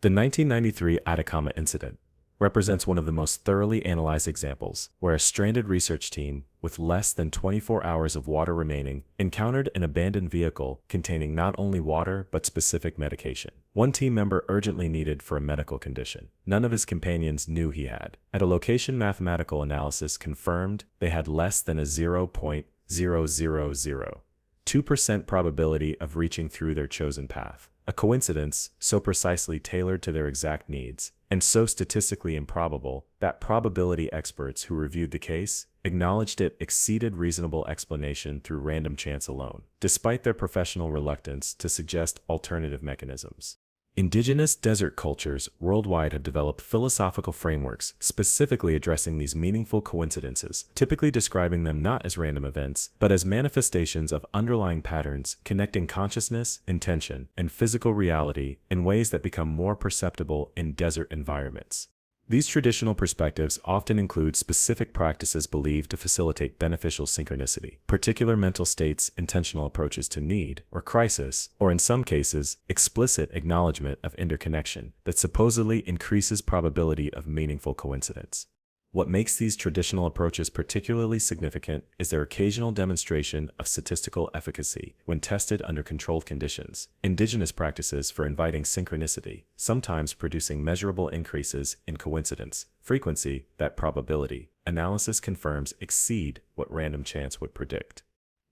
The 1993 Atacama incident represents one of the most thoroughly analyzed examples, where a stranded research team, with less than 24 hours of water remaining, encountered an abandoned vehicle containing not only water but specific medication. One team member urgently needed for a medical condition none of his companions knew he had. At a location, mathematical analysis confirmed they had less than a 0.0002% probability of reaching through their chosen path. A coincidence so precisely tailored to their exact needs, and so statistically improbable that probability experts who reviewed the case acknowledged it exceeded reasonable explanation through random chance alone, despite their professional reluctance to suggest alternative mechanisms. Indigenous desert cultures worldwide have developed philosophical frameworks specifically addressing these meaningful coincidences, typically describing them not as random events, but as manifestations of underlying patterns connecting consciousness, intention, and physical reality in ways that become more perceptible in desert environments. These traditional perspectives often include specific practices believed to facilitate beneficial synchronicity, particular mental states, intentional approaches to need or crisis, or in some cases, explicit acknowledgement of interconnection that supposedly increases probability of meaningful coincidence. What makes these traditional approaches particularly significant is their occasional demonstration of statistical efficacy when tested under controlled conditions. Indigenous practices for inviting synchronicity, sometimes producing measurable increases in coincidence frequency that probability analysis confirms exceed what random chance would predict.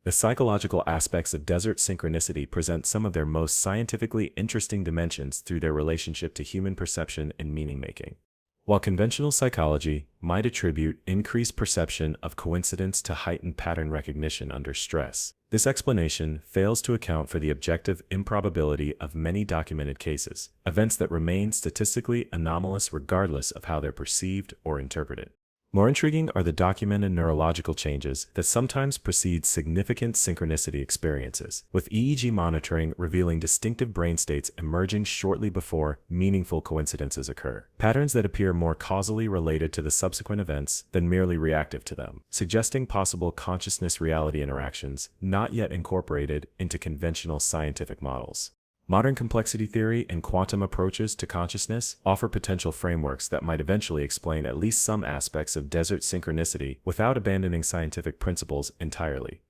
The psychological aspects of desert synchronicity present some of their most scientifically interesting dimensions through their relationship to human perception and meaning-making. While conventional psychology might attribute increased perception of coincidence to heightened pattern recognition under stress, this explanation fails to account for the objective improbability of many documented cases, events that remain statistically anomalous regardless of how they're perceived or interpreted. More intriguing are the documented neurological changes that sometimes precede significant synchronicity experiences, with EEG monitoring revealing distinctive brain states emerging shortly before meaningful coincidences occur. Patterns that appear more causally related to the subsequent events than merely reactive to them, suggesting possible consciousness-reality interactions not yet incorporated into conventional scientific models. Modern complexity theory and quantum approaches to consciousness offer potential frameworks that might eventually explain at least some aspects of desert synchronicity without abandoning scientific principles entirely.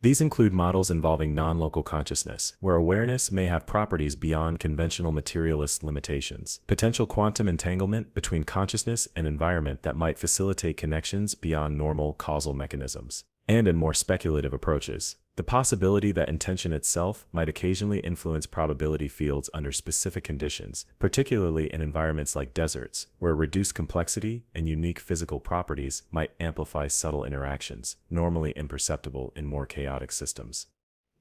These include models involving non-local consciousness, where awareness may have properties beyond conventional materialist limitations, potential quantum entanglement between consciousness and environment that might facilitate connections beyond normal causal mechanisms, and in more speculative approaches, the possibility that intention itself might occasionally influence probability fields under specific conditions, particularly in environments like deserts, where reduced complexity and unique physical properties might amplify subtle interactions, normally imperceptible in more chaotic systems.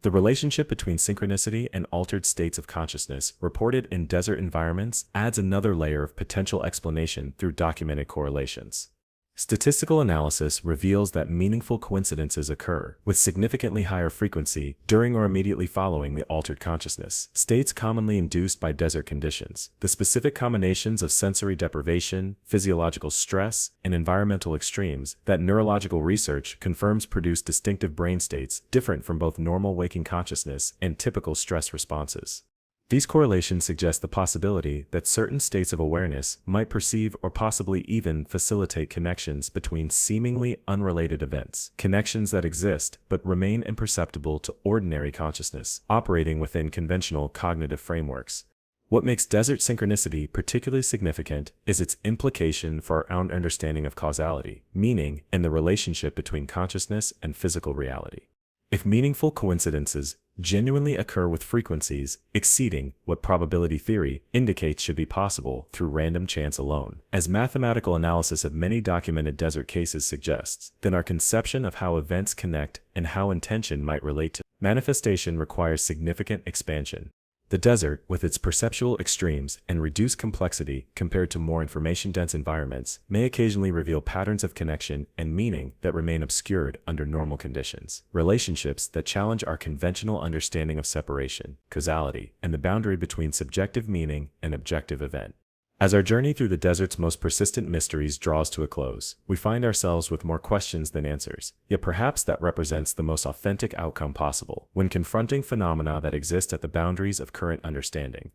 The relationship between synchronicity and altered states of consciousness reported in desert environments adds another layer of potential explanation through documented correlations. Statistical analysis reveals that meaningful coincidences occur with significantly higher frequency during or immediately following the altered consciousness, states commonly induced by desert conditions. The specific combinations of sensory deprivation, physiological stress, and environmental extremes that neurological research confirms produce distinctive brain states different from both normal waking consciousness and typical stress responses. These correlations suggest the possibility that certain states of awareness might perceive or possibly even facilitate connections between seemingly unrelated events, connections that exist but remain imperceptible to ordinary consciousness, operating within conventional cognitive frameworks. What makes desert synchronicity particularly significant is its implication for our own understanding of causality, meaning, and the relationship between consciousness and physical reality. If meaningful coincidences genuinely occur with frequencies exceeding what probability theory indicates should be possible through random chance alone, as mathematical analysis of many documented desert cases suggests, then our conception of how events connect and how intention might relate to manifestation requires significant expansion. The desert, with its perceptual extremes and reduced complexity compared to more information-dense environments, may occasionally reveal patterns of connection and meaning that remain obscured under normal conditions. Relationships that challenge our conventional understanding of separation, causality, and the boundary between subjective meaning and objective event. As our journey through the desert's most persistent mysteries draws to a close, we find ourselves with more questions than answers. Yet perhaps that represents the most authentic outcome possible when confronting phenomena that exist at the boundaries of current understanding.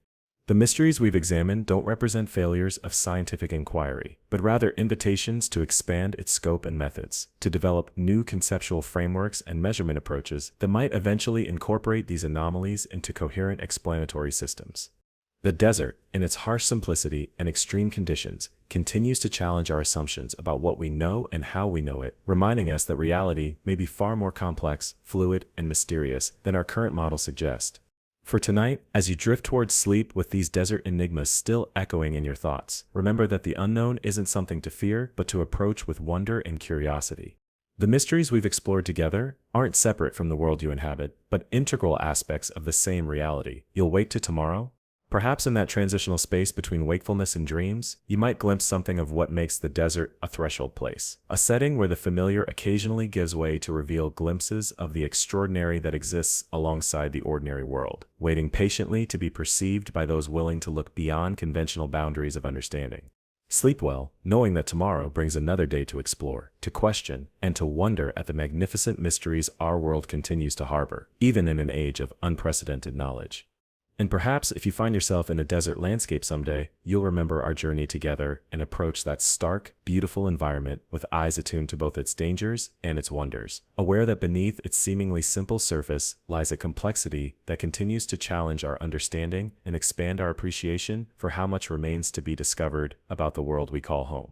The mysteries we've examined don't represent failures of scientific inquiry, but rather invitations to expand its scope and methods, to develop new conceptual frameworks and measurement approaches that might eventually incorporate these anomalies into coherent explanatory systems. The desert, in its harsh simplicity and extreme conditions, continues to challenge our assumptions about what we know and how we know it, reminding us that reality may be far more complex, fluid, and mysterious than our current models suggest. For tonight, as you drift towards sleep with these desert enigmas still echoing in your thoughts, remember that the unknown isn't something to fear, but to approach with wonder and curiosity. The mysteries we've explored together aren't separate from the world you inhabit, but integral aspects of the same reality. You'll wait till tomorrow? Perhaps in that transitional space between wakefulness and dreams, you might glimpse something of what makes the desert a threshold place, a setting where the familiar occasionally gives way to reveal glimpses of the extraordinary that exists alongside the ordinary world, waiting patiently to be perceived by those willing to look beyond conventional boundaries of understanding. Sleep well, knowing that tomorrow brings another day to explore, to question, and to wonder at the magnificent mysteries our world continues to harbor, even in an age of unprecedented knowledge. And perhaps if you find yourself in a desert landscape someday, you'll remember our journey together and approach that stark, beautiful environment with eyes attuned to both its dangers and its wonders, aware that beneath its seemingly simple surface lies a complexity that continues to challenge our understanding and expand our appreciation for how much remains to be discovered about the world we call home.